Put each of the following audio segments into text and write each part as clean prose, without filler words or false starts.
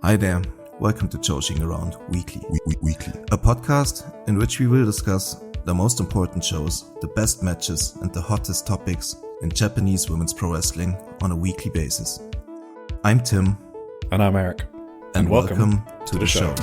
Hi there, welcome to Joshi'ing Around Weekly, a podcast in which we will discuss the most important shows, the best matches and the hottest topics in Japanese women's pro wrestling on a weekly basis. I'm Tim. And I'm Eric. And welcome to the show.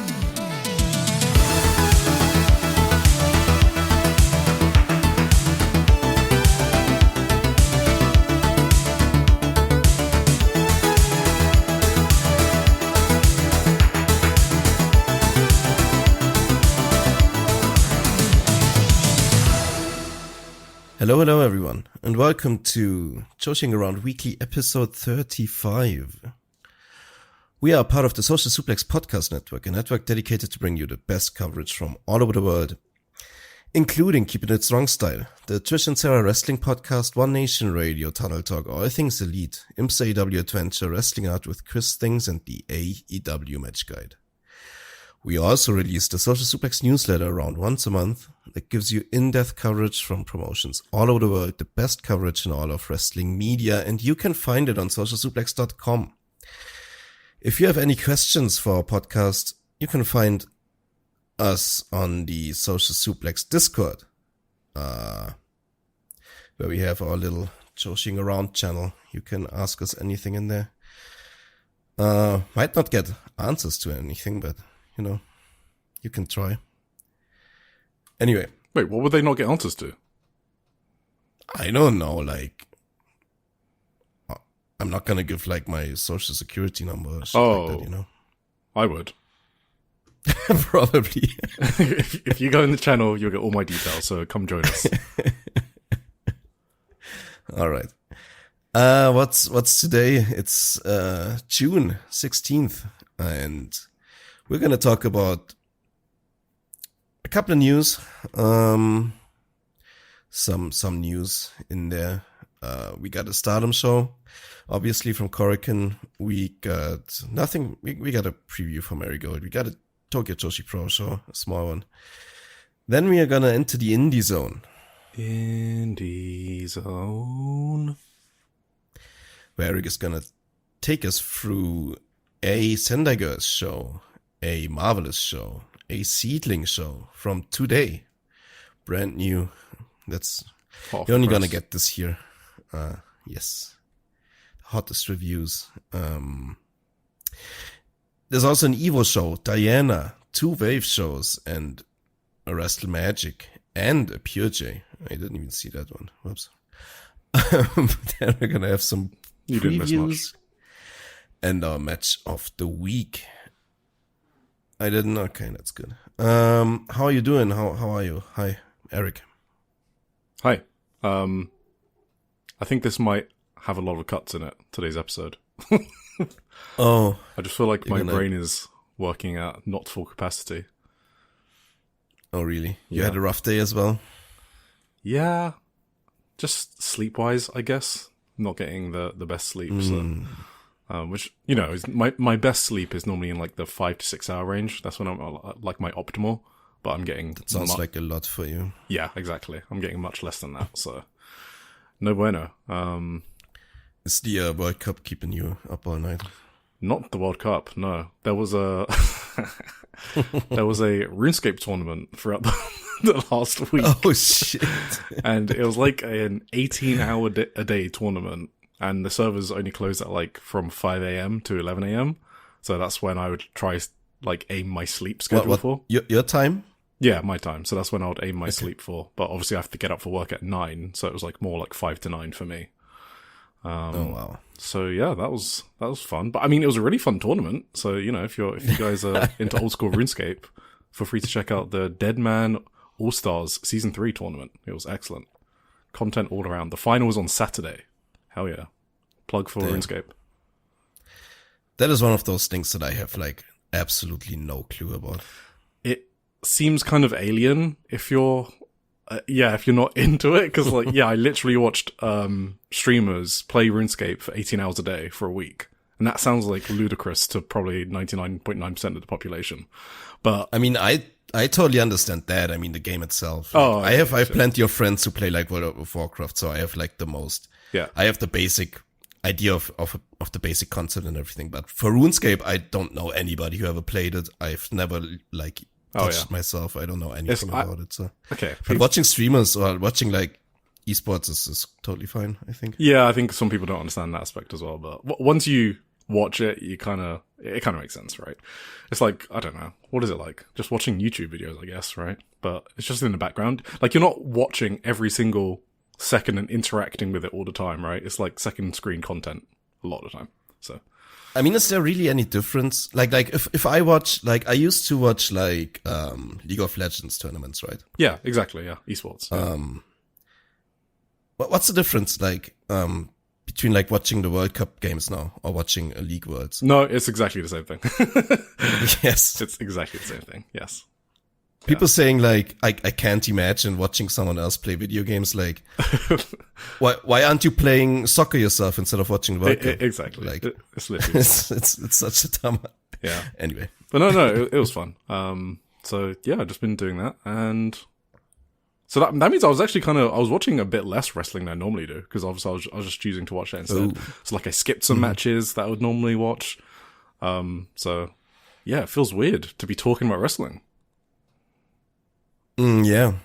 Hello everyone, and welcome to Joshi'ing Around Weekly episode 35. We are part of the Social Suplex Podcast Network, a network dedicated to bring you the best coverage from all over the world, including Keeping It Strong Style, the Trish and Sarah Wrestling Podcast, One Nation Radio, Tunnel Talk, All Things Elite, SEAdLINNNG Adventure, Wrestling Art with Chris Things, and the AEW Match Guide. We also release the Social Suplex newsletter around once a month that gives you in-depth coverage from promotions all over the world, the best coverage in all of wrestling media, and you can find it on socialsuplex.com. If you have any questions for our podcast, you can find us on the Social Suplex Discord, where we have our little Joshi'ing Around channel. You can ask us anything in there. Might not get answers to anything, but you know, you can try. Anyway. Wait, what would they not get answers to? I don't know, like, I'm not gonna give, like, my social security number or shit like that, you know? I would. Probably. if you go in the channel, you'll get all my details, so come join us. Alright. What's today? It's, June 16th, and we're going to talk about a couple of news, some news in there. We got a STARDOM show, obviously from Korakuen. We got nothing. We got a preview from Marigold. We got a Tokyo Joshi Pro show, a small one. Then we are going to enter the indie zone. Indie zone. Where Eric is going to take us through a Sendai Girls show, a Marvelous show, a SEAdLINNG show from today. Brand new. That's, you're only gonna get this here. Yes. Hottest reviews. There's also an Evo show, Diana, 2 Wave shows, and a Wrestle Magic, and a Pure J. I didn't even see that one. Whoops. Then we're gonna have some previews and our match of the week. I didn't. Okay, that's good. How are you doing? How are you? Hi, Eric. Hi. I think this might have a lot of cuts in it, today's episode. Oh. I just feel like my brain is working at not full capacity. Oh, really? You had a rough day as well? Yeah. Just sleep-wise, I guess. Not getting the best sleep, so... which, you know, is my best sleep is normally in like the 5 to 6 hour range. That's when I'm like my optimal, but I'm getting... That sounds like a lot for you. Yeah, exactly. I'm getting much less than that, so no bueno. Is the World Cup keeping you up all night? Not the World Cup, no. There was a RuneScape tournament throughout the last week. Oh, shit. And it was like an 18-hour a day tournament. And the servers only closed at like from 5 a.m. to 11 a.m. So that's when I would try like aim my sleep schedule for. Your time? Yeah, my time. So that's when I would aim my sleep for. But obviously I have to get up for work at 9. So it was like more like 5 to 9 for me. Oh, wow. So yeah, that was fun. But I mean, it was a really fun tournament. So, you know, if you guys are into old school RuneScape, feel free to check out the Dead Man All-Stars Season 3 tournament. It was excellent. Content all around. The final was on Saturday. Hell yeah. Plug for RuneScape. That is one of those things that I have like absolutely no clue about. It seems kind of alien if you're not into it. Cause like, I literally watched, streamers play RuneScape for 18 hours a day for a week. And that sounds like ludicrous to probably 99.9% of the population. But I mean, I totally understand that. I mean, the game itself. Like, I have plenty of friends who play like World of Warcraft. So I have like the most, I have the basic idea of the basic concept and everything. But for RuneScape, I don't know anybody who ever played it. I've never like touched myself. I don't know anything about it. So okay, but watching streamers or watching like esports is totally fine, I think. Yeah, I think some people don't understand that aspect as well. But once you watch it, it kind of makes sense, right? It's like, I don't know, what is it like? Just watching YouTube videos, I guess, right? But it's just in the background. Like, you're not watching every single second and interacting with it all the time, right? It's like second screen content a lot of the time. So, I mean, is there really any difference? Like if I watch, like I used to watch like League of Legends tournaments, right? Yeah, exactly. Yeah, esports. Yeah. What's the difference, like, between like watching the World Cup games now or watching a League Worlds? No, it's exactly the same thing. Yes. It's exactly the same thing. Yes. People saying like, I can't imagine watching someone else play video games. Like, why aren't you playing soccer yourself instead of watching the World Cup? Exactly. Like, it's literally, it's such a dumb. Yeah. Anyway. But no, it was fun. So yeah, I've just been doing that. And so that means I was actually I was watching a bit less wrestling than I normally do, because obviously I was just choosing to watch that instead. Ooh. So like I skipped some matches that I would normally watch. So yeah, it feels weird to be talking about wrestling. Yeah.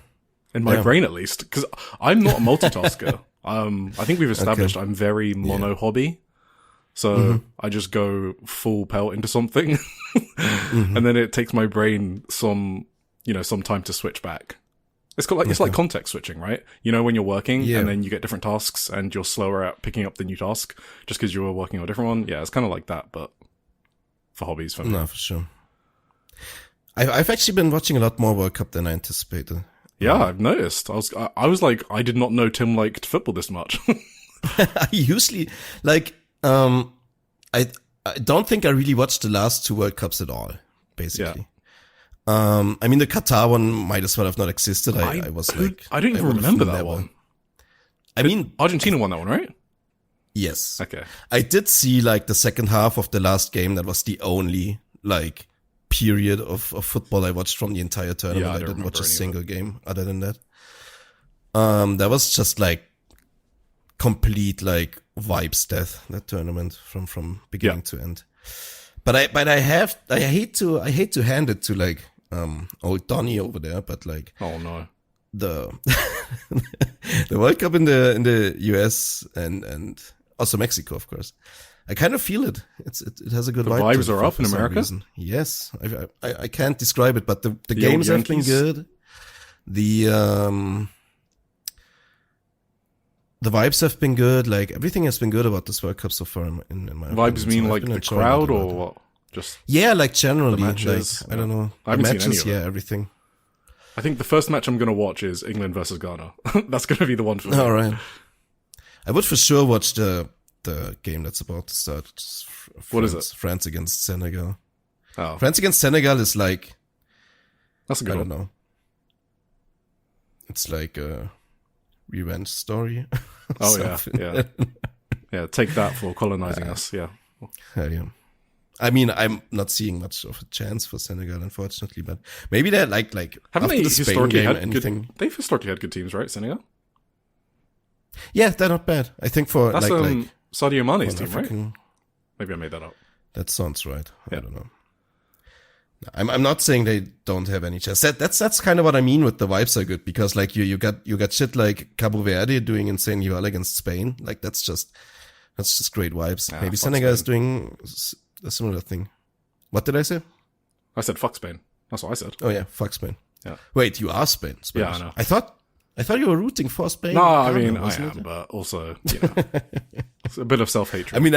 In my brain, at least, because I'm not a multitasker. I think we've established I'm very mono hobby. So I just go full pelt into something, and then it takes my brain some time to switch back. It's like context switching, right? You know, when you're working and then you get different tasks and you're slower at picking up the new task just because you were working on a different one. Yeah, it's kind of like that, but for hobbies for me. No, for sure. I've actually been watching a lot more World Cup than I anticipated. Yeah, I've noticed. I was like, I did not know Tim liked football this much. I usually like I don't think I really watched the last two World Cups at all, basically. Yeah. I mean, the Qatar one might as well have not existed. I was like, I don't even remember that one. I mean, Argentina won that one, right? Yes. Okay. I did see like the second half of the last game. That was the only like period of football I watched from the entire tournament. Yeah, I didn't watch a single game other than that. That was just like complete like vibes death, that tournament from beginning to end. But I hate to hand it to like old Donny over there, but like, oh no, the the World Cup in the US and also Mexico, of course. I kind of feel it. It has a good vibe. The vibes are up in America. Yes, I can't describe it, but the games have been good. The vibes have been good. Like everything has been good about this World Cup so far. In my vibes opinion. mean So like the crowd or what? Just like generally the matches. Like, I don't know. I haven't matches, seen any of it. everything. I think the first match I'm going to watch is England versus Ghana. That's going to be the one for me. All right. I would for sure watch the game that's about to start. What is it? France against Senegal. Oh, France against Senegal is like, that's a good I one. don't know. It's like a revenge story. Oh yeah. Yeah, take that for colonizing us. Yeah. Yeah. I mean, I'm not seeing much of a chance for Senegal, unfortunately, but maybe they're like haven't after they the Spain historically game, had anything. They've historically had good teams, right? Senegal. Yeah, they're not bad. I think for That's like Sadio Mane's team, African, right? Maybe I made that up. That sounds right. Yeah. I don't know. I'm not saying they don't have any chance. That's kind of what I mean with the vibes are good, because like you got shit like Cabo Verde doing insanely well against Spain. Like that's just great vibes. Yeah, Maybe fuck Senegal is Spain. doing a similar thing. What did I say? I said fuck Spain. That's what I said. Oh yeah, fuck Spain. Yeah. Wait, you are Spain? Spanish. Yeah, I know. I thought you were rooting for Spain. No, I mean I wasn't am, it? but also it's a bit of self-hatred. I mean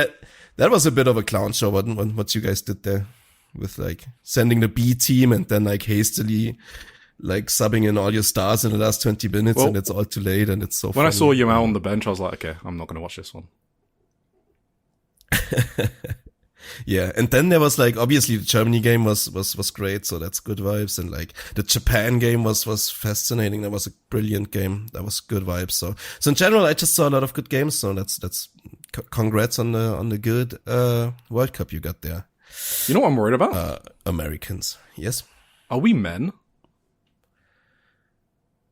that was a bit of a clown show. What you guys did there with like sending the B team and then like hastily like subbing in all your stars in the last 20 minutes, and it's all too late, and it's so. When funny. I saw Yamal on the bench, I was like, okay, I'm not going to watch this one. Yeah, and then there was like obviously the Germany game was great, so that's good vibes, and like the Japan game was fascinating. That was a brilliant game. That was good vibes. So in general, I just saw a lot of good games. So that's congrats on the good World Cup you got there. You know what I'm worried about? Americans, yes. Are we men?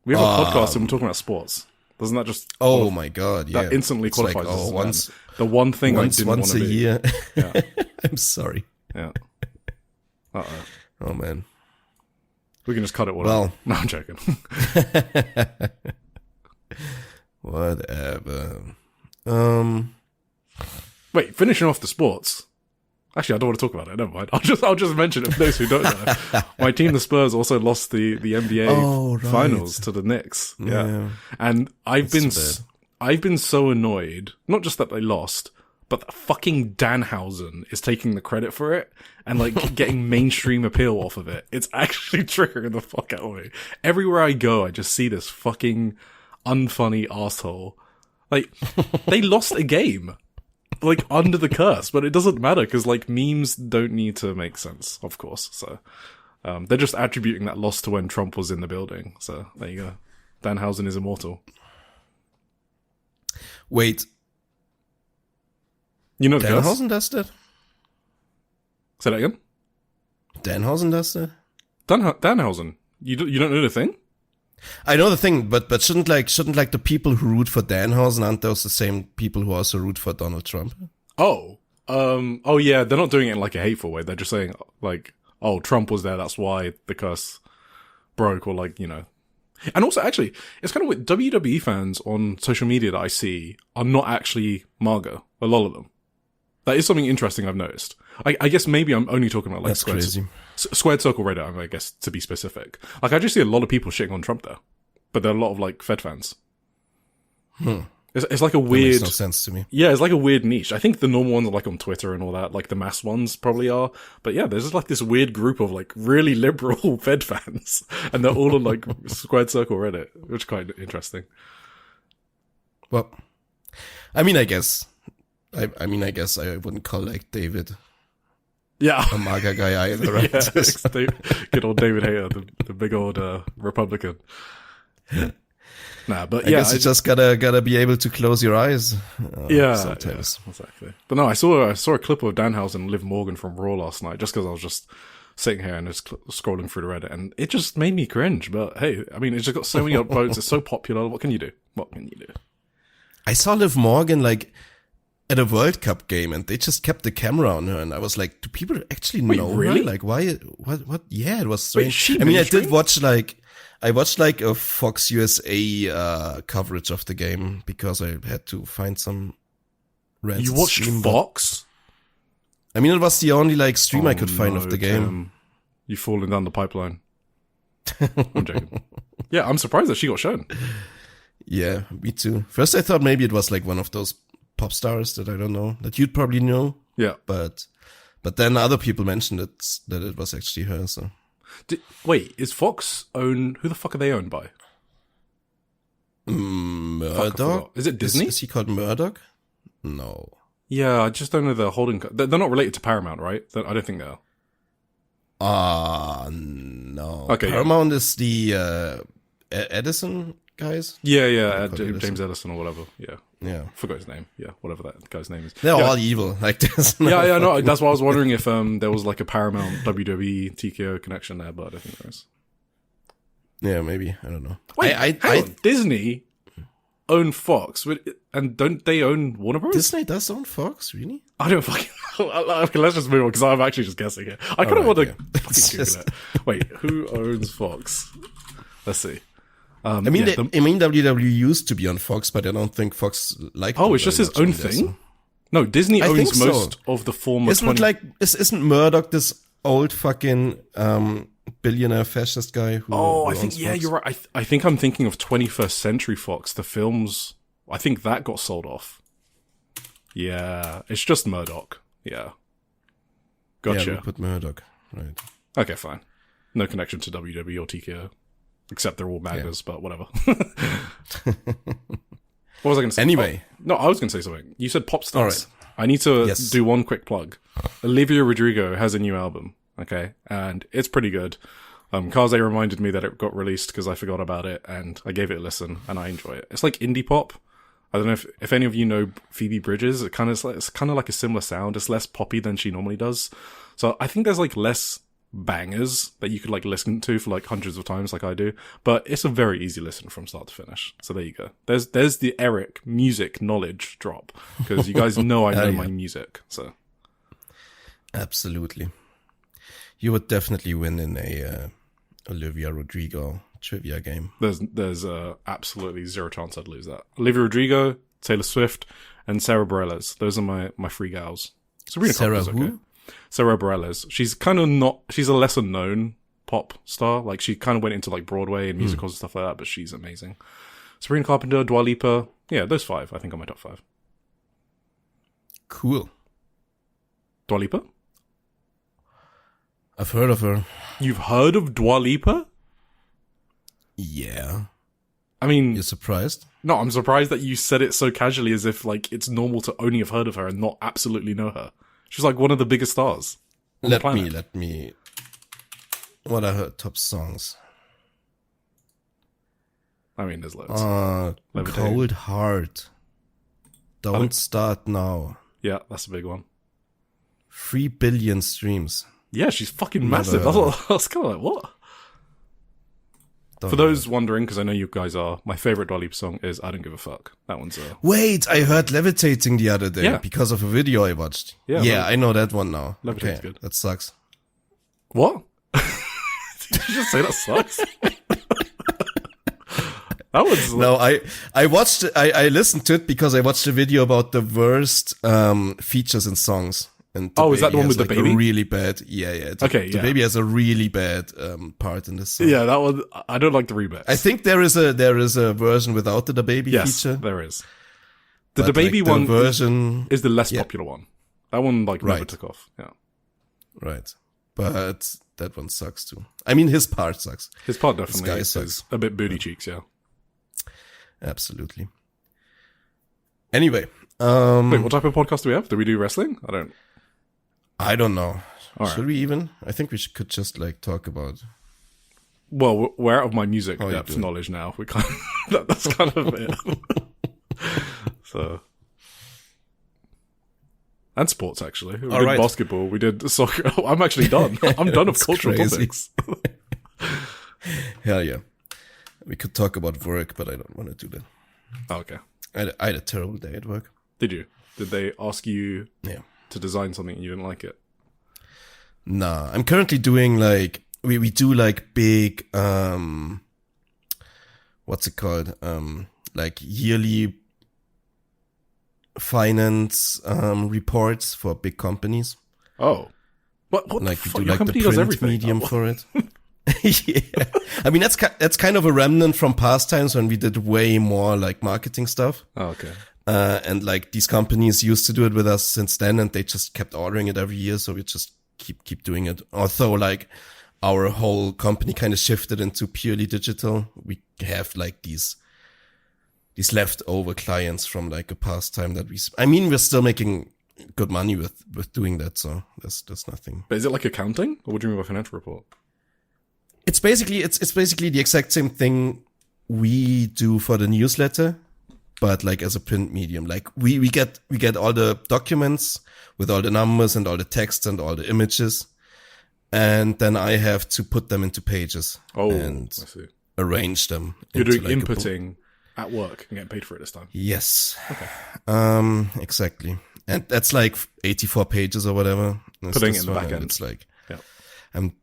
We have a podcast and we're talking about sports. Doesn't that just... Oh my god, yeah. That instantly It's qualifies like, as the one thing I didn't want to be. Once a year. Yeah. I'm sorry. Yeah. Uh-oh. Oh man. We can just cut it all out. No, I'm joking. Whatever. Wait, finishing off the sports. Actually, I don't want to talk about it. Never mind. I'll just mention it for those who don't know. My team, the Spurs, also lost the NBA finals to the Knicks. Yeah. And I've been so annoyed. Not just that they lost, but that fucking Danhausen is taking the credit for it and like getting mainstream appeal off of it. It's actually triggering the fuck out of me. Everywhere I go, I just see this fucking unfunny asshole. Like, they lost a game. Like, under the curse, but it doesn't matter, because, like, memes don't need to make sense, of course, so, they're just attributing that loss to when Trump was in the building, so, there you go. Danhausen is immortal. Wait. You know the Danhausen does that? Say that again? Danhausen does that? Danhausen? You don't know the thing? I know the thing, but shouldn't the people who root for Danhausen, aren't those the same people who also root for Donald Trump? Oh yeah, they're not doing it in like a hateful way. They're just saying like, oh, Trump was there, that's why the curse broke, or like, you know. And also, actually, it's kind of weird. WWE fans on social media that I see are not actually MAGA. A lot of them. That is something interesting I've noticed. I guess maybe I'm only talking about like Squared Circle Reddit, I guess, to be specific. Like, I just see a lot of people shitting on Trump there. But there are a lot of, like, Fed fans. It's like a weird... That makes no sense to me. Yeah, it's like a weird niche. I think the normal ones are, like, on Twitter and all that. Like, the mass ones probably are. But yeah, there's just, like, this weird group of, like, really liberal Fed fans. And they're all on, like, Squared Circle Reddit, which is quite interesting. Well, I mean, I guess I wouldn't call, like, David... Yeah. A MAGA guy either, right? Yeah, good old David Hayter, the big old Republican. Nah, but I guess you just gotta be able to close your eyes. Sometimes. Yeah, exactly. But no, I saw a clip of Danhausen and Liv Morgan from Raw last night, just because I was just sitting here and just scrolling through the Reddit, and it just made me cringe. But hey, I mean, it's just got so many upvotes. It's so popular. What can you do? I saw Liv Morgan like at a World Cup game, and they just kept the camera on her, and I was like, do people actually know really? her? Like, why? What? Yeah, it was strange. Wait, I mean, I watched a Fox USA coverage of the game because I had to find some random. You watched Fox? I mean, it was the only like stream I could find of the game. Tim. You've fallen down the pipeline. I'm joking. Yeah, I'm surprised that she got shown. Yeah, me too. First I thought maybe it was like one of those pop stars that I don't know, that you'd probably know. Yeah. But then other people mentioned that it was actually her, so. Wait, is Fox who the fuck are they owned by? Murdoch? Is it Disney? Is he called Murdoch? No. Yeah, I just don't know the holding. They're not related to Paramount, right? I don't think they are. No. Okay, Paramount is the Edison guys? Yeah, James Edison or whatever. Yeah. Forgot his name. Yeah, whatever that guy's name is. They're all evil like this. No, that's why I was wondering if there was like a Paramount WWE TKO connection there, but I don't think there is. Yeah, maybe. I don't know. Wait, hang on. Disney own Fox, and don't they own Warner Bros? Disney does own Fox, really? I don't fucking... Okay, let's just move on, because I'm actually just guessing here. I kind of want to fucking Google it. Wait, who owns Fox? Let's see. I mean, WWE used to be on Fox, but I don't think Fox liked it. Oh, it's just his own thing? So. No, Disney owns most of the former... Isn't Murdoch this old fucking billionaire fascist guy who... Oh, I think, yeah, you're right. I think I'm thinking of 21st Century Fox, the films. I think that got sold off. Yeah, it's just Murdoch. Yeah. Gotcha. Yeah, we put Murdoch. Right. Okay, fine. No connection to WWE or TKO. Except they're all magas, but whatever. What was I going to say? Anyway. No, I was going to say something. You said pop stars. All right. I need to do one quick plug. Olivia Rodrigo has a new album, okay? And it's pretty good. Kaze reminded me that it got released because I forgot about it, and I gave it a listen, and I enjoy it. It's like indie pop. I don't know if any of you know Phoebe Bridgers. It's kind of like a similar sound. It's less poppy than she normally does. So I think there's like less bangers that you could like listen to for like hundreds of times like I do, but it's a very easy listen from start to finish. So there you go. There's the Eric music knowledge drop, because you guys know I know my music. So absolutely, you would definitely win in a Olivia Rodrigo trivia game. There's absolutely zero chance I'd lose that. Olivia Rodrigo, Taylor Swift, and Sarah Bareilles. Those are my three gals. Sabrina Sarah Carpenter's who? okay. Sarah Bareilles. She's kind of not. She's a lesser known pop star. Like she kind of went into like Broadway and musicals and stuff like that. But she's amazing. Sabrina Carpenter, Dua Lipa. Yeah, those five I think are my top five. Cool. Dua Lipa. I've heard of her. You've heard of Dua Lipa? Yeah. I mean, You're surprised? no, I'm surprised that you said it so casually, as if like it's normal to only have heard of her and not absolutely know her. She's like one of the biggest stars on the planet. Let me. What are her top songs? I mean, there's loads. Levitating. Cold Heart. Don't Start Now. Yeah, that's a big one. 3 billion streams. Yeah, she's fucking Never massive. heard of I was kind of like, what? Don't For know. those wondering, because I know you guys are, my favorite Dua Lipa song is I Don't Give a Fuck. That one's Wait, I heard Levitating the other day Yeah. because of a video I watched. Yeah, Yeah, I know that one now. Levitating's Okay, good. that sucks. What? Did you just say that sucks? That was No, I watched it, I listened to it because I watched a video about the worst features in songs. And Oh, is that the one has, with the like, baby? a really bad, yeah. Okay, The yeah. baby has a really bad part in this song. yeah, that one. I don't like the remix. I think there is a version without the baby yes, feature. there is. The But, baby like, the one version, is the less Yeah. popular one. That one like never Right. took off. Yeah, right? But that one sucks too. I mean, his part sucks. his part definitely guy is sucks. a bit booty cheeks. Yeah. Absolutely. Anyway, Wait, what type of podcast do we have? Do we do wrestling? I don't know. All right. Should we even? I think we could just like talk about. Well, we're out of my music Oh, you depth do. knowledge now. We can't. That's kind of it. So, and sports actually. We All did right. basketball. We did soccer. Oh, I'm actually done. I'm done with That's cultural crazy. topics. Hell yeah. We could talk about work, but I don't want to do that. Oh, okay. I had a terrible day at work. Did you? Did they ask you Yeah. to design something and you didn't like it? Nah, I'm currently doing like we do like big what's it called? Like yearly finance reports for big companies. Oh, what Like the we fuck? do Your like the company does print everything. medium Oh, for it. Yeah. I mean that's kind of a remnant from past times when we did way more like marketing stuff. oh, okay. And like these companies used to do it with us since then, and they just kept ordering it every year. So we just keep doing it. Although like our whole company kind of shifted into purely digital, we have like these leftover clients from like a past time that I mean, we're still making good money with doing that. So there's nothing. But is it like accounting, or what do you mean by financial report? It's basically the exact same thing we do for the newsletter, but like as a print medium. Like we get all the documents with all the numbers and all the text and all the images, and then I have to put them into pages Oh, and I see. arrange them. You're into, doing like, a book. inputting at work and getting paid for it this time. Yes. Okay. Exactly. And that's like 84 pages or whatever. It's Putting it this in the one, back and end. It's like, Yeah. I'm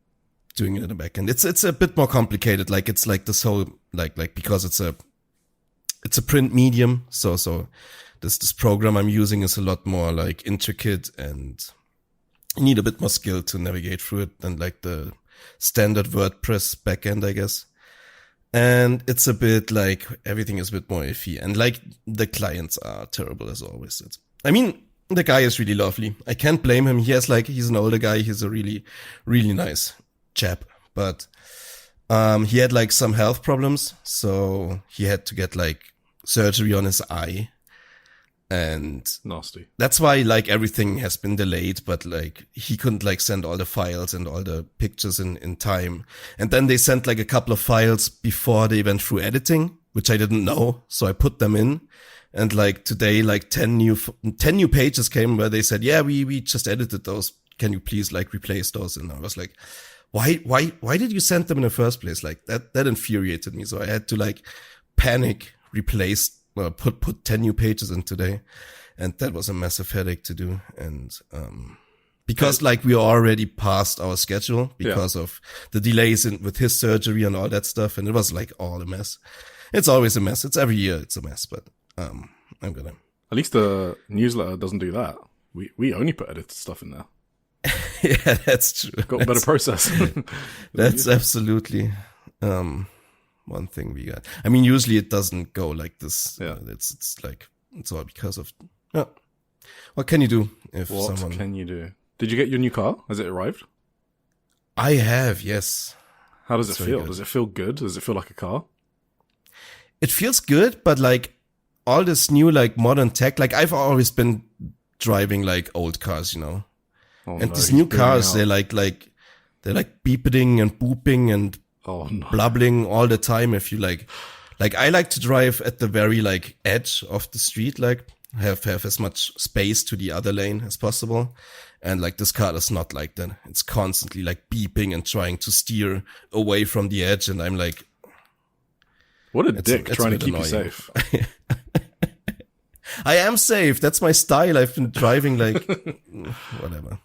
doing it in the back end. It's a bit more complicated. Like it's like this whole, like because it's a print medium. So this program I'm using is a lot more like intricate, and you need a bit more skill to navigate through it than like the standard WordPress backend, I guess. And it's a bit like everything is a bit more iffy, and like the clients are terrible as always. I mean, the guy is really lovely. I can't blame him. He's an older guy. He's a really, really nice chap, but he had like some health problems, so he had to get like surgery on his eye, and Nasty. that's why like everything has been delayed. But like he couldn't like send all the files and all the pictures in time, and then they sent like a couple of files before they went through editing, which I didn't know, so I put them in. And like today, like 10 new pages came where they said, yeah, we just edited those. Can you please like replace those? And I was like, why did you send them in the first place? Like that infuriated me. So I had to like panic, put 10 new pages in today. And that was a massive headache to do. And, because like we are already past our schedule because of the delays with his surgery and all that stuff. And it was like all a mess. It's always a mess. It's every year it's a mess, but, I'm gonna. At least the newsletter doesning do that. We only put edited stuff in there. Yeah, that's true. Got a better process. That's absolutely, one thing we got. I mean, usually it doesn't go like this. Yeah. It's like, it's all because of, what can you do if What can you do? Did you get your new car? Has it arrived? I have, yes. How does it feel? Good. Does it feel good? Does it feel like a car? It feels good, but like all this new like modern tech, like I've always been driving like old cars, you know. Oh, And no, these he's new booting cars, out. they're like beeping and booping and Oh no. blubbling all the time. If you like I like to drive at the very like edge of the street, like have as much space to the other lane as possible. And like this car is not like that. It's constantly like beeping and trying to steer away from the edge. And I'm like, What a it's dick trying to a bit keep annoying. you safe. I am safe. That's my style. I've been driving like whatever.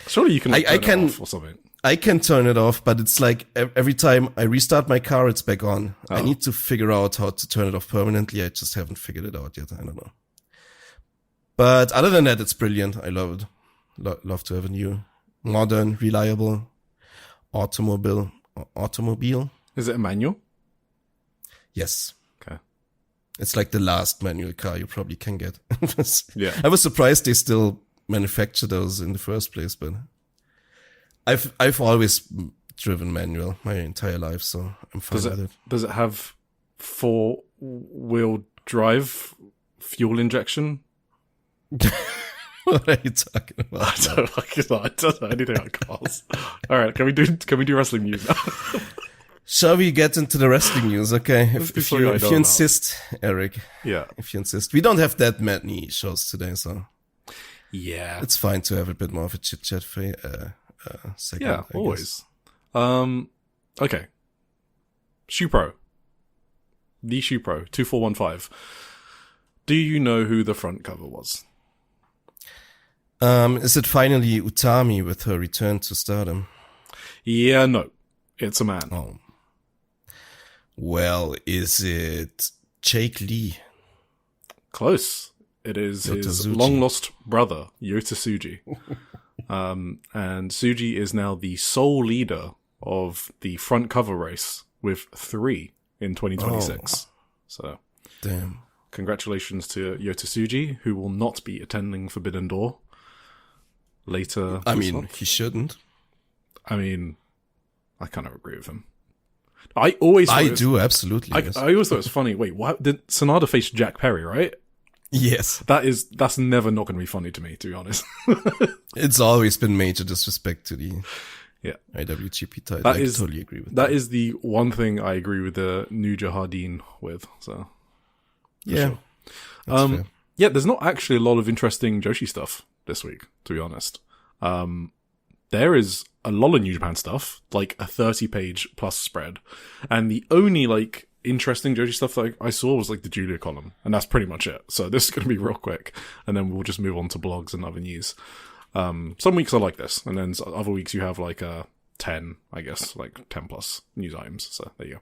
Surely you can I turn it can- off or something. I can turn it off, but it's like every time I restart my car, it's back on. I need to figure out how to turn it off permanently. I just haven't figured it out yet. I don't know. But other than that, it's brilliant. I love it. Love to have a new, modern, reliable automobile. Is it a manual? Yes. Okay. It's like the last manual car you probably can get. Yeah. I was surprised they still manufacture those in the first place, but I've always driven manual my entire life, so I'm fine with it. Does it have 4-wheel drive fuel injection? What are you talking about? I don't know anything about cars. All right, can we do wrestling news now? Shall we get into the wrestling news? Okay, Let's do if something I you know about. insist, Eric. Yeah. If you insist, we don't have that many shows today, so Yeah. it's fine to have a bit more of a chit-chat segment. Yeah, I always. Okay. Shupro. The Shupro 2415. Do you know who the front cover was? Is it finally Utami with her return to Stardom? Yeah, no. It's a man. Oh. Well, is it Jake Lee? Close. It is his Yotosuji. long-lost brother, Yotosuji. And Suji is now the sole leader of the front cover race with 3 in 2026. So, Damn. congratulations to Yotosuji, who will not be attending Forbidden Door later. I this mean, month. he shouldn't. I mean, I kind of agree with him. I always thought I it was- do, absolutely. yes. I always thought it was funny. Wait, what? Did Sonata face Jack Perry, right? Yes. That's never not going to be funny to me, to be honest. It's always been major disrespect to the Yeah. IWGP title. That I is- totally agree with That is the one thing I agree with the new Jahardeen with. So Yeah. sure. That's fair. yeah, there's not actually a lot of interesting Joshi stuff this week, to be honest. There is a lot of New Japan stuff, like a 30-page plus spread, and the only like interesting Joshi stuff that I saw was like the Julia column, and that's pretty much it. So this is going to be real quick, and then we'll just move on to blogs and other news. Some weeks are like this, and then other weeks you have like 10, I guess, like 10 plus news items. So there you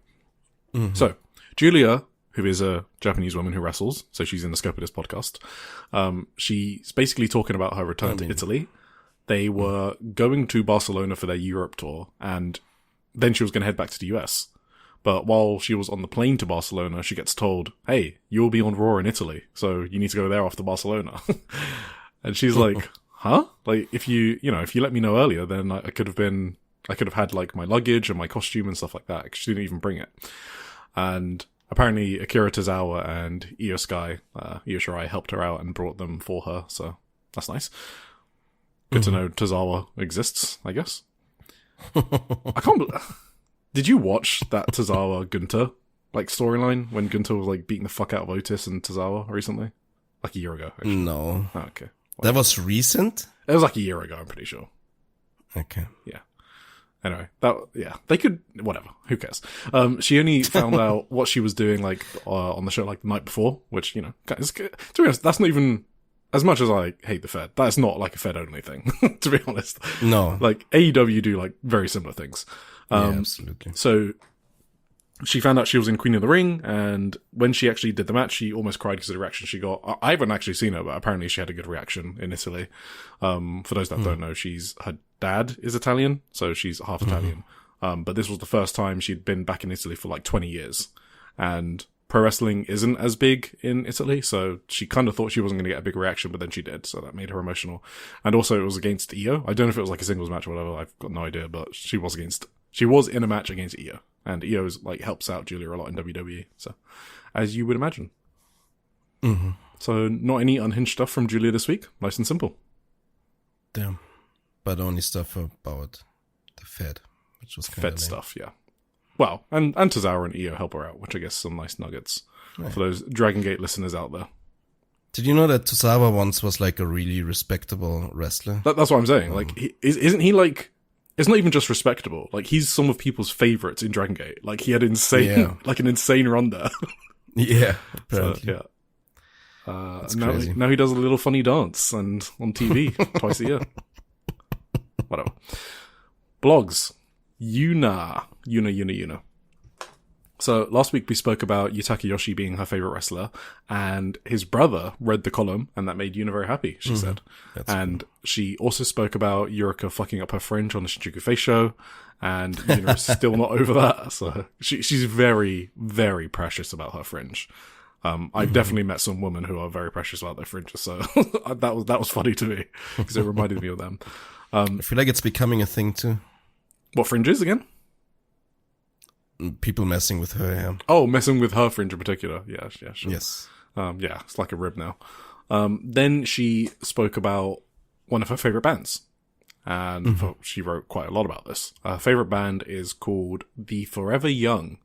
go. Mhm. So Julia, who is a Japanese woman who wrestles, so she's in the scope of this podcast. She's basically talking about her return to Italy. They were going to Barcelona for their Europe tour, and then she was going to head back to the US. But while she was on the plane to Barcelona, she gets told, "Hey, you'll be on Raw in Italy, so you need to go there after Barcelona." And she's like, "Huh? Like, if you let me know earlier, then I could have had like my luggage and my costume and stuff like that. 'Cause she didn't even bring it." And apparently Akira Tozawa and Io Sky, Io Shirai helped her out and brought them for her, so that's nice. Good to know Tozawa exists, I guess. I can't Did you watch that Tozawa Gunter like storyline when Gunter was like beating the fuck out of Otis and Tozawa recently? Like a year ago, actually. No. Oh, okay. That was recent? It was like a year ago, I'm pretty sure. Okay. Yeah. Anyway, they could, whatever, who cares? She only found out what she was doing, like, on the show, like, the night before, which, to be honest, that's not even, as much as I hate the Fed, that's not, like, a Fed-only thing, to be honest. No. Like, AEW do, like, very similar things. Yeah, absolutely. So, she found out she was in Queen of the Ring, and when she actually did the match, she almost cried because of the reaction she got. I haven't actually seen her, but apparently she had a good reaction in Italy. For those that don't know, her dad is Italian, so she's half Italian. But this was the first time she'd been back in Italy for like 20 years. And pro wrestling isn't as big in Italy, so she kind of thought she wasn't going to get a big reaction, but then she did, so that made her emotional. And also it was against Io. I don't know if it was like a singles match or whatever, I've got no idea, but she was in a match against Io. And Io's like helps out Julia a lot in WWE, so as you would imagine. Mm-hmm. So not any unhinged stuff from Julia this week. Nice and simple. Damn, but only stuff about the Fed, which was Fed stuff, yeah. Well, and Tozawa and Io help her out, which I guess some nice nuggets for those Dragon Gate listeners out there. Did you know that Tozawa once was like a really respectable wrestler? That's what I'm saying. Like, isn't he like? It's not even just respectable. Like, he's some of people's favorites in Dragon Gate. Like, he had an insane run there. Yeah, apparently. So, yeah. That's crazy. Now he does a little funny dance and on TV twice a year. Whatever. Blogs. Yuna. So last week we spoke about Yutaka Yoshi being her favorite wrestler, and his brother read the column, and that made Yuna very happy, she said. And she also spoke about Yurika fucking up her fringe on the Shinjuku Face show, and Yuna is still not over that. So she's very, very precious about her fringe. I've definitely met some women who are very precious about their fringes, so that was funny to me, because it reminded me of them. I feel like it's becoming a thing too. What fringes again? People messing with her hair. Oh, messing with her fringe in particular. Yeah, sure. Yes. Yeah, it's like a rib now. Then she spoke about one of her favorite bands. And she wrote quite a lot about this. Her favorite band is called The Forever Young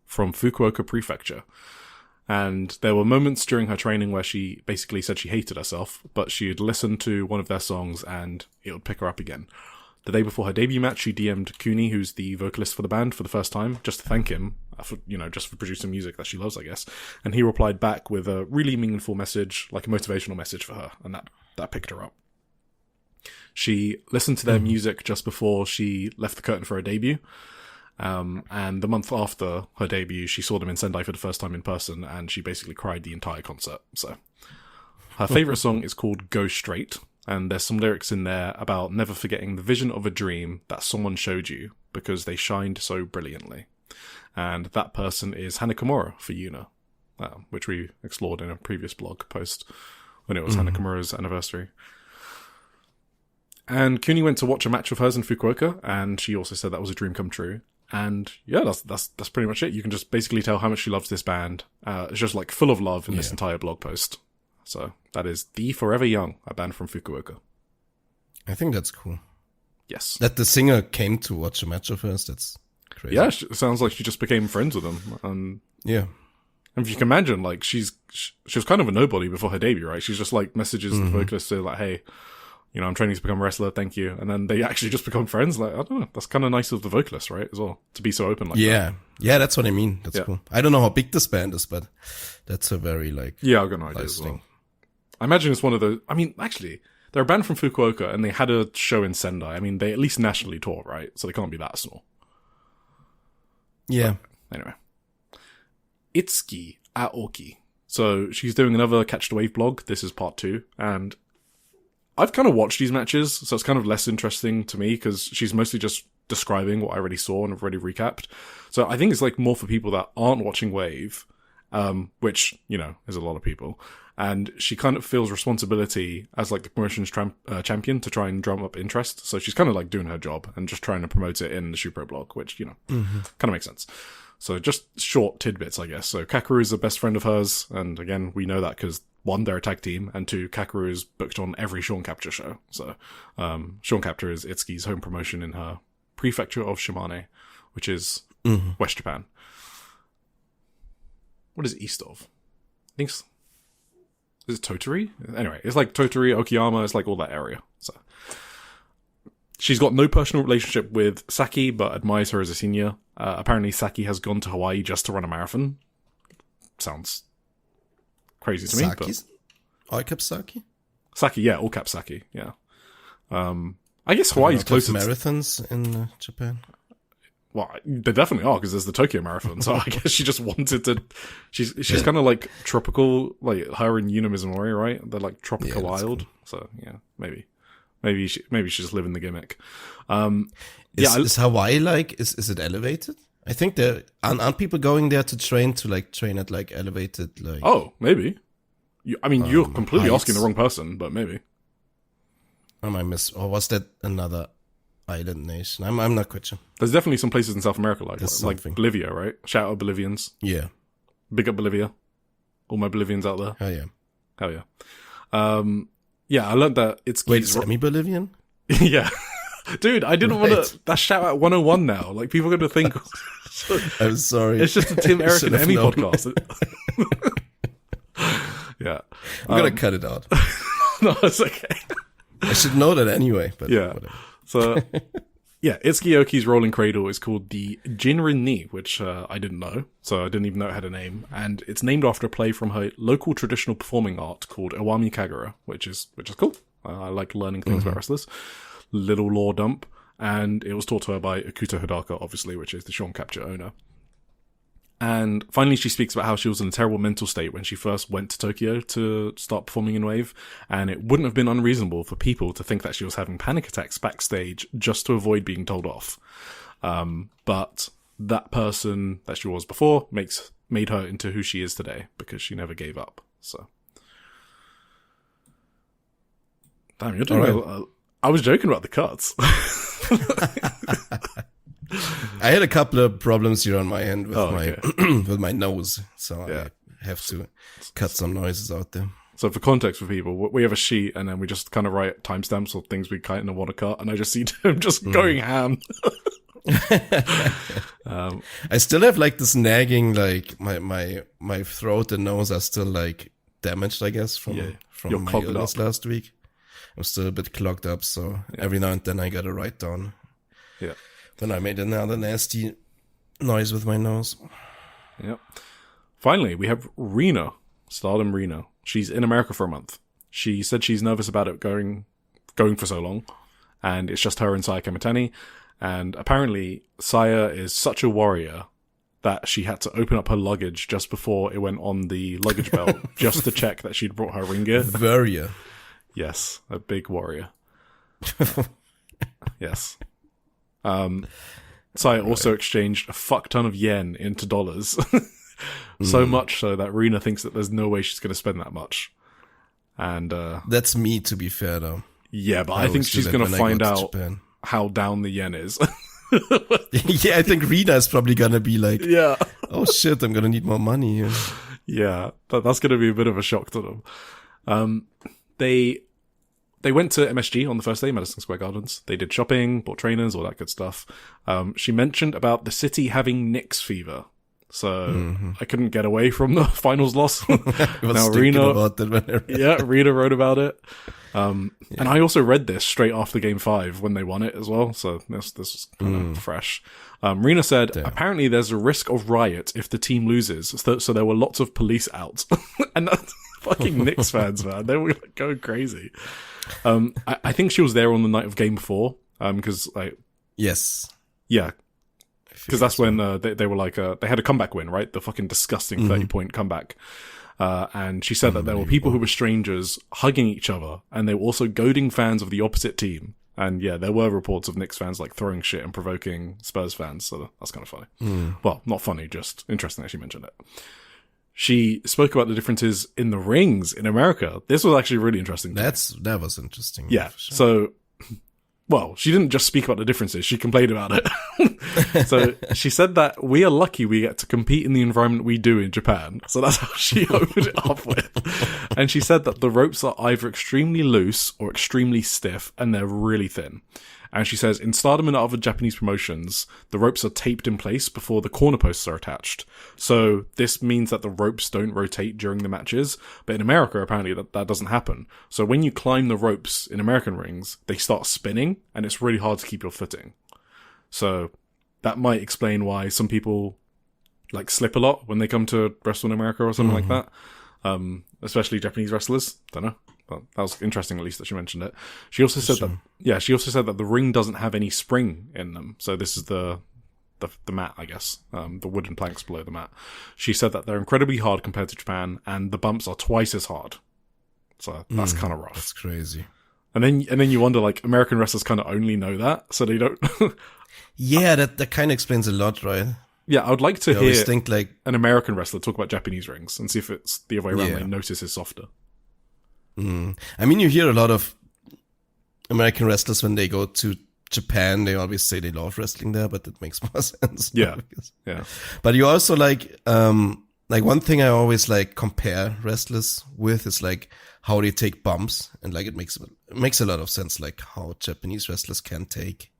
from Fukuoka Prefecture. And there were moments during her training where she basically said she hated herself, but she'd listen to one of their songs and it would pick her up again. The day before her debut match, she DM'd Kuni, who's the vocalist for the band, for the first time, just to thank him for, just for producing music that she loves, I guess. And he replied back with a really meaningful message, like a motivational message for her, and that picked her up. She listened to their music just before she left the curtain for her debut. And the month after her debut, she saw them in Sendai for the first time in person, and she basically cried the entire concert. So her favorite song is called Go Straight. And there's some lyrics in there about never forgetting the vision of a dream that someone showed you because they shined so brilliantly. And that person is Hana Kimura for Yuna, which we explored in a previous blog post when it was Hana Kimura's anniversary. And Kuni went to watch a match of hers in Fukuoka, and she also said that was a dream come true. And yeah, that's pretty much it. You can just basically tell how much she loves this band. It's just like full of love in this entire blog post. So that is The Forever Young, a band from Fukuoka. I think that's cool. Yes. That the singer came to watch a match of hers, that's crazy. Yeah, it sounds like she just became friends with them. Yeah. And if you can imagine, like, she was kind of a nobody before her debut, right? She's just like messages the vocalist to like, hey, I'm training to become a wrestler, thank you. And then they actually just become friends. Like, I don't know. That's kind of nice of the vocalist, right? As well, to be so open like that. Yeah, that's what I mean. That's cool. I don't know how big this band is, but that's a very, like... Yeah, I've got no idea as well. I imagine it's one of those... I mean, actually, they're a band from Fukuoka, and they had a show in Sendai. I mean, they at least nationally tour, right? So they can't be that small. Yeah. But anyway. Itsuki Aoki. So she's doing another Catch the Wave blog. This is part 2. And I've kind of watched these matches, so it's kind of less interesting to me, because she's mostly just describing what I already saw and have already recapped. So I think it's like more for people that aren't watching Wave, which, is a lot of people. And she kind of feels responsibility as like the promotion's champion to try and drum up interest. So she's kind of like doing her job and just trying to promote it in the Shupro blog, which, kind of makes sense. So just short tidbits, I guess. So Kakeru is the best friend of hers. And again, we know that because 1, they're a tag team, and 2, Kakeru is booked on every Sean Capture show. So, Sean Capture is Itsuki's home promotion in her prefecture of Shimane, which is West Japan. What is east of? I think is it Tottori? Anyway, it's like Tottori, Okayama, it's like all that area. So She's got no personal relationship with Saki, but admires her as a senior. Apparently, Saki has gone to Hawaii just to run a marathon. Sounds crazy to me. Saki's? All caps Saki? Saki, yeah, all caps Saki, yeah. I guess Hawaii's closer to marathons in Japan. Well, they definitely are, because there's the Tokyo Marathon, so I guess she just wanted to... She's kind of like tropical, like her and Yuna Mizumori, right? They're like tropical wild, cool. So yeah, maybe she just living the gimmick. Is Hawaii like, is it elevated? I think there aren't people going there to train at like elevated, like... Oh, maybe. You're completely asking the wrong person, but maybe. Or was that another island nation? I'm not quite sure. There's definitely some places in South America like Bolivia, right? Shout out Bolivians. Yeah. Big up Bolivia. All my Bolivians out there. Hell yeah. Yeah, I learned that it's... Wait, semi-Bolivian? Yeah. Dude, I didn't want to... That's shout out 101 now. Like, people are going to think... I'm sorry. It's just a Tim, Eric, and Emmy podcast. Yeah. I'm going to cut it out. No, it's okay. I should know that anyway, but yeah. Whatever. So, yeah, Itsuki rolling cradle is called the Jinrin Ni, which I didn't know, so I didn't even know it had a name, and it's named after a play from her local traditional performing art called Iwami Kagura, which is cool. I like learning things about wrestlers. Little lore dump, and it was taught to her by Akuta Hidaka, obviously, which is the Sean Capture owner. And finally, she speaks about how she was in a terrible mental state when she first went to Tokyo to start performing in Wave, and it wouldn't have been unreasonable for people to think that she was having panic attacks backstage just to avoid being told off. But that person that she was before made her into who she is today, because she never gave up. So, damn, you're doing I was joking about the cuts. I had a couple of problems here on my end with with my nose, so I have to cut some noises out there. So for context for people, we have a sheet and then we just kind of write timestamps or things we kind of want to cut, and I just see him just going ham. I still have like this nagging, like my throat and nose are still like damaged, I guess, from my illness last week. I'm still a bit clogged up, so every now and then I gotta write down. Yeah. Then I made another nasty noise with my nose. Yep. Finally, we have Rena, STARDOM Rena. She's in America for a month. She said she's nervous about it going for so long, and it's just her and Saya Kamitani. And apparently, Saya is such a warrior that she had to open up her luggage just before it went on the luggage belt, just to check that she'd brought her ring gear. Warrior. Yes, a big warrior. Yes. Saya also exchanged a fuck ton of yen into dollars. So much so that Rena thinks that there's no way she's going to spend that much. And that's me, to be fair, though. Yeah, but I think she's going to find out how down the yen is. Yeah, I think Rena is probably going to be like, oh shit, I'm going to need more money here. Yeah, that's going to be a bit of a shock to them. They went to MSG on the first day, Madison Square Gardens. They did shopping, bought trainers, all that good stuff. She mentioned about the city having Knicks fever. So I couldn't get away from the finals loss. Now Rena wrote about it. And I also read this straight after Game 5 when they won it as well. So this was kind of fresh. Rena said, apparently there's a risk of riot if the team loses. So there were lots of police out. And that's fucking Knicks fans, man. They were going crazy. I think she was there on the night of Game 4. Because yes. Yeah. Because that's when they were like, they had a comeback win, right? The fucking disgusting 30-point comeback. And she said that there were people who were strangers hugging each other, and they were also goading fans of the opposite team. And yeah, there were reports of Knicks fans like throwing shit and provoking Spurs fans, so that's kind of funny. Well, not funny, just interesting that she mentioned it. She spoke about the differences in the rings in America. This was actually really interesting. That was interesting. Yeah. Sure. So, well, she didn't just speak about the differences, she complained about it. So she said that we are lucky we get to compete in the environment we do in Japan. So that's how she opened it up with. And she said that the ropes are either extremely loose or extremely stiff, and they're really thin. And she says, in Stardom and other Japanese promotions, the ropes are taped in place before the corner posts are attached. So this means that the ropes don't rotate during the matches. But in America, apparently that doesn't happen. So when you climb the ropes in American rings, they start spinning and it's really hard to keep your footing. So that might explain why some people like slip a lot when they come to wrestle in America or something like that. Especially Japanese wrestlers. Don't know. But that was interesting, at least, that she mentioned it. She also said that the ring doesn't have any spring in them. So this is the mat, I guess. The wooden planks below the mat. She said that they're incredibly hard compared to Japan, and the bumps are twice as hard. So that's kind of rough. That's crazy. And then you wonder, like, American wrestlers kind of only know that, so they don't. Yeah, that kind of explains a lot, right? Yeah, I would like to hear think, like, an American wrestler talk about Japanese rings and see if it's the other way around. They notice it's softer. I mean, you hear a lot of American wrestlers when they go to Japan, they always say they love wrestling there, but it makes more sense. Yeah. Yeah. But you also like one thing I always like compare wrestlers with is like how they take bumps, and like it makes a lot of sense, like how Japanese wrestlers can take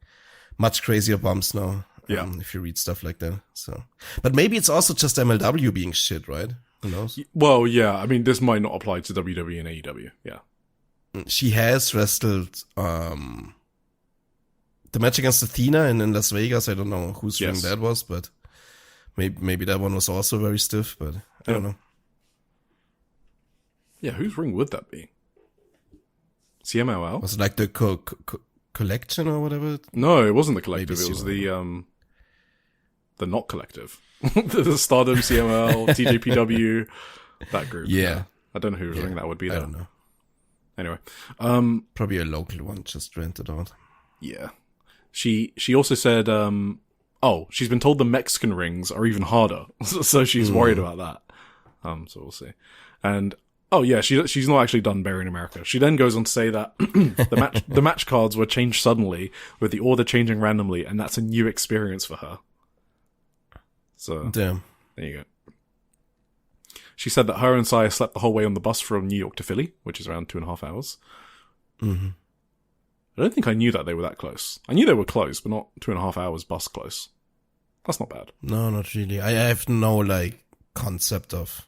much crazier bumps now. Yeah. If you read stuff like that. So, but maybe it's also just MLW being shit, right? Who knows? Well, yeah. I mean, this might not apply to WWE and AEW. Yeah. She has wrestled the match against Athena in Las Vegas. I don't know whose ring that was, but maybe that one was also very stiff, but I don't know. Yeah, whose ring would that be? CMLL? Was it like the collection or whatever? No, it wasn't the collective. It was the not collective. The Stardom, CML, TJPW, that group. Yeah. I don't know whose ring that would be. I don't know. Anyway. Probably a local one, just rented out. Yeah. She also said, she's been told the Mexican rings are even harder. So she's worried about that. So we'll see. And, she's not actually done burying America. She then goes on to say that the match cards were changed suddenly, with the order changing randomly, and that's a new experience for her. So, damn. There you go. She said that her and Saya slept the whole way on the bus from New York to Philly, which is around 2.5 hours. Mm-hmm. I don't think I knew that they were that close. I knew they were close, but not 2.5 hours bus close. That's not bad. No, not really. I have no, like, concept of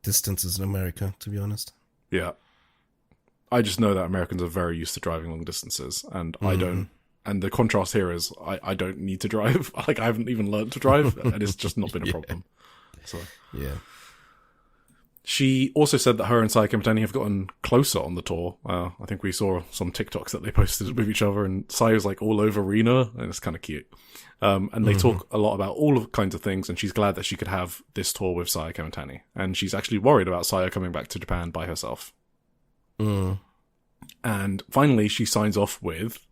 distances in America, to be honest. Yeah. I just know that Americans are very used to driving long distances, and I don't. And the contrast here is I don't need to drive. Like, I haven't even learned to drive, and it's just not been a problem. So yeah. She also said that her and Saya Kamitani have gotten closer on the tour. I think we saw some TikToks that they posted with each other, and Saya's like all over Rena, and it's kind of cute. And they talk a lot about all of kinds of things, and she's glad that she could have this tour with Saya Kamitani. And she's actually worried about Saya coming back to Japan by herself. And finally, she signs off with,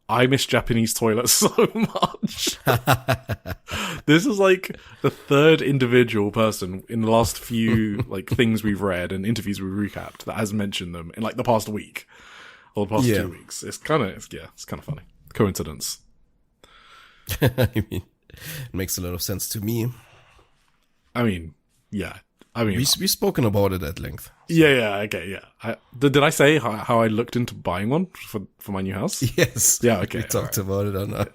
I miss Japanese toilets so much. This is like the third individual person in the last few like things we've read and interviews we've recapped that has mentioned them in like the past week or the past 2 weeks. It's kind of funny. Coincidence. I mean, it makes a lot of sense to me. I mean, yeah. I mean, we've spoken about it at length. So. Yeah, okay, yeah. Did I say how I looked into buying one for my new house? Yes. Yeah, okay. We talked about it on our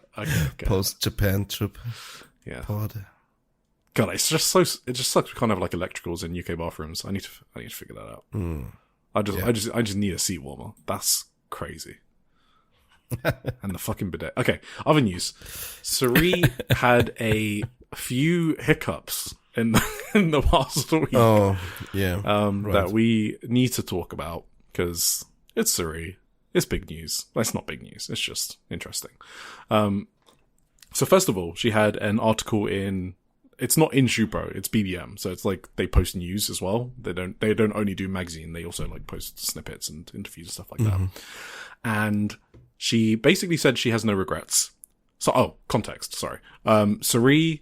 post-Japan trip. Yeah. Pod. God, it just sucks we can't have like electricals in UK bathrooms. I need to figure that out. I just need a seat warmer. That's crazy. And the fucking bidet. Okay, other news. Sareee had a few hiccups in the past week. Oh, yeah. Right. That we need to talk about because it's Sareee. It's big news. Well, it's not big news. It's just interesting. So first of all, she had an article it's not in Shupro, it's BBM. So it's like they post news as well. They don't only do magazine. They also like post snippets and interviews and stuff like that. And she basically said she has no regrets. So, context, sorry. Sareee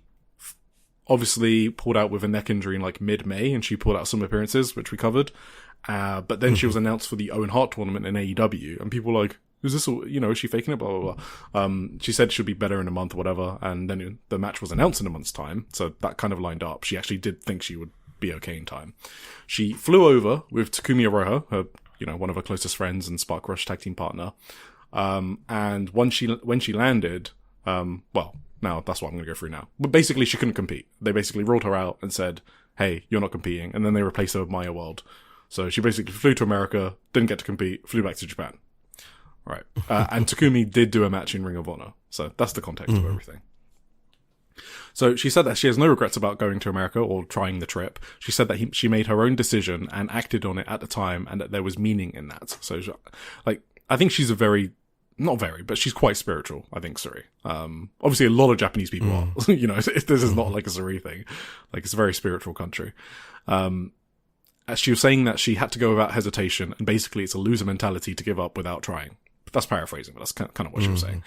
obviously pulled out with a neck injury in like mid-May, and she pulled out some appearances, which we covered. But then she was announced for the Owen Hart tournament in AEW, and people were like, is this, is she faking it? Blah, blah, blah. She said she'll be better in a month or whatever, and then the match was announced in a month's time, so that kind of lined up. She actually did think she would be okay in time. She flew over with Takumi Iroha, her, one of her closest friends and Spark Rush tag team partner, And when she landed, well, now that's what I'm going to go through now. But basically, she couldn't compete. They basically ruled her out and said, "Hey, you're not competing," and then they replaced her with Maya World. So she basically flew to America, didn't get to compete, flew back to Japan. Right. And Takumi did do a match in Ring of Honor. So that's the context of everything. So she said that she has no regrets about going to America or trying the trip. She said that she made her own decision and acted on it at the time, and that there was meaning in that. So, I think she's but she's quite spiritual, I think, Sareee. Obviously a lot of Japanese people are, this is not like a Sareee thing. Like, it's a very spiritual country. As she was saying that she had to go without hesitation, and basically it's a loser mentality to give up without trying. That's paraphrasing, but that's kind of what she was saying.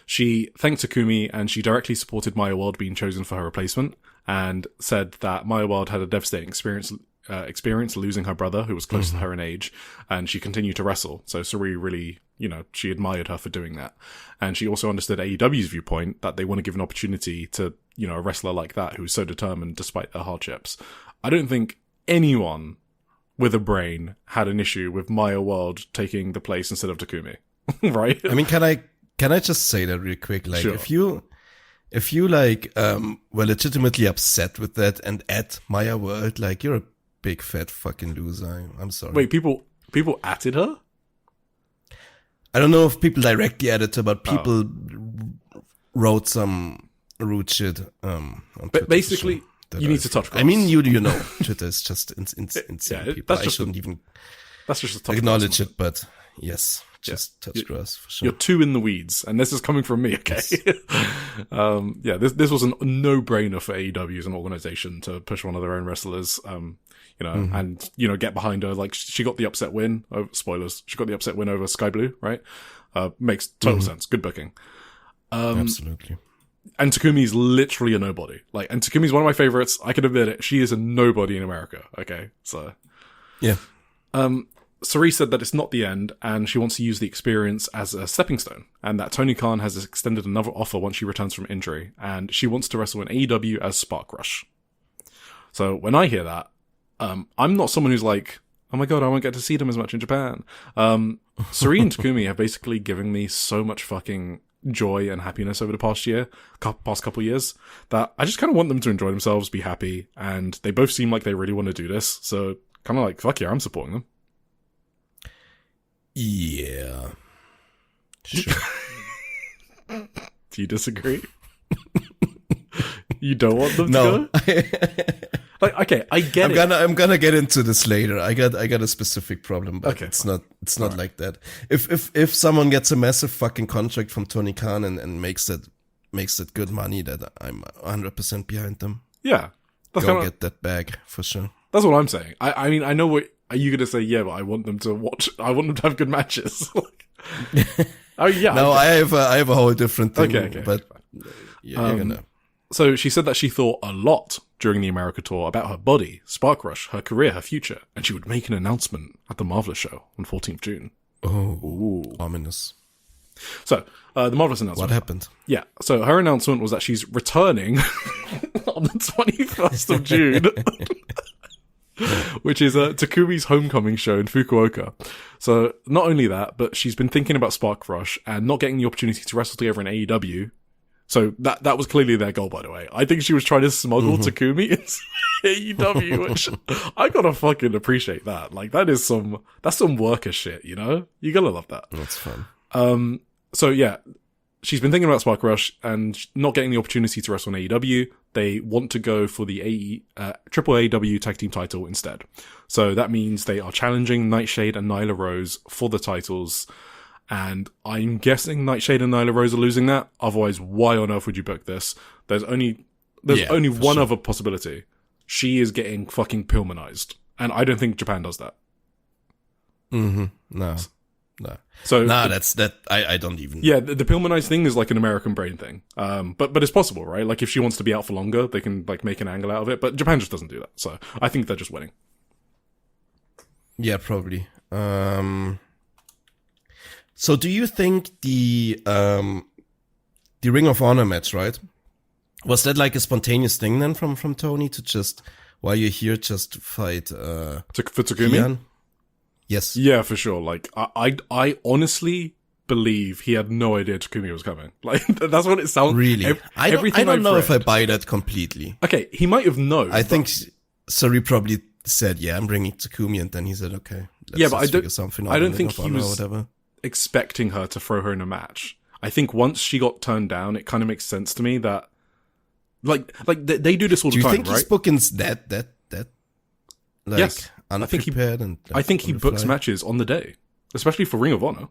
She thanked Takumi, and she directly supported Maya World being chosen for her replacement, and said that Maya World had a devastating experience losing her brother, who was close to her in age, and she continued to wrestle. So Sareee really, she admired her for doing that. And she also understood AEW's viewpoint that they want to give an opportunity to, a wrestler like that who's so determined despite their hardships. I don't think anyone with a brain had an issue with Maya World taking the place instead of Takumi. Right? I mean, can I just say that real quick? Like, sure. if you were legitimately upset with that and at Maya World, like, you're a big fat fucking loser. I'm sorry. Wait, people atted her? I don't know if people directly added her, but people wrote some rude shit on Twitter. But basically, you need to touch grass. I mean, you know, Twitter is just insane. Yeah, people. I shouldn't even that's just a touch acknowledge it, but yes. Just touch grass for sure. You're too in the weeds, and this is coming from me, okay? Yes. This was a no-brainer for AEW as an organization to push one of their own wrestlers, and, get behind her. Like, she got the upset win. Spoilers. She got the upset win over Sky Blue, right? Makes total sense. Good booking. Absolutely. And Takumi's literally a nobody. And Takumi's one of my favorites. I can admit it. She is a nobody in America, okay? So. Yeah. Sareee said that it's not the end, and she wants to use the experience as a stepping stone, and that Tony Khan has extended another offer once she returns from injury, and she wants to wrestle in AEW as Spark Rush. So when I hear that, I'm not someone who's like, oh my god, I won't get to see them as much in Japan. Sareee and Takumi have basically given me so much fucking joy and happiness over the past couple years, that I just kind of want them to enjoy themselves, be happy, and they both seem like they really want to do this, so kind of like, fuck yeah, I'm supporting them. Yeah. Sure. Do you disagree? You don't want them to go? Okay, I get it. I'm gonna get into this later. I got a specific problem, but okay, it's not right. Like that. If someone gets a massive fucking contract from Tony Khan and makes it good money, that I'm 100% behind them. Yeah. Get that bag for sure. That's what I'm saying. I mean, I know what. Are you going to say, yeah, but I want them to watch, I want them to have good matches? Oh, yeah. No, I have a whole different thing. Okay. But yeah, you're gonna. So she said that she thought a lot during the America tour about her body, Spark Rush, her career, her future, and she would make an announcement at the Marvelous show on 14th June. Oh, ooh, ominous. So, the Marvelous announcement. What happened? Yeah, so her announcement was that she's returning on the 21st of June. Which is Takumi's homecoming show in Fukuoka. So, not only that, but she's been thinking about Spark Rush and not getting the opportunity to wrestle together in AEW. So, that was clearly their goal, by the way. I think she was trying to smuggle Takumi into AEW, which I gotta fucking appreciate that. Like, that's some worker shit, you know? You gotta love that. That's fun. So, yeah. She's been thinking about Spark Rush and not getting the opportunity to wrestle in AEW. They want to go for the Triple AEW Tag Team title instead. So that means they are challenging Nightshade and Nyla Rose for the titles. And I'm guessing Nightshade and Nyla Rose are losing that. Otherwise, why on earth would you book this? There's only one other possibility. She is getting fucking Pillmanized. And I don't think Japan does that. Mm-hmm. No. So that's that. I don't even. Yeah, the Pillmanized thing is like an American brain thing. But it's possible, right? Like if she wants to be out for longer, they can like make an angle out of it. But Japan just doesn't do that. So I think they're just winning. Yeah, probably. So do you think the Ring of Honor match, right? Was that like a spontaneous thing then from Tony to just while you're here just fight for Takumi? Kian? Yes. Yeah, for sure. Like, I honestly believe he had no idea Takumi was coming. Like, that's what it sounds. Really? I don't know if I buy that completely. Okay, he might have known. I think Sareee probably said, "Yeah, I'm bringing Takumi," and then he said, "Okay, but I don't think he was was expecting her to throw her in a match. I think once she got turned down, it kind of makes sense to me that, like they do this all the time, right? Do you think he bookings that like, yes, unprepared and like, I think he books matches on the day, especially for Ring of Honor.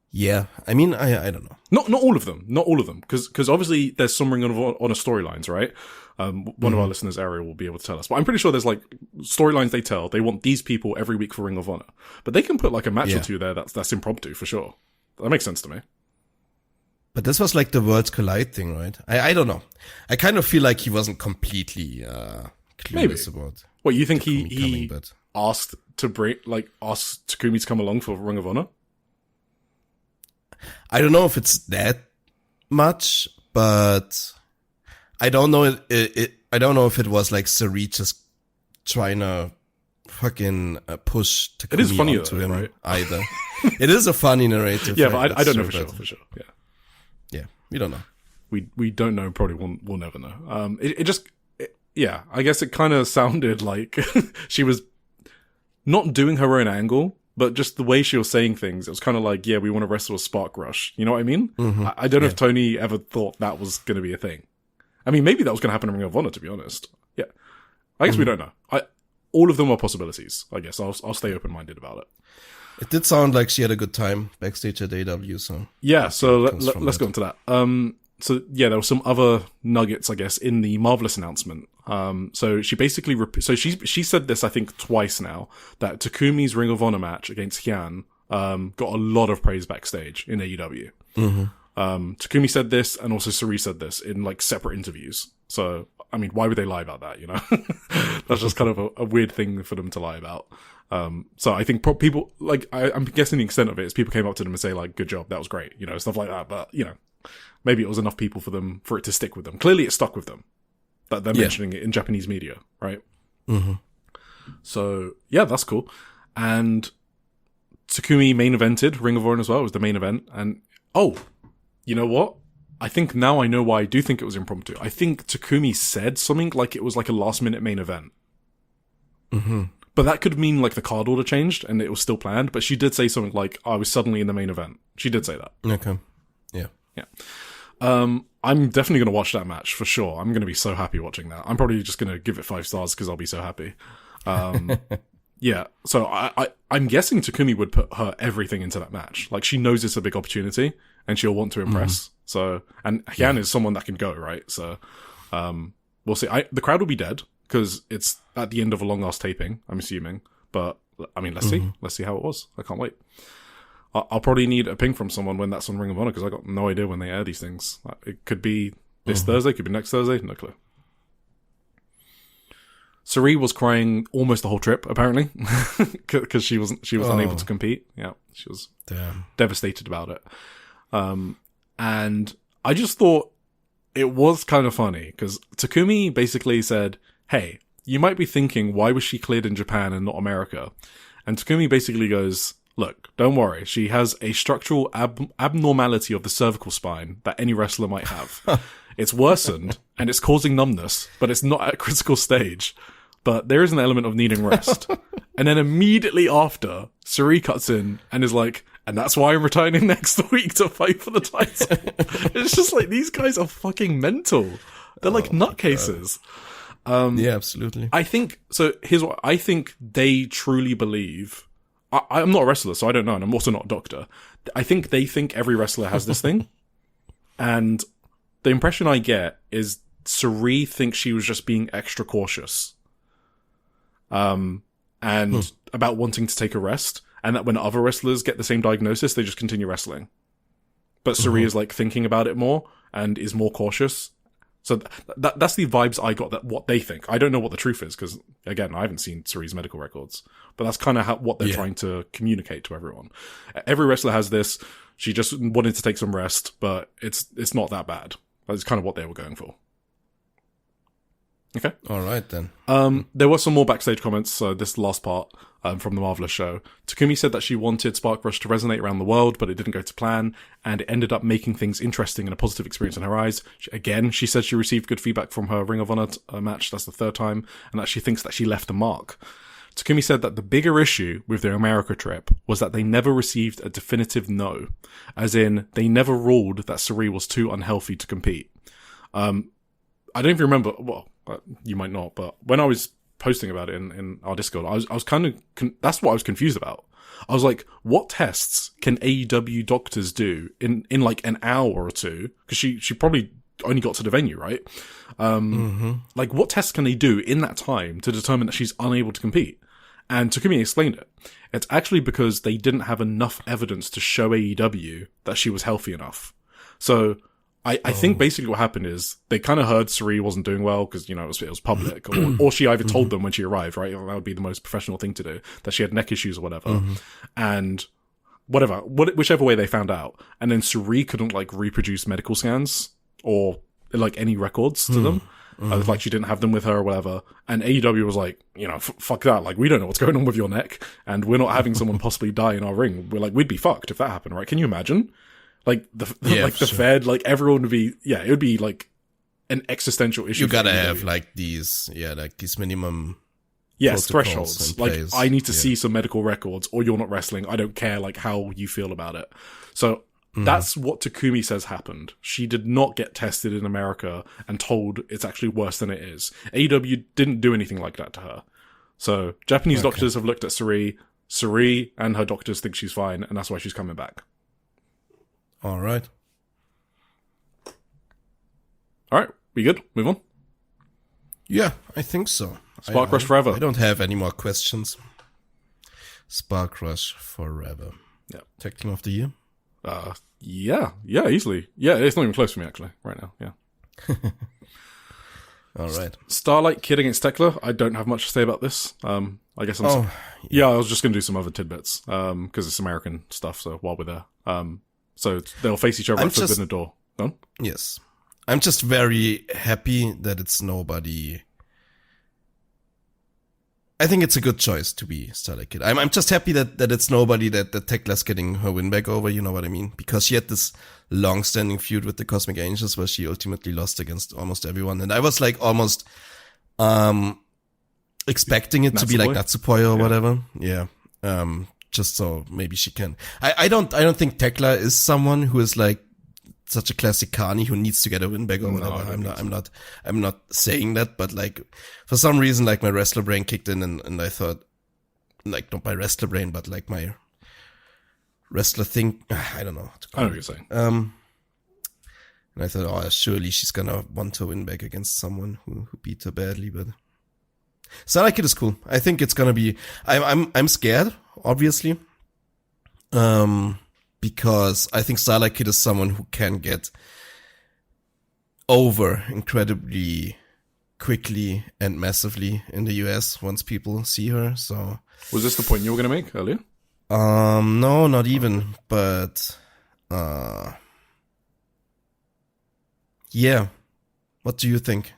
Yeah, I mean, I don't know. Not all of them, because obviously there's some Ring of Honor storylines, right? One of our listeners, Ariel, will be able to tell us. But I'm pretty sure there's like storylines they tell. They want these people every week for Ring of Honor, but they can put like a match or two there that's impromptu for sure. That makes sense to me. But this was like the Worlds Collide thing, right? I don't know. I kind of feel like he wasn't completely clueless about. What, you think he asked asked Takumi to come along for Ring of Honor? I don't know if it's that much, but I don't know. I don't know if it was like Sareee just trying to fucking push Takumi it is funny onto him right? either. It is a funny narrative. Yeah, right? but I don't know for sure. Yeah, we don't know. We don't know. Probably we'll never know. Yeah, I guess it kind of sounded like she was not doing her own angle, but just the way she was saying things, it was kind of like, yeah, we want to wrestle a Spark Rush. You know what I mean? Mm-hmm. I don't know if Tony ever thought that was going to be a thing. I mean, maybe that was going to happen in Ring of Honor, to be honest. Yeah. I guess we don't know. All of them are possibilities, I guess. I'll stay open-minded about it. It did sound like she had a good time backstage at AW, so... Yeah, so let's go into that. So, yeah, there were some other nuggets, I guess, in the Marvelous announcement. So she basically... she said this, I think, twice now, that Takumi's Ring of Honor match against Hyun got a lot of praise backstage in AEW. Mm-hmm. Takumi said this, and also Sareee said this in, like, separate interviews. So, I mean, why would they lie about that, you know? That's just kind of a weird thing for them to lie about. So I think people, like, I'm guessing the extent of it is people came up to them and say, like, good job, that was great, you know, stuff like that. But, you know, maybe it was enough people for it to stick with them. Clearly it stuck with them, that they're mentioning it in Japanese media, right? Mm-hmm. So, yeah, that's cool. And Takumi main evented Ring of Honor as well. It was the main event. And, you know what? I think now I know why I do think it was impromptu. I think Takumi said something like it was like a last minute main event. Mm-hmm. But that could mean like the card order changed and it was still planned. But she did say something like, I was suddenly in the main event. She did say that. Okay. Yeah. Yeah. I'm definitely going to watch that match for sure. I'm going to be so happy watching that. I'm probably just going to give it 5 stars because I'll be so happy. Yeah. So I'm guessing Takumi would put her everything into that match. Like she knows it's a big opportunity and she'll want to impress. Mm-hmm. So, and Hyun is someone that can go, right? So, we'll see. The crowd will be dead because it's at the end of a long ass taping, I'm assuming. But I mean, let's see. Let's see how it was. I can't wait. I'll probably need a ping from someone when that's on Ring of Honor because I got no idea when they air these things. It could be this Thursday, could be next Thursday, no clue. Sareee was crying almost the whole trip, apparently, because she was unable to compete. Yeah, she was devastated about it. And I just thought it was kind of funny because Takumi basically said, "Hey, you might be thinking, why was she cleared in Japan and not America?" And Takumi basically goes, "Look, don't worry. She has a structural abnormality of the cervical spine that any wrestler might have. It's worsened and it's causing numbness, but it's not at a critical stage. But there is an element of needing rest." And then immediately after, Sareee cuts in and is like, "And that's why I'm returning next week to fight for the title." It's just like, these guys are fucking mental. They're like nutcases. Yeah, absolutely. I think, so here's what I think they truly believe. I'm not a wrestler, so I don't know, and I'm also not a doctor. I think they think every wrestler has this thing. And the impression I get is Sareee thinks she was just being extra cautious. And about wanting to take a rest, and that when other wrestlers get the same diagnosis, they just continue wrestling. But Sareee is like thinking about it more and is more cautious. So that's the vibes I got, that what they think. I don't know what the truth is because, again, I haven't seen Saree's medical records. But that's kind of what they're trying to communicate to everyone. Every wrestler has this. She just wanted to take some rest, but it's not that bad. That's kind of what they were going for. Okay. All right, then. There were some more backstage comments, so this last part from the Marvelous show. Takumi said that she wanted Spark Rush to resonate around the world, but it didn't go to plan, and it ended up making things interesting and a positive experience in her eyes. She said she received good feedback from her Ring of Honor match, that's the third time, and that she thinks that she left a mark. Takumi said that the bigger issue with their America trip was that they never received a definitive no, as in, they never ruled that Sareee was too unhealthy to compete. I don't even remember, well, you might not, but when I was posting about it in our Discord, I was kind of, that's what I was confused about. I was like, what tests can AEW doctors do in like an hour or two? Because she probably only got to the venue, right? Like, what tests can they do in that time to determine that she's unable to compete? And Takumi explained it. It's actually because they didn't have enough evidence to show AEW that she was healthy enough. So I think basically what happened is they kind of heard Sareee wasn't doing well because, you know, it was public, or she either told them when she arrived, right? That would be the most professional thing to do, that she had neck issues or whatever. And whichever way they found out. And then Sareee couldn't like reproduce medical scans or like any records to them. Like she didn't have them with her or whatever. And AEW was like, you know, fuck that. Like, we don't know what's going on with your neck, and we're not having someone possibly die in our ring. We're like, we'd be fucked if that happened, right? Can you imagine? Like the Fed, like everyone would be, it would be like an existential issue. You gotta have like these minimum thresholds. Like, I need to see some medical records, or you're not wrestling. I don't care like how you feel about it. So that's what Takumi says happened. She did not get tested in America and told it's actually worse than it is. AEW didn't do anything like that to her. So Japanese doctors have looked at Sareee and her doctors think she's fine, and that's why she's coming back. All right. All right, we good? Move on? Yeah, I think so. Spark Rush forever. I don't have any more questions. Spark Rush forever. Yeah. Tag Team of the Year? Yeah, easily. Yeah, it's not even close for me, actually, right now, yeah. All right. Starlight Kid against Thekla. I don't have much to say about this. I guess I was just going to do some other tidbits, because it's American stuff, so while we're there. So they'll face each other at Forbidden Door. No? Yes. I'm just very happy that it's nobody. I think it's a good choice to be Starlight Kid. I'm just happy that it's nobody that Thekla's getting her win back over, you know what I mean? Because she had this long-standing feud with the Cosmic Angels where she ultimately lost against almost everyone. And I was like almost expecting it to be like Natsupoi or whatever. Yeah. Just so maybe she can. I don't think Thekla is someone who is like such a classic Carney who needs to get a win back or whatever. I'm not saying that, but like for some reason, like my wrestler brain kicked in and I thought, like, not my wrestler brain, but like my wrestler thing. I don't know. I know what you're saying. And I thought, oh, surely she's gonna want to win back against someone who beat her badly, but Starlight Kid is cool. I think it's gonna be. I'm scared, obviously, because I think Starlight Kid is someone who can get over incredibly quickly and massively in the US once people see her. So, was this the point you were gonna make earlier? No, not even. But, yeah. What do you think?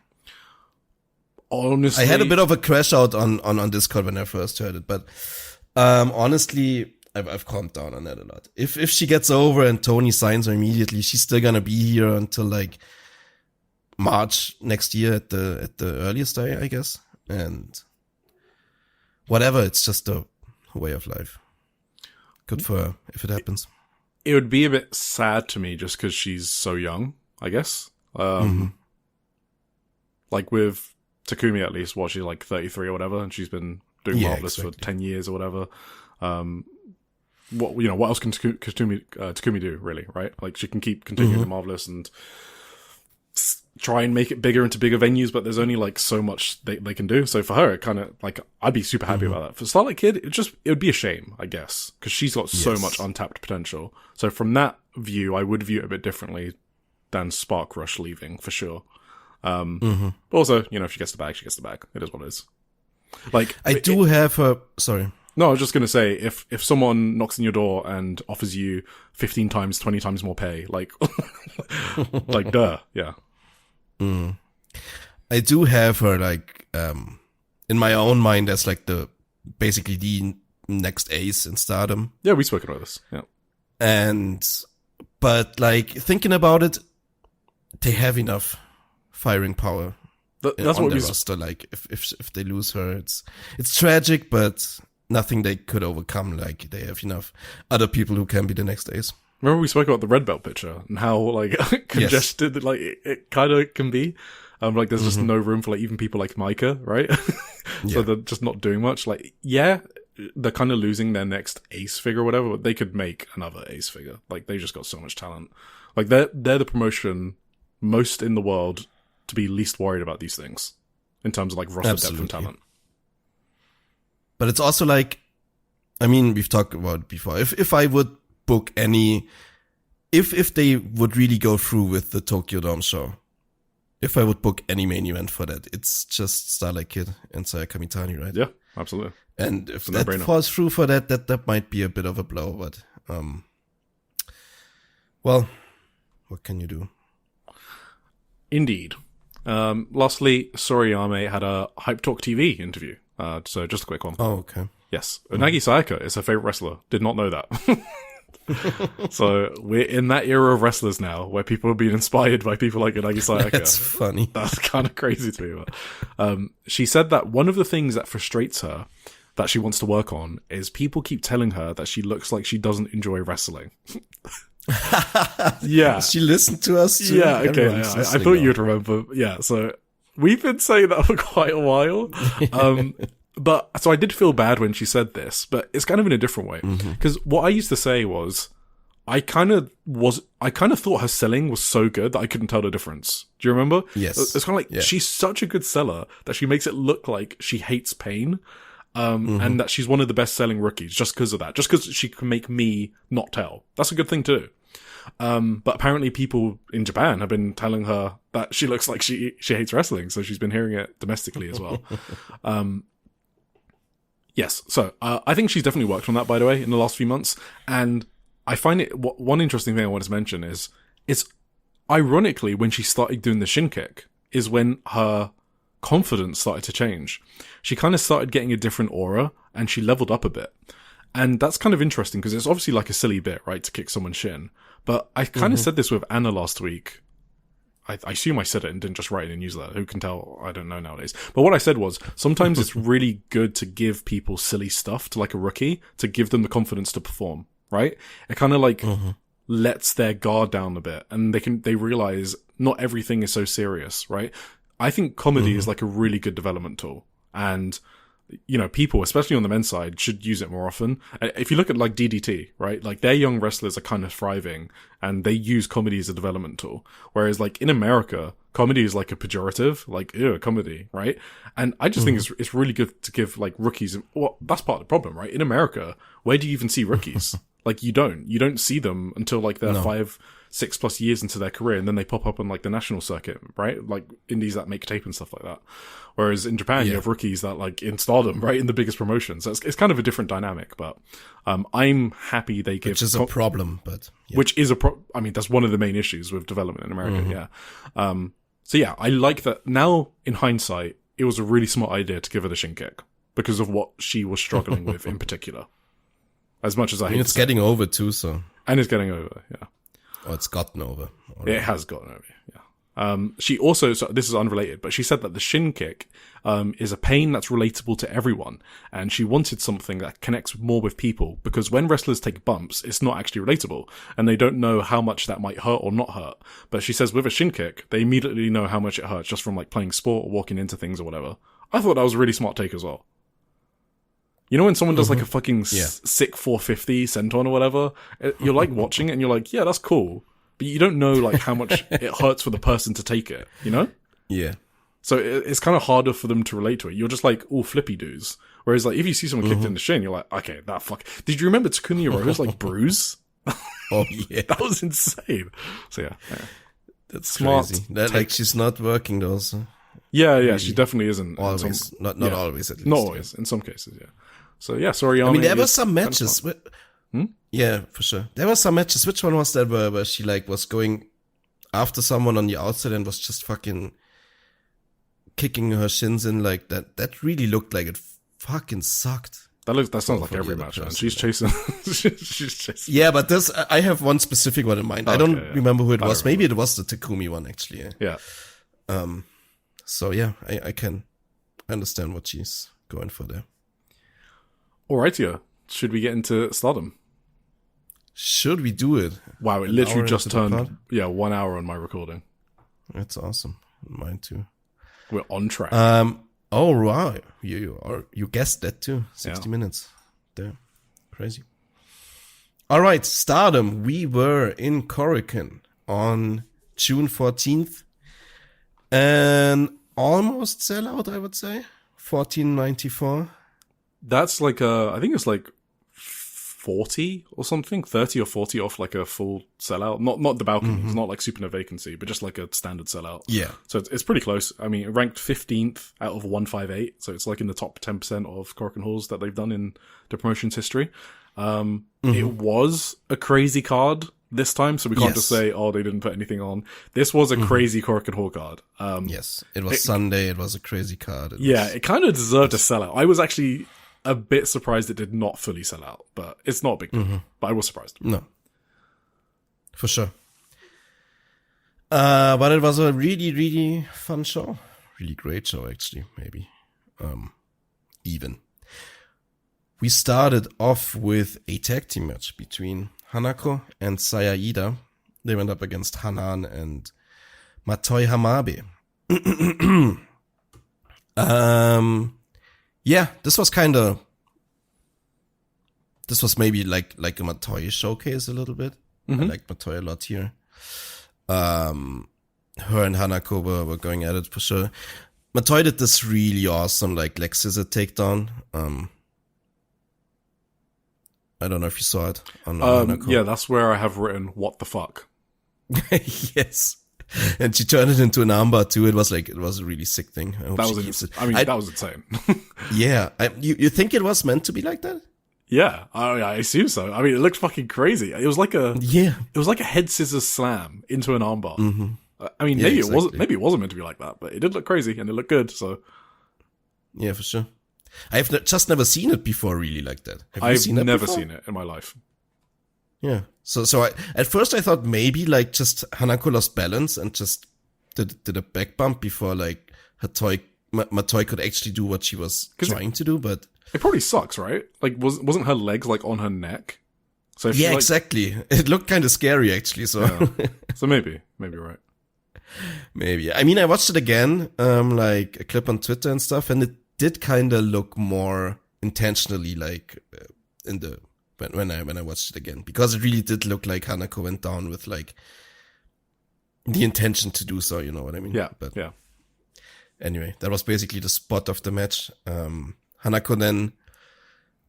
Honestly, I had a bit of a crash out on Discord when I first heard it, but honestly, I've calmed down on that a lot. If she gets over and Tony signs her immediately, she's still gonna be here until like March next year at the earliest, I guess. And whatever, it's just a way of life. Good for her if it happens. It would be a bit sad to me just because she's so young, I guess. Like with Takumi, at least, she's like 33 or whatever, and she's been doing Marvelous for 10 years or whatever. What else can Takumi do, really, right? Like, she can keep continuing the Marvelous and try and make it bigger into bigger venues, but there's only like so much they can do. So for her, it kind of like, I'd be super happy about that. For Starlight Kid, it would be a shame, I guess, because she's got so much untapped potential. So from that view, I would view it a bit differently than Spark Rush leaving, for sure. But also, if she gets the bag, she gets the bag. It is what it is. Like, I do have her. Sorry. No, I was just gonna say, if someone knocks on your door and offers you 15 times, 20 times more pay, like, like, duh, yeah. I do have her like in my own mind as like basically the next ace in Stardom. Yeah, we spoke about this. Yeah. But like thinking about it, they have enough firing power. That's on what their we roster. Like if they lose her, it's tragic, but nothing they could overcome. Like they have enough other people who can be the next ace. Remember we spoke about the red belt picture and how like congested like it kind of can be. Like there's just no room for like even people like Micah, right? So they're just not doing much. Like they're kind of losing their next ace figure or whatever, but they could make another ace figure. Like they just got so much talent. Like they're the promotion most in the world to be least worried about these things in terms of like roster depth and talent. But it's also like, I mean, we've talked about it before. If I would book any, if they would really go through with the Tokyo Dome show, if I would book any main event for that, it's just Starlight Kid and Saya Kamitani, right? Yeah, absolutely. And if that falls through for that might be a bit of a blow, but, well, what can you do? Indeed. Lastly, Sora Ayame had a Hype Talk TV interview. So just a quick one. Oh, okay. Yes. Unagi Sayaka is her favorite wrestler. Did not know that. So we're in that era of wrestlers now where people are being inspired by people like Unagi Sayaka. That's funny. That's kind of crazy to me. But, she said that one of the things that frustrates her that she wants to work on is people keep telling her that she looks like she doesn't enjoy wrestling. Yeah. She listened to us too. Yeah, okay. I thought you'd remember. Yeah, so we've been saying that for quite a while. But so I did feel bad when she said this, but it's kind of in a different way. Because what I used to say was, I kind of thought her selling was so good that I couldn't tell the difference. Do you remember? Yes. It's kind of like, she's such a good seller that she makes it look like she hates pain. And that she's one of the best selling rookies just because of that. Just because she can make me not tell. That's a good thing to do. But apparently people in Japan have been telling her that she looks like she hates wrestling. So she's been hearing it domestically as well. Yes. So, I think she's definitely worked on that, by the way, in the last few months. And I find it, one interesting thing I wanted to mention is, it's ironically when she started doing the shin kick is when her confidence started to change. She kind of started getting a different aura and she leveled up a bit. And that's kind of interesting because it's obviously like a silly bit, right, to kick someone's shin. But I kind of said this with Anna last week. I assume I said it and didn't just write it in a newsletter. Who can tell? I don't know nowadays. But what I said was, sometimes it's really good to give people silly stuff to like a rookie to give them the confidence to perform, right? It kind of like lets their guard down a bit and they realize not everything is so serious, right? I think comedy is like a really good development tool. And, you know, people, especially on the men's side, should use it more often. If you look at like DDT, right? Like their young wrestlers are kind of thriving and they use comedy as a development tool. Whereas like in America, comedy is like a pejorative, like, ew, comedy, right? And I just think it's really good to give like rookies, well, that's part of the problem, right? In America, where do you even see rookies? Like you don't see them until like they're 5-6+ years into their career, and then they pop up on like the national circuit, right? Like indies that make tape and stuff like that. Whereas in Japan, you have rookies that like in Stardom, right, in the biggest promotions. So it's kind of a different dynamic, but I'm happy they give, which is a problem, but which is I mean, that's one of the main issues with development in America. So yeah, I like that. Now in hindsight, it was a really smart idea to give her the shin kick because of what she was struggling with in particular. As much as I hate it's getting over too, so. And it's getting over, yeah. Oh, it's gotten over. Already. It has gotten over, yeah. She also, so this is unrelated, but she said that the shin kick is a pain that's relatable to everyone, and she wanted something that connects more with people, because when wrestlers take bumps, it's not actually relatable, and they don't know how much that might hurt or not hurt. But she says with a shin kick, they immediately know how much it hurts just from like playing sport or walking into things or whatever. I thought that was a really smart take as well. You know when someone does like a fucking sick 450 senton or whatever, you're like watching it and you're like, yeah, that's cool. But you don't know like how much it hurts for the person to take it, you know? Yeah. So it's kind of harder for them to relate to it. You're just like, all flippy doos. Whereas like if you see someone kicked in the shin, you're like, okay, that fuck. Did you remember Takumi Iroha's like bruise? Oh yeah. That was insane. So yeah. That's smart. Crazy. That like she's not working though. So. Yeah, really. She definitely isn't. Always. Not always at least. Not always. In some cases, yeah. So yeah, sorry. I mean, there were some matches. Yeah, for sure. There were some matches. Which one was that where she like was going after someone on the outside and was just fucking kicking her shins in like that. That really looked like it fucking sucked. That sounds like every match, man. She's chasing. She's chasing. Yeah, but I have one specific one in mind. I don't remember who it was. Maybe it was the Takumi one, actually. Yeah. So yeah, I can understand what she's going for there. Alright, yeah. Should we get into Stardom? Should we do it? Wow, it literally just turned 1 hour on my recording. That's awesome. Mine too. We're on track. Oh right, you guessed that too. 60 minutes. Damn, crazy. All right, Stardom. We were in Korakuen on June 14th, and almost sellout, I would say. 1494. That's like I think it's like 40 or something, 30 or 40 off like a full sellout. Not the balcony, it's not like super no vacancy, but just like a standard sellout. Yeah. So it's pretty close. I mean, it ranked 15th out of 158, so it's like in the top 10% of Korakuen halls that they've done in the promotion's history. It was a crazy card this time, so we can't just say, oh, they didn't put anything on. This was a crazy Korakuen hall card. Yes, it was Sunday, it was a crazy card. It kind of deserved a sellout. I was actually a bit surprised it did not fully sell out, but it's not a big deal. But I was surprised. No. For sure. But it was a really, really fun show. Really great show, actually, maybe. Even. We started off with a tag team match between Hanako and Sayaida. They went up against Hanan and Matoi Hamabe. Yeah, this was maybe like a Matoi showcase a little bit. I liked Matoi a lot here. Her and Hanako were going at it for sure. Matoi did this really awesome like leg scissor takedown. I don't know if you saw it on Hanako. Yeah, that's where I have written what the fuck. Yes. And she turned it into an armbar too. It was a really sick thing. That was insane. Yeah. You think it was meant to be like that? Yeah, I assume so. I mean, it looked fucking crazy. It was like a head scissors slam into an armbar. I mean, maybe it wasn't meant to be like that, but it did look crazy and it looked good. So yeah, for sure. I've just never seen it before, really like that. I've never seen it in my life. Yeah. So at first I thought maybe like just Hanako lost balance and just did a back bump before like Matoi could actually do what she was trying to do, but it probably sucks, right? Like wasn't her legs like on her neck? So yeah, exactly. It looked kind of scary actually. So so maybe right. Maybe. I mean, I watched it again, like a clip on Twitter and stuff, and it did kind of look more intentionally like when I watched it again, because it really did look like Hanako went down with like the intention to do so, you know what I mean? Yeah. But yeah. Anyway, that was basically the spot of the match. Hanako then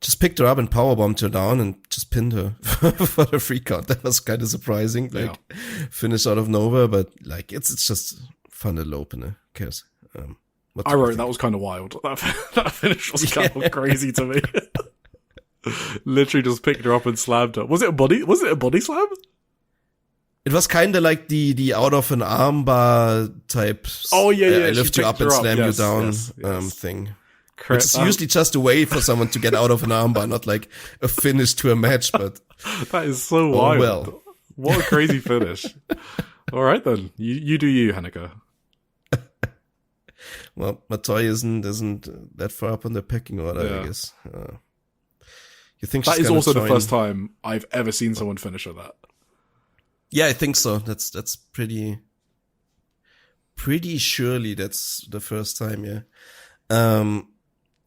just picked her up and powerbombed her down and just pinned her for the free count. That was kind of surprising, like finish out of nowhere, but like it's just fun little opener. Who cares? I wrote that was kind of wild. That finish was kind of crazy to me. Literally just picked her up and slammed her. Was it a body slam? It was kind of like the out of an armbar type. Oh yeah. I lift you up and slam you down thing. It's usually just a way for someone to get out of an armbar, not like a finish to a match. But that is so wild. Well. What a crazy finish! All right then, you do you, Hanako. Well, Matoi isn't that far up on the pecking order, I guess. You think that is also the first time I've ever seen someone finish at that? Yeah, I think so. That's pretty surely that's the first time. Yeah.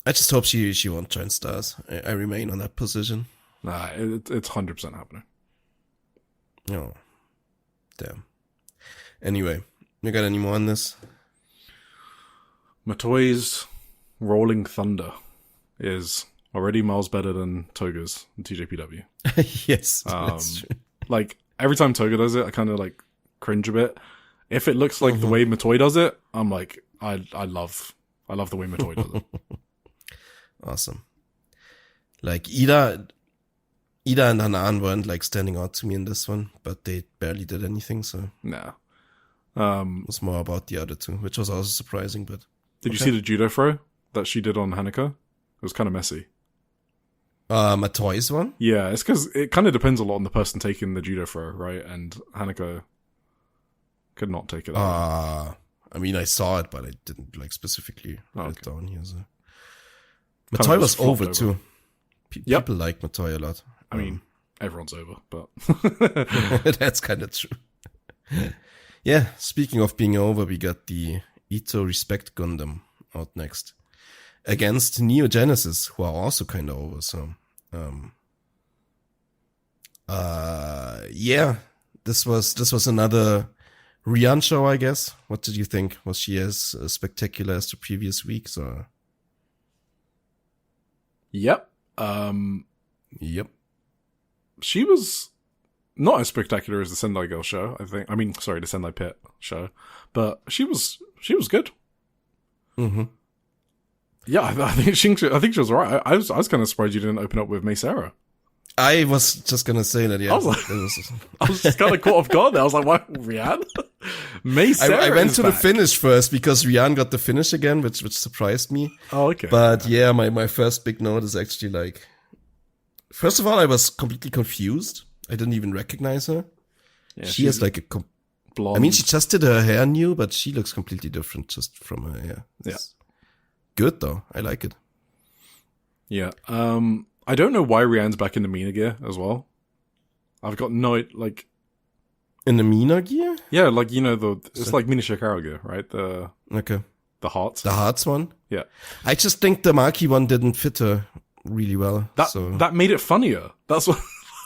I just hope she won't join Stars. I remain on that position. Nah, it's 100% happening. Oh, damn. Anyway, you got any more on this? Matoi's Rolling Thunder is already miles better than Toga's in TJPW. Yes, that's true. Like, every time Toga does it, I kind of, like, cringe a bit. If it looks like the way Matoi does it, I'm like, I love the way Matoi does it. Awesome. Like, Ida and Hanan weren't, like, standing out to me in this one, but they barely did anything, so. Nah. It was more about the other two, which was also surprising, but. Did you see the judo throw that she did on Hanako? It was kind of messy. Matoi's one? Yeah, it's because it kind of depends a lot on the person taking the judo throw, right? And Hanako could not take it. I mean, I saw it, but I didn't like specifically write it down here. So. Matoi was over too. People like Matoi a lot. I mean, everyone's over, but that's kind of true. Yeah, speaking of being over, we got the Ito Respect Gundam out next against Neo Genesis, who are also kind of over. So, yeah, this was another Rian show, I guess. What did you think? Was she as spectacular as the previous weeks, or? Yep. Yep. She was not as spectacular as the Sendai Girl show, I think. I mean, sorry, the Sendai Pit show, but she was good. Mm-hmm. Yeah, I think she was alright. I was kind of surprised you didn't open up with May Sarah. I was just gonna say that. Yeah, I was just kind of caught off guard there. I was like, "What, Rian?" May Sarah. I went to the finish first because Rian got the finish again, which surprised me. Oh, okay. But yeah, my first big note is actually like, first of all, I was completely confused. I didn't even recognize her. Yeah, she has like a blonde. I mean, she just did her hair new, but she looks completely different just from her hair. It's good though. I like it. Yeah. I don't know why Rian's back in the Mina gear as well. I've got no, like... In the Mina gear? Yeah, like, you know, it's like Mina Shikara gear, right? The hearts. The hearts one? Yeah. I just think the Maki one didn't fit her really well. That made it funnier. That's what...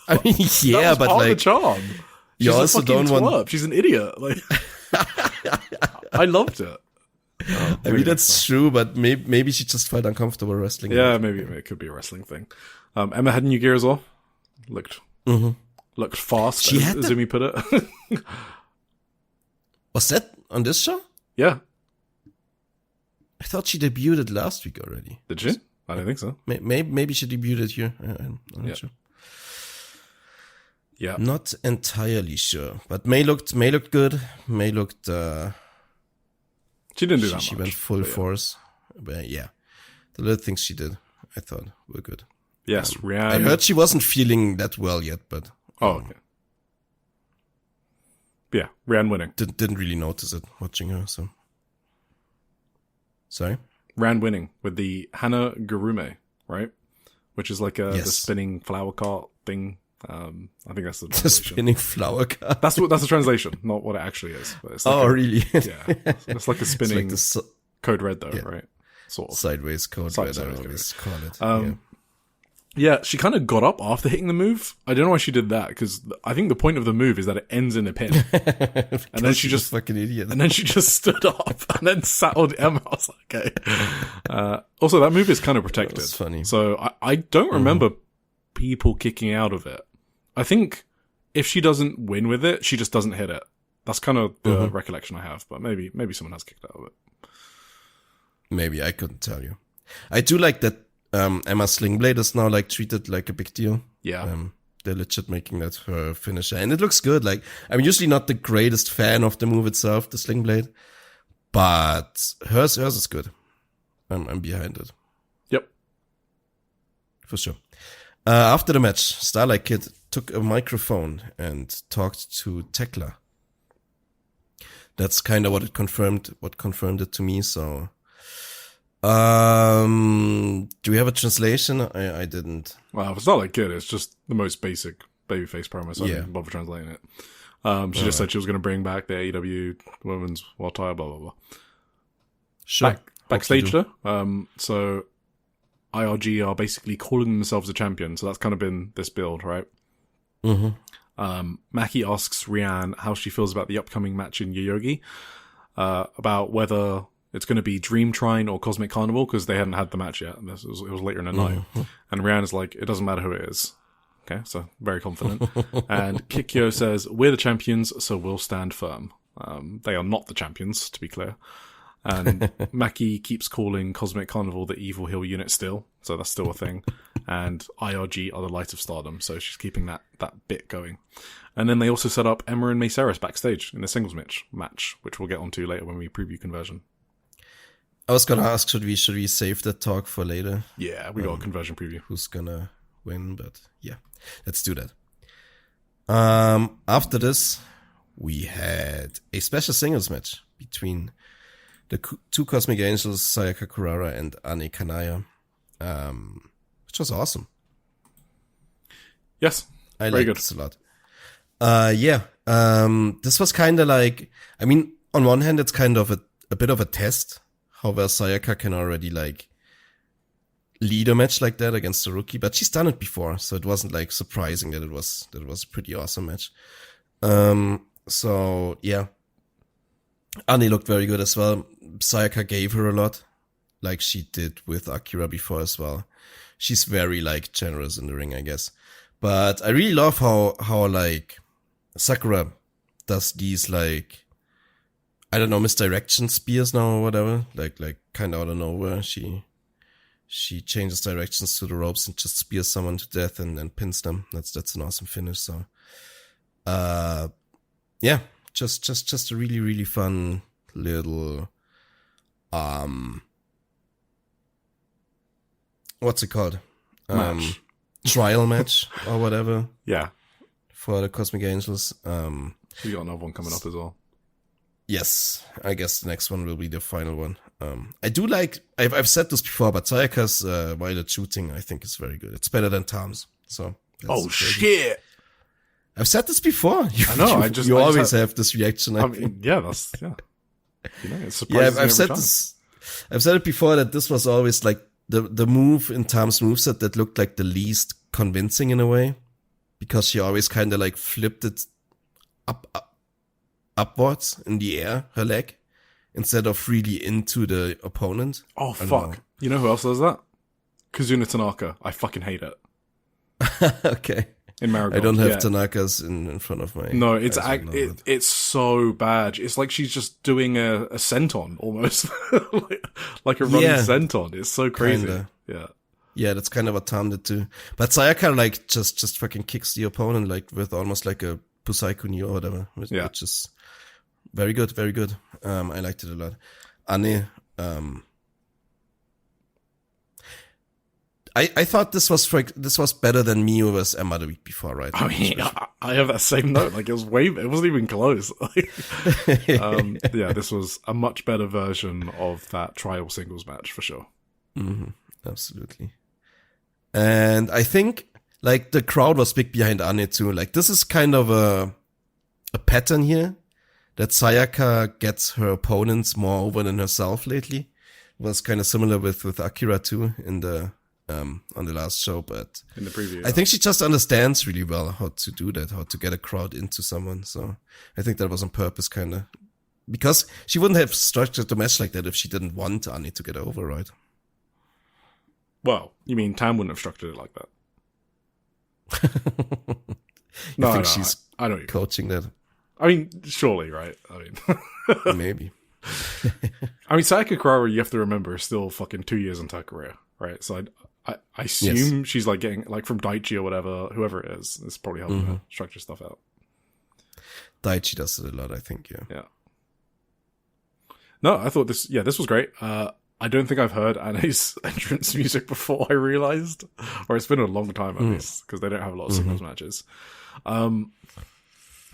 I mean, yeah, but part like... of the charm. You also don't want... She's an idiot. Like, I loved it. Oh, I mean, that's true, but maybe she just felt uncomfortable wrestling. Yeah, maybe it could be a wrestling thing. Emma had new gear as well. Looked fast, she as Zumi put it. Was that on this show? Yeah. I thought she debuted last week already. Did she? I don't think so. Maybe she debuted here. I'm not sure. Yeah. Not entirely sure. But May looked good. May looked... She didn't do that much. She went full force. But yeah. The little things she did, I thought, were good. Yes, Rian. I heard she wasn't feeling that well yet, but... okay. Yeah, Rian winning. Didn't really notice it watching her, so... Sorry? Rian winning with the Hana Gurume, right? Which is like the spinning flower cart thing. I think that's the translation. The spinning flower cart. That's the translation, not what it actually is. But it's like really? Yeah. It's like a spinning code red, though, right? Sort of. Sideways code red, I always call it. Yeah, she kind of got up after hitting the move. I don't know why she did that, because I think the point of the move is that it ends in a pin. And then she just fucking idiot. And then she just stood up and then sat on Emma. I was like, okay. Also, that move is kind of protected. That's funny. So I don't remember people kicking out of it. I think if she doesn't win with it, she just doesn't hit it. That's kind of the recollection I have. But maybe someone has kicked out of it. Maybe, I couldn't tell you. I do like that Emma Slingblade is now like treated like a big deal. Yeah. They're legit making that her finisher. And it looks good. Like, I'm usually not the greatest fan of the move itself, the Slingblade. But hers is good. I'm behind it. Yep. For sure. After the match, Starlight Kid took a microphone and talked to Thekla. That's kind of what confirmed it to me, so... do we have a translation? I didn't. Well, if it's not like good, it's just the most basic babyface promo, so I didn't bother translating it. She just said she was going to bring back the AEW Women's World Title, blah, blah, blah. Sure. Backstage though, so IRG are basically calling themselves a champion, so that's kind of been this build, right? Maki asks Rian how she feels about the upcoming match in Yoyogi, about whether it's going to be Dream Trine or Cosmic Carnival, because they hadn't had the match yet. It was later in the night. And Rian is like, it doesn't matter who it is. Okay, so very confident. And Kikyo says, we're the champions, so we'll stand firm. They are not the champions, to be clear. And Maki keeps calling Cosmic Carnival the evil heel unit still, so that's still a thing. And IRG are the light of stardom, so she's keeping that bit going. And then they also set up Emma and Maysaris backstage in a singles match, which we'll get onto later when we preview Conversion. I was gonna ask, should we save that talk for later? Yeah, we got a conversion preview. Who's gonna win? But yeah, let's do that. After this, we had a special singles match between the two Cosmic Angels, Sayaka Kurara and Ane Kanaya, which was awesome. Yes, I liked this a lot. This was kind of like, I mean, on one hand, it's kind of a bit of a test, how well Sayaka can already like lead a match like that against a rookie, but she's done it before, so it wasn't like surprising that it was a pretty awesome match. So yeah, Ane looked very good as well. Sayaka gave her a lot, like she did with Akira before as well. She's very like generous in the ring, I guess. But I really love how like Sakura does these like, I don't know, misdirection spears now or whatever. Like kind of out of nowhere. She changes directions to the ropes and just spears someone to death and then pins them. That's an awesome finish. So, yeah, just a really, really fun little, what's it called? Match. Trial match or whatever. Yeah. For the Cosmic Angels. We got another one coming up as well. Yes, I guess the next one will be the final one. I do like, I've said this before, but Sayaka's violet shooting I think is very good. It's better than Tom's. So. Oh shit! I've said this before. I know. You always have this reaction. I mean, yeah, that's yeah. You know, it's surprising. Yeah, I've said this. I've said it before that this was always like the move in Tom's moveset that looked like the least convincing in a way, because she always kind of like flipped it upwards in the air, her leg, instead of really into the opponent. Oh fuck! You know who else does that? Kazuna Tanaka. I fucking hate it. Okay. In Marigold. I don't have Tanaka's in front of my. No, it's so bad. It's like she's just doing a senton almost, like a running senton. It's so crazy. Kinda. Yeah. Yeah, that's kind of what Tom did too. But Sayaka like just fucking kicks the opponent like with almost like a Pusaiku Nyo or whatever. Which is very good, very good. I liked it a lot. Ane, I thought this was better than Miyu vs Emma the week before, right? I mean, I have that same note. Like it wasn't even close. Yeah, this was a much better version of that trial singles match for sure. Mm-hmm, absolutely. And I think like the crowd was big behind Ane too. Like this is kind of a pattern here that Sayaka gets her opponents more over than herself lately. It was kind of similar with Akira too in the on the last show, but in the preview, I think she just understands really well how to do that, how to get a crowd into someone. So I think that was on purpose, kind of, because she wouldn't have structured the match like that if she didn't want Ane to get over, right? Well, you mean Tam wouldn't have structured it like that? No, she's I know coaching that. I mean, surely, right? I mean, maybe. I mean, Sayaka Kurara, you have to remember, is still fucking 2 years into her career, right? So I assume she's like getting like from Daichi or whatever, whoever it is probably helping her structure stuff out. Daichi does it a lot, I think. Yeah. No, I thought this was great. I don't think I've heard Ane's entrance music before, I realized, or it's been a long time at least, because they don't have a lot of singles matches.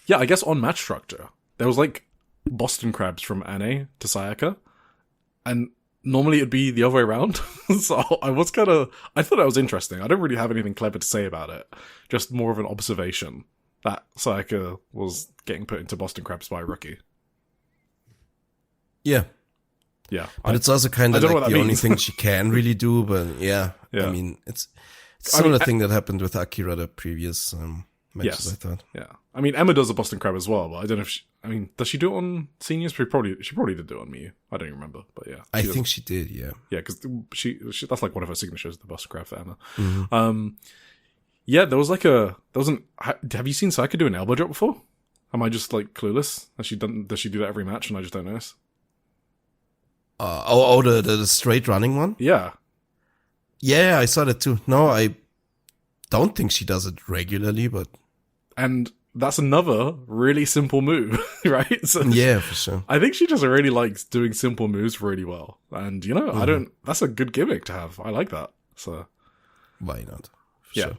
Yeah, I guess on match structure, there was like Boston crabs from Ane to Sayaka, and normally it'd be the other way around. So I thought that was interesting. I don't really have anything clever to say about it, just more of an observation that Sayaka was getting put into Boston crabs by a rookie. Yeah. Yeah. But it's also kind of like the only thing she can really do, but yeah. I mean, it's a similar thing that happened with Akira the previous matches, I thought. Yeah. I mean, Emma does the Boston Crab as well, but I don't know if does she do it on seniors? She probably did do it on Miyu. I don't even remember, but yeah. I think she did, yeah. Yeah, because she that's like one of her signatures, the Boston Crab for Emma. Mm-hmm. Yeah, there was have you seen Sayaka do an elbow drop before? Am I just like clueless? Does she do that every match and I just don't notice? The straight running one? Yeah. Yeah, I saw that too. No, I don't think she does it regularly, but... And that's another really simple move, right? So Yeah, for sure. I think she just really likes doing simple moves really well. And, that's a good gimmick to have. I like that. So, Why not? For yeah. Sure.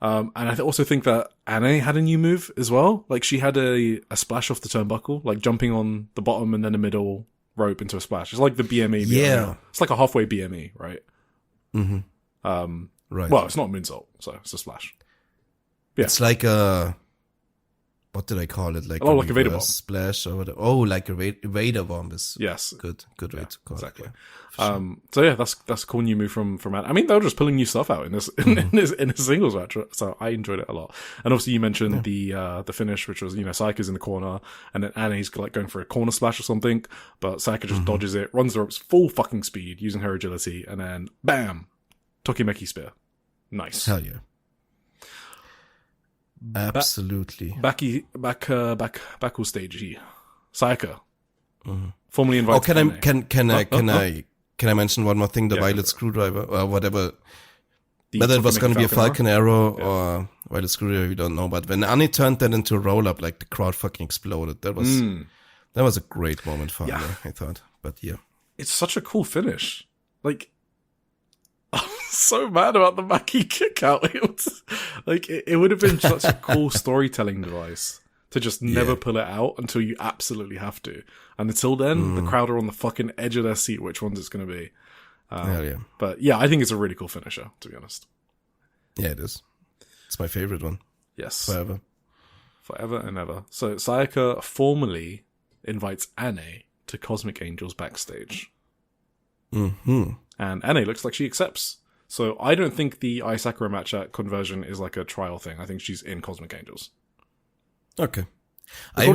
And I also think that Anne had a new move as well. Like, she had a splash off the turnbuckle, like jumping on the bottom and then a middle rope into a splash. It's like the BME. Yeah. It's like a halfway BME, right? Mm-hmm. Right. Well, it's not a moonsault, so it's a splash. Yeah. It's like a... What did I call it? Like a Vader bomb. Splash or whatever. Oh, like a Vader bomb is good way to call exactly. it. Yeah, sure. So yeah, that's a cool new move from Anne. I mean, they were just pulling new stuff out in this in a singles match, so I enjoyed it a lot. And obviously, you mentioned the finish, which was Sayaka's in the corner, and then Anne's like going for a corner splash or something, but Sayaka just dodges it, runs the ropes full fucking speed using her agility, and then bam, Tokimeki spear, nice. Hell yeah. Absolutely. Back on stage here. Sayaka. Formally invited. Can I mention one more thing? The violet screwdriver or whatever. Whether it was going to be a Falcon Arrow or violet screwdriver, we don't know. But when Annie turned that into a roll up, like the crowd fucking exploded. That was a great moment for her, I thought. But yeah, it's such a cool finish. Like, I'm so mad about the Maki kick out. It was, like, it would have been such a cool storytelling device to just never pull it out until you absolutely have to. And until then, the crowd are on the fucking edge of their seat which one's it's going to be. Hell yeah. But yeah, I think it's a really cool finisher, to be honest. Yeah, it is. It's my favorite one. Yes. Forever and ever. So Sayaka formally invites Anne to Cosmic Angels backstage. Mm-hmm. And Anne looks like she accepts. So I don't think the Ai Sakura match at Conversion is like a trial thing. I think she's in Cosmic Angels. Okay. I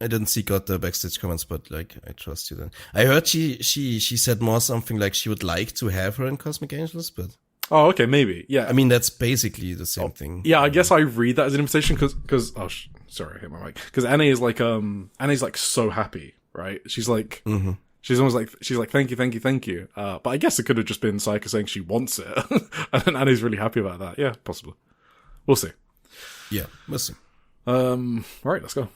didn't seek out the backstage comments, but like I trust you then. I heard she said more something like she would like to have her in Cosmic Angels, but oh, okay, maybe. Yeah. I mean, that's basically the same thing. Yeah, I guess I read that as an invitation because sorry, I hit my mic. Because Anne's like so happy, right? She's like she's almost like thank you. But I guess it could have just been Sayaka saying she wants it, and then Anne's really happy about that. Yeah, possibly. We'll see. Yeah, we'll see. Right, let's go.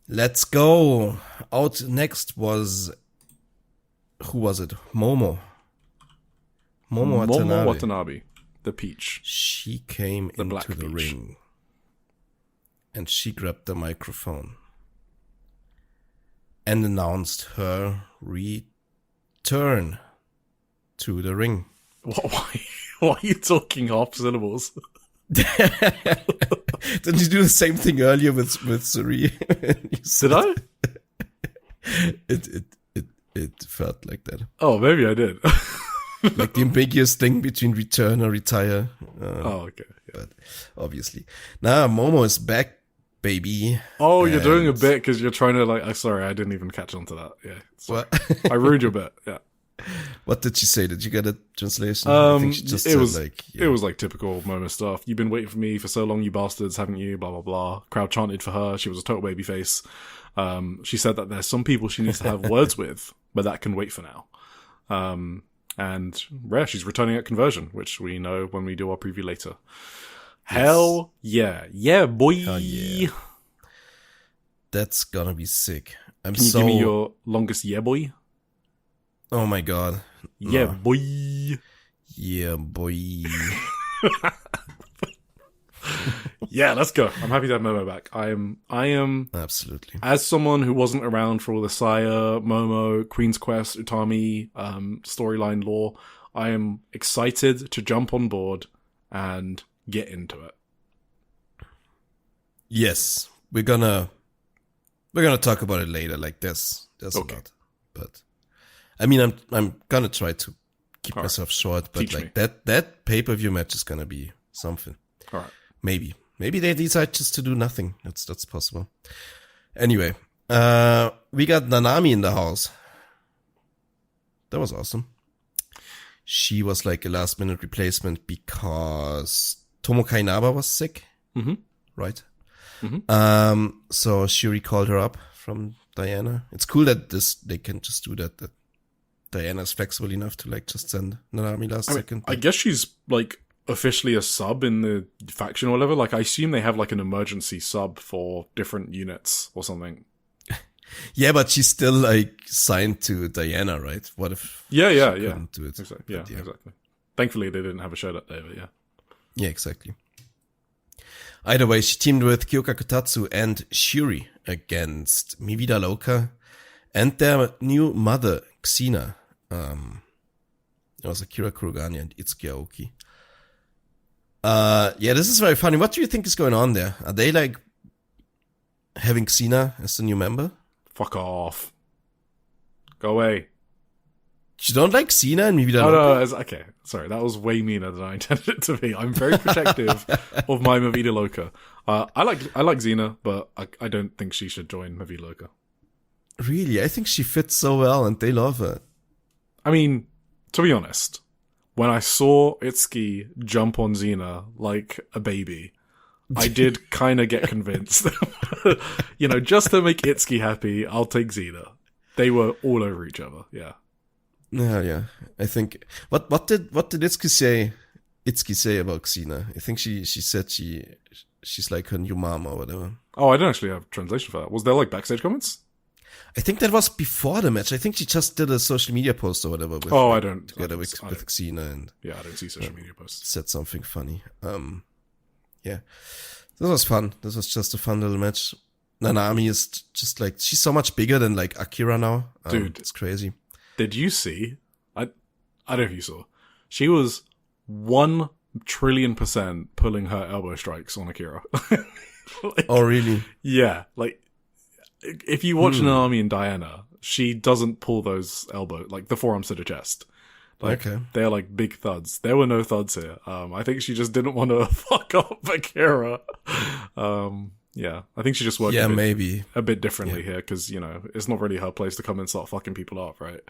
Let's go. Out next was, who was it? Momo Watanabe, the peach. She came into the ring and she grabbed the microphone and announced her return to the ring. Why are you talking half syllables? Didn't you do the same thing earlier with Sareee? Did I? It felt like that. Oh, maybe I did. Like the ambiguous thing between return or retire. Okay. Yeah. But obviously. Now Momo is back, baby. Oh, you're doing a bit because you're trying to like... sorry, I didn't even catch on to that. Yeah. What? I ruined your bit. Yeah. What did she say? Did you get a translation? I think she just it was like typical Momo stuff. You've been waiting for me for so long, you bastards, haven't you? Blah blah blah. Crowd chanted for her. She was a total babyface. She said that there's some people she needs to have words with, but that can wait for now. And she's returning at Conversion, which we know when we do our preview later. Yes. Hell yeah, boy. Hell yeah. That's gonna be sick. Can you give me your longest yeah, boy? Oh my god. Yeah, boy. Yeah, boy. Yeah, let's go. I'm happy to have Momo back. I am absolutely. As someone who wasn't around for all the Saya, Momo, Queen's Quest, Utami, storyline lore, I am excited to jump on board and get into it. Yes. We're gonna talk about it later. Like there's okay. A lot. But I mean, I'm gonna try to keep myself short, but like that pay-per-view match is gonna be something. All right. Maybe they decide just to do nothing. That's possible. Anyway, we got Nanami in the house. That was awesome. She was like a last-minute replacement because Tomoka Inaba was sick. Mm-hmm. Right? Mm-hmm. So Shuri called her up from Diana. It's cool that they can just do that Diana's flexible enough to like just send Nanami last second. I guess she's like officially a sub in the faction or whatever. Like, I assume they have like an emergency sub for different units or something. Yeah, but she's still like signed to Diana, right? What if? Yeah. Couldn't do it? Exactly. Yeah, exactly. Thankfully, they didn't have a show that day, but yeah. Yeah, exactly. Either way, she teamed with Kyoka Kotatsu and Shuri against Mi Vida Loca and their new mother, Xena. It was Akira Kurogane and Itsuki Aoki. Yeah, this is very funny. What do you think is going on there? Are they like having Xena as the new member? Fuck off. Go away. You don't like Xena and Mi Vida Loca? No, okay. Sorry, that was way meaner than I intended it to be. I'm very protective of my Mi Vida Loca. I like Xena, but I don't think she should join Mi Vida Loca. Really? I think she fits so well and they love her. I mean, to be honest, when I saw Itsuki jump on Xena like a baby, I did kind of get convinced. You know, just to make Itsuki happy, I'll take Xena. They were all over each other, yeah. Yeah. I think what did Itsuki say about Xena? I think she said she's like her new mom or whatever. Oh, I don't actually have translation for that. Was there like backstage comments? I think that was before the match. I think she just did a social media post or whatever. With, I don't. Together with Xena and yeah, I don't see social media posts. Said something funny. Yeah, this was fun. This was just a fun little match. Nanami is just like she's so much bigger than like Akira now. Dude, it's crazy. Did you see? I don't know if you saw. She was 1 trillion% pulling her elbow strikes on Akira. Like, oh really? Yeah, like. If you watch Nanami and Diana, she doesn't pull those elbows, like the forearms to the chest. Like, they're like big thuds. There were no thuds here. I think she just didn't want to fuck up Akira. Yeah, I think she just worked a bit differently here because, you know, it's not really her place to come and start fucking people up, right?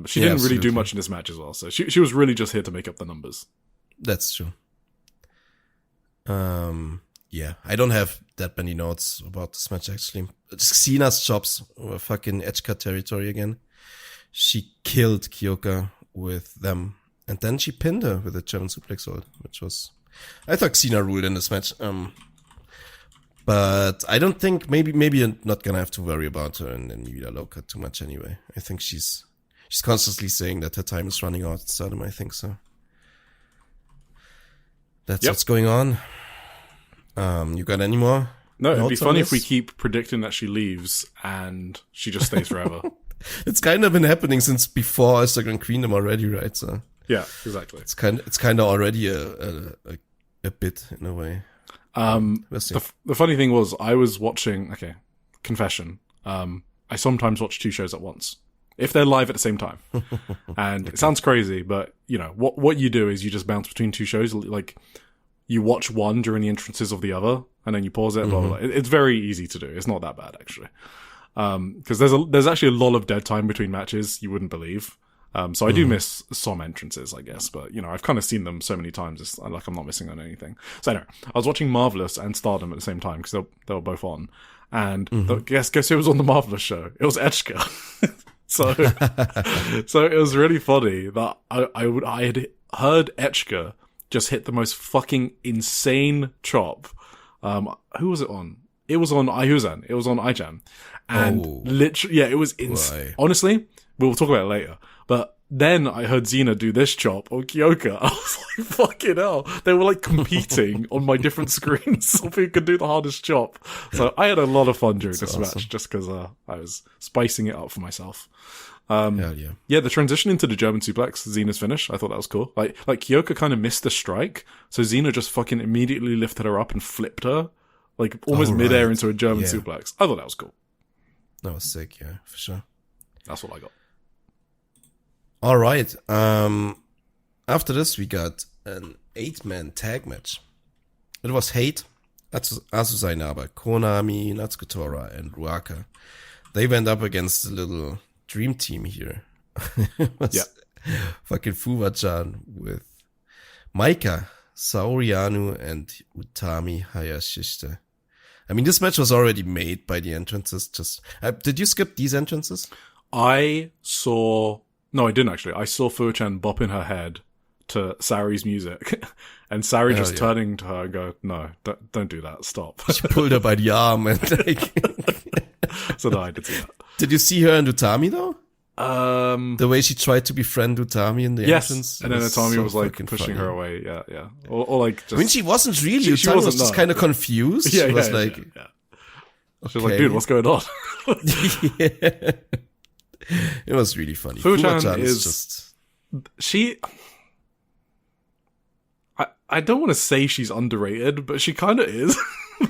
She didn't really do much in this match as well. So she was really just here to make up the numbers. That's true. Yeah, I don't have that many notes about this match, actually. Xena's chops were fucking edgecut territory again. She killed Kyoka with them. And then she pinned her with a German suplex hold, which was... I thought Xena ruled in this match. But I don't think... Maybe you're not gonna have to worry about her in Mi Vida Loca too much anyway. I think she's constantly saying that her time is running out at STARDOM, I think so. That's what's going on. You got any more? No, it'd be funny if we keep predicting that she leaves and she just stays forever. It's kind of been happening since before Instagram Queendom already, right? So yeah, exactly. It's kind of already a bit in a way. The funny thing was, I was watching. Okay, confession. I sometimes watch 2 shows at once if they're live at the same time, and it sounds crazy, but you know what you do is you just bounce between 2 shows, like. You watch one during the entrances of the other, and then you pause it. Blah, blah, blah. It's very easy to do. It's not that bad, actually. Because there's actually a lot of dead time between matches you wouldn't believe. So I do miss some entrances, I guess. But, you know, I've kind of seen them so many times. It's like I'm not missing on anything. So anyway, I was watching Marvelous and STARDOM at the same time because they were both on. And guess who was on the Marvelous show? It was Etchka. So it was really funny that I had heard Etchka just hit the most fucking insane chop. Who was it on? It was on Ayuzan. It was on iChan. And literally, yeah, it was honestly, we'll talk about it later. But then I heard Xena do this chop on Kyoka. I was like, fucking hell. They were like competing on my different screens of who could do the hardest chop. So I had a lot of fun during this match just because I was spicing it up for myself. Yeah, the transition into the German suplex, Xena's finish, I thought that was cool. Like Kyoka kind of missed the strike, so Xena just fucking immediately lifted her up and flipped her, like almost midair into a German suplex. I thought that was cool. That was sick, yeah, for sure. That's what I got. All right. After this, we got an 8-man tag match. It was Hate, Asusai Naba, Konami, Natsuko Tora, and Ruaka. They went up against the little dream team here. Fucking Fuwa-chan with Maika, Saorianu, and Utami Hayashishita. I mean, this match was already made by the entrances. Did you skip these entrances? No, I didn't actually. I saw Fuwa-chan bopping her head to Saree's music, and Sareee just yeah. turning to her and go, "No, don't do that. Stop." She pulled her by the arm and So no, I did see that. Did you see her and Utami though? The way she tried to befriend Utami in the entrance. And then Utami so was like fucking pushing funny. her away. Yeah. Or like just. I mean, she wasn't really. She Utami wasn't, was just kind of confused. She was like, yeah. She was like, dude, what's going on? yeah. It was really funny. Fuwa-chan is just. She. I don't want to say she's underrated, but she kind of is.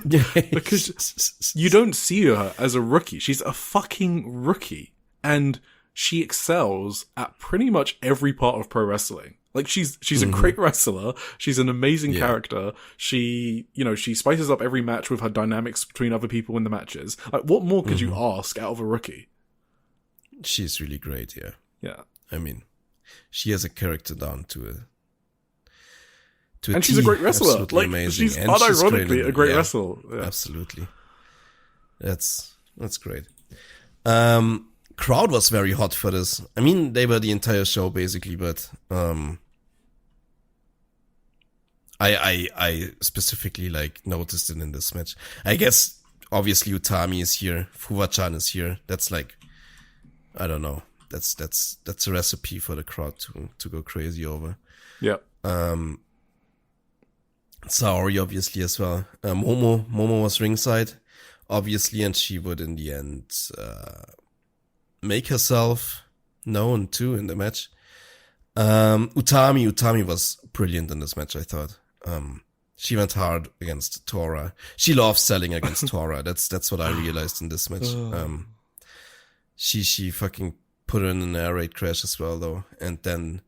Because you don't see her as a rookie. She's a fucking rookie. And she excels at pretty much every part of pro wrestling. Like, she's a great wrestler. She's an amazing character. She spices up every match with her dynamics between other people in the matches. Like, what more could you ask out of a rookie? She's really great, yeah. Yeah. I mean, she has a character down to a and she's a great wrestler. Absolutely like, amazing. she's and unironically a great yeah, wrestler. Yeah. Absolutely. That's great. Crowd was very hot for this. I mean, they were the entire show basically, but I specifically like noticed it in this match. I guess obviously Utami is here, Fuwa-chan is here. That's like, I don't know. That's a recipe for the crowd to go crazy over. Yeah. Sareee obviously as well. Momo was ringside, obviously, and she would in the end make herself known too in the match. Utami was brilliant in this match, I thought. She went hard against Tora. She loves selling against Tora. That's what I realized in this match. She fucking put her in an air raid crash as well though. And then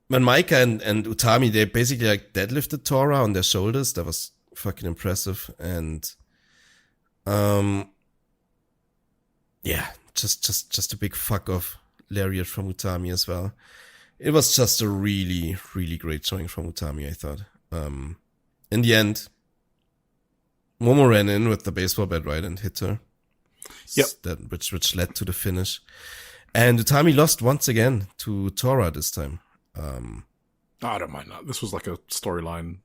when Maika and Utami, they basically like deadlifted Tora on their shoulders. That was fucking impressive. And yeah, just a big fuck off lariat from Utami as well. It was just a really, really great showing from Utami, I thought. In the end, Momo ran in with the baseball bat, right, and hit her. Yep. Which led to the finish. And Utami lost once again to Tora this time. I don't mind that. This was like a storyline.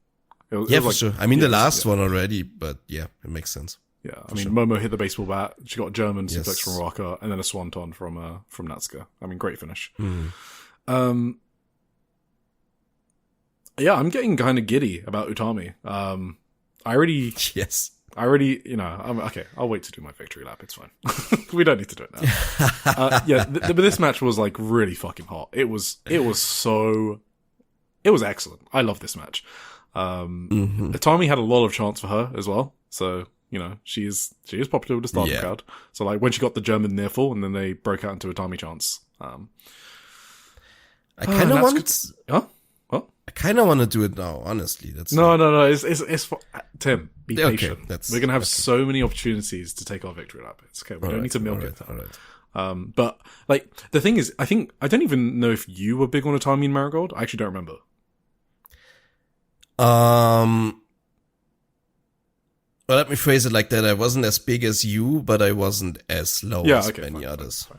Yeah, for sure. I mean, the last one already, but yeah, it makes sense. Yeah, I mean, Momo hit the baseball bat. She got a German suplex from Waka, and then a swanton from Natsuka. I mean, great finish. Yeah, I'm getting kind of giddy about Utami. I already, okay, I'll wait to do my victory lap. It's fine. We don't need to do it now. But this match was like really fucking hot. It was excellent. I love this match. Utami had a lot of chance for her as well. So, she is popular with the Stardom crowd. So like when she got the German near fall and then they broke out into Utami chants. I kind of want. Huh? What? I kind of want to do it now. Honestly, that's no. It's Tim. Be patient. Okay, we're gonna have so many opportunities to take our victory lap. It's okay. We don't need to milk it. All right. But like the thing is, I don't even know if you were big on Utami and Marigold. I actually don't remember. Well, let me phrase it like that. I wasn't as big as you, but I wasn't as low as many others. Fine.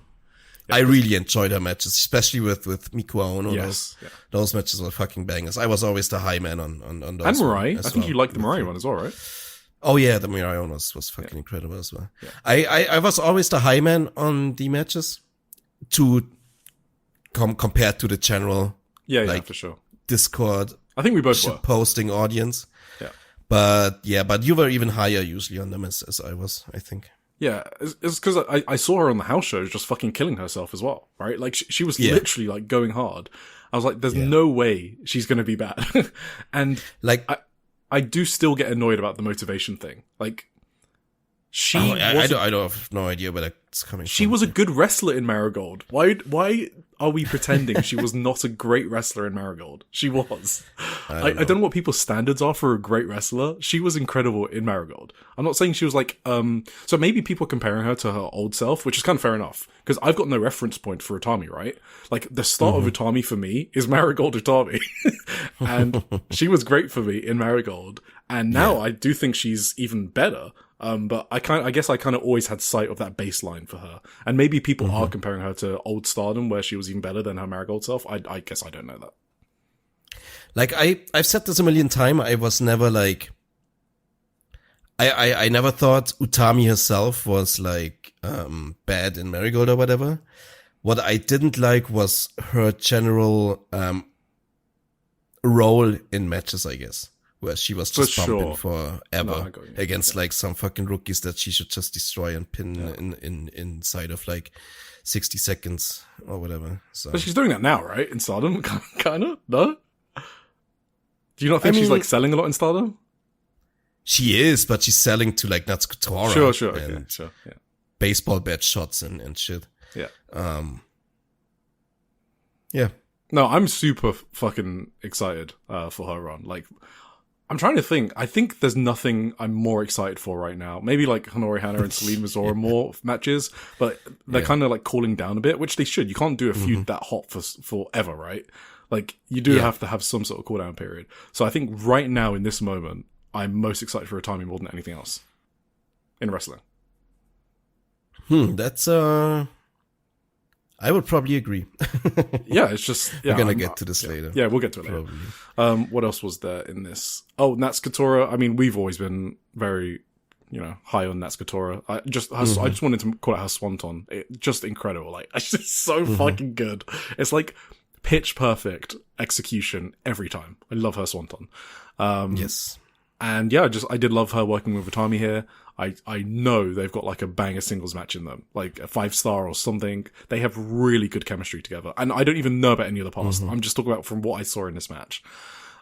Yeah, I really enjoyed her matches, especially with Miku Aono. Yes. Those matches were fucking bangers. I was always the high man on those. And Mirai. I think you liked the Mirai one as well, right? Oh yeah, the Mirai one was fucking incredible as well. Yeah. I was always the high man on the matches compared to the general for sure. Discord. I think we both were posting audience. Yeah. But you were even higher usually on them as I was, I think. Yeah, it's because I saw her on the house shows just fucking killing herself as well, right? Like, she was literally, like, going hard. I was like, there's no way she's gonna be bad. And, like, I do still get annoyed about the motivation thing. Like, I have no idea where that's coming from. She was a good wrestler in Marigold. Why are we pretending she was not a great wrestler in Marigold? She was. I don't know what people's standards are for a great wrestler. She was incredible in Marigold. I'm not saying she was like, so maybe people are comparing her to her old self, which is kind of fair enough. Because I've got no reference point for Utami, right? Like, the start of Utami for me is Marigold Utami. And she was great for me in Marigold. And now I do think she's even better. But I guess I kind of always had sight of that baseline for her. And maybe people are comparing her to old Stardom where she was even better than her Marigold self. I guess I don't know that. Like I've said this a million times. I was never like, I never thought Utami herself was like, bad in Marigold or whatever. What I didn't like was her general, role in matches, I guess, where she was just bumping forever against like some fucking rookies that she should just destroy and pin inside of like 60 seconds or whatever. So. But she's doing that now, right? In Stardom, kind of. No. Do you not think she's like selling a lot in Stardom? She is, but she's selling to like Natsuko Sure, and sure, yeah. baseball bat shots and shit. Yeah. Yeah. No, I'm super fucking excited for her run. Like, I'm trying to think. I think there's nothing I'm more excited for right now. Maybe like Honori Hana and Celine Mizora more matches, but they're kind of like cooling down a bit, which they should. You can't do a feud that hot for forever, right? Like, you do have to have some sort of cooldown period. So I think right now in this moment, I'm most excited for Utami more than anything else in wrestling. That's I would probably agree. Yeah, it's just we're gonna get to this later. Yeah, we'll get to it later. What else was there in this? Oh, Natsuko. I mean, we've always been very, high on Natsuko. I just wanted to call it her swanton. Just incredible. Like, it's just so fucking good. It's like pitch perfect execution every time. I love her swanton. Yes. And yeah, I did love her working with Utami here. I know they've got like a banger singles match in them, like a 5-star or something. They have really good chemistry together. And I don't even know about any other parts. I'm just talking about from what I saw in this match.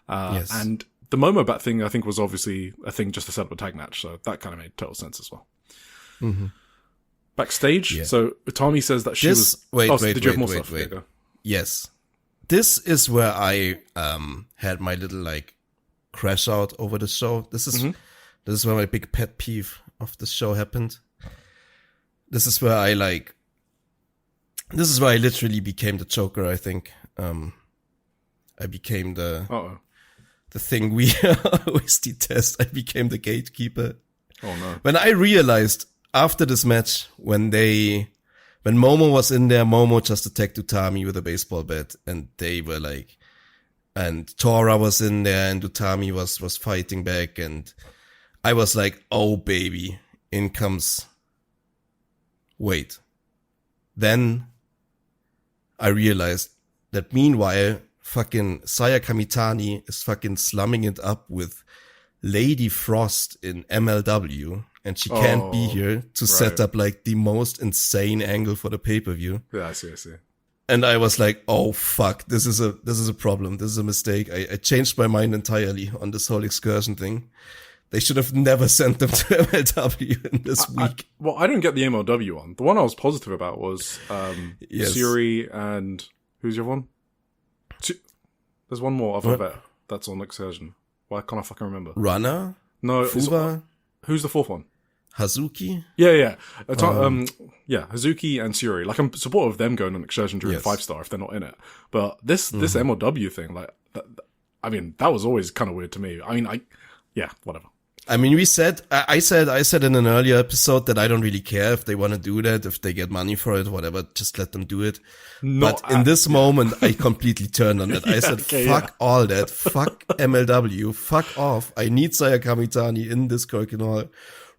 Yes. And the Momo Bat thing, I think, was obviously a thing just to set up a tag match. So that kind of made total sense as well. Backstage. So Utami says that she was... Wait. Yes. This is where I had my little like crash out over the show. This is where my big pet peeve of the show happened. This is where I literally became the Joker, I think. I became the thing we always detest. I became the gatekeeper. Oh no. When I realized after this match, when Momo was in there, Momo just attacked Utami with a baseball bat, and they were like, and Tora was in there, and Utami was fighting back, and I was like, oh baby, in comes. Wait. Then I realized that meanwhile, fucking Saya Kamitani is fucking slumming it up with Lady Frost in MLW, and she can't be here to set up like the most insane angle for the pay-per-view. Yeah, I see. And I was like, oh fuck, this is a problem. This is a mistake. I changed my mind entirely on this whole excursion thing. They should have never sent them to MLW in this week. I don't get the MLW one. The one I was positive about was Sareee and who's your one? There's one more other vet that's on excursion. Why can't I fucking remember? Runner? No, Fuba? Who's the fourth one? Hazuki? Yeah. Hazuki and Sareee. Like, I'm supportive of them going on excursion during 5-star if they're not in it. But this MLW thing, like, I mean, that was always kind of weird to me. I mean, whatever. I mean, I said in an earlier episode that I don't really care if they want to do that, if they get money for it, whatever, just let them do it. But in this moment, I completely turned on it. I said, fuck all that. Fuck MLW. Fuck off. I need Saya Kamitani in this Korakuen Hall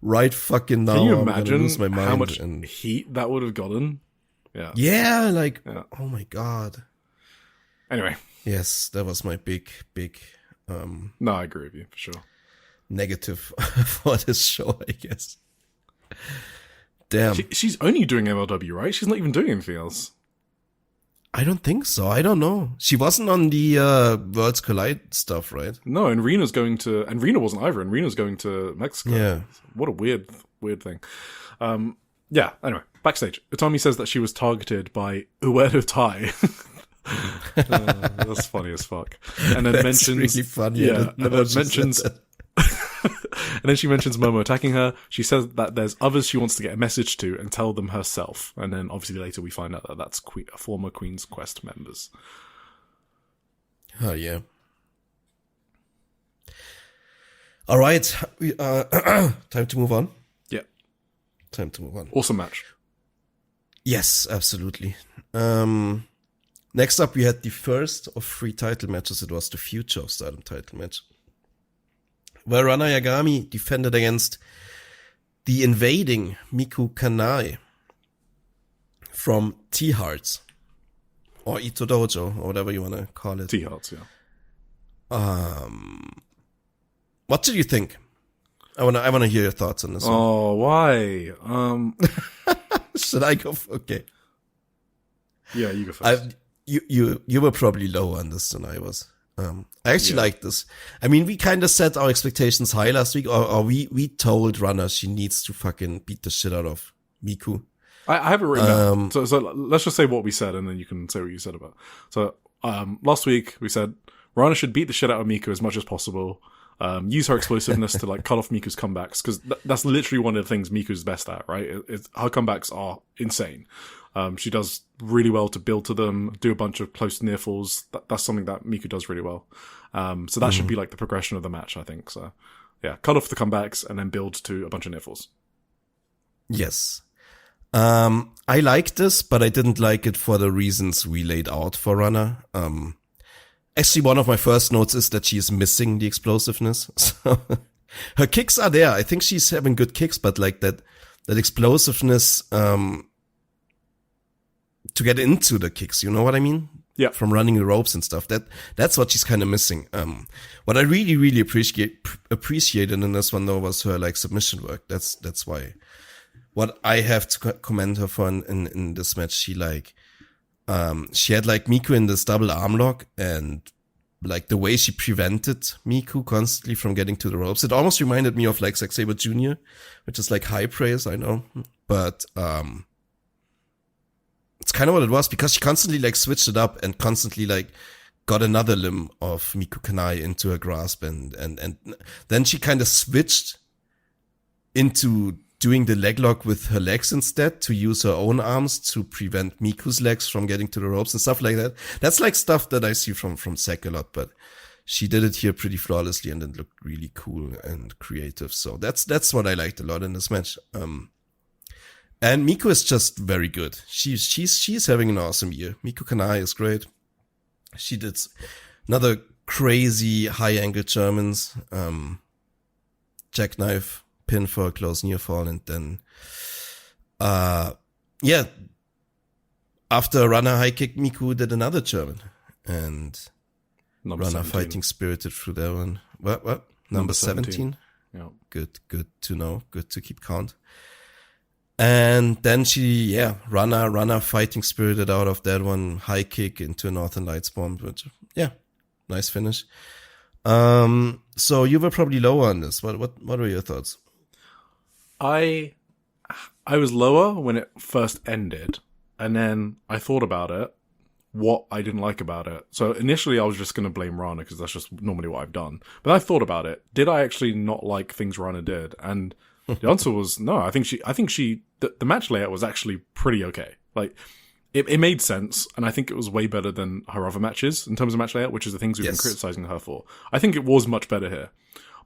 right fucking now. Can you imagine lose my mind how much heat that would have gotten? Yeah. Yeah, like, oh my God. Anyway. Yes, that was my big, no, I agree with you, for sure. Negative for this show, I guess. Damn. She's only doing MLW, right? She's not even doing anything else. I don't think so. I don't know. She wasn't on the Worlds Collide stuff, right? No, and Rena wasn't either, and Rena's going to Mexico. Yeah. What a weird thing. Anyway, backstage. Utami says that she was targeted by Uedo Tai. That's funny as fuck. And then mentions really funny. Yeah, and then mentions and then she mentions Momo attacking her. She says that there's others she wants to get a message to and tell them herself. And then obviously later we find out that that's former Queen's Quest members. Oh yeah. All right, time to move on. Yeah, time to move on. Awesome match. Yes, absolutely. Next up, we had the first of 3 title matches. It was the Future of Stardom title match, where Rana Yagami defended against the invading Miku Kanai from T-Hearts, or Ito Dojo, or whatever you want to call it. T-Hearts, yeah. What did you think? I wanna hear your thoughts on this one. Oh, why? Should I go? Okay. Yeah, you go first. You were probably lower on this than I was. I actually like this. I mean, we kind of set our expectations high last week, or we told Runner she needs to fucking beat the shit out of Miku. I have it written down. So let's just say what we said, and then you can say what you said about it. So last week we said Rana should beat the shit out of Miku as much as possible. Use her explosiveness to like cut off Miku's comebacks, because that's literally one of the things Miku's best at, right? Her comebacks are insane. She does really well to build to them, do a bunch of close near falls. That's something that Miku does really well. So that should be like the progression of the match, I think. So yeah, cut off the comebacks and then build to a bunch of near falls. Yes. I like this, but I didn't like it for the reasons we laid out for Runner. Actually, one of my first notes is that she is missing the explosiveness. So her kicks are there. I think she's having good kicks, but like that explosiveness, to get into the kicks, you know what I mean? Yeah. From running the ropes and stuff. That's what she's kind of missing. What I really, really appreciated in this one though was her like submission work. That's why. What I have to commend her for in this match, she had like Miku in this double arm lock, and like the way she prevented Miku constantly from getting to the ropes. It almost reminded me of like Zack Sabre Jr., which is like high praise, I know. But, it's kind of what it was, because she constantly like switched it up and constantly like got another limb of Miku Kanai into her grasp, and then she kind of switched into doing the leg lock with her legs instead, to use her own arms to prevent Miku's legs from getting to the ropes and stuff like that. That's like stuff that I see from Zack a lot, but she did it here pretty flawlessly, and it looked really cool and creative. So that's what I liked a lot in this match. And Miku is just very good. She's having an awesome year. Miku Kanai is great. She did another crazy high angle Germans, jackknife pin for a close near fall, and then, after a runner high kick, Miku did another German, and Number runner 17. fighting spirited through that one. What? Number 17? Yeah. Good to know. Good to keep count. And then she, runner fighting spirited out of that one, high kick into a Northern Lights bomb, which, nice finish. So you were probably lower on this. What were your thoughts? I was lower when it first ended, and then I thought about it, what I didn't like about it. So initially I was just going to blame Rana, because that's just normally what I've done. But I thought about it. Did I actually not like things Rana did? And the answer was no. I think the match layout was actually pretty okay. Like, it made sense, and I think it was way better than her other matches in terms of match layout, which is the things we've been criticizing her for. I think it was much better here.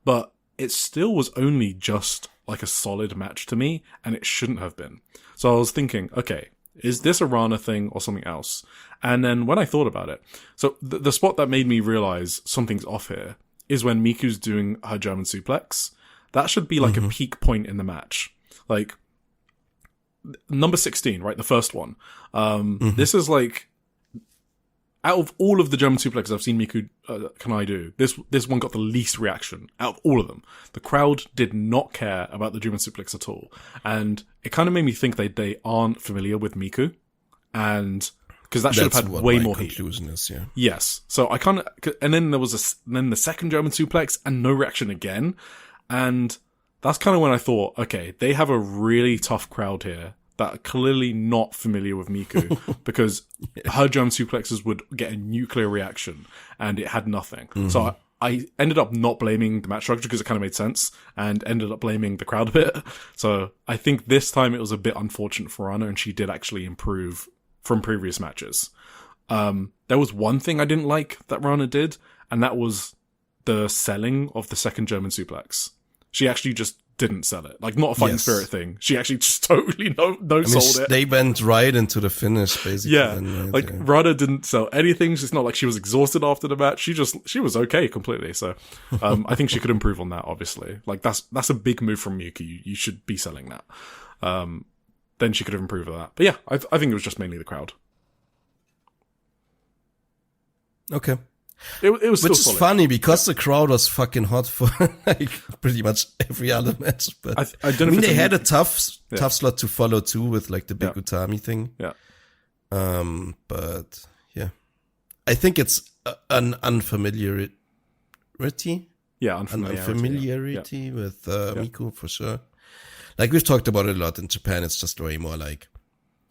But it still was only just like a solid match to me, and it shouldn't have been. So I was thinking, okay, is this a Rana thing or something else? And then when I thought about it, so the spot that made me realize something's off here is when Miku's doing her German suplex. That should be like a peak point in the match. Like, number 16, right? The first one. This is like, out of all of the German suplexes I've seen Miku Kanai do, this one got the least reaction out of all of them. The crowd did not care about the German suplex at all. And it kind of made me think they aren't familiar with Miku. And because that should have had way more heat. Conclusion is, yeah. Yes. So I kind of, and then there was then the second German suplex and no reaction again. And that's kind of when I thought, okay, they have a really tough crowd here that are clearly not familiar with Miku, because her German suplexes would get a nuclear reaction, and it had nothing. So I ended up not blaming the match structure, because it kind of made sense, and ended up blaming the crowd a bit. So I think this time it was a bit unfortunate for Anna, and she did actually improve from previous matches. There was one thing I didn't like that Rana did, and that was the selling of the second German suplex. She actually just didn't sell it. Like, not a fighting Yes. spirit thing. She actually just totally no-sold it. They went right into the finish, basically. Yeah, then, right? like Rada didn't sell anything. It's not like she was exhausted after the match. She was okay completely. So, I think she could improve on that. Obviously, like that's a big move from Miyuki. You should be selling that. Then she could have improved on that. But yeah, I think it was just mainly the crowd. Okay. It was still Which is solid. funny because the crowd was fucking hot for like pretty much every other match. But I don't know. mean, if they it's had a tough slot to follow too with like the big Yeah. Utami thing. Yeah. But yeah, I think it's an unfamiliarity. Yeah, Unfamiliarity with Miku for sure. Like we've talked about it a lot in Japan. It's just way more like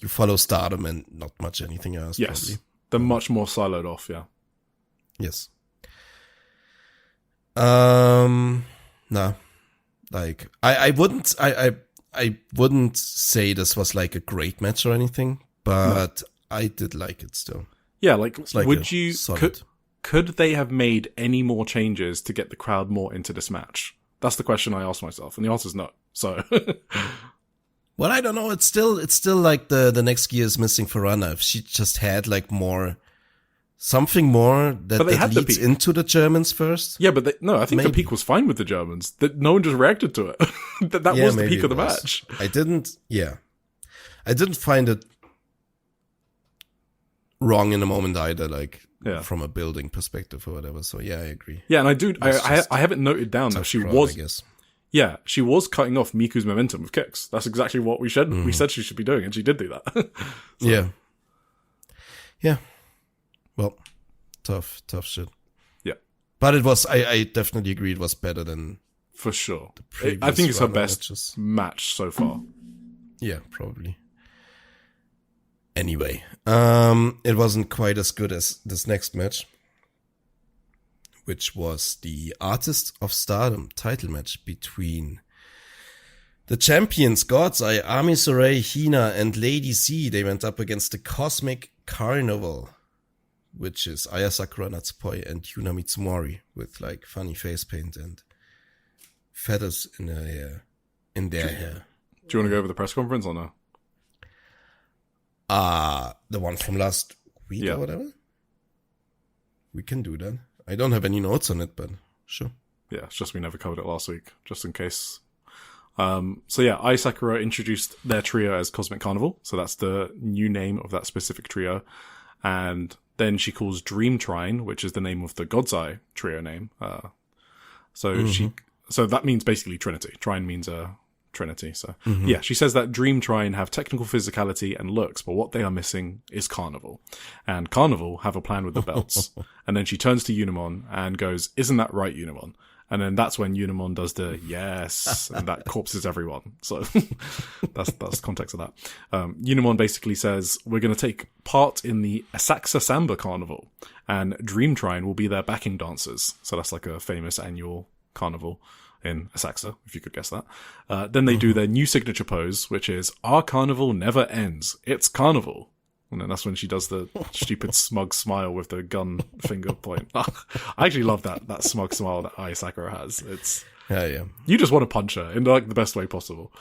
you follow Stardom and not much anything else. Yes, Probably. they're much more siloed off. Yeah. Yes. No, like I wouldn't say this was like a great match or anything, but I did like it still. Yeah, like, Like would you solid. could they have made any more changes to get the crowd more into this match? That's the question I asked myself, and the answer is no. So, Well, I don't know. It's still like the next gear is missing for Rana. If she just had like something more But they that had the leads peak. into the Germans first. yeah, but I think the Maybe. peak was fine with the Germans. That no one just reacted to it. that Yeah, was the maybe peak of the it was. match. I didn't find it wrong in the moment either, like Yeah. from a building perspective or whatever. So yeah, I agree. Yeah, and I just have it noted down that Tough she crowd, was I guess. Yeah, she was cutting off Miku's momentum with kicks. That's exactly what we said. Mm. We said she should be doing, and she did do that. Yeah. Yeah. Well, tough shit. Yeah. But it was, I definitely agree it was better than, For sure. previous I think it's her Rana best matches. match so far. Yeah, probably. Anyway, it wasn't quite as good as this next match, which was the Artist of Stardom title match between the champions, gods Ayame, Sareee, Hina, and Lady C. They went up against the Cosmic Carnival, which is Aya Sakura, Natsupoi, and Yuna Mitsumori with like funny face paint and feathers in their hair. Do you want to go over the press conference or no? The one from last week Yeah. or whatever? We can do that. I don't have any notes on it, but sure. Yeah, it's just we never covered it last week, just in case. So yeah, Ai Sakura introduced their trio as Cosmic Carnival, so that's the new name of that specific trio. And then she calls Dream Trine, which is the name of the God's Eye trio name. So that means basically Trinity. Trine means Trinity. So yeah, she says that Dream Trine have technical physicality and looks, but what they are missing is Carnival. And Carnival have a plan with the belts. And then she turns to Unimon and goes, "Isn't that right, Unimon?" And then that's when Unimon does the yes, and that corpses everyone. So that's context of that. Unimon basically says, "We're going to take part in the Asakusa Samba Carnival, and Dream Trine will be their backing dancers." So that's like a famous annual carnival in Asakusa, if you could guess that. Then they do their new signature pose, which is, "Our carnival never ends. It's carnival." And then that's when she does the stupid smug smile with the gun finger point. I actually love that smug smile that Ai Sakura has. It's Yeah. you just want to punch her in like the best way possible.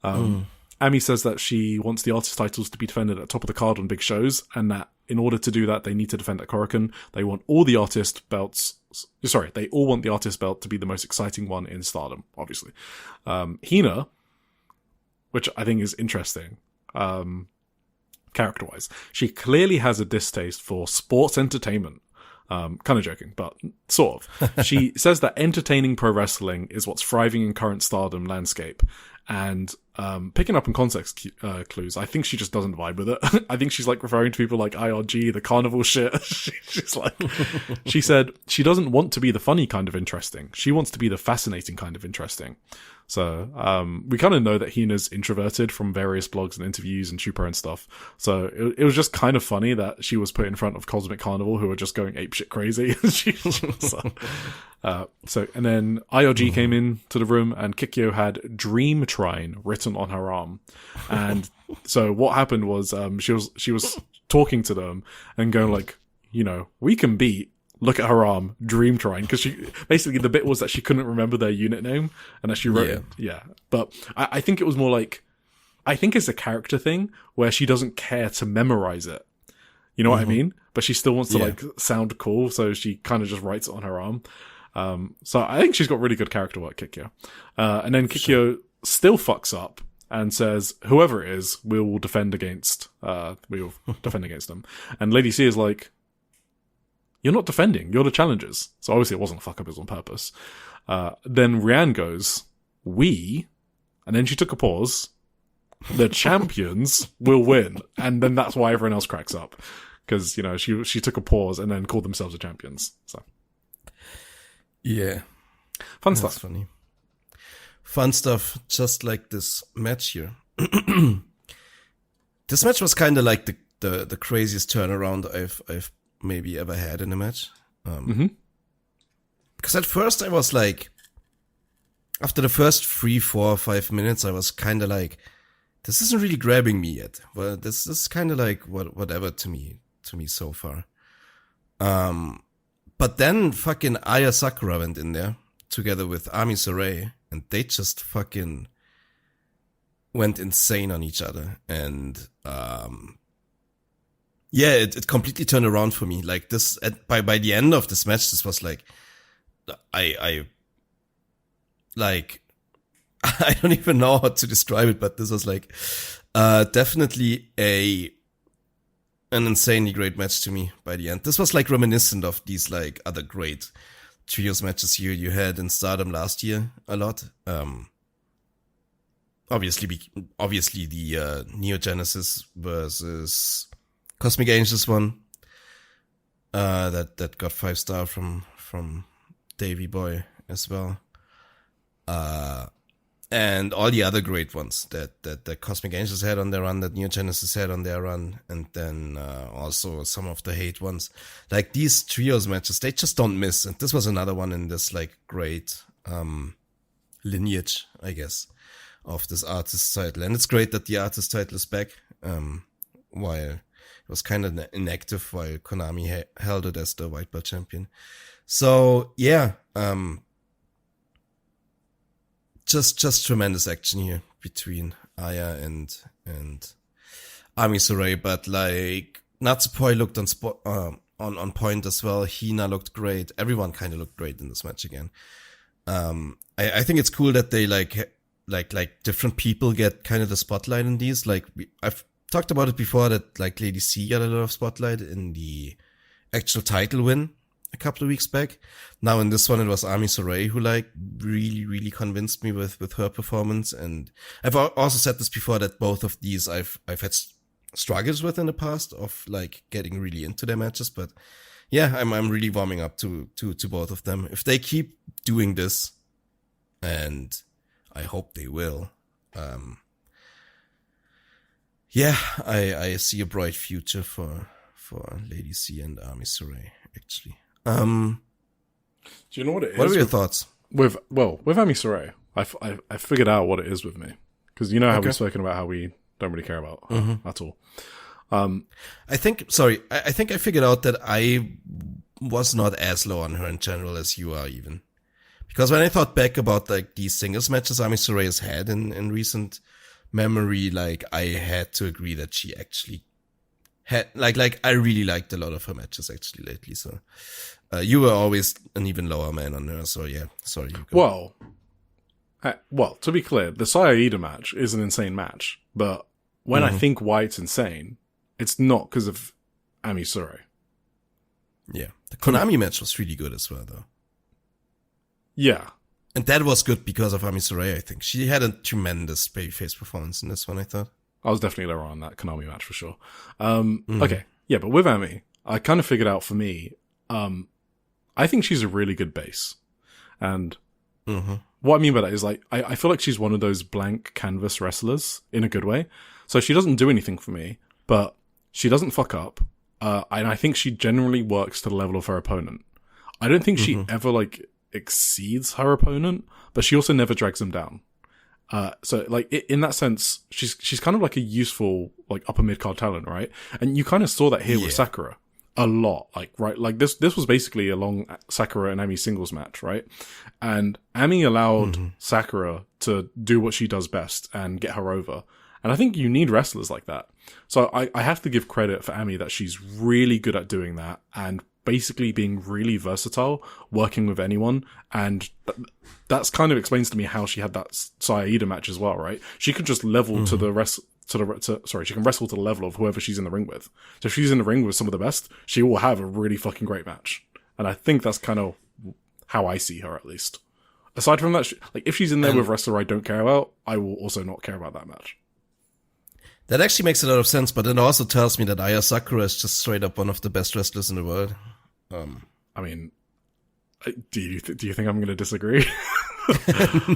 Ami says that she wants the artist titles to be defended at top of the card on big shows, and that in order to do that, they need to defend at Korakuen. They want all the artist belts. Sorry, they all want the artist belt to be the most exciting one in Stardom, obviously. Hina, which I think is interesting, character-wise, she clearly has a distaste for sports entertainment. Kind of joking, but sort of. She says that entertaining pro wrestling is what's thriving in current Stardom landscape. And picking up on context clues, I think she just doesn't vibe with it. I think she's like referring to people like IRG, the carnival shit. She's like, she said she doesn't want to be the funny kind of interesting. She wants to be the fascinating kind of interesting. So we kind of know that Hina's introverted from various blogs and interviews and Shupro and stuff. So it was just kind of funny that she was put in front of Cosmic Carnival, who are just going apeshit crazy. And then IRG came in to the room, and Kikyo had Dream Trine written on her arm. And so what happened was she was talking to them and going like, you know, we can beat look at her arm, dream trying, because she basically the bit was that she couldn't remember their unit name, and that she wrote it. Yeah. But I think it was more like, I think it's a character thing where she doesn't care to memorize it. You know what I mean? But she still wants to like sound cool, so she kind of just writes it on her arm. So I think she's got really good character work, Kikyo. And then Kikyo still fucks up and says, whoever it is, we will defend against them. And Lady C is like, you're not defending, you're the challengers. So obviously it wasn't a fuck up, it was on purpose. Then Rianne goes, we, and then she took a pause, the champions will win. And then that's why everyone else cracks up. Because, you know, she took a pause and then called themselves the champions. So. Yeah. Fun stuff. That's funny. Fun stuff, just like this match here. This match was kind of like the craziest turnaround I've maybe ever had in a match. Because at first I was like, after the first 3, 4, 5 minutes, I was kind of like, this isn't really grabbing me yet. Well, this is kind of like whatever to me so far. But then fucking Aya Sakura went in there together with Ami Sareee, and they just fucking went insane on each other. And it completely turned around for me. Like this, by the end of this match, this was like, I don't even know how to describe it, but this was like definitely an insanely great match to me by the end. This was like reminiscent of these like other great trios matches you had in STARDOM last year a lot. Obviously the Neo Genesis versus Cosmic Angels one that got 5-star from Davey Boy as well. And all the other great ones that the Cosmic Angels had on their run, that Neo Genesis had on their run, and then also some of the hate ones. Like these trios matches, they just don't miss. And this was another one in this like great lineage, I guess, of this artist title. And it's great that the artist title is back, while it was kind of inactive while Konami held it as the white belt champion. So yeah, just tremendous action here between Aya and Ami Sareee, but like Natsupoi looked on point as well. Hina looked great. Everyone kind of looked great in this match again. I think it's cool that they like different people get kind of the spotlight in these. Like I've talked about it before that like Lady C got a lot of spotlight in the actual title win a couple of weeks back. Now in this one, it was Ami Sareee who like really convinced me with her performance. And I've also said this before that both of these I've had struggles with in the past of like getting really into their matches. But yeah, I'm really warming up to both of them. If they keep doing this, and I hope they will, I see a bright future for Lady C and Ami Sareee, actually. Do you know what it is? What are your thoughts? With Ami Sareee, I figured out what it is with me. Because you know how we've spoken about how we don't really care about her at all. I think I figured out that I was not as low on her in general as you are even. Because when I thought back about like these singles matches Ami Sareee has had in recent memory, like I had to agree that she actually had like I really liked a lot of her matches actually lately. So you were always an even lower man on her. So yeah, sorry. You go. Well, to be clear, the Sareee match is an insane match, but when I think why it's insane, it's not because of Ami Sareee. Yeah, the Konami match was really good as well, though. Yeah. And that was good because of Ami Sareee, I think. She had a tremendous babyface performance in this one, I thought. I was definitely lower on that Konami match for sure. Okay. Yeah, but with Ami, I kind of figured out for me, I think she's a really good base. And what I mean by that is like, I feel like she's one of those blank canvas wrestlers in a good way. So she doesn't do anything for me, but she doesn't fuck up. And I think she generally works to the level of her opponent. I don't think she ever like exceeds her opponent, but she also never drags them down. So like in that sense, she's kind of like a useful like upper mid card talent, right? And you kind of saw that here with Sakura. a lot. Like this was basically a long Sakura and Ami singles match, right? And Ami allowed Sakura to do what she does best and get her over. And I think you need wrestlers like that. So I have to give credit for Ami that she's really good at doing that and basically being really versatile, working with anyone. And that's kind of explains to me how she had that SEAdLINNG match as well, right? She could just level to the rest. She can wrestle to the level of whoever she's in the ring with. So if she's in the ring with some of the best, she will have a really fucking great match. And I think that's kind of how I see her, at least. Aside from that, like if she's in there with a wrestler I don't care about, I will also not care about that match. That actually makes a lot of sense, but it also tells me that Aya Sakura is just straight up one of the best wrestlers in the world. I mean, do you think I'm going to disagree?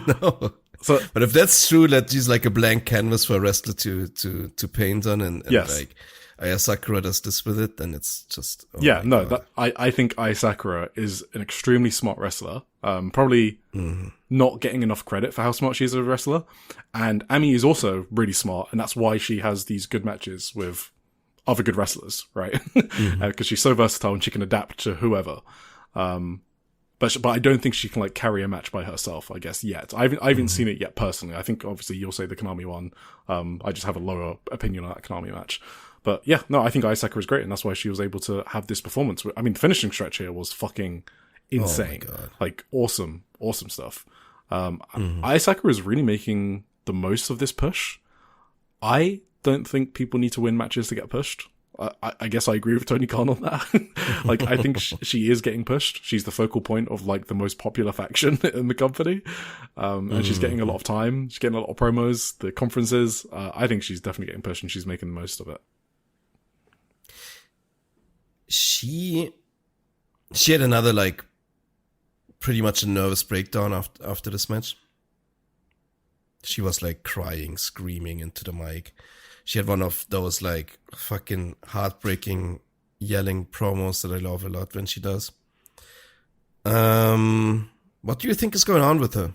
No. So, but if that's true, that she's like a blank canvas for a wrestler to paint on, and yes. Like Aya Sakura does this with it, then it's just I think Aya Sakura is an extremely smart wrestler. Probably not getting enough credit for how smart she is as a wrestler. And Ami is also really smart, and that's why she has these good matches with other good wrestlers, right? Because she's so versatile and she can adapt to whoever. But I don't think she can like carry a match by herself, I guess, yet. I haven't seen it yet personally. I think obviously you'll say the Konami one. I just have a lower opinion on that Konami match. But yeah, no, I think Aya Sakura is great, and that's why she was able to have this performance. I mean, the finishing stretch here was fucking insane. Oh my God. Like awesome stuff. Aya Sakura is really making the most of this push. I don't think people need to win matches to get pushed. I guess I agree with Tony Khan on that. Like, I think she is getting pushed. She's the focal point of like the most popular faction in the company. And she's getting a lot of time. She's getting a lot of promos, the conferences. I think she's definitely getting pushed and she's making the most of it. She had another like pretty much a nervous breakdown after this match. She was like crying, screaming into the mic. She had one of those like fucking heartbreaking yelling promos that I love a lot when she does. What do you think is going on with her?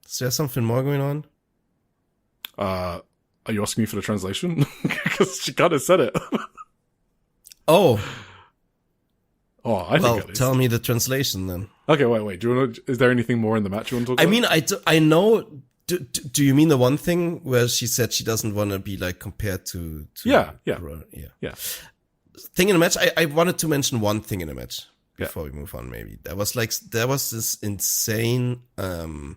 Is there something more going on? Are you asking me for the translation? Because she kind of said it. Oh, I think tell me the translation then. Okay, wait. Is there anything more in the match you want to talk about? I mean, I know. Do you mean the one thing where she said she doesn't want to be like compared to yeah. Thing in the match? I wanted to mention one thing in the match before we move on. Maybe there was this insane. There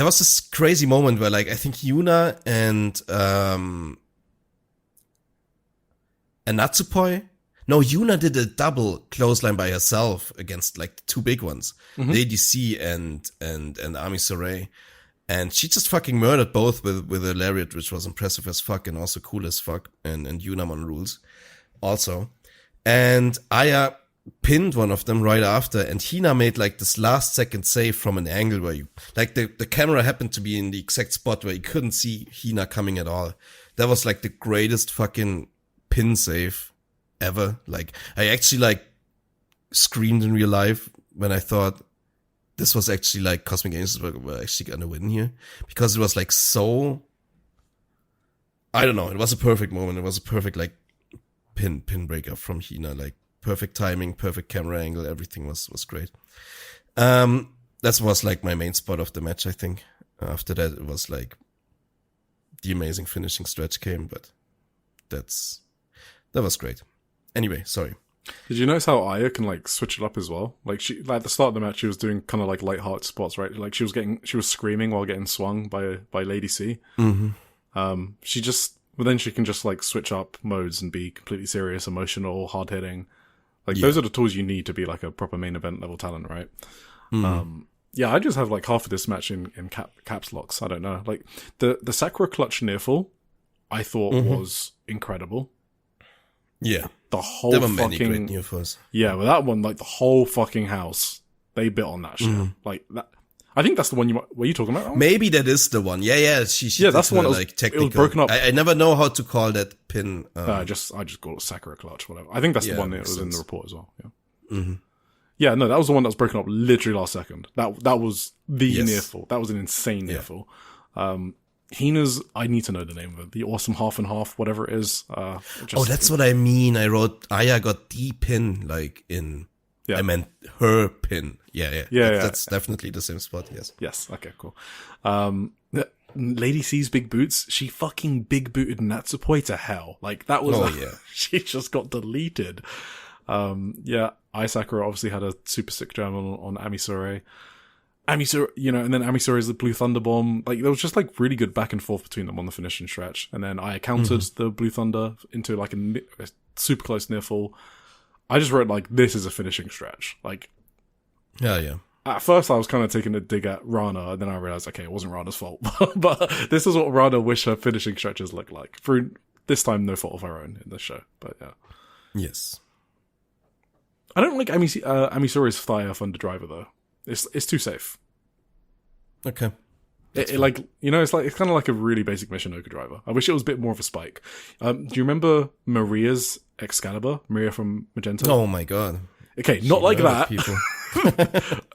was this crazy moment where like I think Yuna and Natsupoi. No, Yuna did a double clothesline by herself against like the two big ones, Lady C and Ami Sareee, and she just fucking murdered both with a lariat, which was impressive as fuck and also cool as fuck. And Yuna on rules also, and Aya pinned one of them right after, and Hina made like this last second save from an angle where you like the camera happened to be in the exact spot where you couldn't see Hina coming at all. That was like the greatest fucking pin save ever. Like I actually like screamed in real life when I thought this was actually like Cosmic Angels were actually gonna win here, because it was like so, I don't know, it was a perfect moment. It was a perfect like pin breaker from Hina, like perfect timing, perfect camera angle, everything was great. That was like my main spot of the match, I think. After that it was like the amazing finishing stretch came, but that was great. Anyway, sorry. Did you notice how Aya can like switch it up as well? Like she, like at the start of the match, she was doing kind of like light-hearted spots, right? Like she was screaming while getting swung by Lady C. But then she can just like switch up modes and be completely serious, emotional, hard-hitting. Like those are the tools you need to be like a proper main event level talent, right? I just have like half of this match in caps locks. I don't know. Like the Sakura clutch near fall, I thought was incredible. Yeah. The whole there were fucking many great near falls. Yeah, but that one, like the whole fucking house, they bit on that shit. Like that. I think that's the one were you talking about? Maybe that is the one. Yeah. She that's the one. Like technical. It was broken up. I never know how to call that pin. I just call it Sakura clutch, whatever. I think that's the one that was in the report as well. Yeah. Yeah, no, that was the one that was broken up literally last second. That was the near fall. That was an insane near fall. Hina's, I need to know the name of it. The awesome half and half, whatever it is. That's what I mean. I wrote Aya got the pin, like in. Yeah. I meant her pin. Yeah. That's definitely the same spot. Yes. Yes. Okay. Cool. Lady C's big boots. She fucking big booted Natsupoi to hell. Like that was. She just got deleted. Ai Sakura obviously had a super sick jam on Ami Sore. And then Ami Sore's the Blue Thunder Bomb. Like there was just like really good back and forth between them on the finishing stretch. And then I countered the Blue Thunder into like a super close near fall. I just wrote like, this is a finishing stretch. Like, yeah. At first I was kind of taking a dig at Rana, and then I realized, okay, it wasn't Rana's fault. But this is what Rana wished her finishing stretches looked like. Through this time, no fault of her own in this show. But yeah. Yes. I don't like Ami Sore's Fire Thunder Driver though. It's too safe. Okay. It's kind of like a really basic Michinoku driver. I wish it was a bit more of a spike. Do you remember Maria's Excalibur? Maria from Magenta? Oh my god. Okay, not like that.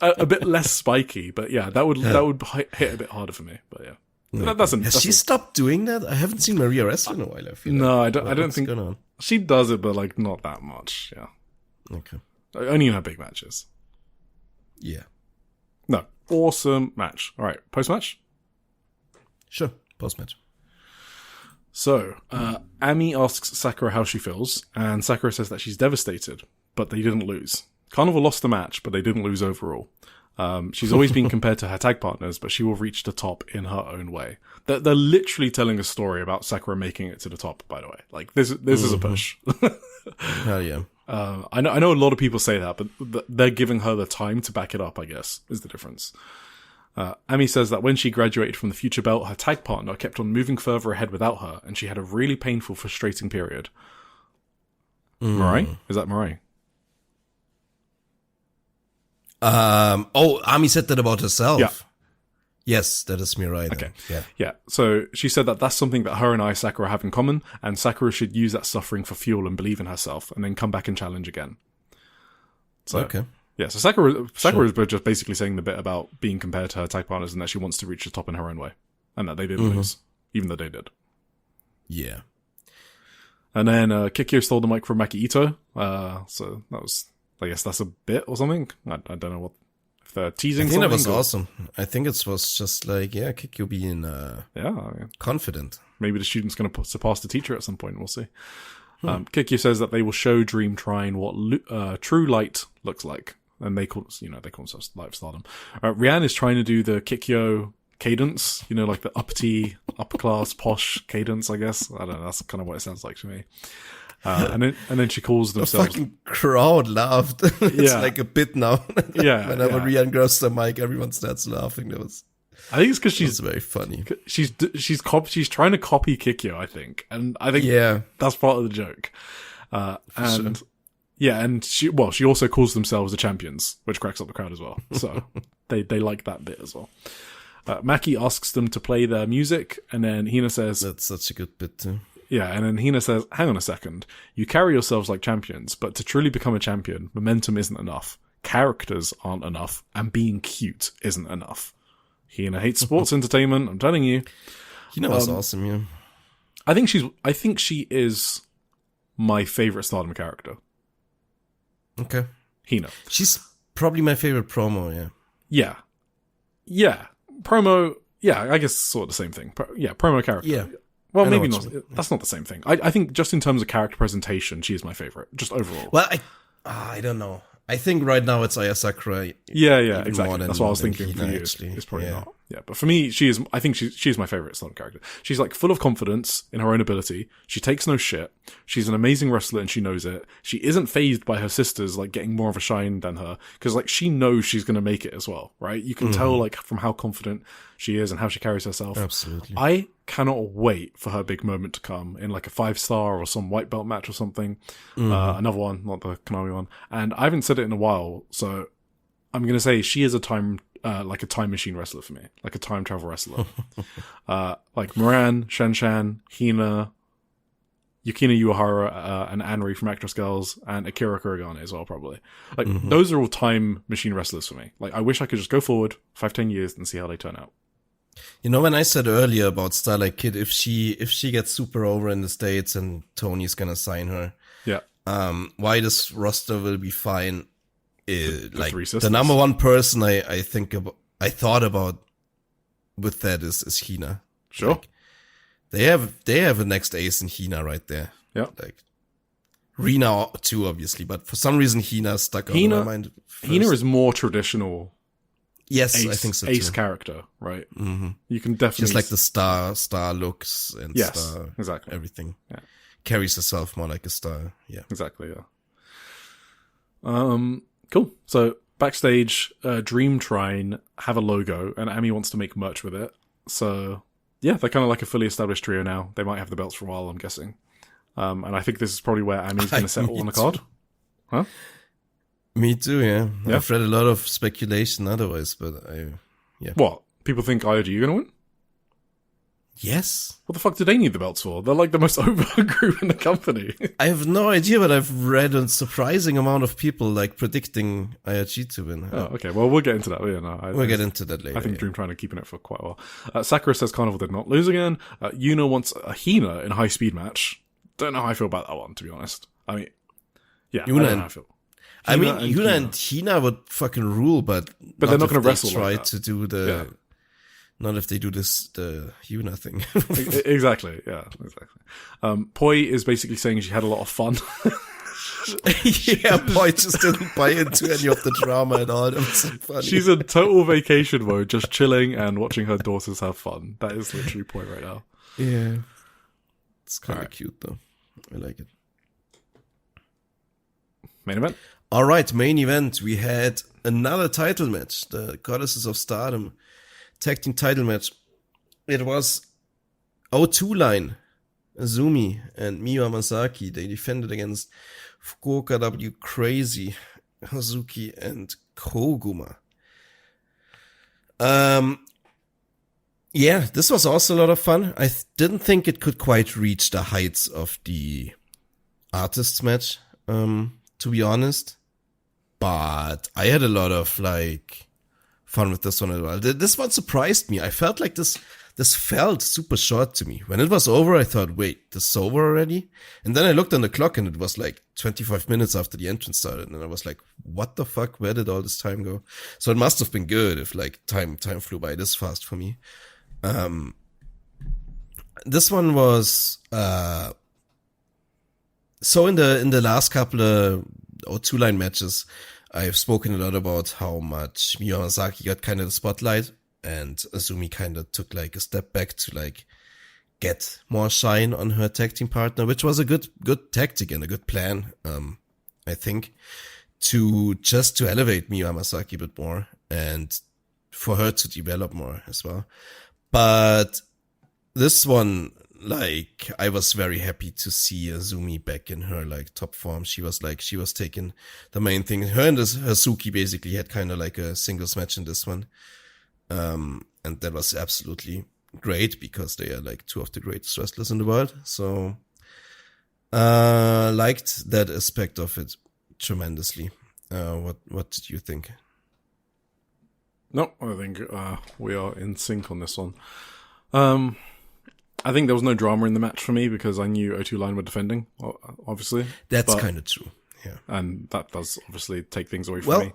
A bit less spiky, but yeah, that would hit a bit harder for me. But yeah, has she stopped doing that? I haven't seen Maria wrestle in a while. I feel no, I don't think she does it, but like not that much. Yeah. Okay. Only in her big matches. Yeah. No, awesome match. All right, post match. Sure, post match. So, Ami asks Sakura how she feels, and Sakura says that she's devastated, but they didn't lose. Carnival lost the match, but they didn't lose overall. She's always been compared to her tag partners, but she will reach the top in her own way. They're literally telling a story about Sakura making it to the top, by the way. Like, this is a push. Hell yeah. I know a lot of people say that, but they're giving her the time to back it up, I guess, is the difference. Ami says that when she graduated from the Future Belt, her tag partner kept on moving further ahead without her, and she had a really painful, frustrating period. Mirai? Is that Mirai? Ami said that about herself. Yeah. Yes, that is Mirai. Okay. Yeah. So she said that that's something that her and Ai Sakura have in common, and Sakura should use that suffering for fuel and believe in herself, and then come back and challenge again. So, okay. Yeah, so Sakura is just basically saying the bit about being compared to her tag partners and that she wants to reach the top in her own way. And that they didn't lose, even though they did. Yeah. And then Kikyo stole the mic from Maki Ito. So that was, I guess that's a bit or something. I don't know what, if they're teasing something. I think that was awesome. I think it was just like, Kikyo being confident. Maybe the student's going to surpass the teacher at some point. We'll see. Kikyo says that they will show Dream Trine what true light looks like. And they call themselves Light of Stardom. Rianne is trying to do the Kikyo cadence, like the uppity, upper class, posh cadence, I guess. I don't know, that's kind of what it sounds like to me. And then she calls themselves... The fucking crowd laughed. It's like a bit now. Whenever Rianne grabs the mic, everyone starts laughing. I think it's because she's very funny. She's trying to copy Kikyo, I think. And I think that's part of the joke. And... Sure. Yeah, and she also calls themselves the champions, which cracks up the crowd as well. So they like that bit as well. Maki asks them to play their music, and then Hina says... That's such a good bit too. Yeah, and then Hina says, hang on a second. You carry yourselves like champions, but to truly become a champion, momentum isn't enough. Characters aren't enough, and being cute isn't enough. Hina hates sports entertainment, I'm telling you. Hina was awesome, yeah. I think she is my favorite Stardom character. Okay. Hina. She's probably my favorite promo, yeah. Yeah. Promo, I guess sort of the same thing. Promo character. Yeah. Well, maybe not. That's not the same thing. I think just in terms of character presentation, she is my favorite, just overall. Well, I don't know. I think right now it's Aya Sakura. Yeah, exactly. That's what I was thinking for you. Actually. It's probably not. Yeah, but for me, I think she's my favorite Stardom character. She's like full of confidence in her own ability. She takes no shit. She's an amazing wrestler and she knows it. She isn't fazed by her sisters like getting more of a shine than her because like she knows she's going to make it as well, right? You can tell like from how confident she is and how she carries herself. Absolutely. I cannot wait for her big moment to come in like a 5-star or some white belt match or something. Another one, not the Konami one. And I haven't said it in a while, so I'm going to say she is a time machine wrestler for me, like a time travel wrestler. Like Moran, Shanshan, Hina, Yukina Uehara, and Anri from Actress Girls, and Akira Kurigane as well, probably. Like, those are all time machine wrestlers for me. Like, I wish I could just go forward 5-10 years and see how they turn out. You know, when I said earlier about Starlight Kid, if she gets super over in the States and Tony's gonna sign her, Yeah. why this roster will be fine. Like Three the Sisters. number one person I thought about with that is Hina. Sure. Like, they have a next ace in Hina right there. Yeah. Like Rina too, obviously, but for some reason Hina stuck out in my mind. First. Hina is more traditional. Yes, Ace, I think so too. Ace character, right? Mm-hmm. You can definitely Just like the star looks and star exactly everything. Yeah. Carries herself more like a star. Yeah. Exactly, yeah. Cool. So backstage, Dream Trine have a logo, and Ami wants to make merch with it. So yeah, they're kind of like a fully established trio now. They might have the belts for a while, I'm guessing. And I think this is probably where Ami's going to settle on the card. Huh? Me too, yeah. Yeah. I've read a lot of speculation otherwise, but yeah. What? People think IOG are going to win? Yes. What the fuck do they need the belts for? They're like the most over group in the company. I have no idea, but I've read a surprising amount of people like predicting IRG to win. Oh, okay. Well, we'll get into that. Yeah, no, We'll get into that later. I think Dream Trine are keeping it for quite a while. Sakura says Carnival did not lose again. Yuna wants a Hina in a high speed match. Don't know how I feel about that one, to be honest. I mean, yeah, Yuna I don't know how I feel. Yuna and Hina would fucking rule, but they're not going to wrestle try like that. to do the... Not if they do the Yuna thing. Exactly, yeah, exactly. Poi is basically saying she had a lot of fun. Yeah, Poi just didn't buy into any of the drama at all. It was so funny. She's in total vacation mode, just chilling and watching her daughters have fun. That is literally Poi right now. Yeah. It's kind of cute, though. I like it. Main event? All right, main event. We had another title match. The Goddesses of Stardom tag team title match. It was O2 line, Azumi and Miyu Amasaki. They defended against Fukuoka W, Crazy, Hazuki, and Koguma. Yeah, this was also a lot of fun. I didn't think it could quite reach the heights of the artists match, to be honest. But I had a lot of fun with this one as well. This one surprised me. I felt like this felt super short to me. When it was over, I thought, wait, this is over already? And then I looked on the clock and it was like 25 minutes after the entrance started. And I was like, what the fuck? Where did all this time go? So it must have been good if time flew by this fast for me. This one was, so in the last couple of O2 line matches, I've spoken a lot about how much Miyu Amasaki got kind of the spotlight and Azumi kind of took a step back to get more shine on her tag team partner, which was a good tactic and a good plan, I think, to elevate Miyu Amasaki a bit more and for her to develop more as well. But this one, I was very happy to see Azumi back in her top form. She was taking the main thing. Her and Hazuki basically had kind of a singles match in this one. And that was absolutely great because they are two of the greatest wrestlers in the world. So, liked that aspect of it tremendously. What did you think? No, I think we are in sync on this one. I think there was no drama in the match for me because I knew O2 Line were defending, obviously. That's kind of true, yeah. And that does obviously take things away from me.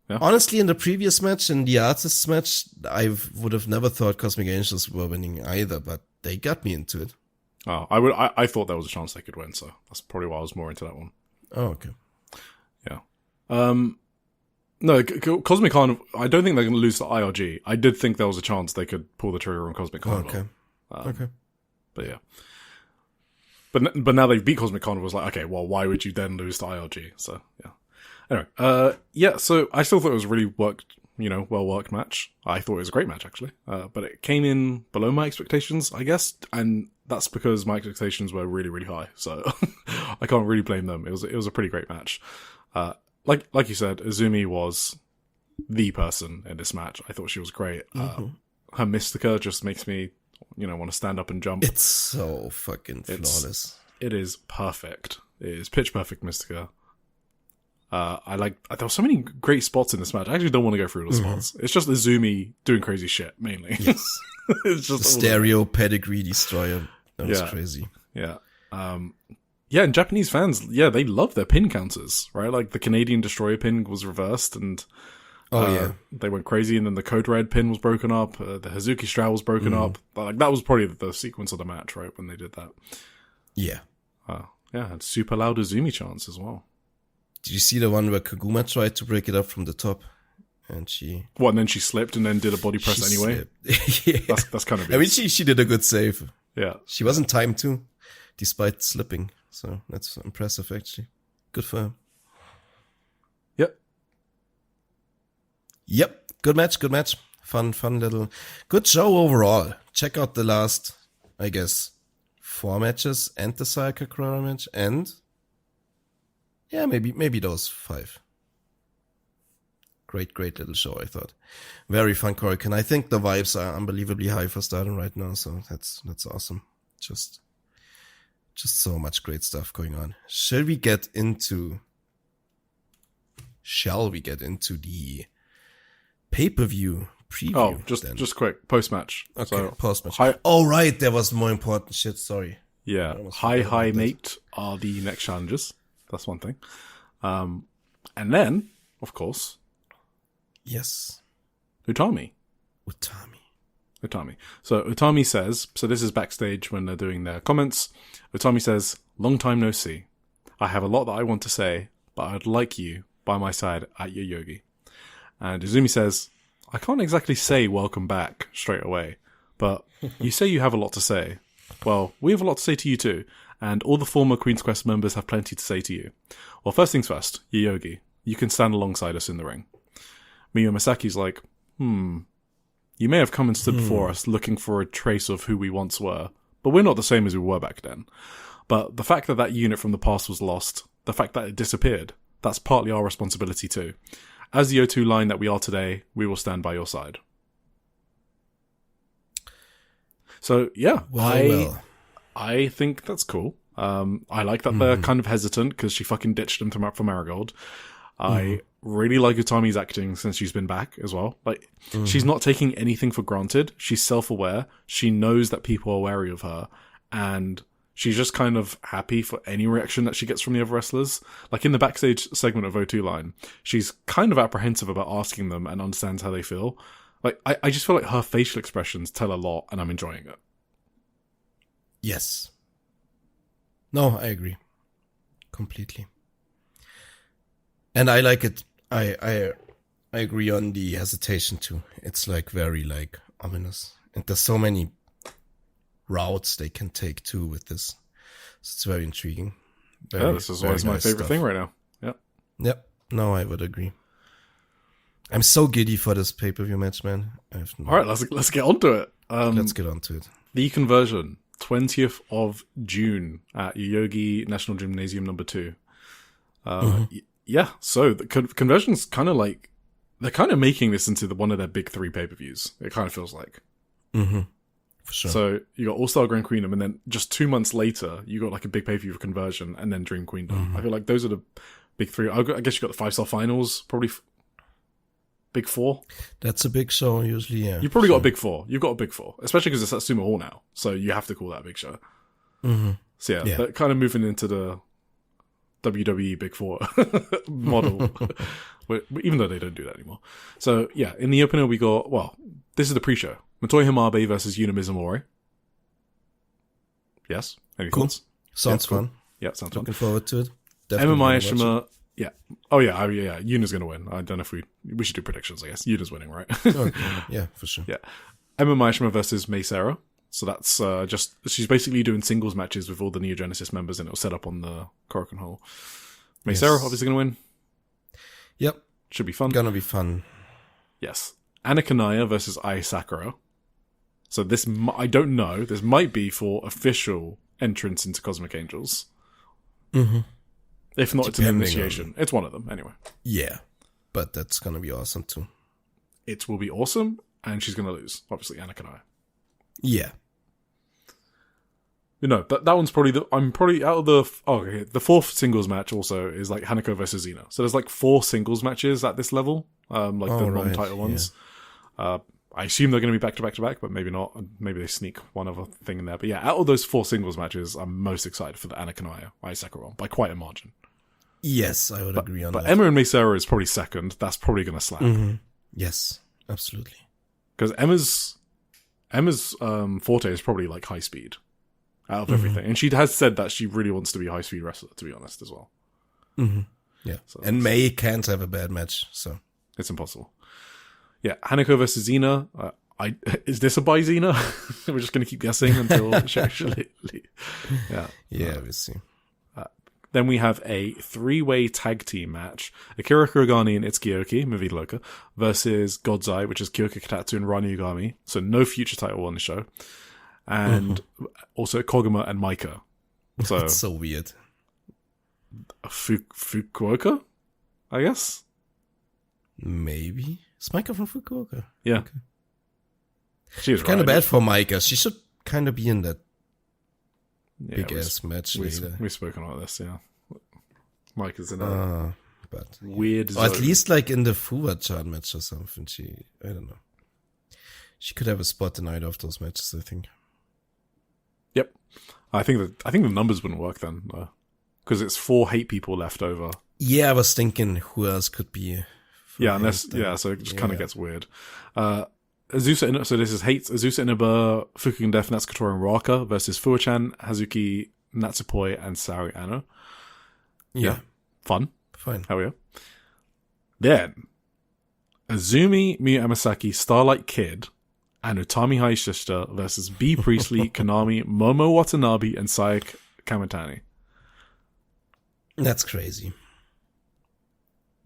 Yeah. Honestly, in the previous match, in the artists match, I would have never thought Cosmic Angels were winning either, but they got me into it. Oh, I thought there was a chance they could win, so that's probably why I was more into that one. Oh, okay. Yeah. No, Cosmic Carnival, I don't think they're going to lose to IRG. I did think there was a chance they could pull the trigger on Cosmic Carnival. Okay. Okay. But yeah. But now they've beat Cosmic Carnival, it's okay, well, why would you then lose to IRG? So, yeah. Anyway, so I still thought it was a really well-worked match. I thought it was a great match, actually. But it came in below my expectations, I guess, and that's because my expectations were really, really high. So I can't really blame them. It was a pretty great match. Like you said, Azumi was the person in this match. I thought she was great. Mm-hmm. Her Mystica just makes me, want to stand up and jump. It's so fucking flawless. It is perfect. It is pitch perfect Mystica. There were so many great spots in this match. I actually don't want to go through all the spots. It's just Izumi doing crazy shit, mainly. Yes. It's just the stereo pedigree destroyer. That was crazy. Yeah. Yeah, and Japanese fans, they love their pin counters, right? Like the Canadian Destroyer pin was reversed and they went crazy, and then the Code Red pin was broken up, the Hazuki Straw was broken up. Like that was probably the sequence of the match, right, when they did that. Yeah. And super loud Izumi chants as well. Did you see the one where Kaguma tried to break it up from the top? And and then she slipped and then did a body press anyway? Yeah. That's kind of... I mean, she did a good save. Yeah. She wasn't timed too, despite slipping. So that's impressive, actually. Good for her. Yep. Good match. Fun little... Good show overall. Check out the last, I guess, 4 matches and the Sayaka Kurara match and... Yeah, maybe those 5. Great little show, I thought. Very fun Korakuen. I think the vibes are unbelievably high for STARDOM right now, so that's awesome. Just so much great stuff going on. Shall we get into the pay-per-view preview? Oh, just quick, post-match. Okay, so, post-match. Right, there was more important shit, sorry. Yeah, Hi Mate are the next challengers. That's one thing. And then, of course... Yes. Utami. So Utami says, so this is backstage when they're doing their comments. Utami says, "Long time no see. I have a lot that I want to say, but I'd like you by my side at your yogi." And Izumi says, "I can't exactly say welcome back straight away, but you say you have a lot to say. Well, we have a lot to say to you too, and all the former Queen's Quest members have plenty to say to you. Well, first things first, your yogi. You can stand alongside us in the ring." Miyu Masaki's like, "You may have come and stood before us looking for a trace of who we once were, but we're not the same as we were back then. But the fact that unit from the past was lost, the fact that it disappeared, that's partly our responsibility too. As the O2 line that we are today, we will stand by your side." So, yeah, I think that's cool. I like that they're kind of hesitant because she fucking ditched him for Marigold. I really like Utami's acting since she's been back as well. Like, she's not taking anything for granted. She's self-aware. She knows that people are wary of her. And she's just kind of happy for any reaction that she gets from the other wrestlers. Like, in the backstage segment of O2 line, she's kind of apprehensive about asking them and understands how they feel. Like, I just feel like her facial expressions tell a lot, and I'm enjoying it. Yes. No, I agree. Completely. And I like it. I agree on the hesitation too. It's like very like ominous. And there's so many routes they can take too with this. So it's very intriguing. This is always my favorite thing right now. Yep. No, I would agree. I'm so giddy for this pay-per-view match, man. Alright, let's get on to it. Let's get on to it. The conversion, 20th of June at Yoyogi National Gymnasium number 2. Yeah, so the conversion's kind of like, they're kind of making this into one of their big 3 pay-per-views. It kind of feels like. For sure. So you got All-Star Grand Queendom, and then just 2 months later, you got like a big pay-per-view for conversion, and then Dream Queendom. I feel like those are the big 3. I guess you got the 5-star finals, probably big 4. That's a big show usually, yeah. You probably got a big 4. You've got a big 4, especially because it's at Sumo Hall now. So you have to call that a big show. So yeah, they're kind of moving into the WWE Big 4 model, even though they don't do that anymore. So yeah, in the opener we got, this is the pre-show. Motoi Hamabe versus Yuna Mizumori. Yes? Any thoughts? Sounds fun. Yeah, sounds fun. Looking forward to it. Emma Mayashima, yeah. Oh yeah, Yuna's gonna win. I don't know if we should do predictions, I guess. Yuna's winning, right? Okay. Yeah, for sure. Yeah. Emma Mayashima versus Mei Sarah. So that's she's basically doing singles matches with all the Neo Genesis members, and it'll set up on the Korakuen Hall. Mei Sarah obviously going to win. Yep. Should be fun. Gonna be fun. Yes. Anna Kanaya versus Ai Sakura. So this, I don't know, this might be for official entrance into Cosmic Angels. If not, it's an initiation. It's one of them, anyway. Yeah. But that's gonna be awesome too. It will be awesome, and she's going to lose. Obviously, Anna Kanaya. Yeah. No, that one's probably I'm probably out of the fourth singles match also is like Hanako versus Xena. So there's like 4 singles matches at this level, the non-title ones. I assume they're going to be back to back to back, but maybe not. Maybe they sneak one other thing in there. But yeah, out of those 4 singles matches, I'm most excited for the Anakinaya Aisaka one by quite a margin. Yes, I would agree on that. But Emma and Mei Seira is probably second. That's probably going to slap. Mm-hmm. Yes, absolutely. Because Emma's forte is probably like high speed out of everything, and she has said that she really wants to be a high speed wrestler. To be honest, as well. Mm-hmm. Yeah, so and Mei can't have a bad match, so it's impossible. Yeah, Hanako versus Xena. Is this a by Xena? We're just going to keep guessing until she actually. Yeah, we'll see. Then we have a 3-way tag team match. Akira Kurogane and Itsuki Oki, Movie Loca, versus God's Eye, which is Kyoka Kitatsu and Rani Ugami. So no future title on the show. And also Koguma and Maika. So that's so weird. Fukuoka, I guess? Maybe. Is Maika from Fukuoka? Yeah. Okay. She was kind of bad for Maika. She should kind of be in that big-ass match later. We've spoken about this, yeah. Maika's in a but weird zone. Or at least like in the Fuwa-chan match or something. I don't know. She could have a spot in either of those matches, I think. Yep. I think the numbers wouldn't work then, because it's 4 hate people left over. Yeah, I was thinking who else could be. So it just kind of gets weird. Azusa, so this is Hates, Azusa Inaba, Fukugen Death, Natsuko and Raka versus Fuwa-chan, Hazuki, Natsupoi, and Sareee Ano. Yeah. Fun. Fine. How we go. Then, Azumi, Miyu Amasaki, Starlight Kid, and Utami Hayashishita versus B. Priestley, Konami, Momo Watanabe, and Sayaka Kamitani. That's crazy.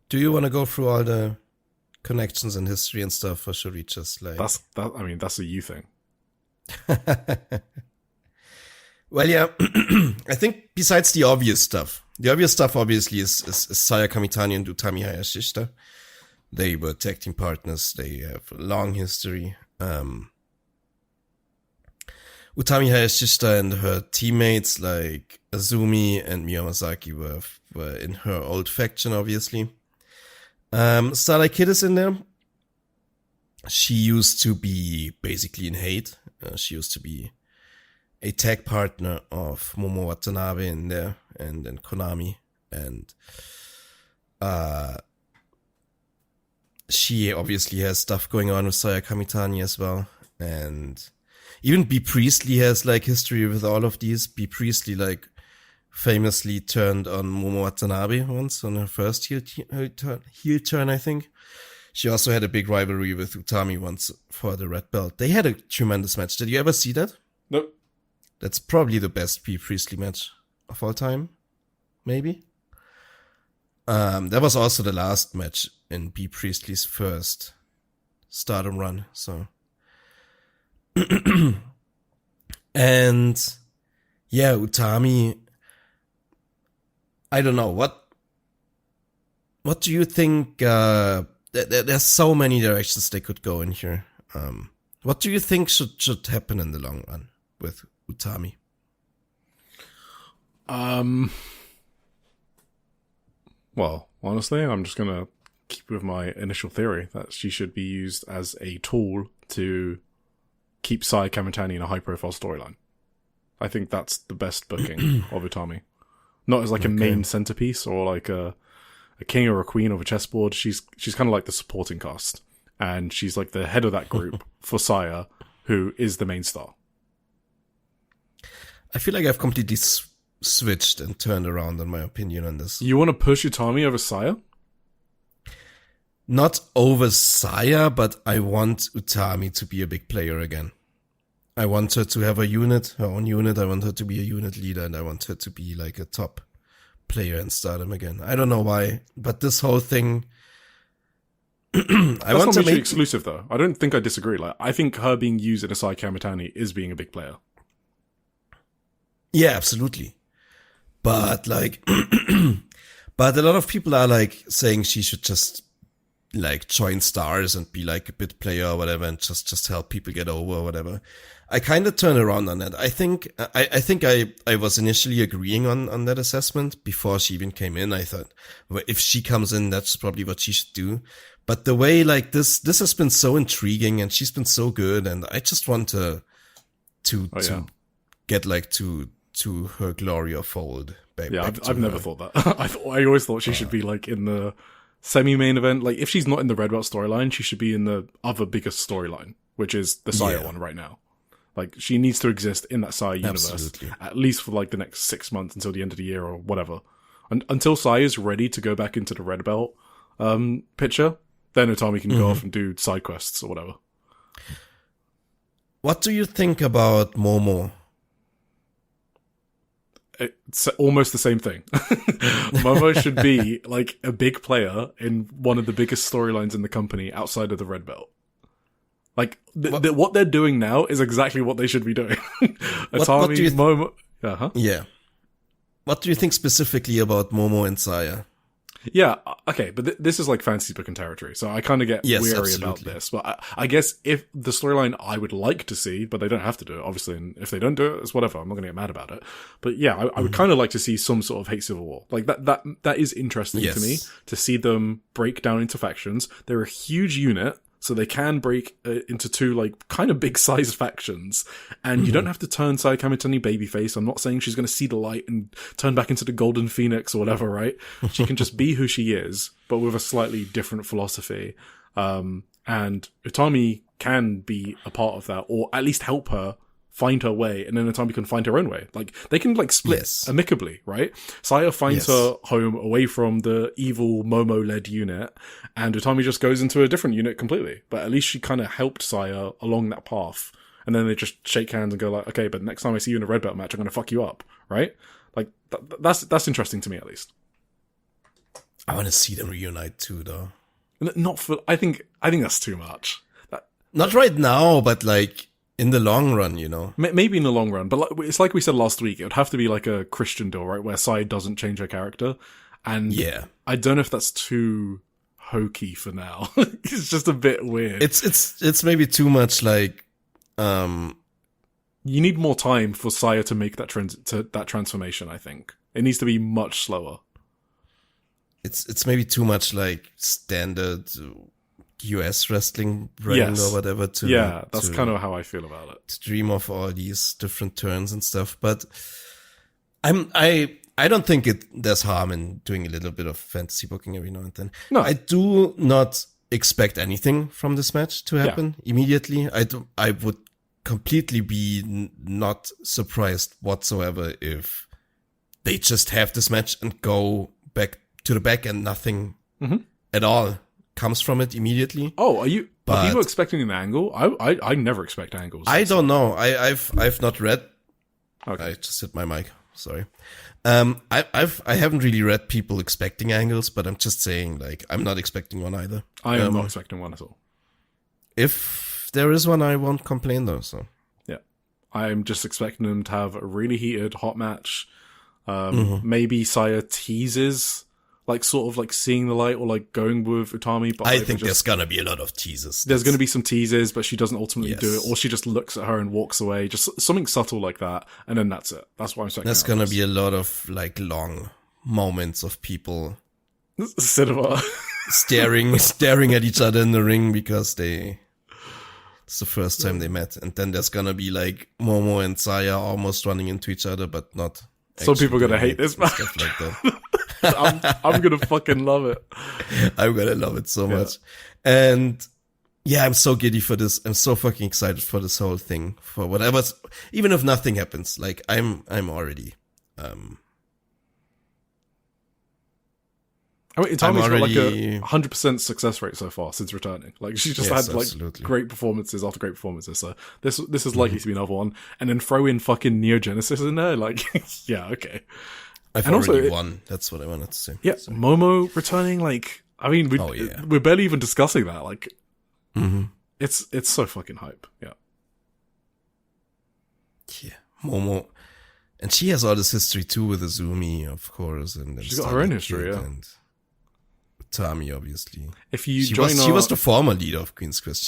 Do you want to go through all the connections and history and stuff, or should we just like... That's a you thing. Well, yeah, I think besides the obvious stuff obviously is Sayaka Kamitani and Utami Hayashishita. They were tag team partners. They have a long history. Utami Hayashishita and her teammates like Azumi and Miyu Amasaki were in her old faction, obviously. Starlight Kid is in there. She used to be basically in Hate. She used to be a tag partner of Momo Watanabe in there and Konami. And she obviously has stuff going on with Sayaka Kamitani as well. And even B. Priestley has like history with all of these. B. Priestley like famously turned on Momo Watanabe once on her first heel turn, I think. She also had a big rivalry with Utami once for the red belt. They had a tremendous match. Did you ever see that? Nope. That's probably the best B. Priestley match of all time. Maybe. That was also the last match in B. Priestley's first Stardom run, so. And yeah, Utami, I don't know, what do you think, there's so many directions they could go in here. What do you think should happen in the long run with Utami? Well, honestly, I'm just gonna keep with my initial theory that she should be used as a tool to keep Sayaka Kamitani in a high-profile storyline. I think that's the best booking of Utami. Not as like a main centerpiece or like a king or a queen of a chessboard. She's kind of like the supporting cast, and she's like the head of that group for Saya, who is the main star. I feel like I've completely switched and turned around on my opinion on this. You want to push Utami over Saya? Not over Saya, but I want Utami to be a big player again. I want her to have her own unit. I want her to be a unit leader, and I want her to be like a top player in Stardom again. I don't know why, but this whole thing... I want to make it exclusive, though. I don't think I disagree. Like, I think her being used in a Sayaka Kamitani is being a big player. Yeah, absolutely. But like, but a lot of people are like saying she should just like join stars and be like a bit player or whatever and just help people get over or whatever. I kind of turned around on that. I think I was initially agreeing on that assessment before she even came in. I thought, well, if she comes in, that's probably what she should do. But the way like this has been so intriguing and she's been so good, and I just want to get like to her glory or fold. I've never thought that. I always thought she should be like in the semi-main event. Like if she's not in the red belt storyline, she should be in the other biggest storyline, which is the Saya one right now. Like she needs to exist in that Saya universe at least for like the next 6 months until the end of the year or whatever. And until Saya is ready to go back into the red belt picture, then Utami can go off and do side quests or whatever. What do you think about Momo? It's almost the same thing. Momo should be like a big player in one of the biggest storylines in the company outside of the red belt. Like what they're doing now is exactly what they should be doing. What do you Momo. Yeah. What do you think specifically about Momo and Saya? Yeah, okay, but this is like fantasy booking territory, so I kind of get weary about this. But I guess if the storyline I would like to see, but they don't have to do it, obviously, and if they don't do it, it's whatever. I'm not going to get mad about it. But yeah, I would kind of like to see some sort of hate civil war. Like that is interesting to me, to see them break down into factions. They're a huge unit, so they can break into two, like, kind of big-sized factions. And you don't have to turn Sayakami into any babyface. I'm not saying she's going to see the light and turn back into the Golden Phoenix or whatever, right? She can just be who she is, but with a slightly different philosophy. And Utami can be a part of that, or at least help her find her way, and then Utami can find her own way. Like, they can, like, split amicably, right? Saya finds her home away from the evil Momo-led unit, and Utami just goes into a different unit completely. But at least she kind of helped Saya along that path. And then they just shake hands and go like, okay, but next time I see you in a red belt match, I'm going to fuck you up, right? Like, that's interesting to me, at least. I want to see them reunite too, though. Not for, I think that's too much. Not right now, but like, in the long run, you know. Maybe in the long run, but like, it's like we said last week, it would have to be like a Christian deal, right? Where Sai doesn't change her character. And I don't know if that's too hokey for now. It's just a bit weird. It's maybe too much like, you need more time for Saya to make that transformation, I think. It needs to be much slower. It's maybe too much like standard US wrestling brand or whatever that's kind of how I feel about it. To dream of all these different turns and stuff, but I don't think there's harm in doing a little bit of fantasy booking every now and then. No, I do not expect anything from this match to happen immediately. I would completely be not surprised whatsoever if they just have this match and go back to the back and nothing at all comes from it immediately. Oh, are people expecting an angle? I never expect angles. I don't know. I've not read. Okay. I just hit my mic. Sorry. I haven't really read people expecting angles, but I'm just saying, like, I'm not expecting one either. I am not expecting one at all. If there is one, I won't complain though, so. Yeah. I'm just expecting them to have a really heated, hot match. Maybe Saya teases, like, sort of like seeing the light or like going with Utami. But I think there's gonna be a lot of teases. There's gonna be some teases, but she doesn't ultimately do it, or she just looks at her and walks away. Just something subtle like that, and then that's it. That's what I'm saying. There's gonna be a lot of like long moments of people cinema staring at each other in the ring because it's the first time they met, and then there's gonna be like Momo and Saya almost running into each other, but not. Some people are gonna hate this match. Stuff like that. I'm gonna fucking love it. I'm gonna love it so much. And yeah, I'm so giddy for this. I'm so fucking excited for this whole thing. For whatever's, even if nothing happens, like I'm already, I mean, Itami's got like a 100% success rate so far since returning. Like she just had like great performances after great performances. So this is likely to be another one. And then throw in fucking Neo Genesis in there. Like, yeah, okay. I've already won. That's what I wanted to say. Yeah, so. Momo returning. Like, I mean, we're barely even discussing that. Like, it's so fucking hype. Yeah. Yeah, Momo, and she has all this history too with Azumi, of course, and she's got her own history. Yeah. And Utami, obviously. If you She join was the former leader of Queen's Quest.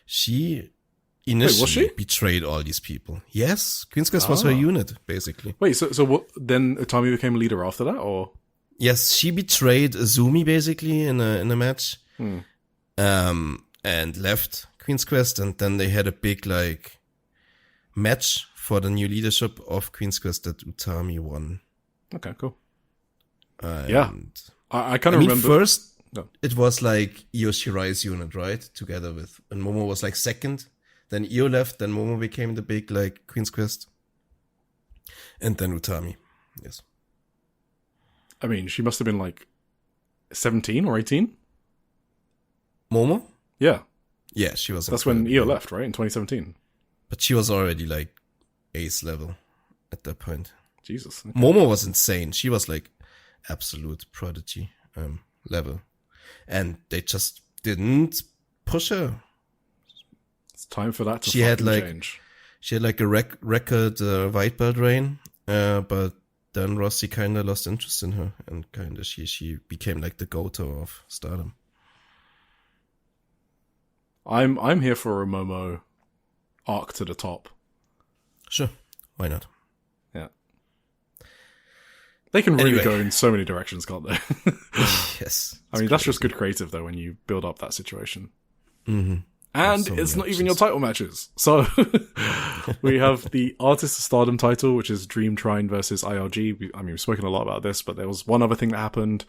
She initially was she? betrayed all these people. Yes, Queen's Quest was her unit, basically. Wait, so what, then Utami became a leader after that, or? Yes, she betrayed Azumi, basically, in a match. And left Queen's Quest, and then they had a big, like, match for the new leadership of Queen's Quest that Utami won. Okay, cool. Yeah. I kind of remember. First, it was like Io Shirai's unit, right? Together with, and Momo was like second. Then Io left, then Momo became the big, like, Queen's Quest. And then Utami. Yes. I mean, she must have been like 17 or 18? Momo? Yeah. Yeah, she was. That's when Io left, right? In 2017. But she was already, like, ace level at that point. Jesus. Okay. Momo was insane. She was like absolute prodigy level. And they just didn't push her. It's time for that to change. She had like a record white belt reign, but then Rossi kind of lost interest in her, and kind of she became like the go-to of Stardom. I'm here for a Momo arc to the top. Sure, why not? Yeah. They can really go in so many directions, can't they? Yes. I mean, that's just good creative, though, when you build up that situation. Mm-hmm. And it's not even your title matches. So we have the Artist of Stardom title, which is Dream Trine versus IRG. We've spoken a lot about this, but there was one other thing that happened.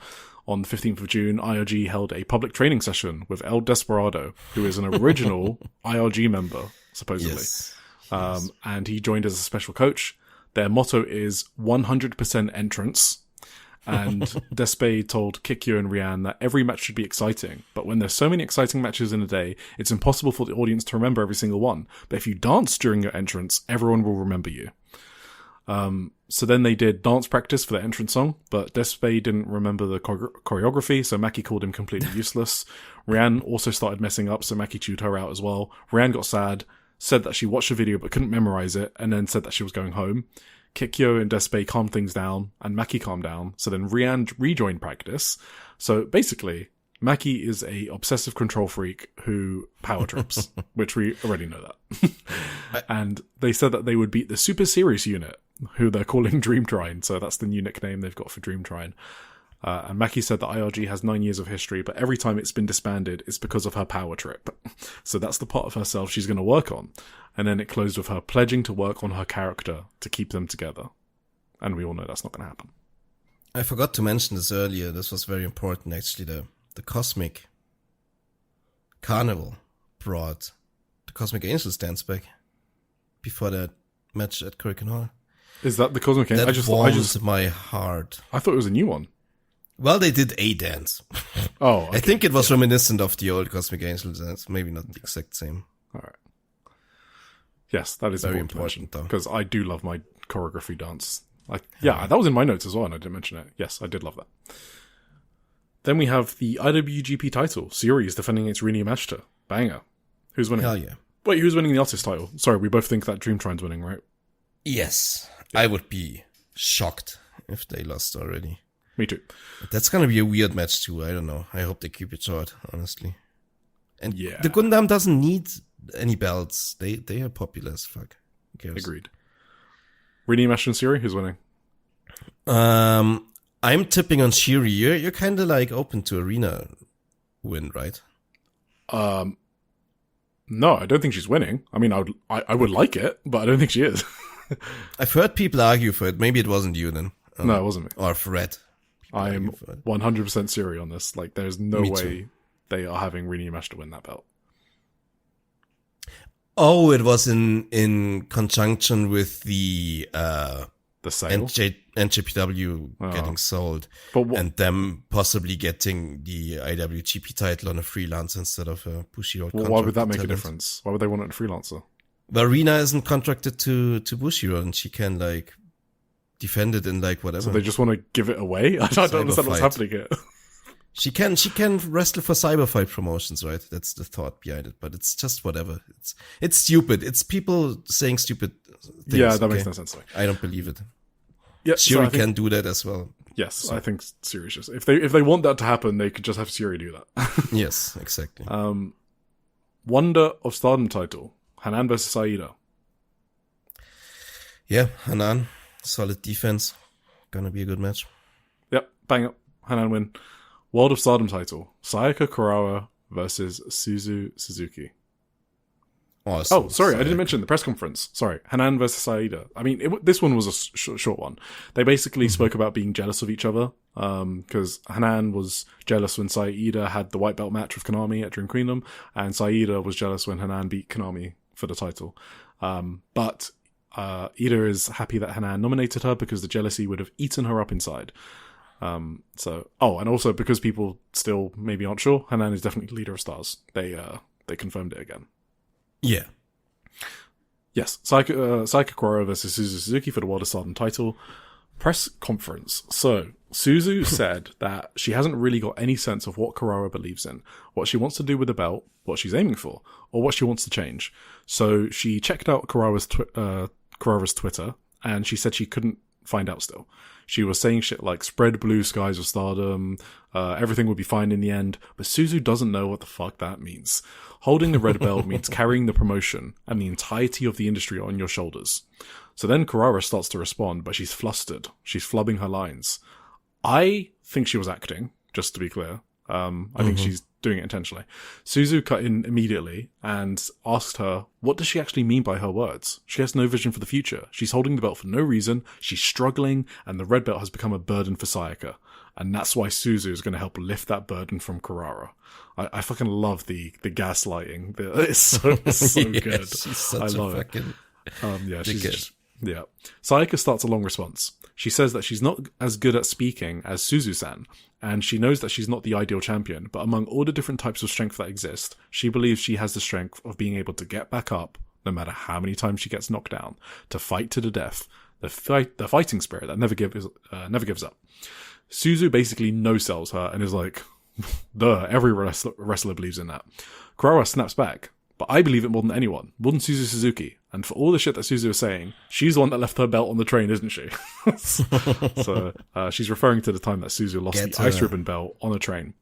On the 15th of June, IRG held a public training session with El Desperado, who is an original IRG member, supposedly. Yes. And he joined as a special coach. Their motto is 100% entrance. And Despe told Kikyo and Rian that every match should be exciting, but when there's so many exciting matches in a day, it's impossible for the audience to remember every single one. But if you dance during your entrance, everyone will remember you. So then they did dance practice for the entrance song, but Despe didn't remember the choreography, so Maki called him completely useless. Rian also started messing up, so Maki chewed her out as well. Rian got sad, said that she watched the video but couldn't memorize it, and then said that she was going home. Kikyo and Despe calmed things down, and Maki calmed down, so then Rian rejoined practice. So basically, Maki is a obsessive control freak who power trips, which we already know that. And they said that they would beat the Super Serious unit, who they're calling Dream Trine, so that's the new nickname they've got for Dream Trine. And Maki said that IRG has 9 years of history, but every time it's been disbanded, it's because of her power trip. So that's the part of herself she's going to work on. And then it closed with her pledging to work on her character to keep them together. And we all know that's not going to happen. I forgot to mention this earlier. This was very important, actually. The Cosmic Carnival brought the Cosmic Angels dance back before that match at Korakuen Hall. Is that the Cosmic Angels? That warms my heart. I thought it was a new one. Well, they did a dance. Oh, okay. I think it was reminiscent of the old Cosmic Angels dance. Maybe not the exact same. All right. Yes, that is very important though. Because I do love my choreography dance. Yeah, that was in my notes as well, and I didn't mention it. Yes, I did love that. Then we have the IWGP title. Sareee is defending against Rina Yamashita. Banger. Who's winning? Hell yeah. Wait, who's winning the artist title? Sorry, we both think that Dream Trine's winning, right? Yes. I would be shocked if they lost already. Me too. That's gonna be a weird match too. I don't know. I hope they keep it short, honestly. And yeah, the Gundam doesn't need any belts. They are popular as fuck. Who cares? Agreed. Rina Yamashita and Sareee, who's winning? I'm tipping on Shiri. You're kind of like open to Arena win, right? No, I don't think she's winning. I mean, I would like it, but I don't think she is. I've heard people argue for it. Maybe it wasn't you then. No, it wasn't me. Or Fred. I'm 100% Sareee on this. Like, there's no Me way too. they are having Rina Yamashita win that belt. Oh, it was in conjunction with the sale? NJPW getting sold, But and them possibly getting the IWGP title on a freelance instead of a Bushiroad. Well, why would that make a difference? Why would they want it in freelancer? Well, Rina isn't contracted to Bushiroad, and she can like defend it in like whatever. So they just want to give it away? I don't understand what's Cyberfight. happening here. She can wrestle for Cyberfight promotions, right? That's the thought behind it, but it's just whatever. It's stupid. It's people saying stupid things. Yeah, that makes no sense to me. I don't believe it. Yeah, Shuri can do that as well. Yes, so. I think Shuri just if they want that to happen, they could just have Shuri do that. Yes, exactly. Wonder of Stardom title: Hanan versus Aida. Yeah, Hanan, solid defense, gonna be a good match. Yep, bang up, Hanan win. World of Stardom title: Sayaka Kurawa versus Suzu Suzuki. Awesome. Oh, sorry, I didn't mention the press conference. Sorry, Hanan versus Aida. I mean, this one was a short one. They basically spoke about being jealous of each other, because Hanan was jealous when Saida had the white belt match with Konami at Dream Kingdom, and Saida was jealous when Hanan beat Konami for the title. But Ida is happy that Hanan nominated her because the jealousy would have eaten her up inside. And also because people still maybe aren't sure, Hanan is definitely leader of Stars. They confirmed it again. Yeah. Yes, Sayaka Kurawa versus Suzu Suzuki for the World of Stardom title. Press conference. So, Suzu said that she hasn't really got any sense of what Kurawa believes in, what she wants to do with the belt, what she's aiming for, or what she wants to change. So, she checked out Kurawa's Twitter, and she said she couldn't find out still. She was saying shit like, spread blue skies of Stardom, everything will be fine in the end, but Suzu doesn't know what the fuck that means. Holding the red belt means carrying the promotion and the entirety of the industry on your shoulders. So then Kurawa starts to respond, but she's flustered. She's flubbing her lines. I think she was acting, just to be clear. I think she's doing it intentionally. Suzu cut in immediately and asked her, what does she actually mean by her words? She has no vision for the future. She's holding the belt for no reason. She's struggling, and the red belt has become a burden for Sayaka. And that's why Suzu is going to help lift that burden from Kurawa. I fucking love the gaslighting. It's so good. She's such I love it. Yeah. Sayaka starts a long response. She says that she's not as good at speaking as Suzu-san, and she knows that she's not the ideal champion, but among all the different types of strength that exist, she believes she has the strength of being able to get back up, no matter how many times she gets knocked down, to fight to the death, the fighting spirit that never gives up. Suzu basically no-sells her and is like, duh, every wrestler believes in that. Kurawa snaps back, but I believe it more than anyone, more than Suzu Suzuki. And for all the shit that Suzu is saying, she's the one that left her belt on the train, isn't she? So she's referring to the time that Suzu lost the ice ribbon belt on a train.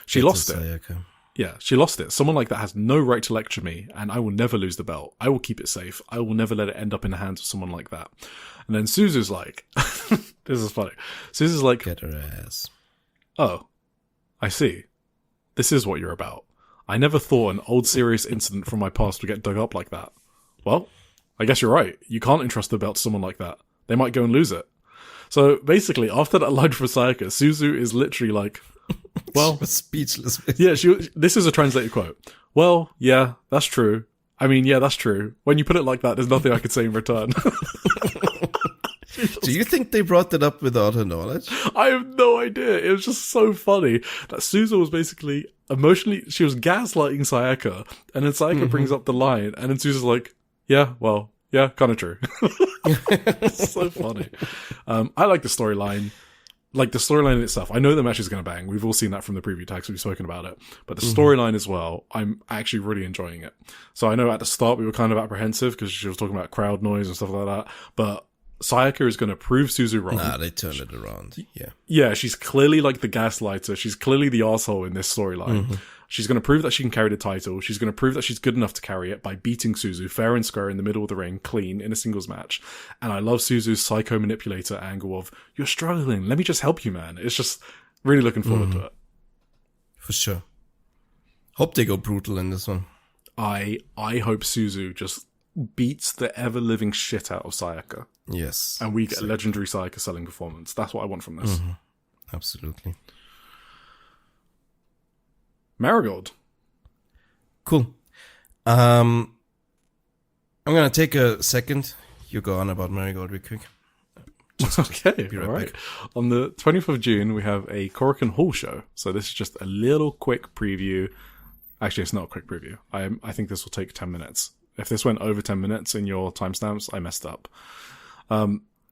She lost it. Sayaka. Yeah, she lost it. Someone like that has no right to lecture me, and I will never lose the belt. I will keep it safe. I will never let it end up in the hands of someone like that. And then Suzu's like, this is funny. Suzu's like, get her ass. Oh, I see. This is what you're about. I never thought an old serious incident from my past would get dug up like that. Well, I guess you're right. You can't entrust the belt to someone like that. They might go and lose it. So basically, after that line from Sayaka, Suzu is literally like, well, she was speechless. Yeah, this is a translated quote. Well, yeah, that's true. I mean, yeah, that's true. When you put it like that, there's nothing I could say in return. Do you think they brought that up without her knowledge? I have no idea. It was just so funny that Suzu was basically emotionally, she was gaslighting Sayaka, and then Sayaka brings up the line, and then Suzu's like, yeah, well, yeah, kind of true. It's so funny. I like the storyline. Like the storyline itself. I know the match is going to bang. We've all seen that from the preview tags. We've spoken about it. But the storyline as well, I'm actually really enjoying it. So I know at the start we were kind of apprehensive because she was talking about crowd noise and stuff like that. But Sayaka is going to prove Suzu wrong. Nah, they turned it around. Yeah. Yeah, she's clearly like the gaslighter. She's clearly the asshole in this storyline. She's going to prove that she can carry the title. She's going to prove that she's good enough to carry it by beating Suzu fair and square in the middle of the ring, clean, in a singles match. And I love Suzu's psycho manipulator angle of, you're struggling, let me just help you, man. It's just really looking forward to it. For sure. Hope they go brutal in this one. I hope Suzu just beats the ever-living shit out of Sayaka. Yes. And we get a legendary Sayaka selling performance. That's what I want from this. Absolutely. Marigold. Cool. I'm going to take a second. You go on about Marigold real quick. Okay, all right. On the 20th of June, we have a Korakuen Hall show. So this is just a little quick preview. Actually, it's not a quick preview. I think this will take 10 minutes. If this went over 10 minutes in your timestamps, I messed up.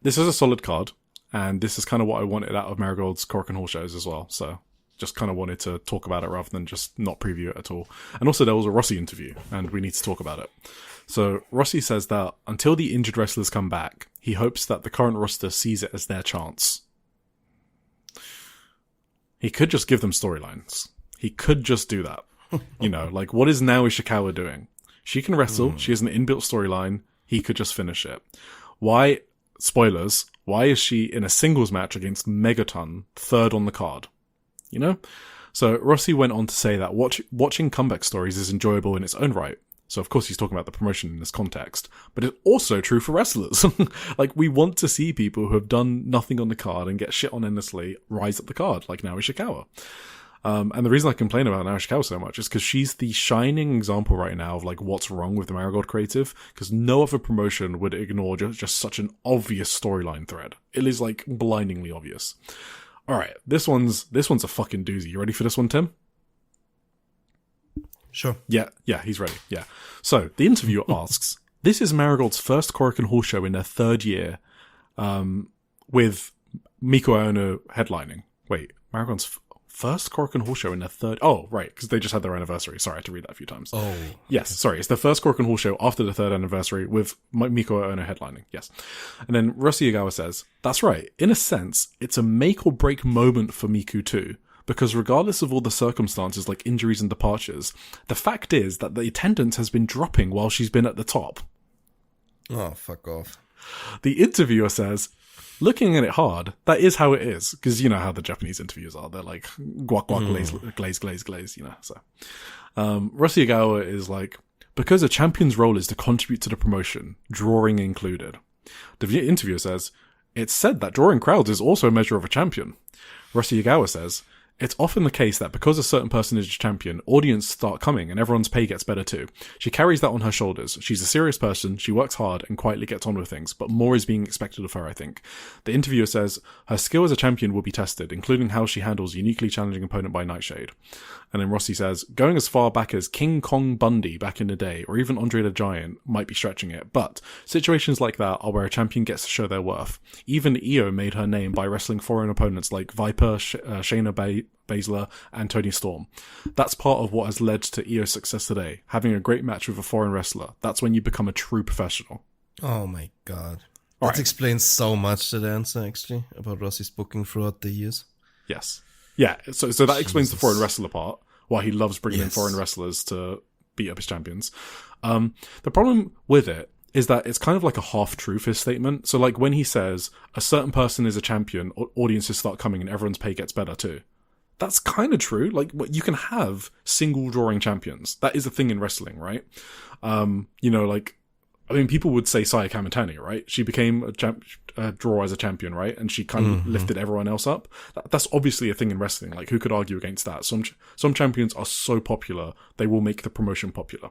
This is a solid card, and this is kind of what I wanted out of Marigold's Korakuen Hall shows as well. So just kind of wanted to talk about it rather than just not preview it at all. And also there was a Rossi interview, and we need to talk about it. So Rossi says that until the injured wrestlers come back, he hopes that the current roster sees it as their chance. He could just give them storylines. He could just do that. You know, like, what is Naomi Ishikawa doing? She can wrestle. She has an inbuilt storyline. He could just finish it. Why, spoilers, why is she in a singles match against Megaton, third on the card? You know? So Rossi went on to say that watching comeback stories is enjoyable in its own right. So of course he's talking about the promotion in this context, but it's also true for wrestlers. Like, we want to see people who have done nothing on the card and get shit on endlessly rise up the card, like Naomi Ishikawa. And the reason I complain about Naomi Ishikawa so much is because she's the shining example right now of like what's wrong with the Marigold creative, because no other promotion would ignore just such an obvious storyline thread. It is like blindingly obvious. All right, this one's a fucking doozy. You ready for this one, Tim? Sure. Yeah, he's ready. Yeah. So the interviewer asks, "This is Marigold's first Korakuen Hall show in their third year, with Miko Ono headlining. Wait, Marigold's first Korakuen Hall show in their third... Oh, right, because they just had their anniversary. Sorry, I had to read that a few times. Oh. Yes, sorry, it's their first Korakuen Hall show after the third anniversary with Miko Ono headlining. Yes. And then Rossi Ogawa says, "That's right. In a sense, it's a make or break moment for Miku too. Because regardless of all the circumstances like injuries and departures, the fact is that the attendance has been dropping while she's been at the top." Oh, fuck off. The interviewer says, "Looking at it hard, that is how it is." Because you know how the Japanese interviews are. They're like, guac, guac, glaze, you know. So, Rossi Ogawa is like, "Because a champion's role is to contribute to the promotion, drawing included." The interviewer says, "It's said that drawing crowds is also a measure of a champion." Rossi Ogawa says, "It's often the case that because a certain person is a champion, audience start coming and everyone's pay gets better too. She carries that on her shoulders. She's a serious person, she works hard and quietly gets on with things, but more is being expected of her, I think." The interviewer says, "Her skill as a champion will be tested, including how she handles a uniquely challenging opponent by Nightshade." And then Rossi says, "Going as far back as King Kong Bundy back in the day, or even Andre the Giant, might be stretching it, but situations like that are where a champion gets to show their worth. Even Io made her name by wrestling foreign opponents like Viper, Shayna Baszler, and Toni Storm. That's part of what has led to Io's success today, having a great match with a foreign wrestler. That's when you become a true professional." Oh my god. All That right. explains so much, that answer, actually, about Rossi's booking throughout the years. Yes. Yeah, so that explains the foreign wrestler part, why he loves bringing in Yes. foreign wrestlers to beat up his champions. The problem with it is that it's kind of like a half-truth, his statement. So like when he says, a certain person is a champion, audiences start coming and everyone's pay gets better too. That's kind of true. Like, you can have single drawing champions. That is a thing in wrestling, right? You know, like, I mean, people would say Saya Kamitani, right? She became a draw as a champion, right? And she kind of lifted everyone else up. That's obviously a thing in wrestling. Like, who could argue against that? Some champions are so popular, they will make the promotion popular.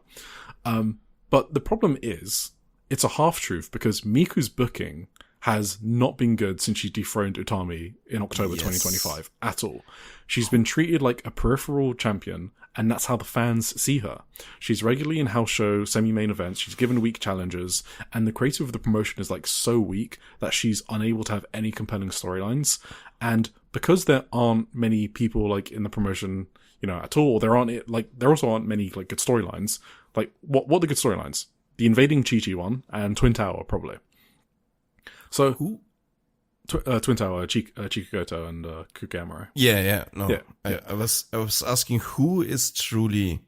But the problem is, it's a half-truth because Miku's booking has not been good since she dethroned Utami in October 2025 at all. She's been treated like a peripheral champion, and that's how the fans see her. She's regularly in house show, semi-main events, she's given weak challenges, and the creative of the promotion is like so weak that she's unable to have any compelling storylines. And because there aren't many people like in the promotion, you know, at all, there also aren't many like good storylines. Like, what are the good storylines? The invading Chi-Chi one, and Twin Tower, probably. So, Who? Twin Tower, Chikugoto and Kugamura. Yeah, no. Yeah. I was asking who is truly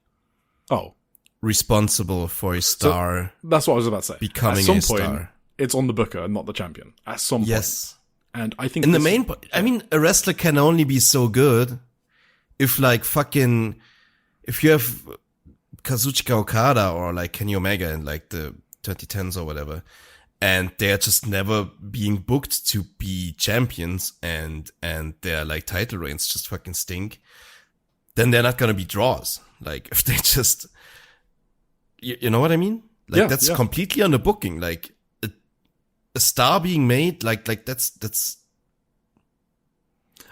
Oh, responsible for a star that's what I was about to say. becoming At some a point, star. it's on the booker and not the champion. At some point. Yes. And I think In the this- main point, I mean, a wrestler can only be so good if like fucking, if you have Kazuchika Okada or like Kenny Omega in like the 2010s or whatever, and they're just never being booked to be champions, and their like title reigns just fucking stink, then they're not gonna be draws. Like, if they just, you know what I mean? Like, Yeah, that's yeah. completely on the booking. Like, a star being made, like that's at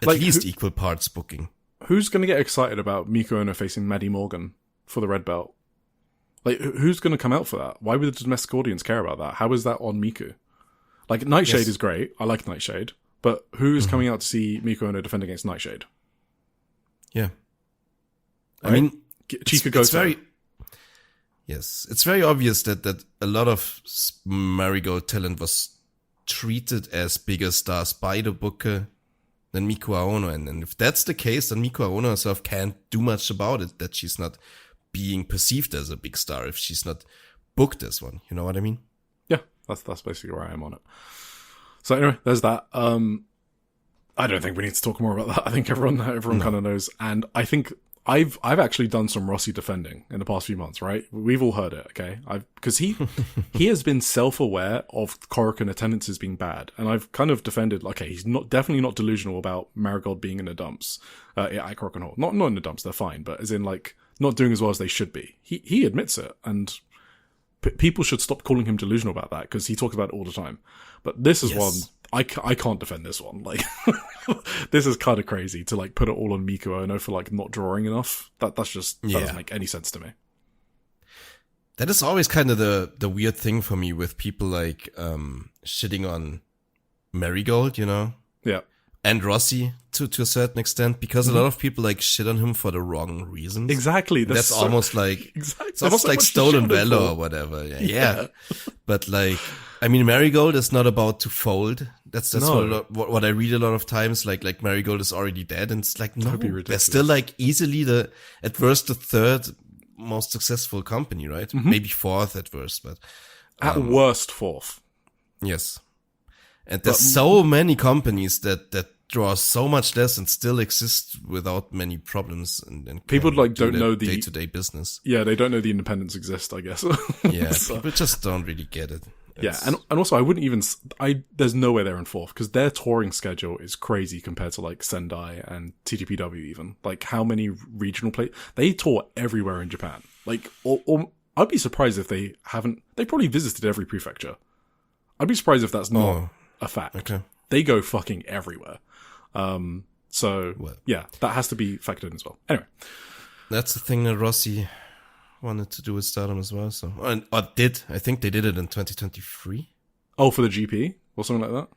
Like, least who- equal parts booking. Who's going to get excited about Miko Ono facing Maddie Morgan for the red belt? Like, who's going to come out for that? Why would the domestic audience care about that? How is that on Miku? Like, Nightshade Yes. is great. I like Nightshade. But who's coming out to see Miko Ono defend against Nightshade? Yeah. I Right? mean, Chikugoto. it's very, Yes, it's very obvious that a lot of Marigold talent was treated as bigger stars by the booker than Miku Aono. And if that's the case, then Miku Aono herself can't do much about it, that she's not being perceived as a big star if she's not booked as one. You know what I mean? Yeah, that's basically where I am on it. So anyway, there's that. I don't think we need to talk more about that. I think everyone kind of knows. And I think I've actually done some Rossi defending in the past few months, right? We've all heard it, okay? Because he has been self-aware of Korakuen attendances being bad, and I've kind of defended, okay, he's definitely not delusional about Marigold being in the dumps at Korakuen Hall. Not in the dumps, they're fine, but as in like not doing as well as they should be. He admits it, and people should stop calling him delusional about that because he talks about it all the time. But this is one I can't defend this one. Like, this is kind of crazy to like put it all on Miku Ono for like not drawing enough. That doesn't make any sense to me. That is always kind of the weird thing for me with people like shitting on Marigold, you know? Yeah. And Rossi to a certain extent, because a lot of people like shit on him for the wrong reasons. Exactly. That's almost like it's almost like stolen valor or whatever. Yeah. But like, I mean, Marigold is not about to fold. That's what I read a lot of times. Like Marigold is already dead, and it's like, no, they're still like easily at worst the third most successful company, right? Maybe fourth at worst, but at worst fourth. Yes. And there's so many companies that draw so much less and still exist without many problems, and people like don't know the day-to-day business. Yeah, they don't know the independents exist, I guess. Yeah, so. People just don't really get it. Yeah, and also I wouldn't even there's no way they're in fourth because their touring schedule is crazy compared to like Sendai and TJPW even. Like how many regional they tour everywhere in Japan. Like or I'd be surprised if they probably visited every prefecture. I'd be surprised if that's not a fact. Okay. They go fucking everywhere. Yeah, that has to be factored in as well. Anyway. That's the thing that Rossi wanted to do with STARDOM as well. So, I think they did it in 2023. Oh, for the GP or something like that?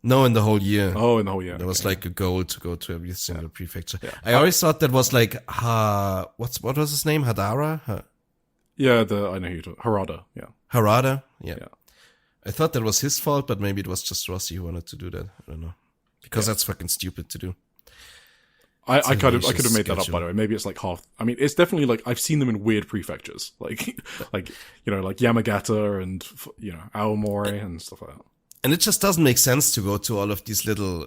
No, in the whole year. Oh, in the whole year. There was like a goal to go to every single prefecture. Yeah. I always thought that was like, what was his name? Hadara? Yeah, I know who you're talking. Harada, yeah. Harada? Yeah. I thought that was his fault, but maybe it was just Rossi who wanted to do that. I don't know. Because that's fucking stupid to do. I could have made that up, by the way. Maybe it's like half. I mean, it's definitely like I've seen them in weird prefectures, like like Yamagata and Aomori and stuff like that. And it just doesn't make sense to go to all of these little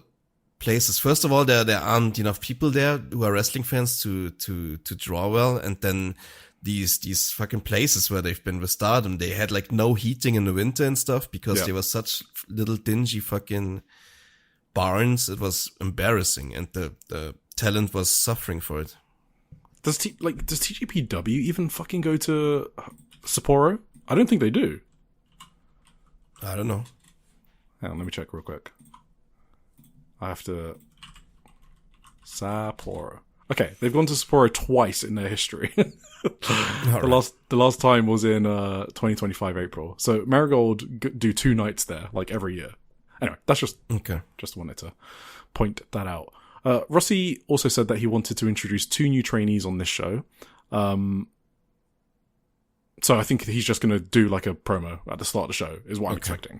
places. First of all, there aren't enough people there who are wrestling fans to draw well, and then these fucking places where they've been with STARDOM, they had like no heating in the winter and stuff because they were such little dingy fucking barns. It was embarrassing, and the talent was suffering for it. Does TJPW even fucking go to Sapporo? I don't think they do. I don't know. Hang on, let me check real quick. I have to... Sapporo. Okay, they've gone to Sapporo twice in their history. The last time was in 2025 April. So Marigold do 2 nights there, like every year. Anyway, that's just wanted to point that out. Rossi also said that he wanted to introduce 2 new trainees on this show. So I think he's just going to do like a promo at the start of the show, is what I'm expecting.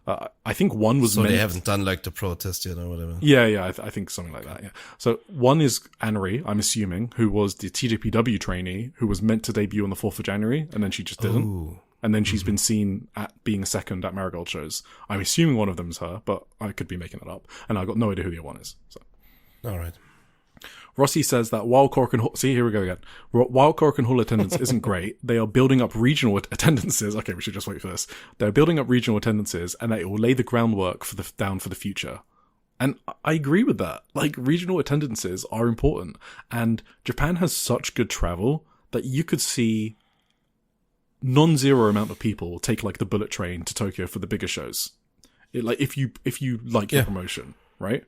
I think one was they haven't done like the protest yet or whatever. Yeah, I think something like that, yeah. So one is Anri, I'm assuming, who was the TJPW trainee, who was meant to debut on the 4th of January, and then she just didn't. Ooh. And then she's been seen at being a second at Marigold shows. I'm assuming one of them is her, but I could be making that up. And I've got no idea who the other one is. So. All right. Rossi says that while Korakuen Hall... See, here we go again. While Korakuen Hall attendance isn't great, they are building up regional attendances. Okay, we should just wait for this. They're building up regional attendances, and that it will lay the groundwork down for the future. And I agree with that. Like, regional attendances are important. And Japan has such good travel that you could see non-zero amount of people take, like, the bullet train to Tokyo for the bigger shows. If you like the promotion, right?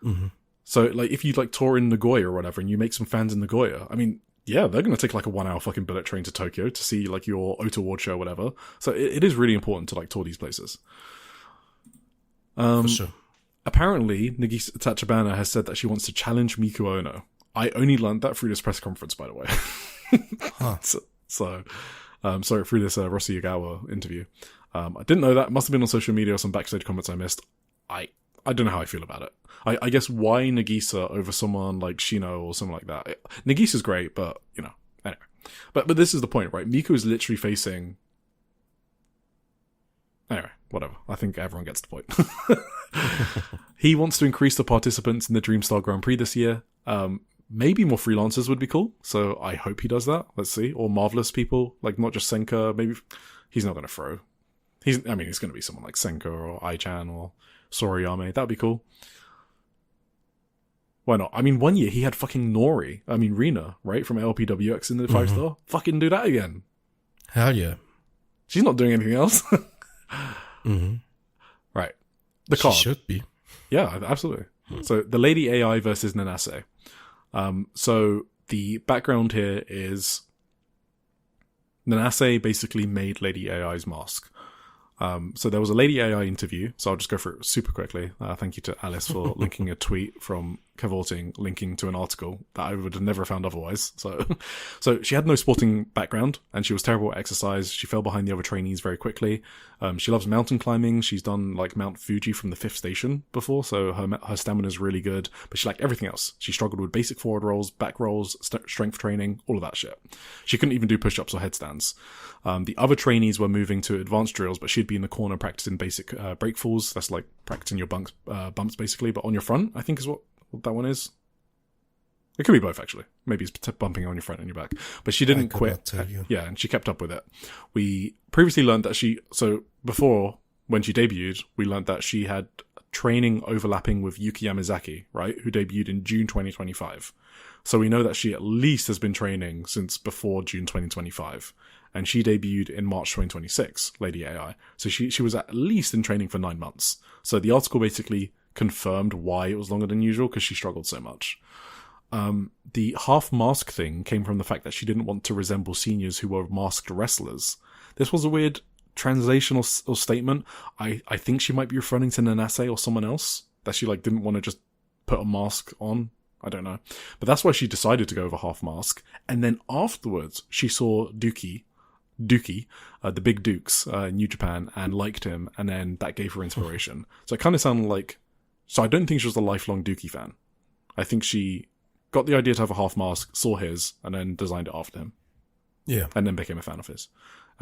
Mm-hmm. So, like, if you, like, tour in Nagoya or whatever and you make some fans in Nagoya, I mean, yeah, they're going to take, like, a 1-hour fucking bullet train to Tokyo to see, like, your Ota Award show or whatever. So it is really important to, like, tour these places. For sure. Apparently, Nagisa Tachibana has said that she wants to challenge Miku Ono. I only learned that through this press conference, by the way. Huh. So Sorry, through this Rossi Yagawa interview. I didn't know that. It must have been on social media or some backstage comments I missed. I don't know how I feel about it. I guess why Nagisa over someone like Shino or something like that? Nagisa's great, but, you know, anyway. But this is the point, right? Miku is literally facing... Anyway, whatever. I think everyone gets the point. He wants to increase the participants in the Dreamstar Grand Prix this year. Maybe more freelancers would be cool, so I hope he does that. Let's see. Or Marvelous people, like not just Senka. Maybe he's not going to throw. He's going to be someone like Senka or Ai-chan or Sora Ayame. That would be cool. Why not? I mean, one year he had fucking Rina, right, from LPWX in the 5-star. Fucking do that again. Hell yeah. She's not doing anything else. Right. The card. She should be. Yeah, absolutely. So the Lady AI versus Nanase. So the background here is Nanase basically made Lady AI's mask. So there was a Lady AI interview, so I'll just go through it super quickly. Thank you to Alice for linking a tweet from Cavorting, linking to an article that I would have never found otherwise. So she had no sporting background, and she was terrible at exercise. She fell behind the other trainees very quickly. She loves mountain climbing. She's done like Mount Fuji from the 5th station before, so her stamina is really good, but she lacked everything else. She struggled with basic forward rolls, back rolls, strength training, all of that shit. She couldn't even do push-ups or headstands. The other trainees were moving to advanced drills, but she'd be in the corner practicing basic break falls. That's like practicing your bumps basically, but on your front, I think is what that one is. It could be both, actually. Maybe it's bumping on your front and your back. But she didn't quit. Tell you. Yeah, and she kept up with it. We previously learned that before, when she debuted, we learned that she had training overlapping with Yuki Yamazaki, right, who debuted in June 2025. So we know that she at least has been training since before June 2025. And she debuted in March 2026, Lady AI. So she was at least in training for 9 months. So the article basically confirmed why it was longer than usual, because she struggled so much. The half mask thing came from the fact that she didn't want to resemble seniors who were masked wrestlers. This was a weird translational statement. I think she might be referring to Nanase or someone else, that she like didn't want to just put a mask on. I don't know. But that's why she decided to go over half mask. And then afterwards, she saw Dookie, the Big Dukes in New Japan, and liked him, and then that gave her inspiration. So it kind of sounded like... So I don't think she was a lifelong Dookie fan. I think she got the idea to have a half mask, saw his, and then designed it after him. Yeah. And then became a fan of his.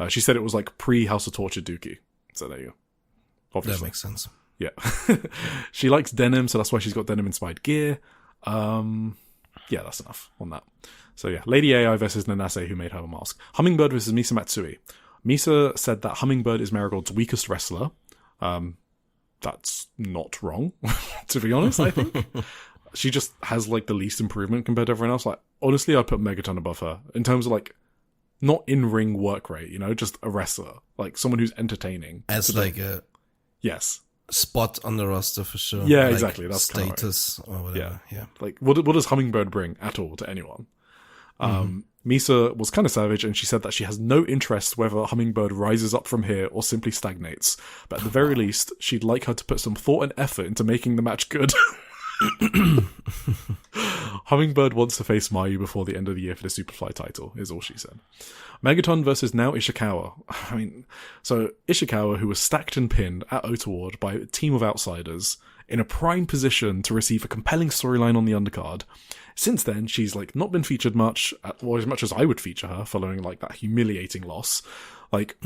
She said it was like pre-House of Torture Dookie. So there you go. Obviously. That makes sense. Yeah. She likes denim, so that's why she's got denim-inspired gear. Yeah, that's enough on that. So yeah, Lady AI versus Nanase, who made her a mask. Hummingbird versus Misa Matsui. Misa said that Hummingbird is Marigold's weakest wrestler. That's not wrong, to be honest, I think. She just has, like, the least improvement compared to everyone else. Like, honestly, I'd put Megaton above her. In terms of, like, not in-ring work rate, you know? Just a wrestler. Like, someone who's entertaining. As, like, a... Yes. Spot on the roster, for sure. Yeah, like exactly. That's status kind of or whatever. Yeah. Like, what does Hummingbird bring at all to anyone? Misa was kind of savage, and she said that she has no interest whether Hummingbird rises up from here or simply stagnates. But at the very least, she'd like her to put some thought and effort into making the match good. Hummingbird wants to face Mayu before the end of the year for the Superfly title, is all she said. Megaton versus now Ishikawa. I mean, so Ishikawa, who was stacked and pinned at Ota Ward by a team of outsiders, in a prime position to receive a compelling storyline on the undercard. Since then, she's like not been featured much, or as much as I would feature her, following like that humiliating loss. Like,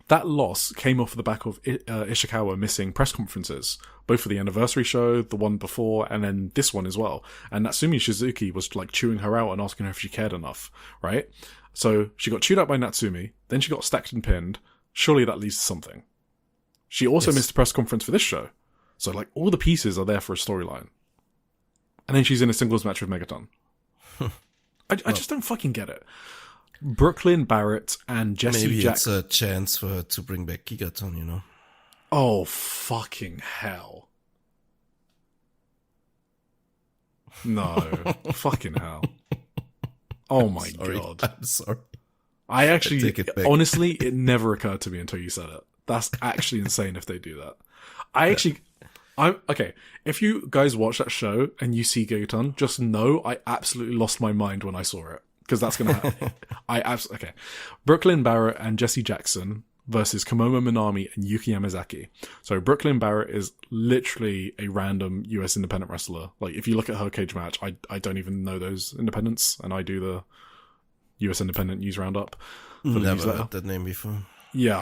that loss came off the back of Ishikawa missing press conferences, both for the anniversary show, the one before, and then this one as well. And Natsumi Shizuki was like chewing her out and asking her if she cared enough, right? So she got chewed out by Natsumi, then she got stacked and pinned. Surely that leads to something. She also missed the press conference for this show. So like all the pieces are there for a storyline. And then she's in a singles match with Megaton. I just don't fucking get it. Brooklyn Barrett and Jessie Maybe Jack. it's a chance for her to bring back Gigaton, you know? Oh, fucking hell. No. Fucking hell. Oh my god. I'm sorry. I actually, take it back. honestly, it never occurred to me until you said it. That's actually insane if they do that. Okay, if you guys watch that show and you see Gigaton, just know I absolutely lost my mind when I saw it. because that's going to happen. Okay. Brooklyn Barrett and Jesse Jackson versus Kamomo Minami and Yuki Yamazaki. So Brooklyn Barrett is literally a random US independent wrestler. Like, if you look at her cage match, I don't even know those independents, and I do the US independent news roundup for the Never newsletter. heard that name before. Yeah,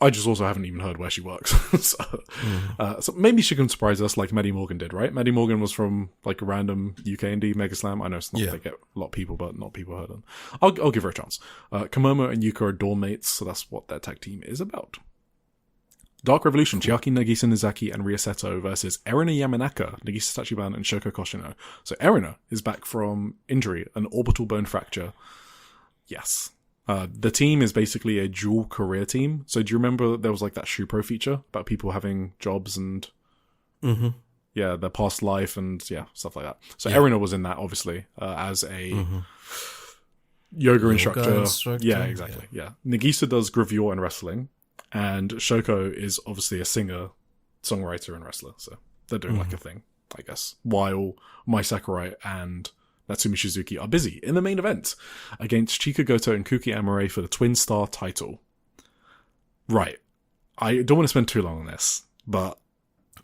I just also haven't even heard where she works. So maybe she can surprise us like Maddie Morgan did, right? Maddie Morgan was from like a random UK indie Mega Slam. I know it's not they get a lot of people, but not people heard them. I'll give her a chance. Kamomo and Yuka are dorm mates, so that's what their tag team is about. Dark Revolution, Chiaki Nagisa Nizaki and Ryo Seto versus Erina Yamanaka, Nagisa Tachiban, and Shoko Koshino. So Erina is back from injury, an orbital bone fracture. Yes. The team is basically a dual career team. So do you remember there was like that Shupro feature about people having jobs and their past life and stuff like that. So Erina was in that, obviously, as a yoga instructor. Yeah, exactly. Yeah. Nagisa does gravure and wrestling, and Shoko is obviously a singer, songwriter, and wrestler. So they're doing like a thing, I guess. While Mai Sakurai and Natsumi Shizuki are busy in the main event against Chika Goto and Kuki Amore for the Twin Star title. Right. I don't want to spend too long on this, but...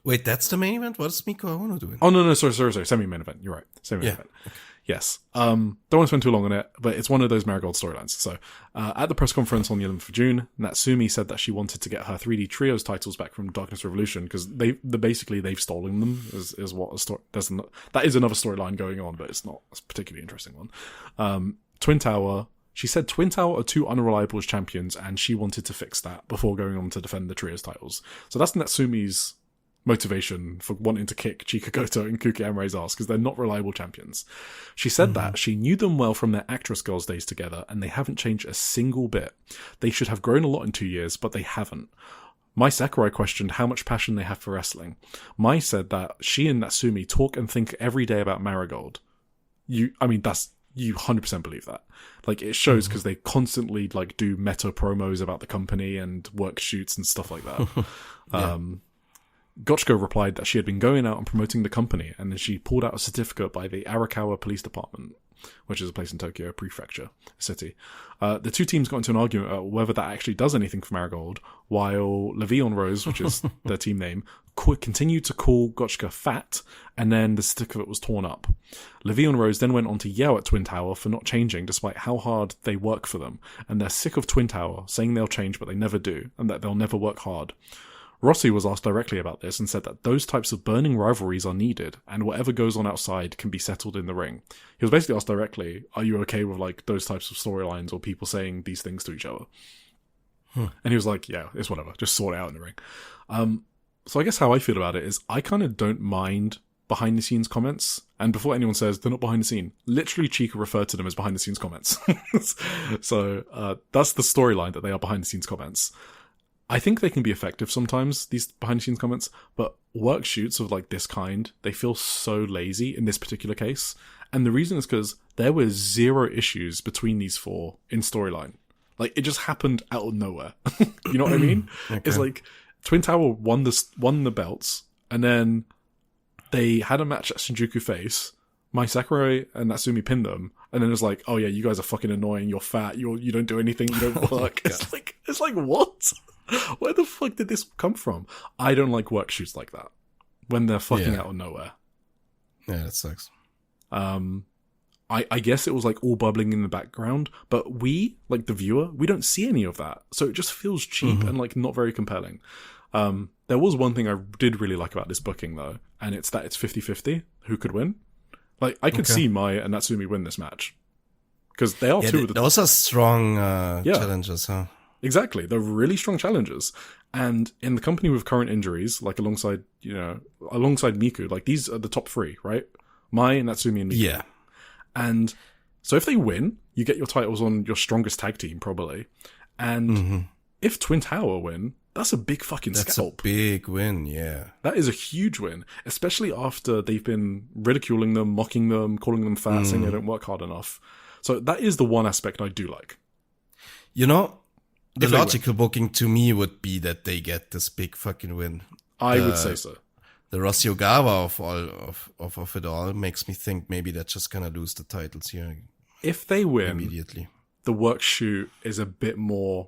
Wait, that's the main event? What is Miko Ono doing? Oh, no, sorry. Semi-main event. You're right. Semi-main event. Okay. Yes. Don't want to spend too long on it, but it's one of those Marigold storylines. So, at the press conference on the 11th of June, Natsumi said that she wanted to get her 3D Trios titles back from Darkness Revolution, because they've stolen them, is what a story... That is another storyline going on, but it's not a particularly interesting one. Twin Tower... She said Twin Tower are too unreliable as champions, and she wanted to fix that before going on to defend the Trios titles. So that's Natsumi's motivation for wanting to kick Chika Goto and Kuki Amore's ass, because they're not reliable champions. She said that she knew them well from their Actress Girls days together, and they haven't changed a single bit. They should have grown a lot in 2 years, but they haven't. Mai Sakurai questioned how much passion they have for wrestling. Mai said that she and Natsumi talk and think every day about Marigold. You 100% believe that. Like, it shows because they constantly like do meta promos about the company and work shoots and stuff like that. Gotchko replied that she had been going out and promoting the company, and then she pulled out a certificate by the Arakawa Police Department, which is a place in Tokyo, a prefecture city. The two teams got into an argument about whether that actually does anything for Marigold, while Levion Rose, which is their team name, continued to call Gotchka fat, and then the certificate was torn up. Levion Rose then went on to yell at Twin Tower for not changing despite how hard they work for them, and they're sick of Twin Tower saying they'll change but they never do, and that they'll never work hard. Rossi was asked directly about this and said that those types of burning rivalries are needed, and whatever goes on outside can be settled in the ring. He was basically asked directly, are you okay with like those types of storylines or people saying these things to each other? And he was like, yeah, it's whatever, just sort it out in the ring. So I guess how I feel about it is I kind of don't mind behind the scenes comments, and before anyone says they're not behind the scene, literally Chika referred to them as behind the scenes comments. So that's the storyline, that they are behind the scenes comments. I think they can be effective sometimes, these behind-the-scenes comments, but work shoots of like this kind, they feel so lazy in this particular case. And the reason is because there were 0 issues between these 4 in storyline. Like, it just happened out of nowhere. You know what I mean? Okay. It's like, Twin Tower won the belts, and then they had a match at Shinjuku Face. Mai Sakurai and Natsumi pinned them, and then it's like, oh yeah, you guys are fucking annoying, you're fat, you don't do anything, you don't work. It's like, what? Where the fuck did this come from? I don't like work shoots like that when they're fucking out of nowhere. Yeah, that sucks. I guess it was like all bubbling in the background, but we, like the viewer, we don't see any of that. So it just feels cheap and like not very compelling. There was one thing I did really like about this booking though, and it's that it's 50-50 who could win. Like, I could see Mai and Natsumi win this match. Because they are two of the... Those are strong challenges, huh? Exactly. They're really strong challenges. And in the company with current injuries, like alongside Miku, like these are the top 3, right? Mai, Natsumi, and Miku. Yeah. And so if they win, you get your titles on your strongest tag team, probably. And if Twin Tower win, that's a big fucking scalp. That's a big win, yeah. That is a huge win, especially after they've been ridiculing them, mocking them, calling them fat, saying they don't work hard enough. So that is the one aspect I do like. You know, the logical booking to me would be that they get this big fucking win. I would say so. The Rossi Ogawa of it all makes me think maybe they're just gonna lose the titles here. if they win, immediately. the work shoot is a bit more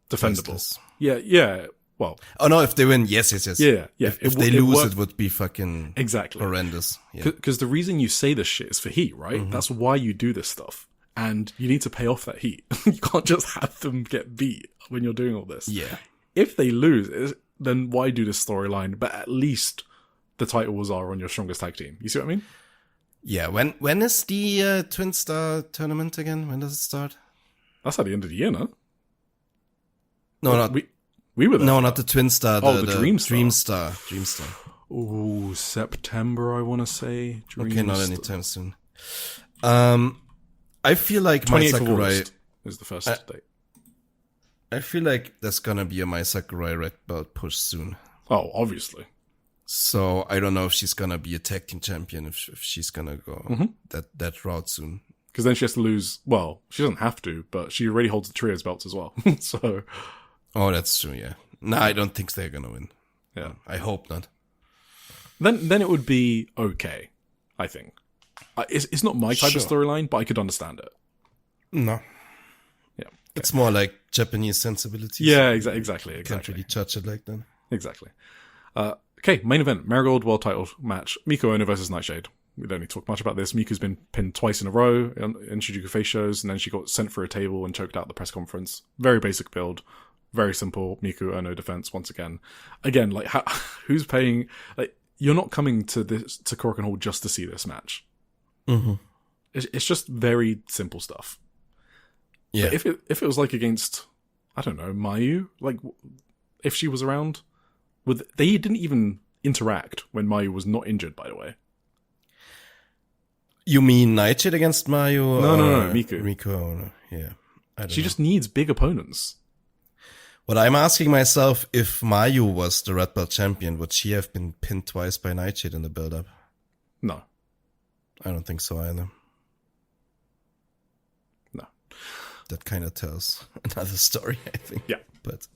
defendable. Tasteless. Yeah. Well, oh no, if they win, yes. Yeah. If they lose, it would be fucking exactly horrendous. Because the reason you say this shit is for heat, right? Mm-hmm. That's why you do this stuff, and you need to pay off that heat. You can't just have them get beat when you're doing all this. Yeah. If they lose, then why do this storyline? But at least the titles are on your strongest tag team. You see what I mean? Yeah. When is the Twin Star tournament again? When does it start? That's at the end of the year, no? No, not we were there. No, not the Twin Star. The Dream Star. Dream Star. Oh, September, I want to say. Okay, not anytime soon. I feel like Mai 28th of Sakurai August is the first date. I feel like there's gonna be a Mai Sakurai red belt push soon. Oh, obviously. So I don't know if she's gonna be a tag team champion, if she's gonna go that route soon. Because then she has to lose. Well, she doesn't have to, but she already holds the trios belts as well. So, oh, that's true. Yeah. No, I don't think they're gonna win. yeah. I hope not. Then it would be okay. I think it's not my type of storyline, but I could understand it. No. Yeah. It's more like Japanese sensibilities. Yeah. Exactly. Can't really judge it like that. Exactly. Okay, main event. Marigold World Title match. Miku Ono versus Nightshade. We don't need to talk much about this. Miku's been pinned twice in a row in Shinjuku face shows, and then she got sent for a table and choked out the press conference. Very basic build. Very simple. Miku Ono defense once again. Again, like, who's paying... Like, you're not coming to Korakuen Hall just to see this match. Mm-hmm. It's just very simple stuff. Yeah. But if it was like against, I don't know, Mayu, like if she was around, they didn't even interact when Mayu was not injured, by the way. You mean Nightshade against Mayu? No, Miku. Miku, yeah. She just needs big opponents. What I'm asking myself, if Mayu was the red belt champion, would she have been pinned twice by Nightshade in the build-up? No. I don't think so either. No. That kind of tells another story, I think. Yeah. But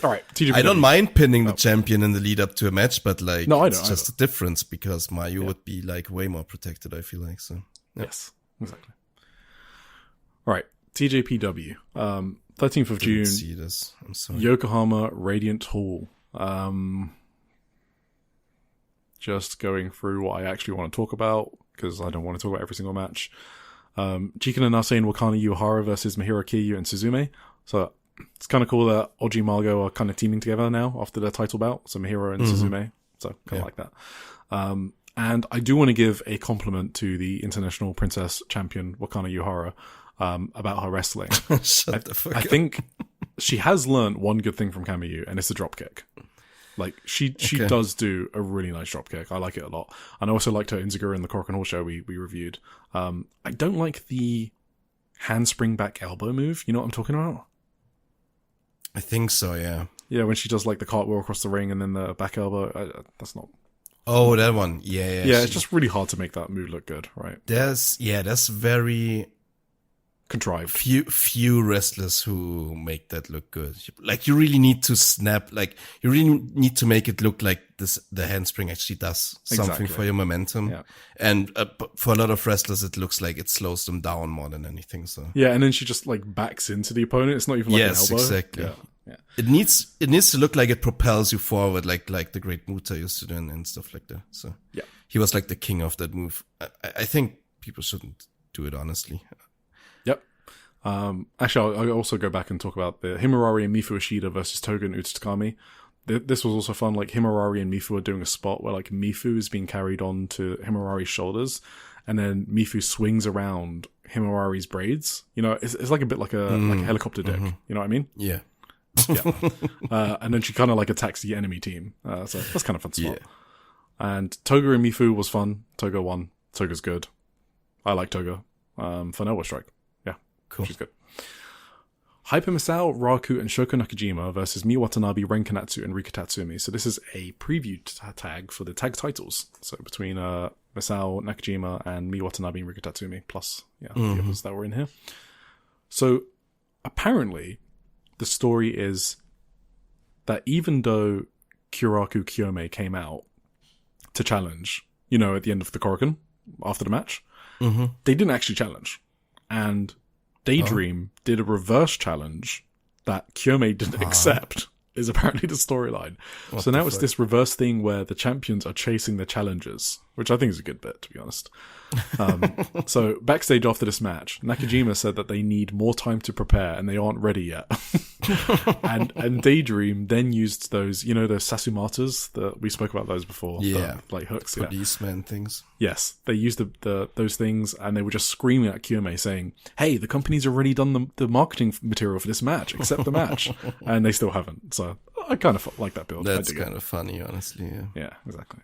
all right, TJPW. I don't mind pinning the champion in the lead up to a match, but like, no, it's just a difference because Mayu would be like way more protected, I feel like. So yeah. Yes, exactly. All right, TJPW. 13th of June. See this. I'm sorry. Yokohama Radiant Hall. Just going through what I actually want to talk about because I don't want to talk about every single match. Chikin Anase and Wakana Yuhara versus Mahiro Kiyu and Suzume. So it's kind of cool that Oji and Margo are kind of teaming together now after their title bout. So Mahiro and Suzume. So kind of like that. And I do want to give a compliment to the International Princess Champion Wakana Yuhara about her wrestling. Shut the fuck I up. think she has learned one good thing from Kamiyu, and it's the dropkick. Like, she does do a really nice dropkick. I like it a lot. And I also liked her Inzagura in the Korakuen Hall show we reviewed. I don't like the handspring back elbow move. You know what I'm talking about? I think so, yeah. Yeah, when she does like the cartwheel across the ring and then the back elbow. That's not... Oh, that one. Yeah. Yeah, it's just really hard to make that move look good, right? That's very... contrived. Few wrestlers who make that look good. Like, you really need to snap, like, you really need to make it look like the handspring actually does something for your momentum. Yeah. And for a lot of wrestlers, it looks like it slows them down more than anything. So yeah, and then she just like backs into the opponent. It's not even like an elbow. Yes, exactly. Yeah. It needs to look like it propels you forward, like the great Muta used to do and stuff like that. So yeah, he was like the king of that move. I think people shouldn't do it, honestly. Yep. Actually, I'll also go back and talk about the Himurari and Mifu Ishida versus Toga and Utsukami. This was also fun. Like, Himurari and Mifu are doing a spot where like Mifu is being carried on to Himurari's shoulders, and then Mifu swings around Himurari's braids. You know, it's like a bit like a helicopter dick. You know what I mean? Yeah. Yeah. And then she kind of like attacks the enemy team. So that's kind of fun spot. Yeah. And Toga and Mifu was fun. Toga won. Toga's good. I like Toga. For Elbow Strike. Yeah. Cool. She's good. Hyper Misao, Raku, and Shoko Nakajima versus Mi Watanabe, Ren Kanatsu, and Rika Tatsumi. So this is a preview tag for the tag titles. So between Misao, Nakajima, and Mi Watanabe and Rika Tatsumi, plus the others that were in here. So apparently, the story is that even though Kyoraku Kiyome came out to challenge, at the end of the Korakuen, after the match, they didn't actually challenge. And Daydream did a reverse challenge that Kyome didn't accept, is apparently the storyline. So now it's this reverse thing where the champions are chasing the challengers, which I think is a good bit, to be honest. So backstage after this match, Nakajima said that they need more time to prepare and they aren't ready yet. and Daydream then used those, those Sasumatas that we spoke about those before. Yeah. Like hooks. Policeman things. Yes. They used those things and they were just screaming at Kyome saying, hey, the company's already done the marketing material for this match, accept the match. And they still haven't. So I kind of like that build. That's kind of funny, honestly. Yeah, exactly.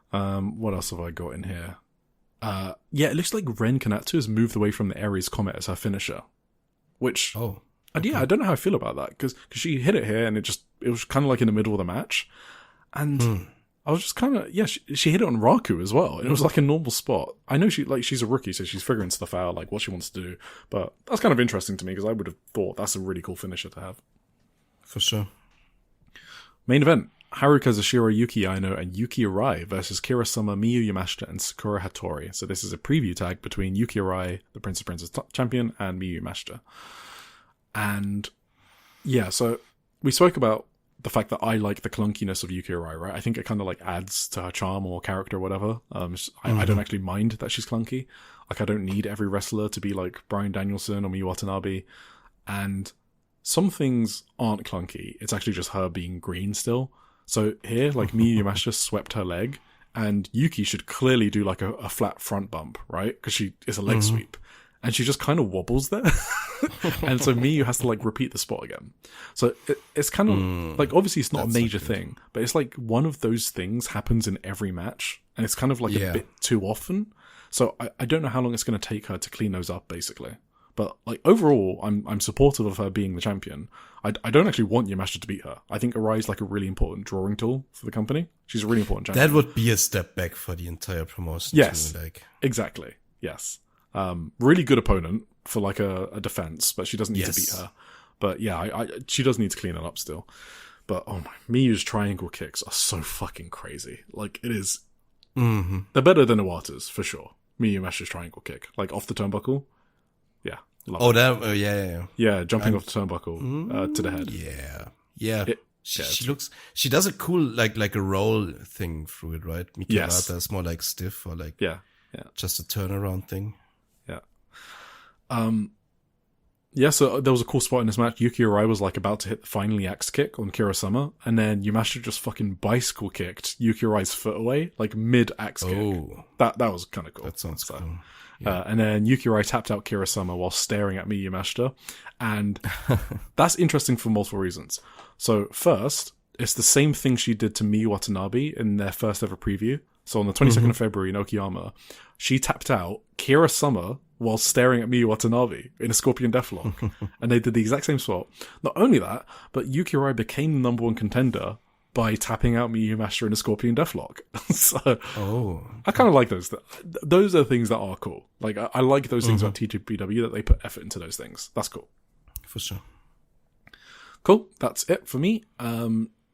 What else have I got in here? It looks like Ren Kanatsu has moved away from the Ares Comet as her finisher. Which, I don't know how I feel about that, because she hit it here and it was kind of like in the middle of the match. And I was just kind of, she hit it on Raku as well. And it was like a normal spot. I know she's a rookie, so she's figuring stuff out, like what she wants to do. But that's kind of interesting to me, because I would have thought that's a really cool finisher to have. For sure. Main event. Haruka Zashiro Yuki Aino and Yuki Arai versus Kira-sama, Miyu Yamashita, and Sakura Hattori. So this is a preview tag between Yuki Arai, the Prince of Princess champion, and Miyu Yamashita. And so we spoke about the fact that I like the clunkiness of Yuki Arai, right? I think it kind of like adds to her charm or character or whatever. I don't actually mind that she's clunky. Like, I don't need every wrestler to be like Bryan Danielson or Miyu Watanabe. And some things aren't clunky. It's actually just her being green still. So here, like, Miyu Yamashita swept her leg, and Yuki should clearly do like a flat front bump, right? Because it's a leg sweep. And she just kind of wobbles there. And so Miyu has to like repeat the spot again. So it's kind of like, obviously it's not a major thing, but it's like one of those things happens in every match. And it's kind of like a bit too often. So I don't know how long it's going to take her to clean those up, basically. But like overall, I'm supportive of her being the champion. I don't actually want Yamashita to beat her. I think Arai is like a really important drawing tool for the company. She's a really important champion. That would be a step back for the entire promotion. Yes, too, like. Exactly. Yes. Really good opponent for like a defense, but she doesn't need to beat her. But yeah, she does need to clean it up still. But oh my, Miyu's triangle kicks are so fucking crazy. Like, it is. They're better than Iwata's for sure. Miyu Yamashita's triangle kick, like off the turnbuckle. Yeah. Yeah, jumping off the turnbuckle to the head. Yeah. She does a cool like a roll thing through it, right? Mikibata is more like stiff or like just a turnaround thing. So there was a cool spot in this match. Yuki Arai was like about to hit the finally axe kick on Kira-sama, and then Yamashita just fucking bicycle kicked Yuki Arai's foot away, like mid axe kick. That was kind of cool. That sounds cool. And then Yuki Arai tapped out Kira-sama while staring at Miyu Yamashita, and that's interesting for multiple reasons. So first, it's the same thing she did to Miyu Watanabe in their first ever preview. So on the 22nd of February in Yokohama, she tapped out Kira-sama while staring at Miyu Watanabe in a Scorpion Deathlock. And they did the exact same spot. Not only that, but Yuki Arai became the number one contender by tapping out Miyu Yamashita in a Scorpion Deathlock. So I kind of like those. Those are things that are cool. Like, I like those things about TJPW, that they put effort into those things. That's cool. For sure. Cool. That's it for me.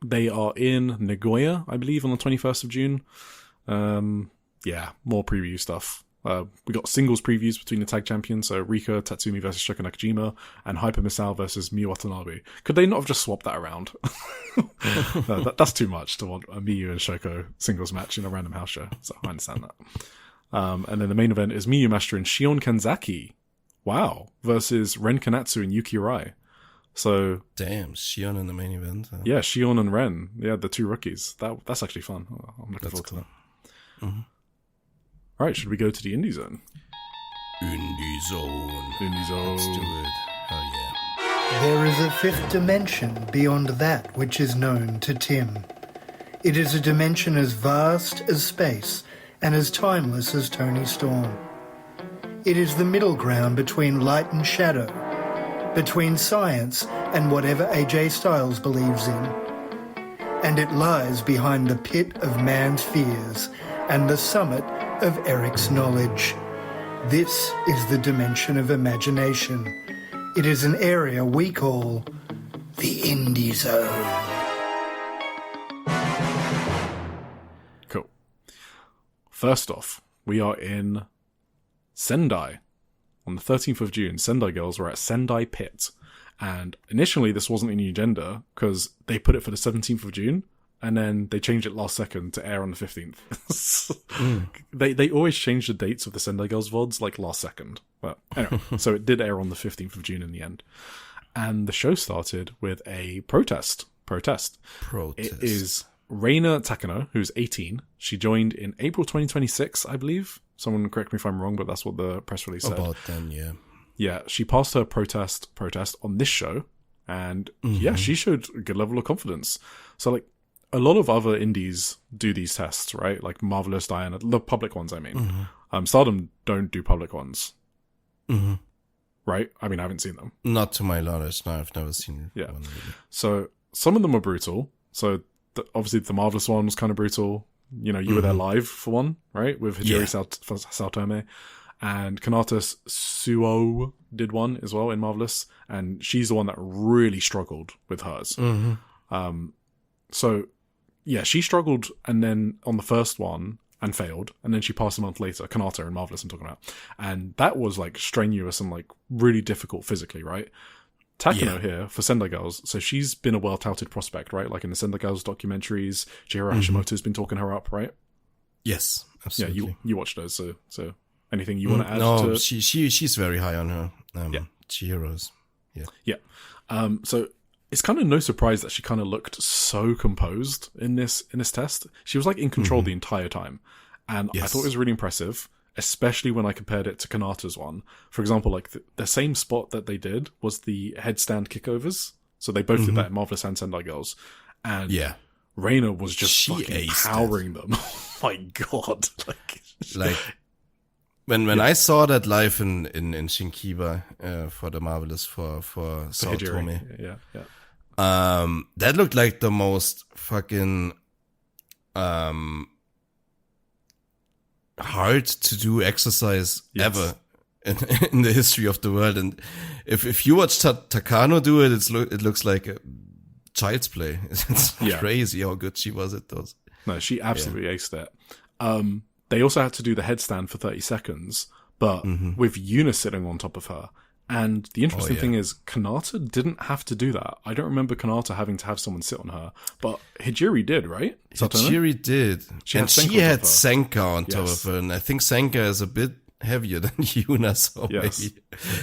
They are in Nagoya, I believe, on the 21st of June. More preview stuff. We got singles previews between the tag champions, so Rika Tatsumi versus Shoko Nakajima, and Hyper Misao versus Miyu Watanabe. Could they not have just swapped that around? No, that's too much to want a Miyu and Shoko singles match in a random house show, so I understand that. And then the main event is Miyu Yamashita and Shion Kanzaki. Wow. Versus Ren Kanatsu and Yuki Arai. So damn, Shion in the main event. Yeah, Shion and Ren. Yeah, the two rookies. That's actually fun. I'm looking forward to that. All right, should we go to the Indie Zone? Indie Zone. Let's do it. Hell yeah. There is a fifth dimension beyond that which is known to Tim. It is a dimension as vast as space and as timeless as Tony Storm. It is the middle ground between light and shadow, between science and whatever AJ Styles believes in. And it lies behind the pit of man's fears and the summit of Eric's knowledge. This is the dimension of imagination. It is an area we call the Indie Zone. Cool. First off, we are in Sendai. On the 13th of June, Sendai girls were at Sendai Pit. And initially, this wasn't a new gender, because they put it for the 17th of June, and then they changed it last second to air on the 15th. They always change the dates of the Sendai girls VODs, like, last second. But anyway, so it did air on the 15th of June in the end. And the show started with a protest. It is Reina Takano, who's 18. She joined in April 2026, I believe. Someone correct me if I'm wrong, but that's what the press release said. About then, yeah. Yeah, she passed her protest on this show, and yeah, she showed a good level of confidence. So, like, a lot of other indies do these tests, right? Like Marvelous, Diana, the public ones, I mean. Stardom don't do public ones. Right? I mean, I haven't seen them. Not to my knowledge, no, I've never seen one. Really. So, some of them are brutal. So, obviously, the Marvelous one was kind of brutal. You know, you were there live for one, right? With Hijiri Saotome. And Kanata Suo did one as well in Marvelous. And she's the one that really struggled with hers. So, yeah, she struggled and then on the first one and failed. And then she passed a month later, Kanata in Marvelous I'm talking about. And that was, like, strenuous and, like, really difficult physically, right? Takano here for Sendai Girls, so she's been a well-touted prospect, right? Like in the Sendai Girls documentaries, Chihiro Hashimoto's been talking her up, right? Yes, absolutely. Yeah, you watched those, so anything you want to add no, to... she's very high on her. Chihiro's. Yeah. So it's kind of no surprise that she kind of looked so composed in this test. She was like in control the entire time. And I thought it was really impressive, especially when I compared it to Kanata's one. For example, like the same spot that they did was the headstand kickovers. So they both did that in Marvelous and Sendai Girls. And Reina was just fucking powering them. Oh my god. Like when I saw that live in Shinkiba for the Marvelous for Saotome. Yeah. That looked like the most fucking hard to do exercise ever in the history of the world. And if you watch Takano do it, it looks like a child's play. It's crazy how good she was at those. No, she absolutely aced it. They also had to do the headstand for 30 seconds, but with Yuna sitting on top of her. And the interesting thing is, Kanata didn't have to do that. I don't remember Kanata having to have someone sit on her, but Hijiri did, right? Hijiri did. She had Senka on top of her, and I think Senka is a bit heavier than Yuna, so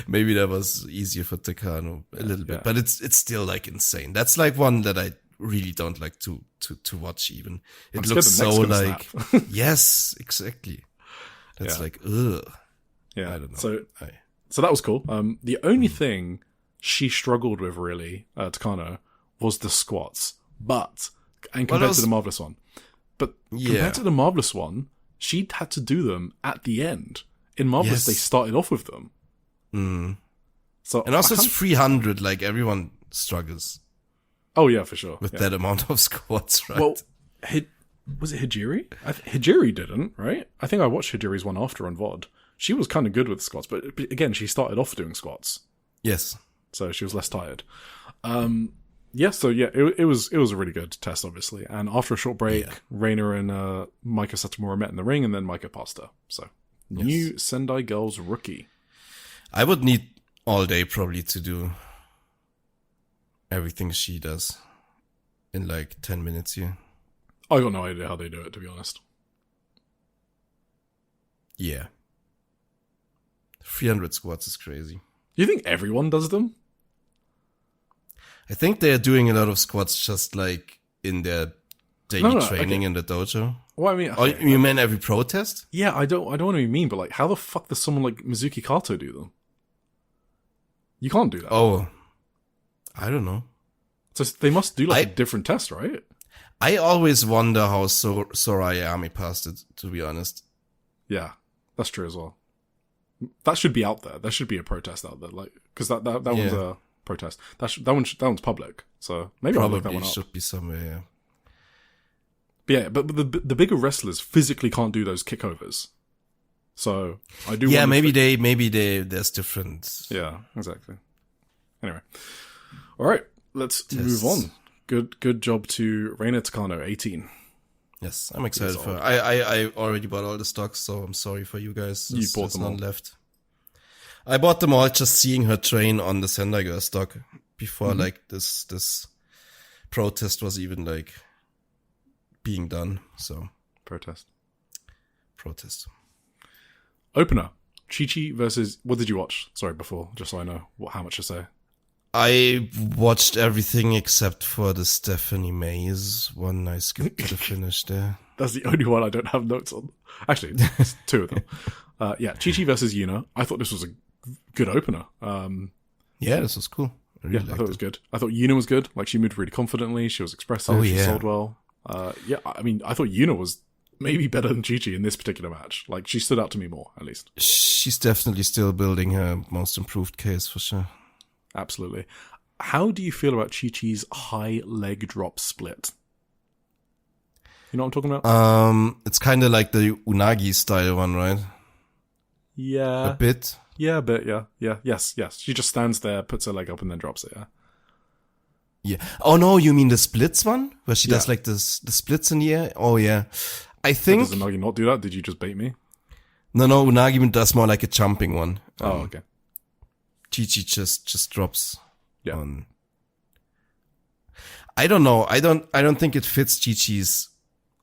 maybe that was easier for Takano a little bit. But it's still like insane. That's like one that I really don't like to watch even. It looks so like... Yes, exactly. That's like, ugh. Yeah. I don't know. So that was cool. The only thing she struggled with, really, Takano, was the squats. Compared to the Marvelous one. But compared to the Marvelous one, she had to do them at the end. In Marvelous, they started off with them. So and also it's 300, like everyone struggles. Oh, yeah, for sure. With that amount of squats, right? Well, was it Hijiri? Hijiri didn't, right? I think I watched Hijiri's one after on VOD. She was kind of good with squats, but again, she started off doing squats. Yes. So she was less tired. It was a really good test, obviously. And after a short break, Reina and Maika Satomura met in the ring, and then Maika passed her. So, new Sendai Girls rookie. I would need all day probably to do everything she does in like 10 minutes here. I got no idea how they do it, to be honest. Yeah. 300 squats is crazy. Do you think everyone does them? I think they're doing a lot of squats just like in their daily training in the dojo. Well, I mean, you mean every protest? Yeah, I don't know what you mean, but like, how the fuck does someone like Mizuki Kato do them? You can't do that. Oh, I don't know. So they must do like a different test, right? I always wonder how Sora Ayame passed it, to be honest. Yeah, that's true as well. That should be out there. There should be a protest out there, like, because that one's a protest. That one's public. So maybe I'll look that one up. Should be somewhere. But the bigger wrestlers physically can't do those kickovers. So I do. Yeah, maybe there's different. Yeah, exactly. Anyway, all right, let's move on. Good job to Reina Takano, 18. Yes, I'm excited for. I already bought all the stocks, so I'm sorry for you guys. You bought them all. None left. I bought them all just seeing her train on the Sendai girl stock before like this protest was even like being done. So Protest. Opener. Chi-Chi versus... What did you watch? Sorry, before, just so I know how much to say. I watched everything except for the Stephanie Mays one. I skipped to the finish there. That's the only one I don't have notes on. Actually, it's two of them. Chi-Chi versus Yuna. I thought this was a good opener. Yeah, this was cool. I thought it was good. I thought Yuna was good. Like, she moved really confidently. She was expressive. She sold well. I mean, I thought Yuna was maybe better than Chi-Chi in this particular match. Like, she stood out to me more, at least. She's definitely still building her most improved case, for sure. Absolutely. How do you feel about Chi-Chi's high leg drop split? You know what I'm talking about? It's kind of like the Unagi style one, right? Yeah. A bit. Yeah, a bit, yeah. Yes. She just stands there, puts her leg up, and then drops it, yeah. Yeah. Oh, no, you mean the splits one? Where she does like the splits in the air? Oh, yeah. I think... Does Unagi not do that? Did you just bait me? No, Unagi does more like a jumping one. Okay. Chi-Chi just drops Yeah. on... I don't know. I don't think it fits Chi-Chi's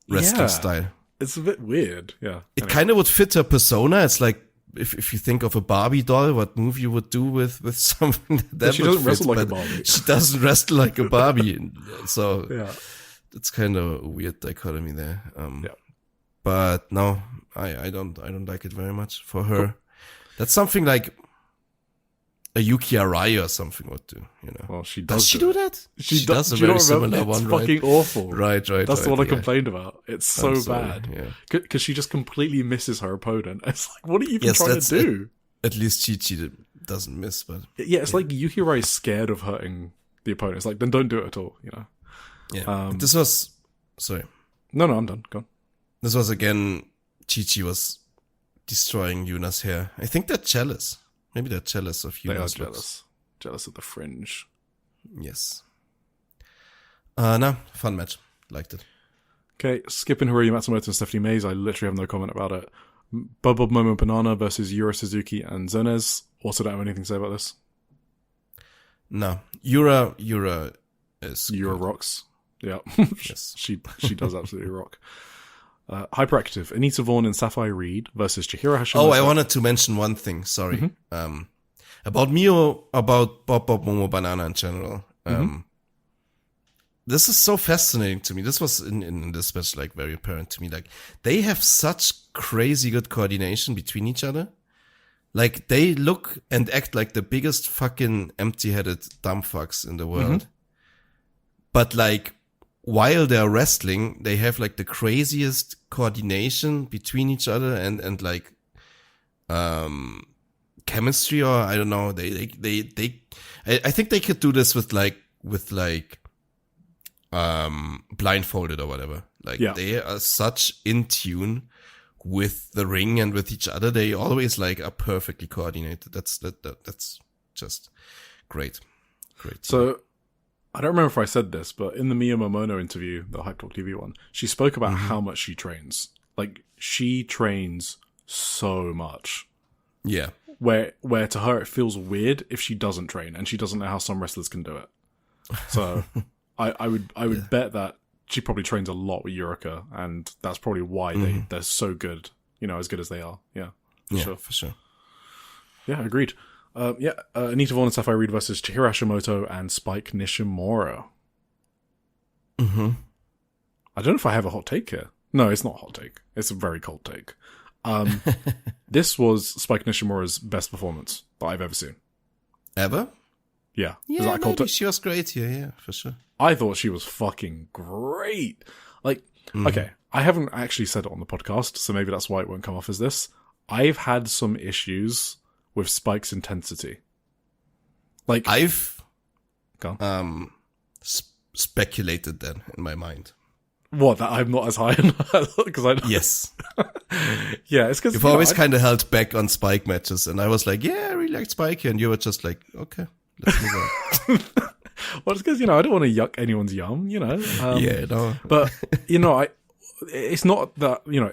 wrestling style. It's a bit weird, yeah. It kind of would fit her persona. It's like, if you think of a Barbie doll, what move you would do with something that she would doesn't wrestle fit, like a Barbie. She doesn't wrestle like a Barbie. So Yeah. it's kind of a weird dichotomy there. But no, I don't like it very much for her. Cool. That's something like a Yuki Arai or something would do, you know. Well, she does she do that? She does a do you very not remember? similar one, It's right? fucking awful. Right. That's the one I complained about. It's so bad. Yeah. Because she just completely misses her opponent. It's like, what are you even trying to do? At least Chi-Chi doesn't miss, but... Yeah, it's like Yuki Arai is scared of hurting the opponent. It's like, then don't do it at all, you know? Yeah. This was... Sorry. No, I'm done. Go on. This was, again, Chi-Chi was destroying Yuna's hair. I think they're jealous. Maybe they're jealous of Yuna's They are looks. Jealous of the fringe. Yes. No, fun match. Liked it. Okay, skipping Hiroyu Matsumoto and Stephanie Mays, I literally have no comment about it. Bob Momo Banana versus Yura Suzuki and Zenez. Also don't have anything to say about this. No. Yura is... Yura good. rocks. Yeah. Yes. She does absolutely rock. Hyperactive. Anita Vaughn and Sapphire Reed versus Chihiro Hashimoto. Oh, I wanted to mention one thing. Sorry. About Mio, about Bob Momo Banana in general. This is so fascinating to me. This was in this match like very apparent to me. Like, they have such crazy good coordination between each other. Like, they look and act like the biggest fucking empty-headed dumb fucks in the world. But like, while they're wrestling, they have like the craziest coordination between each other and like, chemistry, or I don't know. I think they could do this with blindfolded or whatever. Like, they are such in tune with the ring and with each other. They always like are perfectly coordinated. That's just great. So, I don't remember if I said this, but in the Mia Momono interview, the Hype Talk TV one, she spoke about how much she trains. Like, she trains so much. Yeah. Where to her it feels weird if she doesn't train, and she doesn't know how some wrestlers can do it. So I would bet that she probably trains a lot with Yurika, and that's probably why they're so good, you know, as good as they are. Yeah, for sure. Yeah, agreed. Anita Vaughn and Sapphire Reed versus Chihiro Hashimoto and Spike Nishimura. I don't know if I have a hot take here. No, it's not a hot take. It's a very cold take. This was Spike Nishimura's best performance that I've ever seen. Ever? Yeah. Yeah, Is that a cold maybe take? she was great here, yeah, for sure. I thought she was fucking great. Like, okay, I haven't actually said it on the podcast, so maybe that's why it won't come off as this. I've had some issues with Spike's intensity. Like, I've speculated then in my mind. What, that I'm not as high on her? Yes. Yeah, it's because you've always kind of held back on Spike matches, and I was like, yeah, I really liked Spike, and you were just like, okay, let's move on. Well, it's because, you know, I don't want to yuck anyone's yum, you know. Yeah, no. But, you know, it's not that, you know,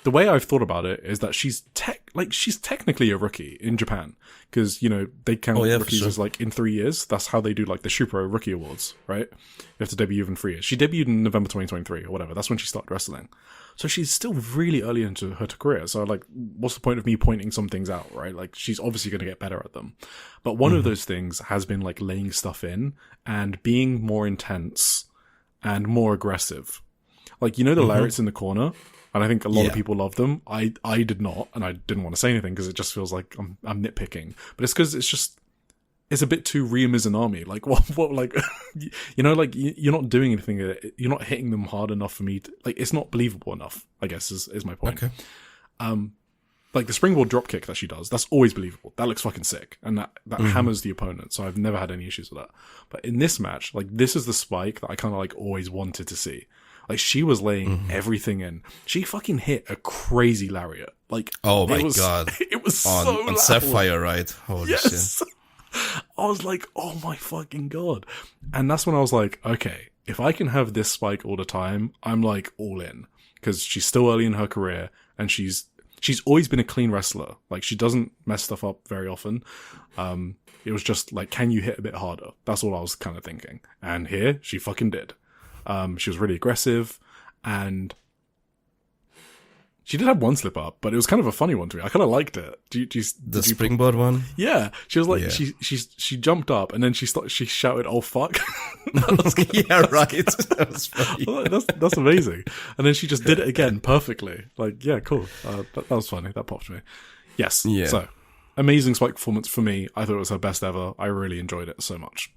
the way I've thought about it is that she's technically a rookie in Japan, because, you know, they count rookies as like in 3 years. That's how they do like the Shupro Rookie Awards, right? You have to debut in 3 years. She debuted in November 2023 or whatever. That's when she started wrestling. So she's still really early into her career. So like, what's the point of me pointing some things out, right? Like, she's obviously going to get better at them. But one of those things has been like laying stuff in and being more intense and more aggressive. Like, you know, the lariats in the corner. And I think a lot of people love them. I did not, and I didn't want to say anything because it just feels like I'm nitpicking. But it's because it's a bit too Ryu Mizunami. Like, what, like, you know, like, you're not doing anything. You're not hitting them hard enough for me to, like, it's not believable enough, I guess, is my point. Okay. Like, the springboard dropkick that she does, that's always believable. That looks fucking sick. And that hammers the opponent. So I've never had any issues with that. But in this match, like, this is the spike that I kind of, like, always wanted to see. Like, she was laying everything in. She fucking hit a crazy lariat. Like, oh my god. It was on, so loud. On Sapphire, right? Holy shit. I was like, oh my fucking god. And that's when I was like, okay, if I can have this spike all the time, I'm like all in. Because she's still early in her career, and she's always been a clean wrestler. Like, she doesn't mess stuff up very often. It was just like, can you hit a bit harder? That's all I was kind of thinking. And here, she fucking did. She was really aggressive, and she did have one slip up, but it was kind of a funny one to me. I kind of liked it. The springboard one? Yeah. She was like, she jumped up, and then she shouted, "Oh fuck." Yeah, right. That was funny. That's amazing. And then she just did it again perfectly. Like, yeah, cool. That was funny. That popped me. Yes. Yeah. So, amazing spike performance for me. I thought it was her best ever. I really enjoyed it so much.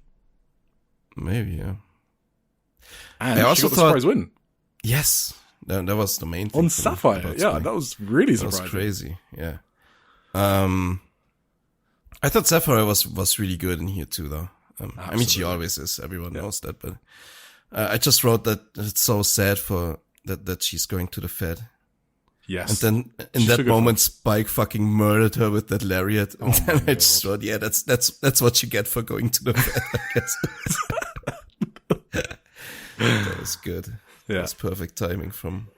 Maybe, yeah. And I also she got the surprise win. Yes. That was the main thing. On Sapphire. Yeah, that was really surprising. That was crazy. Yeah. I thought Sapphire was really good in here too, though. I mean, she always is. Everyone knows that. But I just wrote that it's so sad for that she's going to the Fed. Yes. And then in that moment, Spike fucking murdered her with that lariat. And then I just wrote, yeah, that's what you get for going to the Fed, I guess. That was good. Yeah. That's perfect timing from...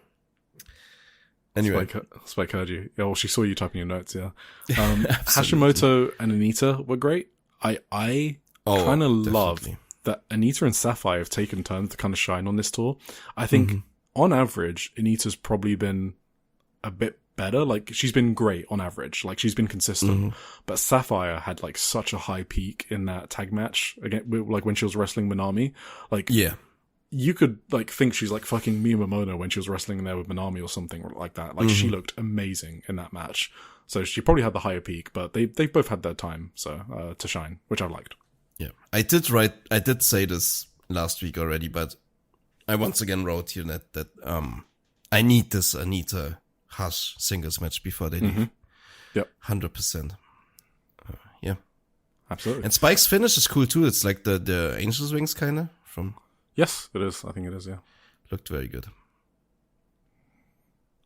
Anyway. Spike heard you. Yeah, well, she saw you typing your notes, yeah. Hashimoto and Anita were great. I kind of love that Anita and Sapphire have taken turns to kind of shine on this tour. I think, on average, Anita's probably been a bit better. Like, she's been great on average. Like, she's been consistent. But Sapphire had, like, such a high peak in that tag match, again, like, when she was wrestling Minami. Like, yeah. You could, like, think she's, like, fucking Miyamoto when she was wrestling in there with Minami or something like that. Like, she looked amazing in that match. So she probably had the higher peak, but they both had their time, so, to shine, which I liked. Yeah. I did say this last week already, but I once again wrote here that I need this Anita Hush singles match before they leave. Yep. 100%. Yeah. Absolutely. And Spike's finish is cool too. It's like the Angel's Wings kinda from... Yes, it is. I think it is, yeah. Looked very good.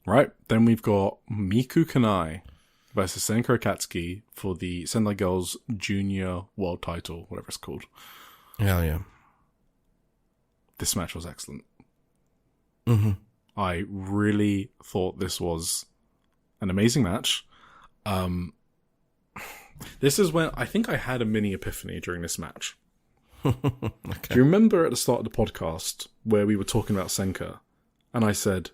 Right. Then we've got Miku Kanai versus Senko Akatsuki for the Sendai Girls Junior World Title, whatever it's called. Yeah. This match was excellent. I really thought this was an amazing match. This is when I think I had a mini epiphany during this match. Okay. Do you remember at the start of the podcast where we were talking about Senka and I said,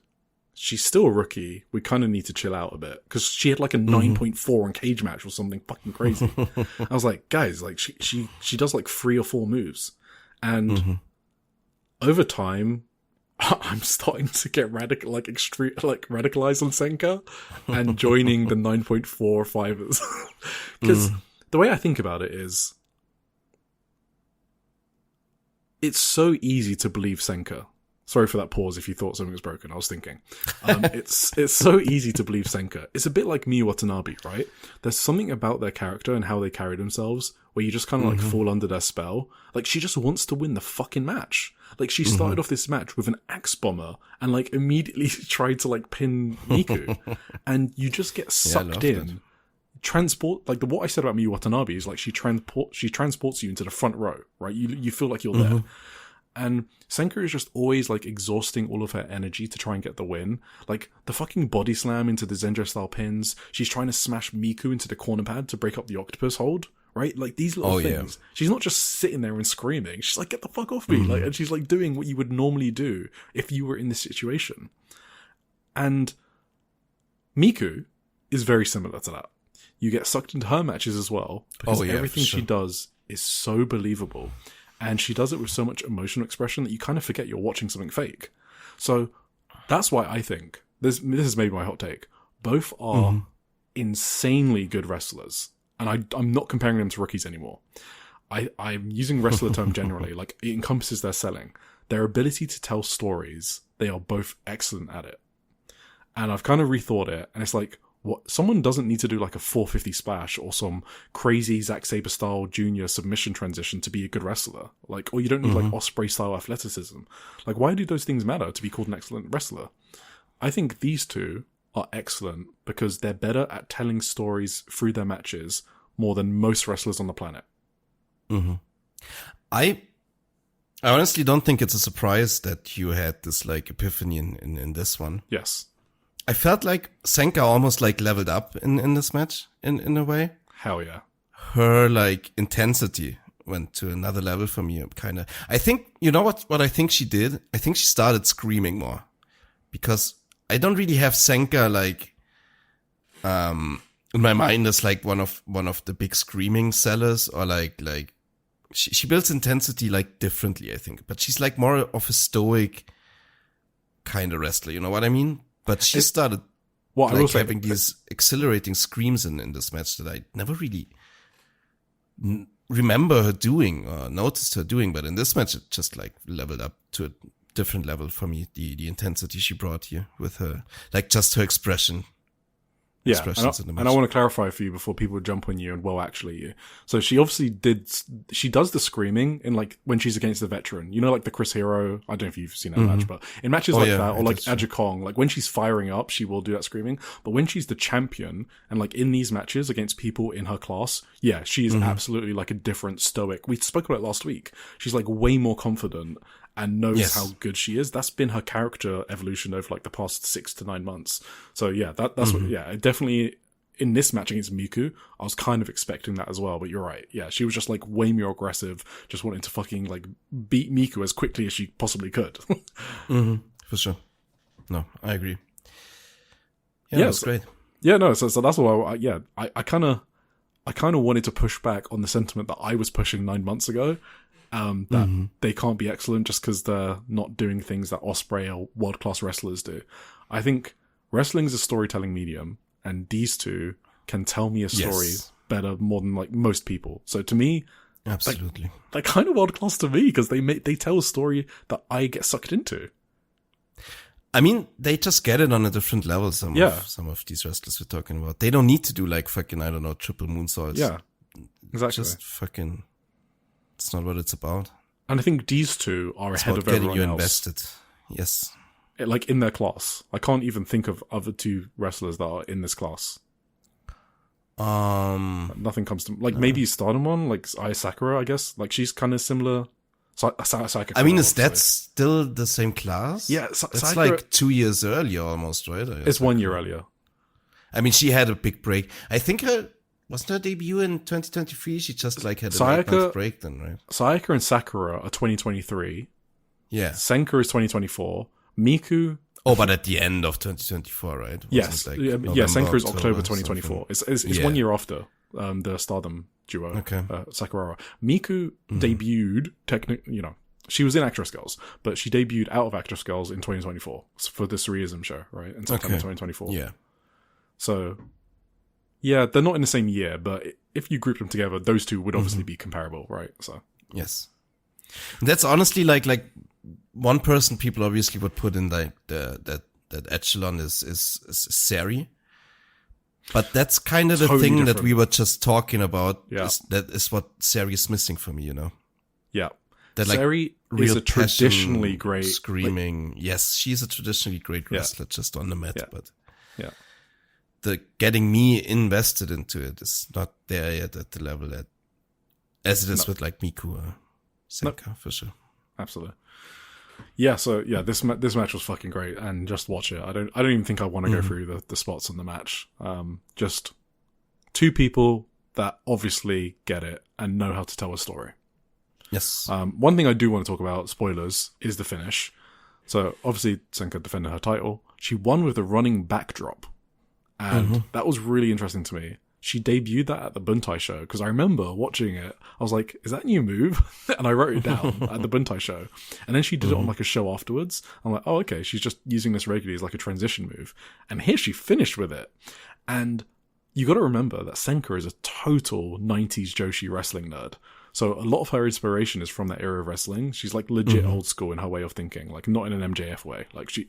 she's still a rookie. We kind of need to chill out a bit because she had like a 9.4 on Cage Match or something fucking crazy. I was like, guys, like she does like 3 or 4 moves. And over time, I'm starting to get radicalized on Senka and joining the 9.4 fivers. Because the way I think about it is, it's so easy to believe Senka. Sorry for that pause if you thought something was broken. I was thinking. It's so easy to believe Senka. It's a bit like Miyu Watanabe, right? There's something about their character and how they carry themselves where you just kind of like fall under their spell. Like, she just wants to win the fucking match. Like, she started off this match with an axe bomber and like immediately tried to like pin Miku. And you just get sucked in. It. Transport, like what I said about Miyu Watanabe is like she transports you into the front row, right? You feel like you're there. And Senka is just always like exhausting all of her energy to try and get the win. Like the fucking body slam into the Zenjo style pins. She's trying to smash Miku into the corner pad to break up the octopus hold. Right? Like these little things. Yeah. She's not just sitting there and screaming. She's like, get the fuck off me. Like, and she's like doing what you would normally do if you were in this situation. And Miku is very similar to that. You get sucked into her matches as well because everything she does is so believable. And she does it with so much emotional expression that you kind of forget you're watching something fake. So that's why I think, this is maybe my hot take, both are insanely good wrestlers. And I'm not comparing them to rookies anymore. I'm using wrestler term generally, like it encompasses their selling. Their ability to tell stories, they are both excellent at it. And I've kind of rethought it, and it's like, what, someone doesn't need to do like a 450 splash or some crazy Zack Sabre style junior submission transition to be a good wrestler. Like, or you don't need like Osprey style athleticism. Like, why do those things matter to be called an excellent wrestler? I think these two are excellent because they're better at telling stories through their matches more than most wrestlers on the planet. I honestly don't think it's a surprise that you had this like epiphany in this one. Yes. I felt like Senka almost like leveled up in this match in a way. Hell yeah. Her like intensity went to another level for me, kind of. I think, you know what I think she did? I think she started screaming more because I don't really have Senka like, in my mind as like one of the big screaming sellers or like she builds intensity like differently, I think, but she's like more of a stoic kind of wrestler. You know what I mean? But she started having these exhilarating screams in this match that I never really remember her doing or noticed her doing. But in this match, it just like leveled up to a different level for me. The intensity she brought here with her, like just her expression. Yeah, and I want to clarify for you before people jump on you and actually you. So she obviously she does the screaming in like when she's against the veteran, you know, like the Chris Hero. I don't know if you've seen that match, but in matches that, or like Aja Kong, like when she's firing up, she will do that screaming. But when she's the champion and like in these matches against people in her class, yeah, she is absolutely like a different stoic. We spoke about it last week. She's like way more confident and knows how good she is. That's been her character evolution over like the past 6 to 9 months. So yeah, that's what, definitely in this match against Miku, I was kind of expecting that as well, but you're right. Yeah, she was just like way more aggressive, just wanting to fucking like beat Miku as quickly as she possibly could. For sure. No, I agree. Yeah, that's great. Yeah, no, so that's why I kind of wanted to push back on the sentiment that I was pushing 9 months ago. That they can't be excellent just because they're not doing things that Osprey or world-class wrestlers do. I think wrestling is a storytelling medium, and these two can tell me a story better more than like most people. So to me, absolutely, they're kind of world-class to me because they tell a story that I get sucked into. I mean, they just get it on a different level. Some of these wrestlers we're talking about, they don't need to do like fucking, I don't know, triple moonsaults. Yeah, exactly. Just fucking. It's not what it's about. And I think these two are ahead of everyone else. Getting you invested. Yes. Like in their class. I can't even think of other two wrestlers that are in this class. Nothing comes to like maybe Stardom one, like Aya Sakura, I guess. Like she's kind of similar. I mean, is that still the same class? Yeah, it's like 2 years earlier almost, right? It's 1 year earlier. I mean, she had a big break. I think wasn't her debut in 2023? She just like had a 8-month break then, right? Sayaka and Sakura are 2023. Yeah. Senka is 2024. Miku. Oh, but at the end of 2024, right? Yes. Like Senka is October 2024. It's 1 year after the Stardom duo. Okay. Sakura. Miku debuted, she was in Actress Girls, but she debuted out of Actress Girls in 2024 for the Sareeism show, right? In September 2024. Yeah. So, yeah, they're not in the same year, but if you group them together, those two would obviously be comparable, right? So yes, that's honestly like one person people obviously would put in like that echelon is Sareee, but that's kind of the totally thing different. That we were just talking about. Yeah, that is what Sareee is missing for me, you know. Yeah, that like Sareee is a traditionally great screaming. Yes, she's a traditionally great wrestler, just on the mat, but yeah. The getting me invested into it is not there yet at the level as it is with like Miku or Senka, for sure. absolutely. Yeah, so yeah, this match was fucking great, and just watch it. I don't even think I want to go through the spots in the match. Just two people that obviously get it and know how to tell a story. Yes. One thing I do want to talk about, spoilers, is the finish. So obviously Senka defended her title. She won with a running backdrop, and that was really interesting to me. She debuted that at the Buntai show, because I remember watching it. I was like, is that a new move? And I wrote it down at the Buntai show. And then she did it on like a show afterwards. I'm like, oh, okay, she's just using this regularly as like a transition move. And here she finished with it. And you got to remember that Senka is a total 90s Joshi wrestling nerd. So a lot of her inspiration is from that era of wrestling. She's like legit old school in her way of thinking, like not in an MJF way, like she,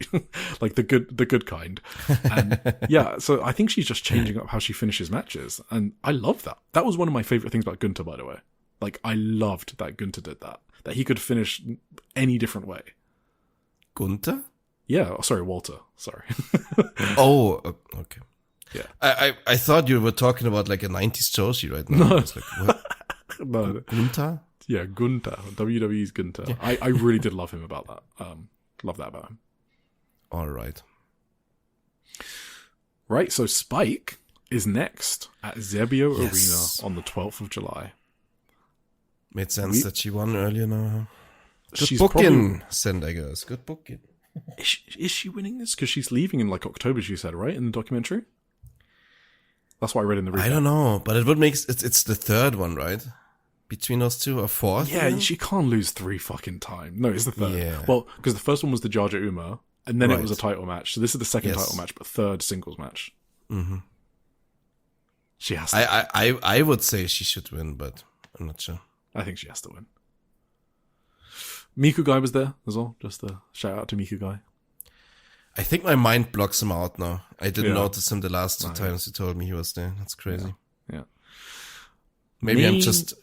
like the good kind. And yeah, so I think she's just changing up how she finishes matches, and I love that. That was one of my favorite things about Gunter, by the way. Like I loved that Gunter did that he could finish any different way. Gunter? Yeah, sorry, Walter. Sorry. Oh, okay. Yeah, I thought you were talking about like a 90s Joshi right now. No. I was like, what? No. Gunter? Yeah, Gunter. WWE's Gunter. Yeah. I really did love him about that. Love that about him. All right. Right, so Spike is next at Zerbio Arena on the 12th of July. Made sense that she won earlier now. Good She's booking, Sendai girls. Good booking. Is she winning this? Because she's leaving in like October, she said, right? In the documentary? That's what I read in the recap. I don't know, but it would make... It's the third one, right? Between those two, or fourth? Yeah, even? she can't lose 3 fucking times. No, it's the third. Yeah. Well, because the first one was the Jaja Uma, and then it was a title match. So this is the second title match, but third singles match. Mm-hmm. She has to. I would say she should win, but I'm not sure. I think she has to win. Miku Guy was there as well. Just a shout out to Miku Guy. I think my mind blocks him out now. I didn't notice him the last 2 times you told me he was there. That's crazy. Yeah. Maybe I'm just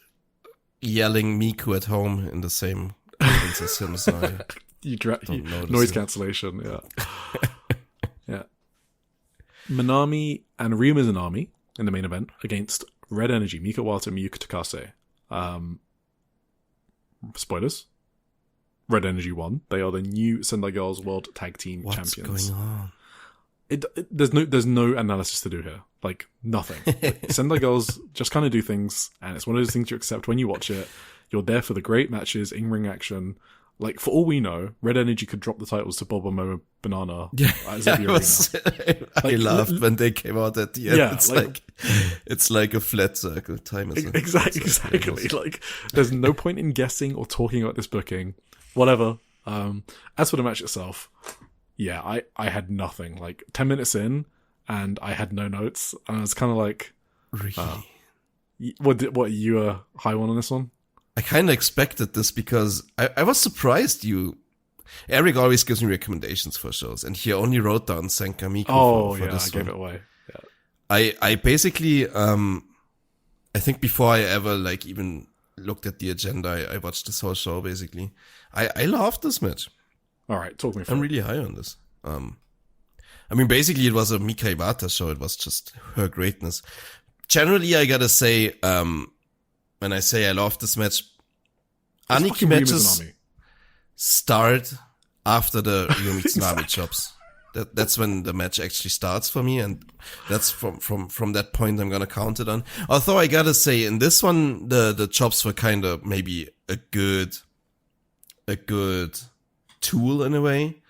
yelling Miku at home in the same cadence as him, so noise cancellation, yeah. Yeah. Manami and Ryu Mizunami in the main event against Red Energy, Mika Wata and Miyuka Takase. Spoilers. Red Energy won. They are the new Sendai Girls World Tag Team Champions. What's going on? There's no analysis to do here. Like, nothing. Like, Sendai Girls just kind of do things, and it's one of those things you accept when you watch it. You're there for the great matches, in-ring action. Like, for all we know, Red Energy could drop the titles to Boba Momo Banana. Yeah, I laughed when they came out at the end. Yeah, it's like a flat circle. Time is exactly. Like, there's no point in guessing or talking about this booking. Whatever. As for the match itself, yeah, I had nothing. Like 10 minutes in, and I had no notes, and I was kind of like, really? What you were high on this one? I kind of expected this because I was surprised Eric always gives me recommendations for shows, and he only wrote down Senka Miku for this I gave it away. Yeah. I basically, I think before I ever like even looked at the agenda, I watched this whole show basically. I loved this match. All right, talk me through. I'm really high on this. I mean, basically it was a Mika Iwata show. It was just her greatness. Generally, I gotta say, when I say I love this match, Aniki matches start after the Ryu Mitsunami chops. That's when the match actually starts for me, and that's from that point I'm gonna count it on. Although I gotta say, in this one, the chops were kind of maybe a good tool in a way,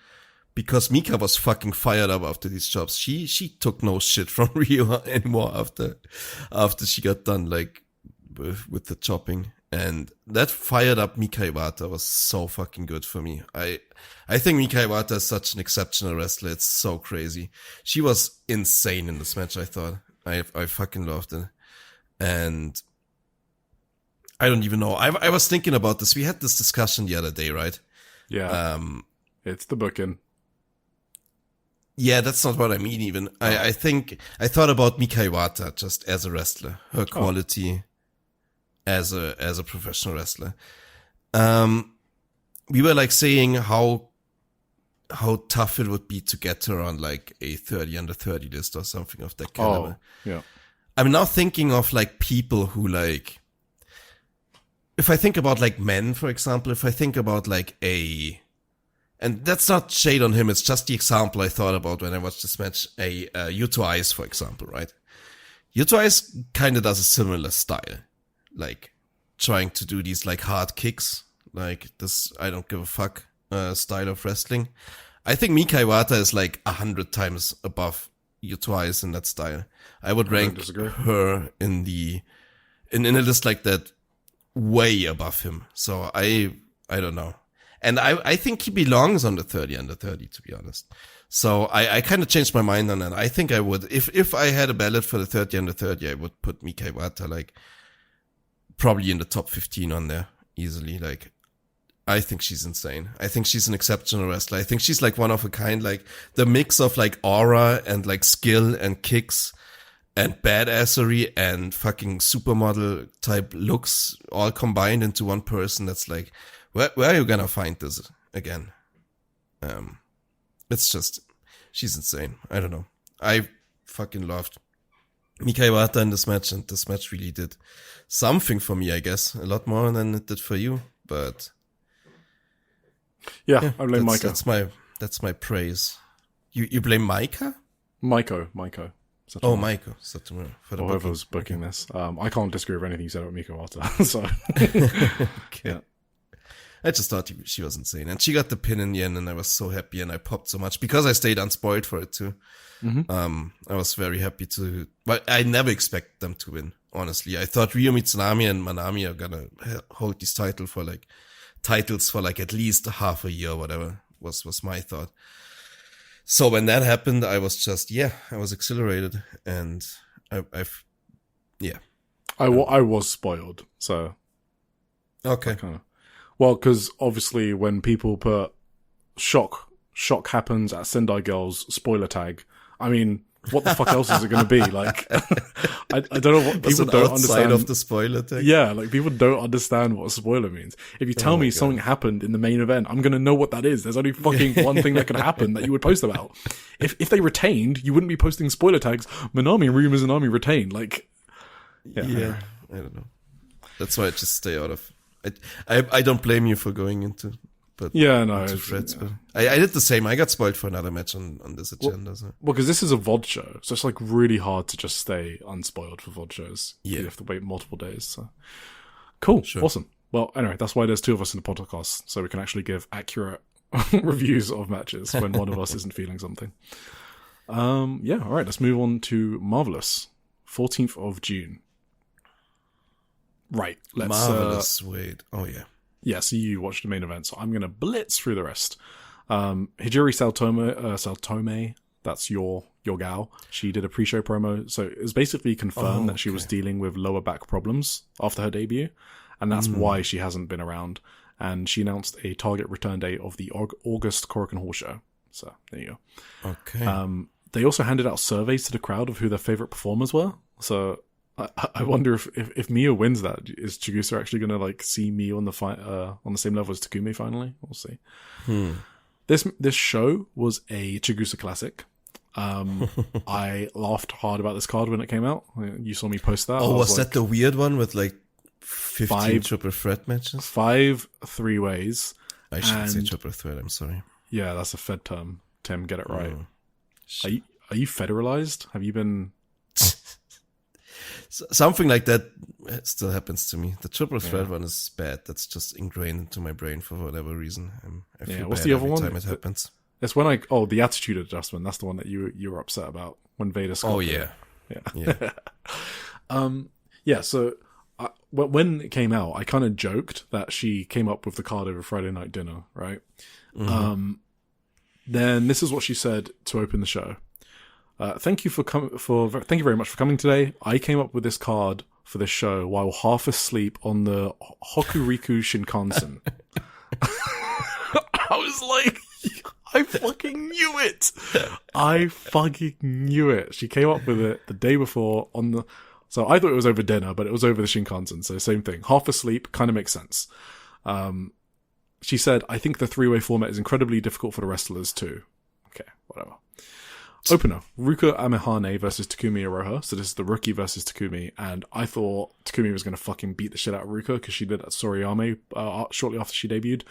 because Mika was fucking fired up after these chops. She took no shit from Ryu anymore after she got done like with the chopping, and that fired up Mika Iwata was so fucking good for me. I think Mika Iwata is such an exceptional wrestler. It's so crazy. She was insane in this match. I thought I fucking loved it, and I don't even know. I was thinking about this. We had this discussion the other day, right? Yeah. It's the booking. Yeah, that's not what I mean even. I think I thought about Mika Iwata just as a wrestler, her quality as a professional wrestler. We were like saying how tough it would be to get her on like a 30 under 30 list or something of that caliber. Yeah. I'm now thinking of like people who like if I think about like men, for example, if I think about like and that's not shade on him, it's just the example I thought about when I watched this match, Yuto Ice, for example, right? Yuto Ice kind of does a similar style, like trying to do these like hard kicks, like this I don't give a fuck style of wrestling. I think Mika Iwata is like 100 times above Yuto Ice in that style. I would rank her in a list like that way above him. So I don't know. And I think he belongs on the 30 under 30, to be honest. So I kind of changed my mind on that. I think I would, if I had a ballot for the 30 under 30, I would put Mika Iwata like probably in the top 15 on there easily. Like, I think she's insane. I think she's an exceptional wrestler. I think she's like one of a kind, like the mix of like aura and like skill and kicks and badassery and fucking supermodel type looks all combined into one person. That's like, where are you gonna find this again? It's just, she's insane. I don't know. I fucking loved Mika Iwata in this match, and this match really did something for me, I guess. A lot more than it did for you, but yeah, I blame Micah. That's my praise. You blame Micah? Maiko. Oh, Maiko. For the whoever's booking this. I can't disagree with anything you said about Mika Iwata, so. Okay. Yeah. I just thought she was insane. And she got the pin in the end, and I was so happy, and I popped so much because I stayed unspoiled for it too. Mm-hmm. I was very happy but I never expected them to win, honestly. I thought Ryo Mitsunami and Manami are gonna hold this titles for like at least half a year or whatever was my thought. So when that happened, I was just, I was exhilarated, and I was spoiled, so. Okay. Well, because obviously when people put shock happens at Sendai Girls spoiler tag, I mean, what the fuck else is it going to be? Like, I don't know what people don't understand. Of the spoiler tag. Yeah, like people don't understand what a spoiler means. If you tell me something happened in the main event, I'm going to know what that is. There's only fucking one thing that could happen that you would post about. If they retained, you wouldn't be posting spoiler tags. Manami and Ryu Mizunami retained. Like, I don't know. That's why I just stay out of. I don't blame you for going into, but threads. But I did the same. I got spoiled for another match on this agenda. Well, because this is a VOD show, so it's like really hard to just stay unspoiled for VOD shows. Yeah, you have to wait multiple days. So cool, sure. Awesome. Well, anyway, that's why there's two of us in the podcast, so we can actually give accurate reviews of matches when one of us isn't feeling something. All right, let's move on to Marvelous, 14th of June. Right, let's... Marvelous, wait. Oh, yeah. Yeah, so you watched the main event, so I'm going to blitz through the rest. Hijiri Saltome, that's your gal. She did a pre-show promo, so it was basically confirmed that she was dealing with lower back problems after her debut, and that's why she hasn't been around. And she announced a target return date of the August Korakuen Hall show. So, there you go. Okay. They also handed out surveys to the crowd of who their favorite performers were, so... I wonder if Mia wins that, is Chigusa actually going to like see Mia on the same level as Takumi finally? We'll see. This show was a Chigusa classic. I laughed hard about this card when it came out. You saw me post that. Oh, was that the weird one with like 15 triple threat matches? 5 3-ways. I shouldn't say triple threat, I'm sorry. Yeah, that's a Fed term. Tim, get it right. Are you federalized? Have you been... Something like that still happens to me. The triple threat one is bad. That's just ingrained into my brain for whatever reason. I feel what's bad the other every one? time it happens. It's when the attitude adjustment. That's the one that you were upset about when Vader. Oh yeah. So when it came out, I kind of joked that she came up with the card over Friday night dinner, right? Mm-hmm. Then this is what she said to open the show. Thank you very much for coming today. I came up with this card for this show while half asleep on the Hokuriku Shinkansen. I was like, I fucking knew it. I fucking knew it. She came up with it the day before so I thought it was over dinner, but it was over the Shinkansen. So same thing. Half asleep kind of makes sense. She said, I think the 3-way format is incredibly difficult for the wrestlers too. Okay, whatever. Opener, Ruka Amehane versus Takumi Iroha. So this is the rookie versus Takumi, and I thought Takumi was going to fucking beat the shit out of Ruka because she did at Soriyame shortly after she debuted.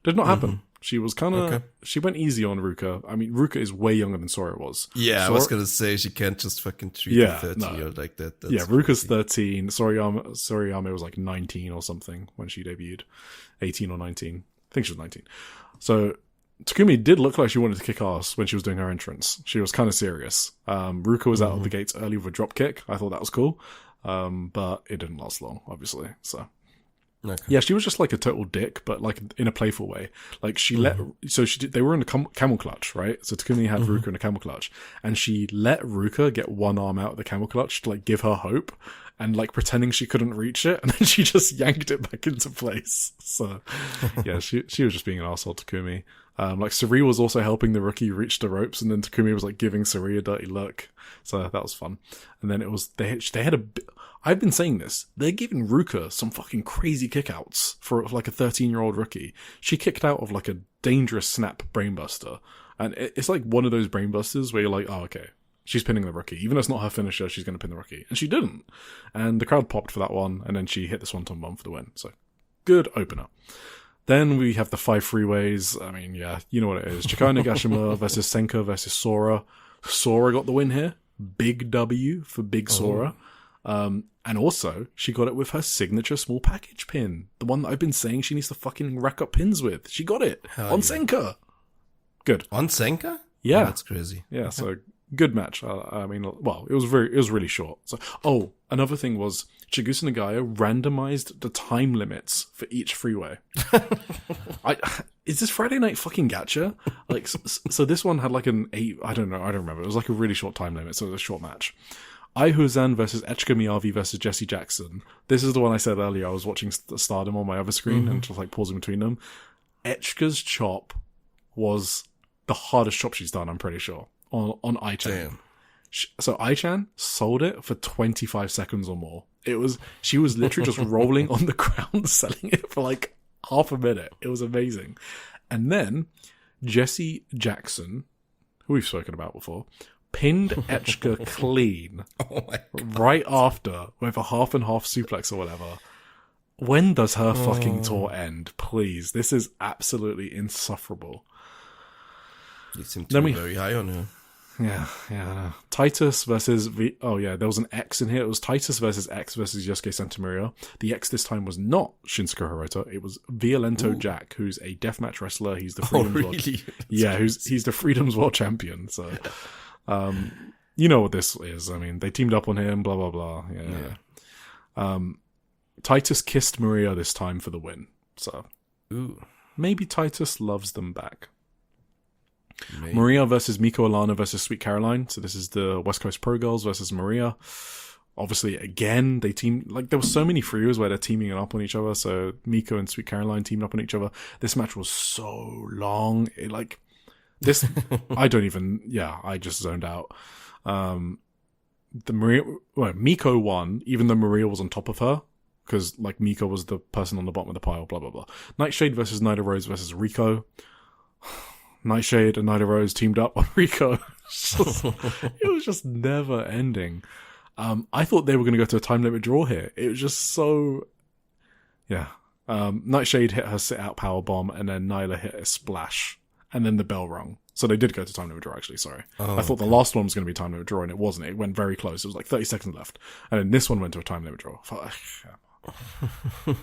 Did not happen. She was kind of, she went easy on Ruka. I mean, Ruka is way younger than Sora was. Yeah, I was going to say, she can't just fucking treat a 13-year-old like that. That's Ruka's 13. Soriyame was like 19 or something when she debuted. 18 or 19. I think she was 19. So Takumi did look like she wanted to kick ass when she was doing her entrance. She was kind of serious. Ruka was out of the gates early with a drop kick. I thought that was cool. But it didn't last long, obviously. So. Okay. Yeah, she was just like a total dick, but like in a playful way. Like she they were in a camel clutch, right? So Takumi had Ruka in a camel clutch, and she let Ruka get one arm out of the camel clutch to like give her hope, and like pretending she couldn't reach it, and then she just yanked it back into place. So yeah, she was just being an arsehole, Takumi. Like Sareee was also helping the rookie reach the ropes, and then Takumi was like giving Sareee a dirty look. So that was fun. And then it was they had a. I've been saying this. They're giving Ruka some fucking crazy kickouts for like a 13-year-old rookie. She kicked out of like a dangerous snap brainbuster, and it's like one of those brainbusters where you're like, oh okay, she's pinning the rookie. Even though it's not her finisher, she's going to pin the rookie, and she didn't. And the crowd popped for that one, and then she hit the swanton bomb for the win. So good opener. Then we have the 5 freeways. I mean, yeah, you know what it is. Chikai Nagashima versus Senka versus Sora. Sora got the win here. Big W for Big Sora. And also, she got it with her signature small package pin. The one that I've been saying she needs to fucking rack up pins with. She got it. On Senka. Good. On Senka? Yeah. Oh, that's crazy. Yeah, so good match. I mean, well, it was really short. So, another thing was Chigusa Nagaya randomized the time limits for each freeway. Is this Friday Night fucking Gacha? Like, so this one had like an 8, I don't remember. It was like a really short time limit, so it was a short match. Aihuzan versus Echika Miyavi versus Jesse Jackson. This is the one I said earlier. I was watching Stardom on my other screen and just like pausing between them. Echika's chop was the hardest chop she's done, I'm pretty sure, on Ai-chan. Damn. So Ai-chan sold it for 25 seconds or more. She was literally just rolling on the ground selling it for like half a minute. It was amazing. And then Jesse Jackson, who we've spoken about before, pinned Echika clean right after with a half and half suplex or whatever. When does her fucking tour end? Please. This is absolutely insufferable. You seem to be very high on her. Yeah. Titus versus there was an X in here. It was Titus versus X versus Yosuke Santa Maria. The X this time was not Shinsuke Hirota. It was Violento Jack, who's a deathmatch wrestler. He's the Freedom's World. He's the Freedom's World Champion. So you know what this is. I mean, they teamed up on him, blah, blah, blah. Yeah. Titus kissed Maria this time for the win. So maybe Titus loves them back. Maybe. Maria versus Miko Alana versus Sweet Caroline. So this is the West Coast Pro Girls versus Maria. Obviously, again, they teamed, like, there were so many freeways where they're teaming up on each other. So Miko and Sweet Caroline teamed up on each other. This match was so long. I just zoned out. Miko won, even though Maria was on top of her, because like Miko was the person on the bottom of the pile, blah, blah, blah. Nightshade versus Nyla Rose versus Rico. Nightshade and Nyla Rose teamed up on Rico. It was just never ending. I thought they were going to go to a time limit draw here. It was just so... Yeah. Nightshade hit her sit-out powerbomb, and then Nyla hit a splash, and then the bell rung. So they did go to time limit draw, actually, sorry. I thought the last one was going to be time limit draw, and it wasn't. It went very close. It was like 30 seconds left. And then this one went to a time limit draw.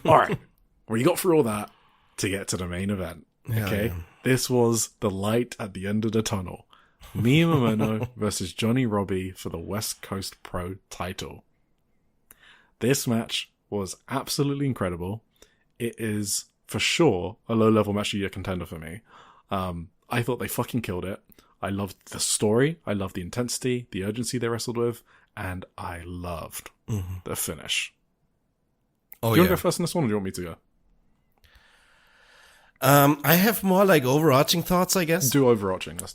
Alright. Well, you got through all that to get to the main event. Okay? Yeah. This was the light at the end of the tunnel. Miyu Momono versus Johnny Robbie for the West Coast Pro title. This match was absolutely incredible. It is, for sure, a low-level match of the year contender for me. I thought they fucking killed it. I loved the story. I loved the intensity, the urgency they wrestled with, and I loved the finish. Do you want to go first on this one, or do you want me to go? I have more like overarching thoughts, I guess. Do overarching. Let's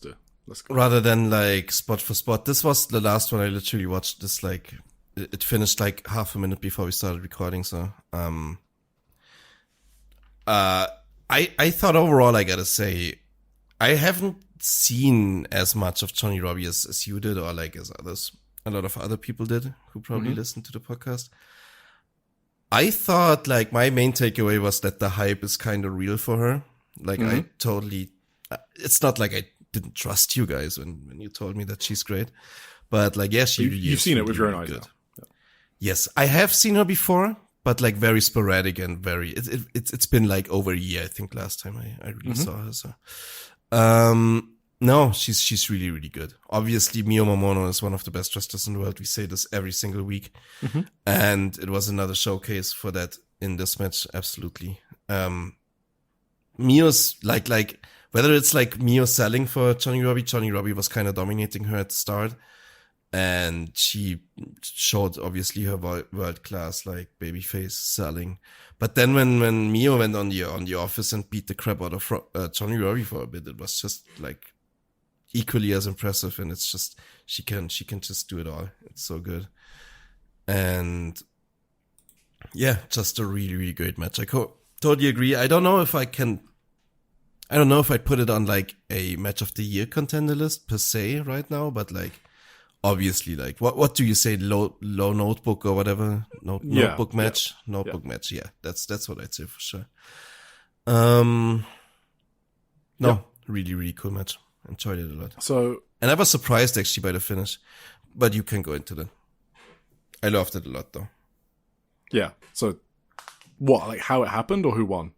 go. Rather than like spot for spot. This was the last one I literally watched. This like it finished like half a minute before we started recording. So I thought overall, I gotta say, I haven't seen as much of Johnny Robbie as you did, or like as a lot of other people did who probably listened to the podcast. I thought like my main takeaway was that the hype is kind of real for her. Like I totally, it's not like I didn't trust you guys when you told me that she's great, but like, yeah, you've seen it with your own eyes. Yeah. Yes, I have seen her before, but like very sporadic and very, it's been like over a year, I think last time I really saw her. So, no, she's really, really good. Obviously, Mio Momono is one of the best wrestlers in the world. We say this every single week. And it was another showcase for that in this match. Absolutely. Mio's like, whether it's like Mio selling for Johnny Robbie was kind of dominating her at the start. And she showed obviously her world class, like babyface selling. But then when Mio went on the office and beat the crap out of Johnny Robbie for a bit, it was just like equally as impressive. And it's just, she can just do it all. It's so good. And yeah, just a really, really great match. I totally agree. I don't know if I'd put it on like a match of the year contender list per se right now, but like, obviously, like, what do you say? Low notebook or whatever? Notebook match? Yeah. Notebook match, yeah. That's what I'd say for sure. Really, really cool match. Enjoyed it a lot. And I was surprised actually by the finish, but you can go into that. I loved it a lot though. Yeah. So, what, like how it happened or who won?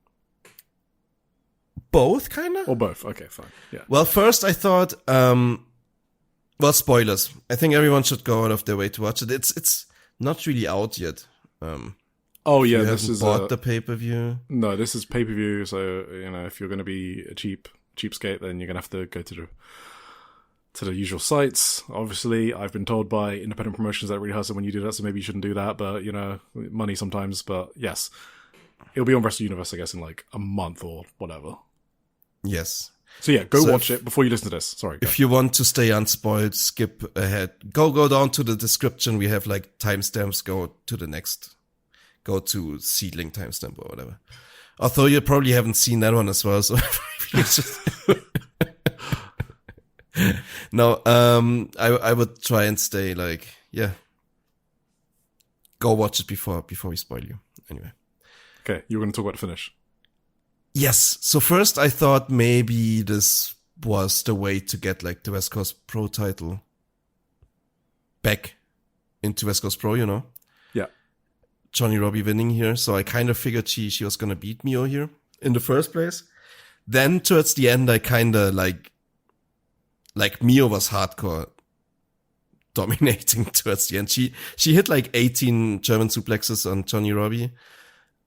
Both, kind of? Or both. Okay, fine. Yeah. Well, first I thought, well, spoilers. I think everyone should go out of their way to watch it. It's not really out yet. This is bought the pay-per-view. No, this is pay-per-view. So if you're going to be a cheapskate, then you're going to have to go to the usual sites. Obviously, I've been told by independent promotions that it really hurts them when you do that. So maybe you shouldn't do that. But money sometimes. But yes, it'll be on Wrestle Universe, I guess, in like a month or whatever. Yes. So yeah, go watch it before you listen to this. Sorry. If you want to stay unspoiled, skip ahead. Go down to the description. We have like timestamps. Go to the next. Go to SEAdLINNG timestamp or whatever. Although you probably haven't seen that one as well. So no, I would try and stay like, yeah. Go watch it before we spoil you. Anyway. Okay, you were going to talk about the finish. Yes. So first I thought maybe this was the way to get like the West Coast Pro title back into West Coast Pro, Yeah. Johnny Robbie winning here. So I kind of figured she was going to beat Mio here in the first place. Then towards the end, I kind of like Mio was hardcore dominating towards the end. She hit like 18 German suplexes on Johnny Robbie.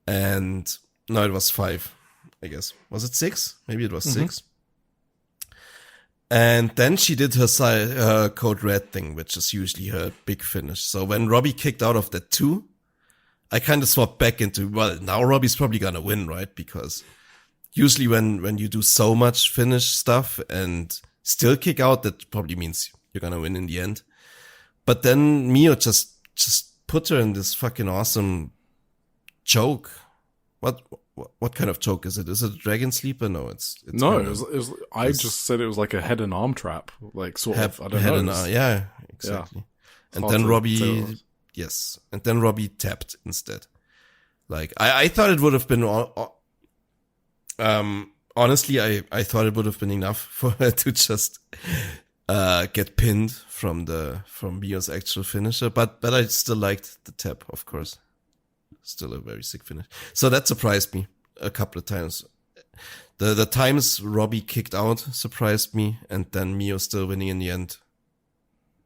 And no, it was 5. I guess. Was it 6? Maybe it was 6. And then she did her Code Red thing, which is usually her big finish. So when Robbie kicked out of that 2, I kind of swapped back into, well, now Robbie's probably gonna win, right? Because usually when you do so much finish stuff and still kick out, that probably means you're gonna win in the end. But then Mio just put her in this fucking awesome choke. What kind of choke is it? Is it a dragon sleeper? No, it's no. It was I just said it was like a head and arm trap, like sort of. I don't head know. And arm, yeah, exactly. Yeah. And then Robbie, yes, and then Robbie tapped instead. Like I thought it would have been. Honestly, I thought it would have been enough for her to just get pinned from Mio's actual finisher, but I still liked the tap, of course. Still a very sick finish. So that surprised me a couple of times. The times Robbie kicked out surprised me, and then Mio still winning in the end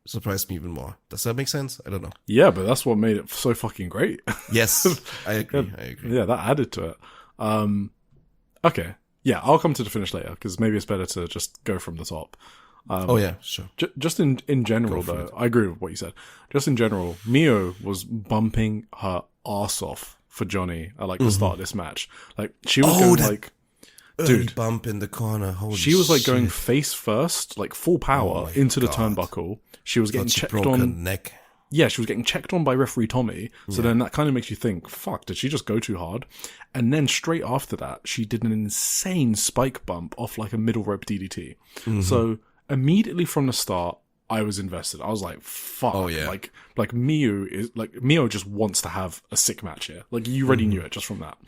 surprised me even more. Does that make sense? I don't know. Yeah, but that's what made it so fucking great. Yes, I agree. Yeah, that added to it. Okay. Yeah, I'll come to the finish later, because maybe it's better to just go from the top. Oh yeah, sure. Just in general, though, I agree with what you said. Just in general, Mio was bumping her arse off for Johnny at like the start of this match. Like she was going like, dude, bump in the corner. Holy she was like shit. going face first, like full power into the turnbuckle. She was getting checked on neck. yeah, she was getting checked on by referee Tommy. So then that kind of makes you think, fuck, did she just go too hard? And then straight after that, she did an insane spike bump off like a middle rope DDT. So immediately from the start, I was invested. I was like, fuck. Oh, yeah. Like Mio just wants to have a sick match here. Like you already knew it just from that.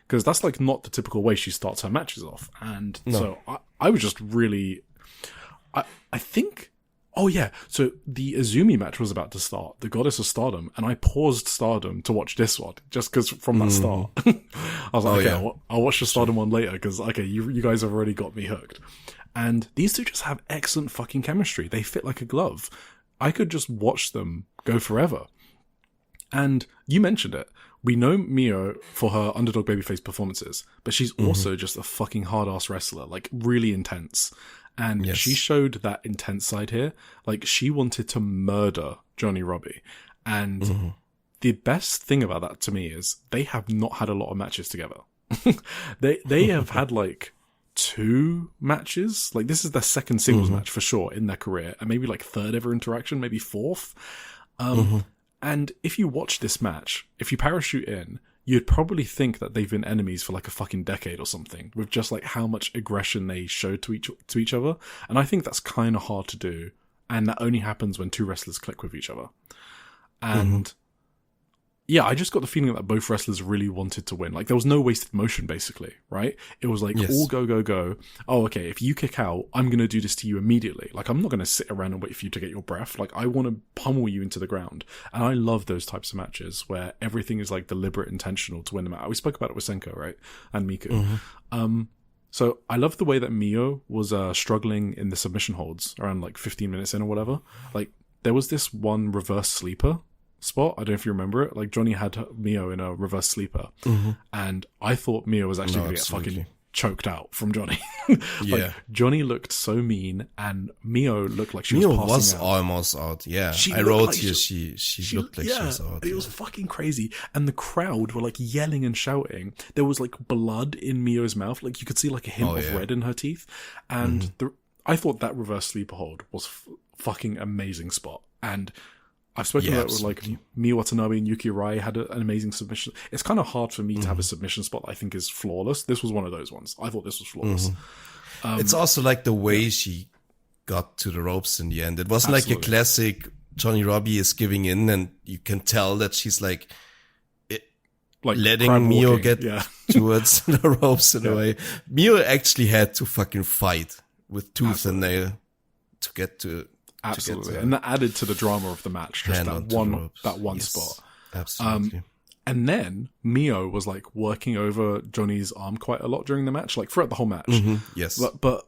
Because that's like not the typical way she starts her matches off. And so I was just really, I think, oh yeah, so the Izumi match was about to start, the Goddess of Stardom, and I paused Stardom to watch this one, just because from that start. I was like, I'll watch the Stardom one later, because, okay, you guys have already got me hooked. And these two just have excellent fucking chemistry. They fit like a glove. I could just watch them go forever. And you mentioned it. We know Mio for her underdog babyface performances, but she's also just a fucking hard-ass wrestler, like really intense. And she showed that intense side here. Like, she wanted to murder Johnny Robbie. And the best thing about that to me is they have not had a lot of matches together. They have had, like, 2 matches. Like, this is their second singles match for sure in their career. And maybe, like, 3rd ever interaction, maybe 4th. And if you watch this match, if you parachute in, you'd probably think that they've been enemies for like a fucking decade or something, with just like how much aggression they show to each other. And I think that's kind of hard to do. And that only happens when 2 wrestlers click with each other. And yeah, I just got the feeling that both wrestlers really wanted to win. Like, there was no wasted motion, basically, right? It was like, all go, go, go. Oh, okay, if you kick out, I'm going to do this to you immediately. Like, I'm not going to sit around and wait for you to get your breath. Like, I want to pummel you into the ground. And I love those types of matches where everything is, like, deliberate, intentional to win the match. We spoke about it with Senko, right? And Miku. So I love the way that Mio was struggling in the submission holds around, like, 15 minutes in or whatever. Like, there was this one reverse sleeper spot. I don't know if you remember it. Like, Johnny had Mio in a reverse sleeper, and I thought Mio was actually going to get fucking choked out from Johnny. Like, Johnny looked so mean, and Mio looked like she was passing out. Almost out. Yeah, I wrote like here she looked like she was out. It was fucking crazy, and the crowd were like yelling and shouting. There was like blood in Mio's mouth. Like, you could see like a hint of red in her teeth, and I thought that reverse sleeper hold was fucking amazing spot. And I've spoken about it with like Miyu Watanabe and Yuki Arai had an amazing submission. It's kind of hard for me to have a submission spot that I think is flawless. This was one of those ones. I thought this was flawless. It's also like the way she got to the ropes in the end. It wasn't like a classic Johnny Robbie is giving in, and you can tell that she's like letting Mio get towards the ropes in a way. Mio actually had to fucking fight with tooth and nail to get to. Absolutely, and that added to the drama of the match. Just that one spot. Absolutely. And then Mio was like working over Johnny's arm quite a lot during the match, like throughout the whole match. Yes, but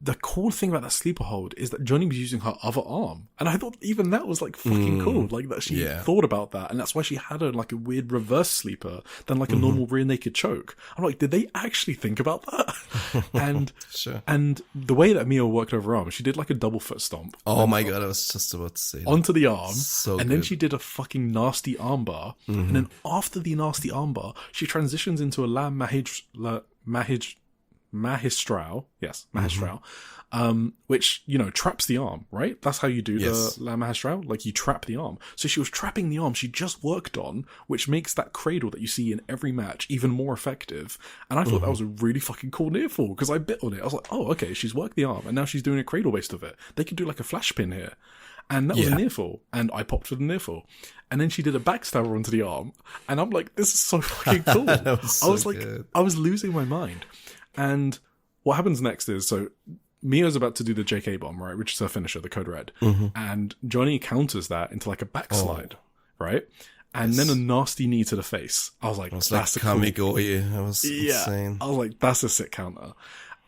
the cool thing about that sleeper hold is that Johnny was using her other arm, and I thought even that was like fucking cool, like that she thought about that, and that's why she had like a weird reverse sleeper than like a normal rear naked choke. I'm like, did they actually think about that? And and the way that Mio worked over her arm, she did like a double foot stomp. Oh my god, I was just about to say that. Onto the arm, then she did a fucking nasty armbar, and then after the nasty armbar, she transitions into a La Magistral, which, you know, traps the arm, right? That's how you do the La Magistral, like you trap the arm. So she was trapping the arm she just worked on, which makes that cradle that you see in every match even more effective. And I thought that was a really fucking cool near fall, because I bit on it. I was like, oh, okay, she's worked the arm, and now she's doing a cradle based of it. They could do like a flash pin here. And that was a near fall, and I popped for the near fall. And then she did a backstabber onto the arm, and I'm like, this is so fucking cool. I was losing my mind. And what happens next is, so Mia's about to do the JK bomb, right, which is her finisher, the code red, and Johnny counters that into like a backslide, right, and then a nasty knee to the face. I was like, that's like a Kamigoye. That was insane. I was like, that's a sick counter.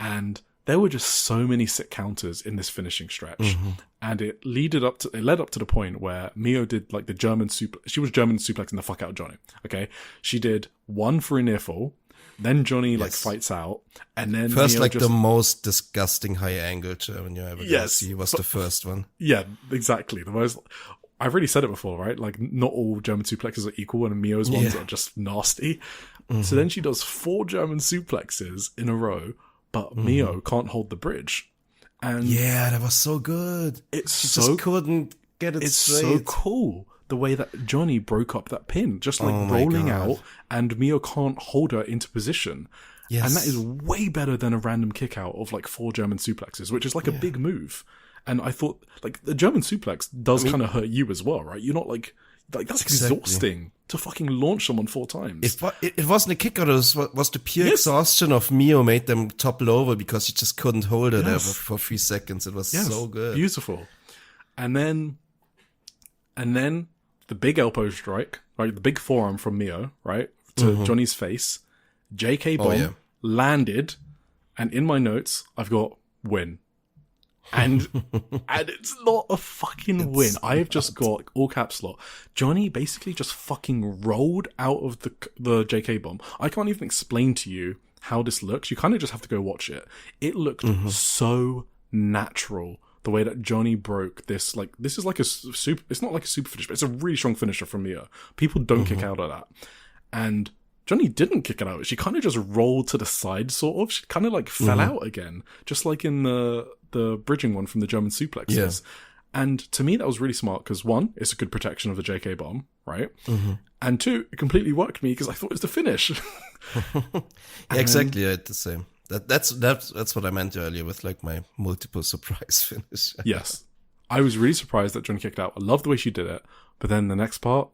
And there were just so many sick counters in this finishing stretch, and it led up to the point where Mio did like the German she was German suplexing the fuck out of Johnny. Okay, she did one for a near fall. Then Johnny like fights out, and then first Mio like the most disgusting high angle German you ever gonna see was the first one. Yeah, exactly. The most. I've already said it before, right? Like, not all German suplexes are equal, and Mio's ones are just nasty. So then she does 4 German suplexes in a row, but Mio can't hold the bridge. And yeah, that was so good. She just couldn't get it it's straight. so cool the way that Johnny broke up that pin, just like rolling out, and Mio can't hold her into position. Yes. And that is way better than a random kick out of like 4 German suplexes, which is like a big move. And I thought, like, the German suplex does kind of hurt you as well, right? You're not like that's exhausting to fucking launch someone 4 times. It wasn't a kick out, it was the pure exhaustion of Mio made them topple over because he just couldn't hold it there for 3 seconds. It was so good. Beautiful. And then the big elbow strike, right? The big forearm from Mio, right? To Johnny's face. JK bomb landed, and in my notes, I've got win. And it's not a fucking win. I have just got all caps lock. Johnny basically just fucking rolled out of the JK bomb. I can't even explain to you how this looks. You kind of just have to go watch it. It looked so natural. The way that Johnny broke this, like, this is like a super, it's not like a super finish, but it's a really strong finisher from Mio. People don't kick out of that. And Johnny didn't kick it out. She kind of just rolled to the side, sort of. She kind of like fell out again, just like in the bridging one from the German suplexes. Yeah. And to me, that was really smart because 1, it's a good protection of the JK bomb, right? And 2, it completely worked me because I thought it was the finish. Exactly, I had the same. That's what I meant earlier with like my multiple surprise finish. Yes, I was really surprised that Johnny kicked out. I love the way she did it, but then the next part,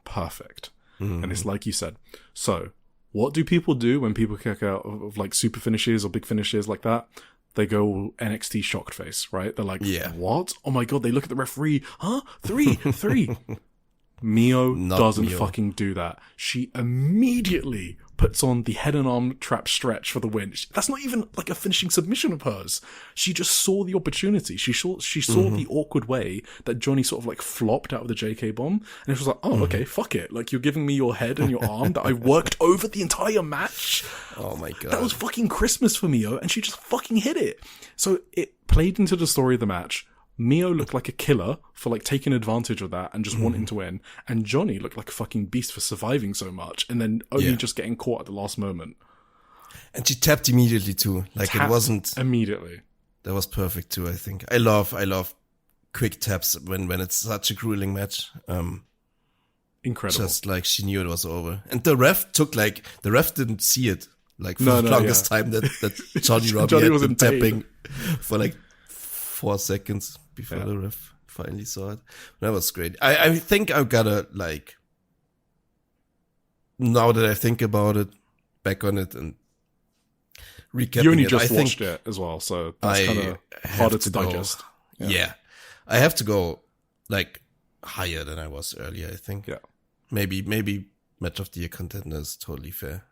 perfect. And it's like you said. So, what do people do when people kick out of like super finishes or big finishes like that? They go NXT shocked face, right? They're like, what? Oh my god, they look at the referee. Huh? 3. Mio doesn't fucking do that. She immediately puts on the head and arm trap stretch for the win. That's not even like a finishing submission of hers. She just saw the opportunity. She saw the awkward way that Johnny sort of like flopped out of the JK bomb. And it was like, oh, okay, fuck it. Like, you're giving me your head and your arm that I worked over the entire match. Oh my god. That was fucking Christmas for Mio, and she just fucking hit it. So it played into the story of the match. Mio looked like a killer for like taking advantage of that and just wanting to win. And Johnny looked like a fucking beast for surviving so much and then only just getting caught at the last moment. And she tapped immediately too. Like it wasn't immediately. That was perfect too, I think. I love quick taps when it's such a grueling match. Incredible. Just like she knew it was over. And the ref didn't see it. Like for the longest time that Johnny Robbie had been tapping for like 4 seconds before the ref finally saw it. That was great. I think I've gotta like, now that I think about it, back on it and recapping it. You only just watched it as well, so that's kind of harder to digest. Yeah. I have to go like higher than I was earlier, I think. Yeah. Maybe match of the year contender is totally fair.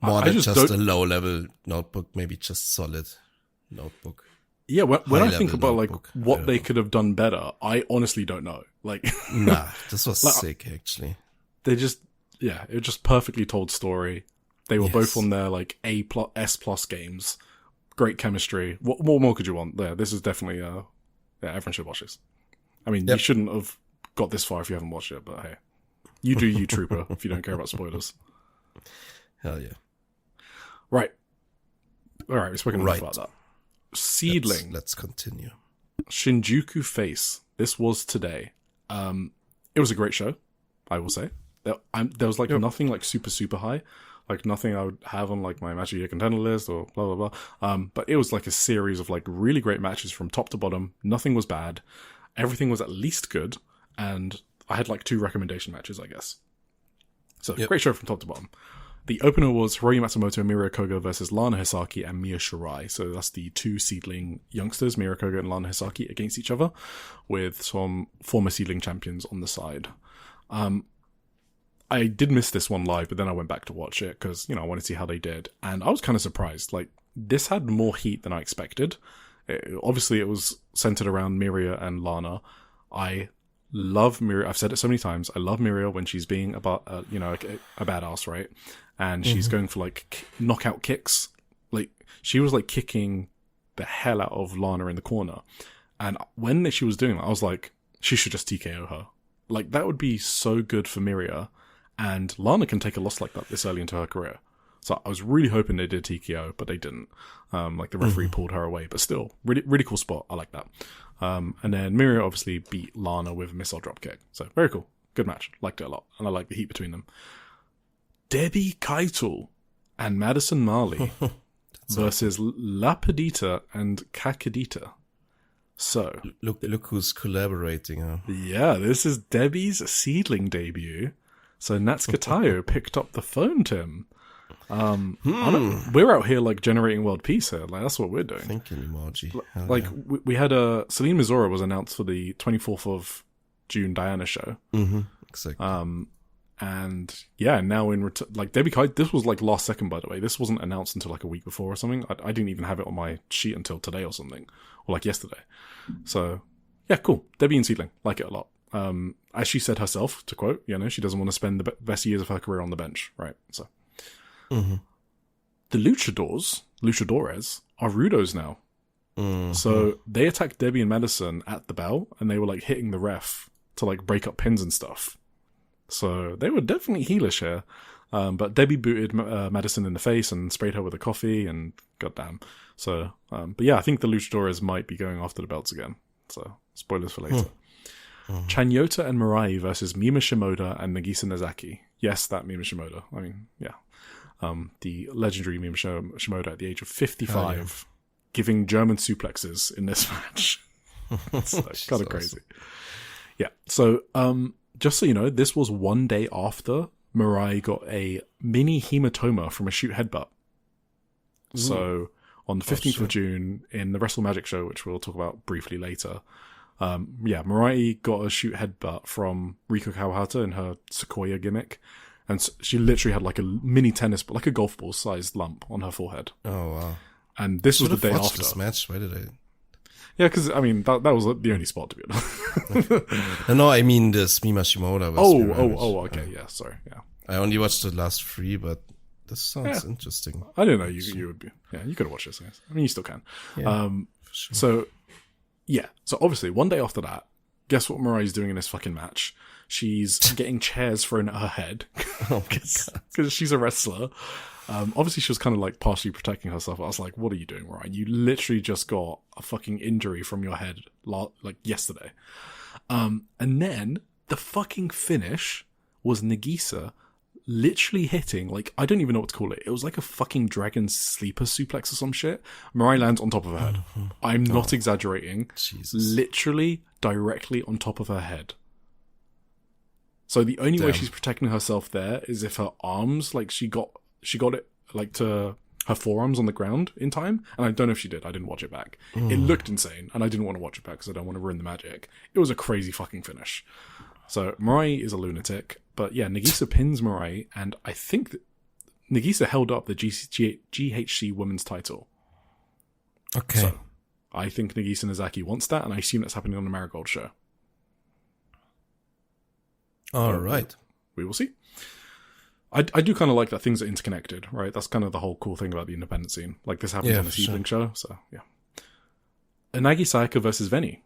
More than just a low level notebook, maybe just solid notebook. Yeah, when I think about like what they could have done better, I honestly don't know. Like, nah, this was sick actually. They just, it just perfectly told story. They were both on their like S+ games. Great chemistry. What more could you want there? This is definitely everyone should watch this. I mean, you shouldn't have got this far if you haven't watched it, but hey, you do you, Trooper, if you don't care about spoilers. Hell yeah. Right. All right, we've spoken enough about that. SEAdLINNG. Let's continue. Shinjuku Face. This was today. It was a great show, I will say. There was like nothing like super high, like nothing I would have on like my match of the year contender list or blah blah blah. But it was like a series of like really great matches from top to bottom. Nothing was bad. Everything was at least good, and I had like 2 recommendation matches, I guess. So great show from top to bottom. The opener was Hiroyu Matsumoto and Mirio Koga versus Lana Hisaki and Mia Shirai. So that's the 2 SEAdLINNG youngsters, Mirio Koga and Lana Hisaki, against each other, with some former SEAdLINNG champions on the side. I did miss this one live, but then I went back to watch it because, I wanted to see how they did. And I was kind of surprised. Like, this had more heat than I expected. Obviously, it was centered around Miria and Lana. I love Miria. I've said it so many times. I love Miria when she's being a badass, right? And she's going for like knockout kicks. Like, she was like kicking the hell out of Lana in the corner. And when she was doing that, I was like, she should just TKO her. Like, that would be so good for Miria. And Lana can take a loss like that this early into her career. So I was really hoping they did TKO, but they didn't. Like, the referee pulled her away. But still, really, really cool spot. I like that. And then Miria obviously beat Lana with a missile dropkick. So very cool. Good match. Liked it a lot. And I like the heat between them. Debbie Keitel and Madison Marley versus Lapidita and Kakadita. So look who's collaborating, huh? Yeah, this is Debbie's SEAdLINNG debut. So Natsuka Tayo picked up the phone, Tim. We're out here like generating world peace here. Like that's what we're doing. Thinking emoji. Like we had Celine Mizora was announced for the 24th of June Diana show. Mm-hmm. Exactly. And yeah, now like Debbie Kite, this was like last second, by the way. This wasn't announced until like a week before or something. I didn't even have it on my sheet until today or something, or like yesterday. So yeah, cool. Debbie and SEAdLINNG, like it a lot. As she said herself, to quote, she doesn't want to spend the best years of her career on the bench, right? So the luchadores are Rudos now. So they attacked Debbie and Madison at the bell, and they were like hitting the ref to like break up pins and stuff. So they were definitely heelish here. But Debbie booted Madison in the face and sprayed her with a coffee, and goddamn. So, but yeah, I think the luchadores might be going after the belts again. So spoilers for later. Chanyota and Mirai versus Mima Shimoda and Nagisa Nozaki. Yes, that Mima Shimoda. I mean, yeah. The legendary Mima Shimoda at the age of 55, giving German suplexes in this match. It's like, kind of crazy. Awesome. Yeah. So, just so you know, this was one day after Mirai got a mini hematoma from a shoot headbutt. Ooh. So, on the 15th of June, in the Wrestle Magic show, which we'll talk about briefly later, Mirai got a shoot headbutt from Riko Kawahata in her Sequoia gimmick. And she literally had like a mini tennis, but like a golf ball sized lump on her forehead. Oh, wow. And this was the day after. This match. Why did I? Yeah, because, I mean, that was the only spot, to be honest. No, I mean, this Mima Shimoda was okay, yeah, sorry, yeah. I only watched the last 3, but this sounds interesting. I didn't know you would be. Yeah, you could have watched this, I guess. I mean, you still can. Yeah, sure. So, yeah. So, obviously, one day after that, guess what Mirai's doing in this fucking match? She's getting chairs thrown at her head. Because she's a wrestler. Obviously, she was kind of like partially protecting herself. I was like, what are you doing, Mirai? You literally just got a fucking injury from your head like yesterday. And then the fucking finish was Nagisa literally hitting, like, I don't even know what to call it. It was like a fucking dragon sleeper suplex or some shit. Mirai lands on top of her head. I'm not exaggerating. Jesus. Literally directly on top of her head. So the only way she's protecting herself there is if her arms, like, she got it like to her forearms on the ground in time, and I don't know if she did. I didn't watch it back. It looked insane, and I didn't want to watch it back because I don't want to ruin the magic. It was a crazy fucking finish. So Mirai is a lunatic, but yeah, Nagisa pins Mirai, and I think that Nagisa held up the GHC Women's title. Okay. So I think Nagisa Nozaki wants that, and I assume that's happening on the Marigold show. All right. We will see. I do kind of like that things are interconnected, right? That's kind of the whole cool thing about the independent scene. Like, this happens on the SEAdLINNG show, so yeah. Inagi Sayaka versus Veni.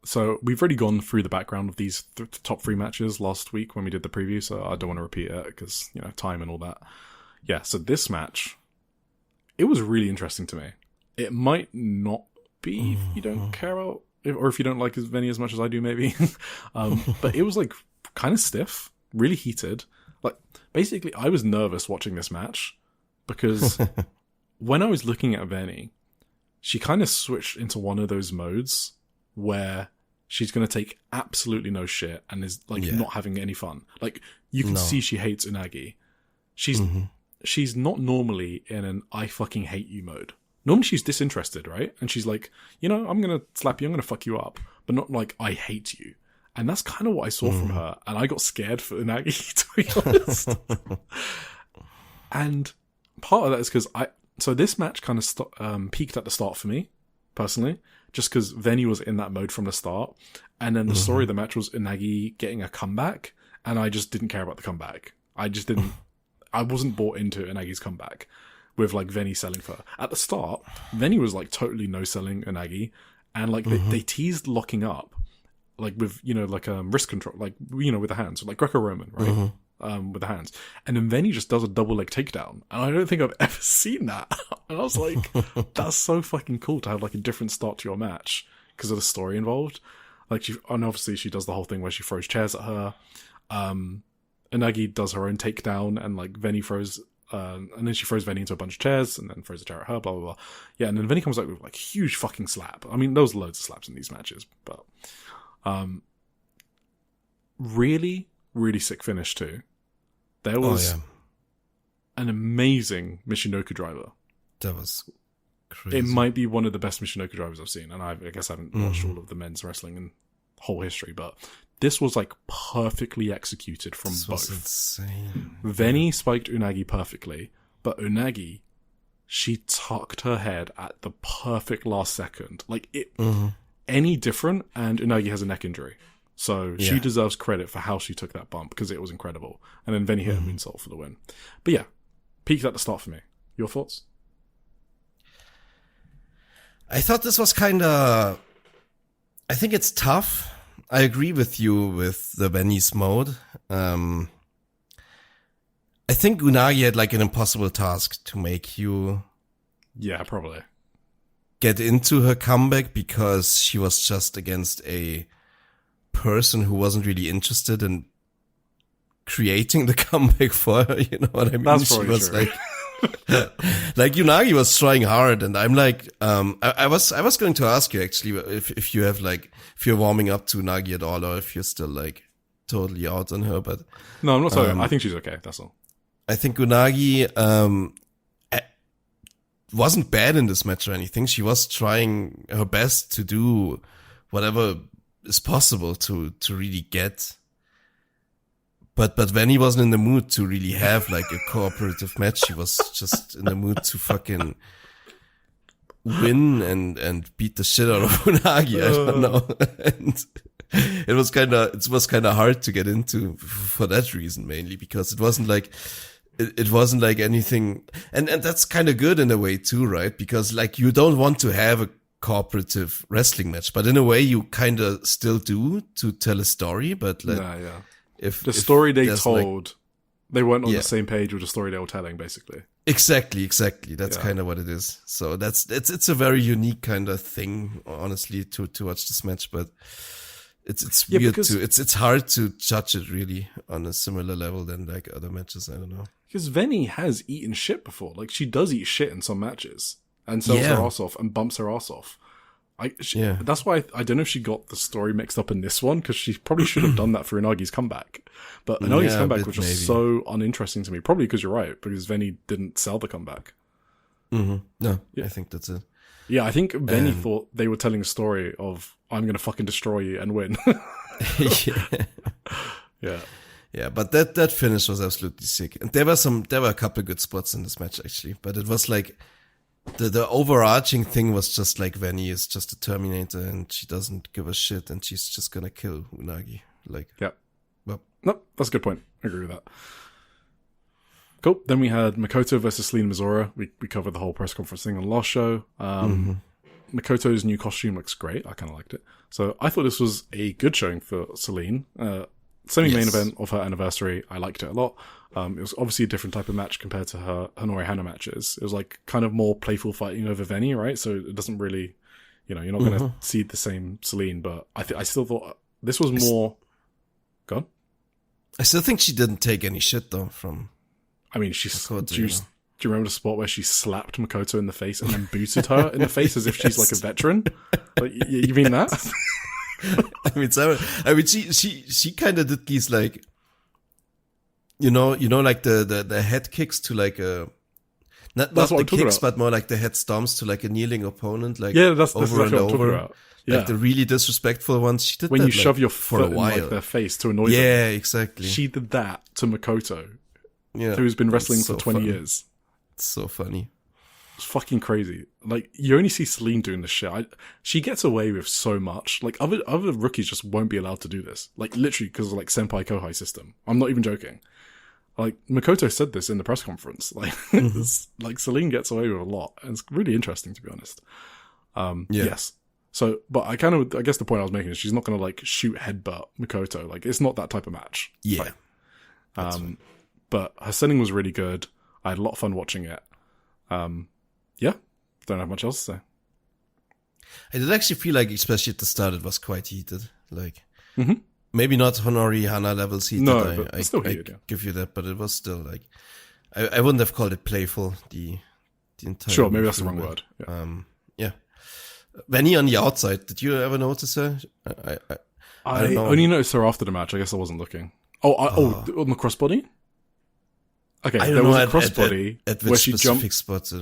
So we've already gone through the background of these top 3 matches last week when we did the preview, so I don't want to repeat it because, time and all that. Yeah, so this match, it was really interesting to me. It might not be if you don't care about, or if you don't like Veni as much as I do, maybe. But it was like kind of stiff, really heated. Like, basically, I was nervous watching this match because when I was looking at Veni, she kind of switched into one of those modes where she's going to take absolutely no shit and is like not having any fun. Like, you can see she hates Unagi. She's not normally in an I fucking hate you mode. Normally she's disinterested, right? And she's like, I'm going to slap you, I'm going to fuck you up, but not like I hate you. And that's kind of what I saw from her. And I got scared for Unagi, to be honest. And part of that is because so this match kind of peaked at the start for me, personally, just because Veni was in that mode from the start. And then the story of the match was Unagi getting a comeback. And I just didn't care about the comeback. I wasn't bought into Unagi's comeback with like Veni selling for her. At the start, Veni was like totally no selling Unagi. And like they teased locking up. Like with, like wrist control, like, with the hands, like Greco-Roman, right? With the hands. And then Veni just does a double leg takedown. And I don't think I've ever seen that. And I was like, that's so fucking cool to have like a different start to your match. because of the story involved. Like, and obviously she does the whole thing where she throws chairs at her. Unagi does her own takedown, and like Veni throws, and then she throws Veni into a bunch of chairs, and then throws a chair at her, blah, blah, blah. Yeah, and then Veni comes out with like huge fucking slap. I mean, there was loads of slaps in these matches, but, really, really sick finish too. There was an amazing Michinoku driver. That was crazy. It might be one of the best Michinoku drivers I've seen, and I guess I haven't watched all of the men's wrestling in whole history, but this was like perfectly executed from this both. Was insane. Veni spiked Unagi perfectly, but Unagi, she tucked her head at the perfect last second. Like, it, any different, and Unagi has a neck injury. So she deserves credit for how she took that bump, because it was incredible. And then Veni hit a moonsault for the win. But yeah, peaked at the start for me. Your thoughts? I thought this was kind of... I think it's tough. I agree with you with the Veni's mode. I think Unagi had like an impossible task to make you... Yeah, probably. Get into her comeback, because she was just against a person who wasn't really interested in creating the comeback for her, you know what I mean? That's she probably was true. like Unagi was trying hard, and I'm like, I was going to ask you actually if you have like, if you're warming up to Unagi at all, or if you're still like totally out on her, but no, I'm not sorry. I think she's okay. That's all. I think Unagi wasn't bad in this match or anything. She was trying her best to do whatever is possible to really get. But Veni wasn't in the mood to really have like a cooperative match. She was just in the mood to fucking win and beat the shit out of Unagi. I don't know. And it was kind of hard to get into for that reason, mainly because it wasn't like anything, and that's kind of good in a way too, right? Because like, you don't want to have a cooperative wrestling match, but in a way you kind of still do, to tell a story. But like, if the story they told, like, they weren't on the same page with the story they were telling, basically. Exactly. That's kind of what it is. So it's a very unique kind of thing, honestly, to watch this match, but it's weird it's hard to judge it really on a similar level than like other matches. I don't know. Because Veni has eaten shit before. Like, she does eat shit in some matches and sells her ass off and bumps her ass off. That's why I don't know if she got the story mixed up in this one, because she probably should have done that for Unagi's comeback. But Unagi's comeback was just so uninteresting to me. Probably because you're right, because Veni didn't sell the comeback. No, I think that's it. Yeah, I think Veni thought they were telling a story of, I'm going to fucking destroy you and win. Yeah, but that finish was absolutely sick. And there were a couple good spots in this match actually, but it was like, the overarching thing was just like, Veni is just a Terminator and she doesn't give a shit and she's just gonna kill Unagi. Like, well, no, that's a good point. I agree with that. Cool. Then we had Makoto versus Celine Mizora. We covered the whole press conference thing on the last show. Makoto's new costume looks great. I kind of liked it. So I thought this was a good showing for Celine. Semi-main event of her anniversary. I liked it a lot. It was obviously a different type of match compared to her Hanoi Hana matches. It was like kind of more playful fighting over Veni, right? So it doesn't really, you're not going to see the same Celine, but I still thought this was more... Go on. I still think she didn't take any shit though from... I mean, do you remember the spot where she slapped Makoto in the face and then booted her in the face as if she's like a veteran? Like, you mean that? I mean, she kind of did these like, like the head kicks to like a, not the kicks, but more like the head stomps to like a kneeling opponent, like that's over and what I'm talking over. about. Yeah. Like the really disrespectful ones. She did when that, you shove like, your for foot a while in like their face to annoy them. Yeah, exactly. She did that to Makoto, yeah, who's been wrestling so for 20 funny. years. It's so funny. It's fucking crazy. Like, you only see Celine doing this shit. She gets away with so much. Like, other rookies just won't be allowed to do this. Like, literally because of like senpai kohai system. I'm not even joking. Like, Makoto said this in the press conference. Like, like Celine gets away with a lot, and it's really interesting, to be honest. Yes. So, but I guess the point I was making is she's not going to like shoot headbutt Makoto. Like, it's not that type of match. Yeah. But her selling was really good. I had a lot of fun watching it. Yeah, don't have much else to say. I did actually feel like, especially at the start, it was quite heated. Like, maybe not Honori Hana levels heated. No, but still heated, I give you that, but it was still like, I wouldn't have called it playful, the entire. Sure, maybe that's the wrong word. Yeah. Venny on the outside, did you ever notice her? I don't know. Only noticed her after the match. I guess I wasn't looking. On the crossbody? Okay, there was a crossbody at where she jumped. Spots,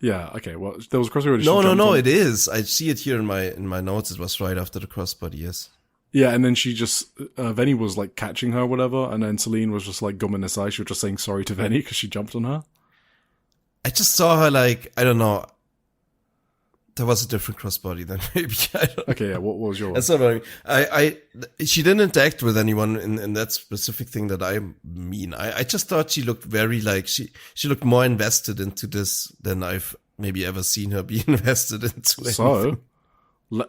Yeah, okay, well, there was a crossbody where she jumped. No, on. it is. I see it here in my notes. It was right after the crossbody, yes. Yeah, and then she just, Venny was like catching her or whatever, and then Celine was just like gumming this eye. She was just saying sorry to Venny because she jumped on her. I just saw her like, I don't know. There was a different crossbody then, maybe. I don't Okay, yeah, what was yours? That's not what I mean. She didn't interact with anyone in that specific thing that I mean. I just thought she looked very like, she looked more invested into this than I've maybe ever seen her be invested into anything. So,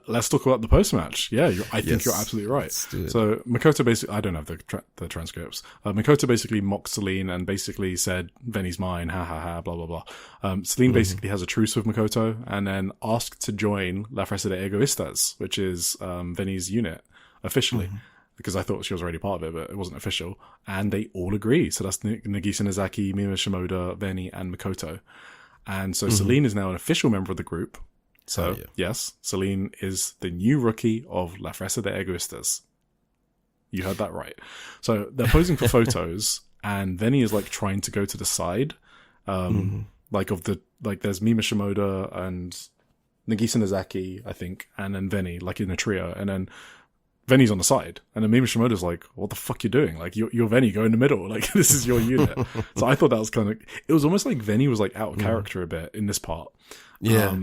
let's talk about the post-match. Yeah, I think you're absolutely right. So Makoto basically, I don't have the transcripts. Makoto basically mocked Celine and basically said, Venny's mine, ha ha ha, blah blah blah. Celine basically has a truce with Makoto and then asked to join La Fresa de Egoistas, which is Venny's unit, officially. Because I thought she was already part of it, but it wasn't official. And they all agree. So that's Nagisa Nozaki, Mima Shimoda, Venny, and Makoto. And so Celine is now an official member of the group. So, yes, Celine is the new rookie of La Fresa de Egoistas. You heard that right. So they're posing for photos, and Venny is like trying to go to the side. There's Mima Shimoda and Nagisa Nozaki, I think, and then Venny, like in a trio, and then Venny's on the side, and then Mima Shimoda's like, what the fuck you doing? Like, you're Venny, go in the middle. Like, this is your unit. So I thought that was kind of, it was almost like Venny was like out of character a bit in this part. Yeah.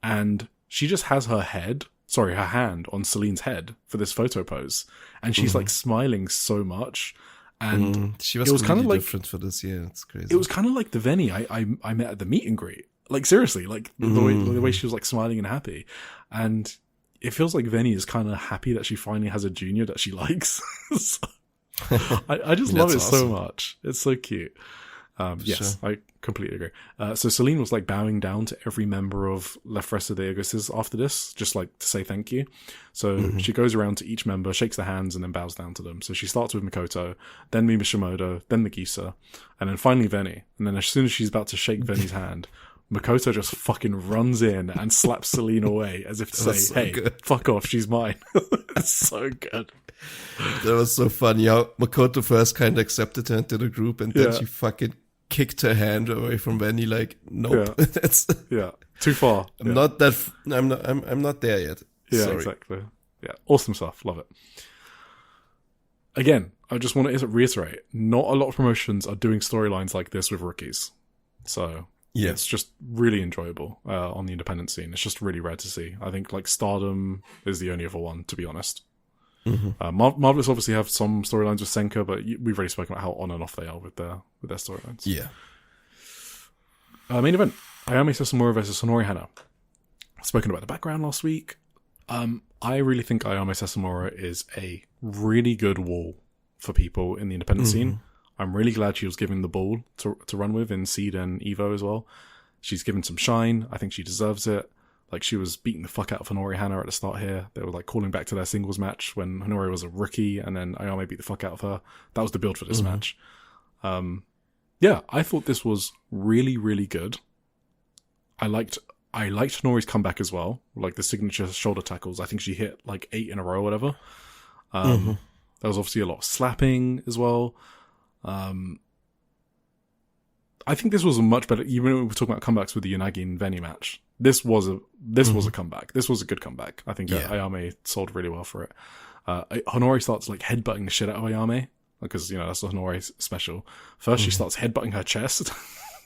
And she just has her hand on Celine's head for this photo pose. And she's like smiling so much. And she was kind of like, different for this. Yeah, it's crazy. It was kind of like the Venny I met at the meet and greet. Like, seriously, like the way she was like smiling and happy. And it feels like Venny is kind of happy that she finally has a junior that she likes. I just love it so much. It's so cute. Yes, sure. I completely agree. So Celine was like bowing down to every member of La Fresa de Egoistas after this, just like to say thank you. So she goes around to each member, shakes their hands, and then bows down to them. So she starts with Makoto, then Mima Shimoda, then Nagisa, and then finally Venny. And then as soon as she's about to shake Venny's hand, Makoto just fucking runs in and slaps Celine away as if to say, hey, fuck off, she's mine. It's so good. That was so funny how Makoto first kind of accepted her into the group and then she fucking kicked her hand away from Venny like, nope. Yeah. That's too far. I'm not there yet. Yeah, Sorry. Exactly. Yeah, awesome stuff. Love it. Again, I just want to reiterate, not a lot of promotions are doing storylines like this with rookies. So it's just really enjoyable on the independent scene. It's just really rare to see. I think like STARDOM is the only other one, to be honest. Marvelous obviously have some storylines with Senka, but we've already spoken about how on and off they are with their storylines. Yeah. Main event: Ayame Sesamura versus Honori Hana. Spoken about the background last week. I really think Ayame Sesamura is a really good wall for people in the independent scene. I'm really glad she was given the ball to run with in Seed and Evo as well. She's given some shine. I think she deserves it. Like, she was beating the fuck out of Honori Hana at the start here. They were like calling back to their singles match when Honori was a rookie, and then Ayame beat the fuck out of her. That was the build for this match. I thought this was really, really good. I liked Honori's comeback as well, like the signature shoulder tackles. I think she hit like 8 in a row or whatever. There was obviously a lot of slapping as well. I think this was a much better, even when we were talking about comebacks with the Yanagi and Venny match. This was a comeback. This was a good comeback. I think Ayame sold really well for it. Honori starts like headbutting the shit out of Ayame because, you know, that's the Honori special. First, she starts headbutting her chest,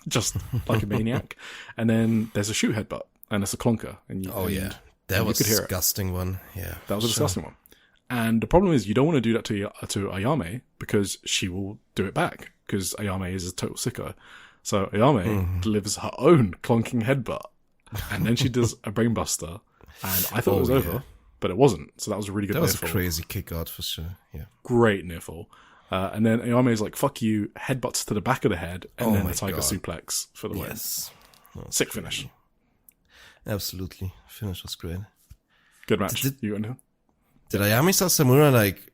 just like a maniac. And then there's a shoot headbutt and it's a clunker. And that was a disgusting one. Yeah. That was a disgusting one. And the problem is you don't want to do that to Ayame because she will do it back because Ayame is a total sicko. So Ayame delivers her own clonking headbutt. And then she does a brainbuster, and I thought it was over, but it wasn't. So that was a really good. That was a crazy kick out for sure. Yeah, great near fall. And then Ayame is like, "Fuck you!" Headbutts to the back of the head, and then the tiger suplex for the win. Sick finish. Absolutely. Finish was great. Good match. You got anything? Did Ayame Sasamura like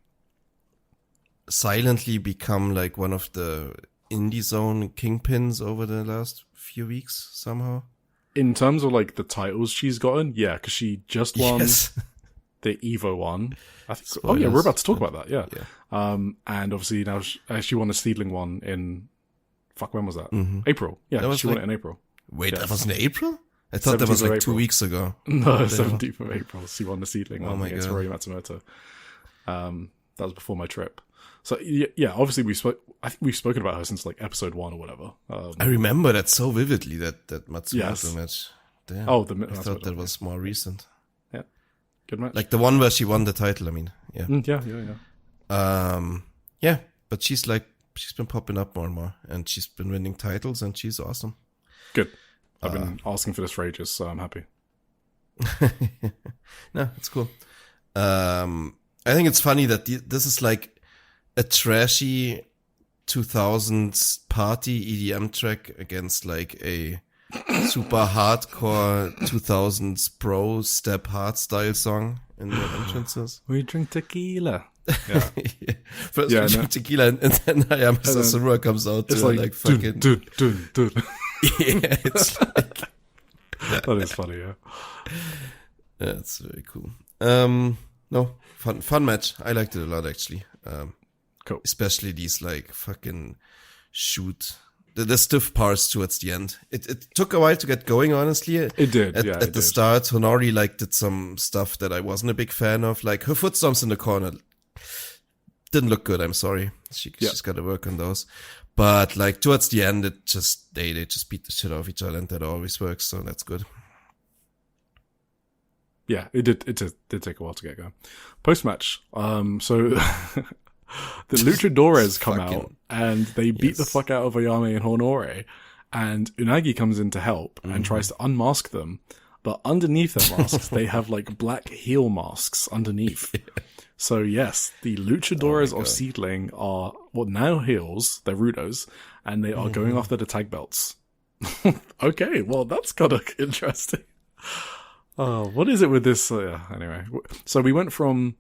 silently become like one of the indie zone kingpins over the last few weeks somehow? In terms of like the titles she's gotten, yeah, because she just won Yes. the Evo one. I think. So. Oh Spoilers. yeah, we're about to talk about that. Yeah. Yeah. And obviously now she won the SEAdLINNG one in. Fuck, when was that? Mm-hmm. April. Yeah, That was she won like- it in April. Wait, Yeah. that was in April? I thought that was 17th of like 2 April. weeks ago. No, 17th of April. She won the SEAdLINNG Oh one my against God. Rory Matsumoto. That was before my trip. So yeah, obviously I think we've spoken about her since like episode 1 or whatever. I remember that so vividly, that Matsumoto Yes. match. Damn. Oh, I thought that was more recent. Yeah, good match. Like the one where she won the title, I mean. Yeah. Yeah. But she's been popping up more and more, and she's been winning titles, and she's awesome. Good. I've been asking for this for ages, so I'm happy. No, it's cool. I think it's funny that this is like a trashy 2000s party EDM track against like a super hardcore 2000s pro step hardstyle song in the entrances. We drink tequila. Yeah. First Yeah, we drink no. tequila, and then Ayame Sasamura comes out It's to like, like fucking dude. yeah, it's like, That is funny, yeah. that's very cool. No, fun match. I liked it a lot actually. Cool. Especially these like fucking the stiff parts towards the end. It took a while to get going, honestly. It did, yeah. At the start, Honori like did some stuff that I wasn't a big fan of. Like her foot stomps in the corner didn't look good. I'm sorry. She's got to work on those. But like towards the end, it just they just beat the shit out of each other, and that always works. So that's good. Yeah, it did take a while to get going. Post match, so the Luchadores come out and they beat the fuck out of Ayame and Honore, and Unagi comes in to help and tries to unmask them, but underneath their masks they have like black heel masks underneath. So yes, the Luchadores of SEAdLINNG are now heels. They're Rudos, and they are going after the tag belts. Okay, well that's kind of interesting. Oh, what is it with this? Anyway, so we went from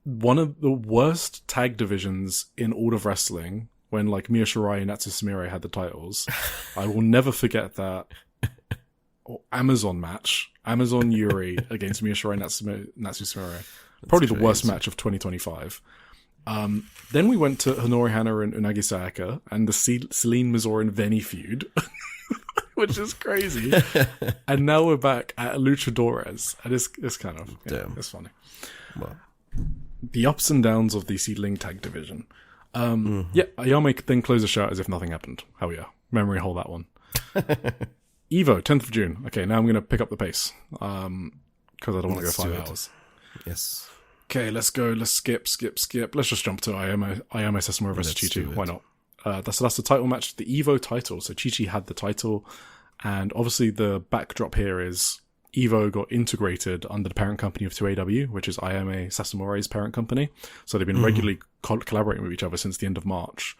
one of the worst tag divisions in all of wrestling when like Miya Shirai and Natsu Sumire had the titles. I will never forget that Amazon match. Amazon Yuri against Miya Shirai and Natsu Sumire. Probably the worst match of 2025. Then we went to Honori Hana and Unagi Sayaka and the Celine Mizorin Veni feud. Which is crazy. And now we're back at Luchadores. And it's kind of, it's funny. Well, the ups and downs of the SEAdLINNG tag division. Yeah, Ayame then close the show as if nothing happened. Hell yeah. Memory hole that one. Evo, 10th of June. Okay, now I'm going to pick up the pace. Because I don't want to go 5 hours. Yes. Okay, let's go. Let's skip. Let's just jump to Ayame Sasamura versus Chi-Chi. Why not? That's the title match, the Evo title. So Chi-Chi had the title, and obviously the backdrop here is Evo got integrated under the parent company of 2AW, which is Ayame Sasamura's parent company. So they've been regularly collaborating with each other since the end of March,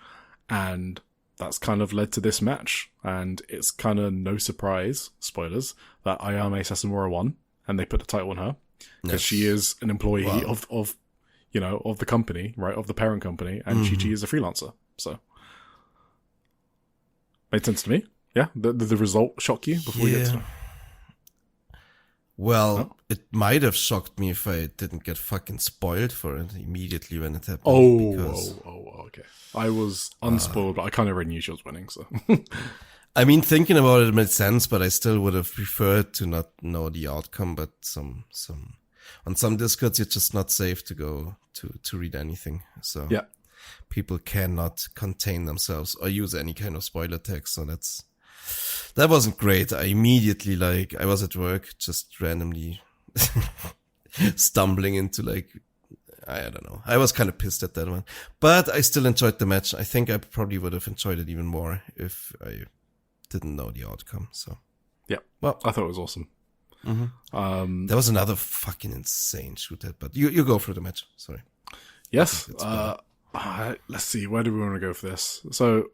and that's kind of led to this match. And it's kind of no surprise, spoilers, that Ayame Sasamura won, and they put the title on her because she is an employee of the company, right, of the parent company, and Chi-Chi is a freelancer. So. Made sense to me. Yeah, the result shock you before we get to it? Well, it might have shocked me if I didn't get fucking spoiled for it immediately when it happened. Okay. I was unspoiled, but I kind of already knew she was winning, so. I mean, thinking about it made sense, but I still would have preferred to not know the outcome. But on some Discords, it's just not safe to go to read anything. So Yeah. People cannot contain themselves or use any kind of spoiler text. So that wasn't great. I immediately, I was at work, just randomly stumbling into I don't know. I was kind of pissed at that one, but I still enjoyed the match. I think I probably would have enjoyed it even more if I didn't know the outcome. So Yeah. Well, I thought it was awesome. there was another fucking insane shoot at, but you go through the match. Sorry. Yes. let's see, where do we want to go for this? So,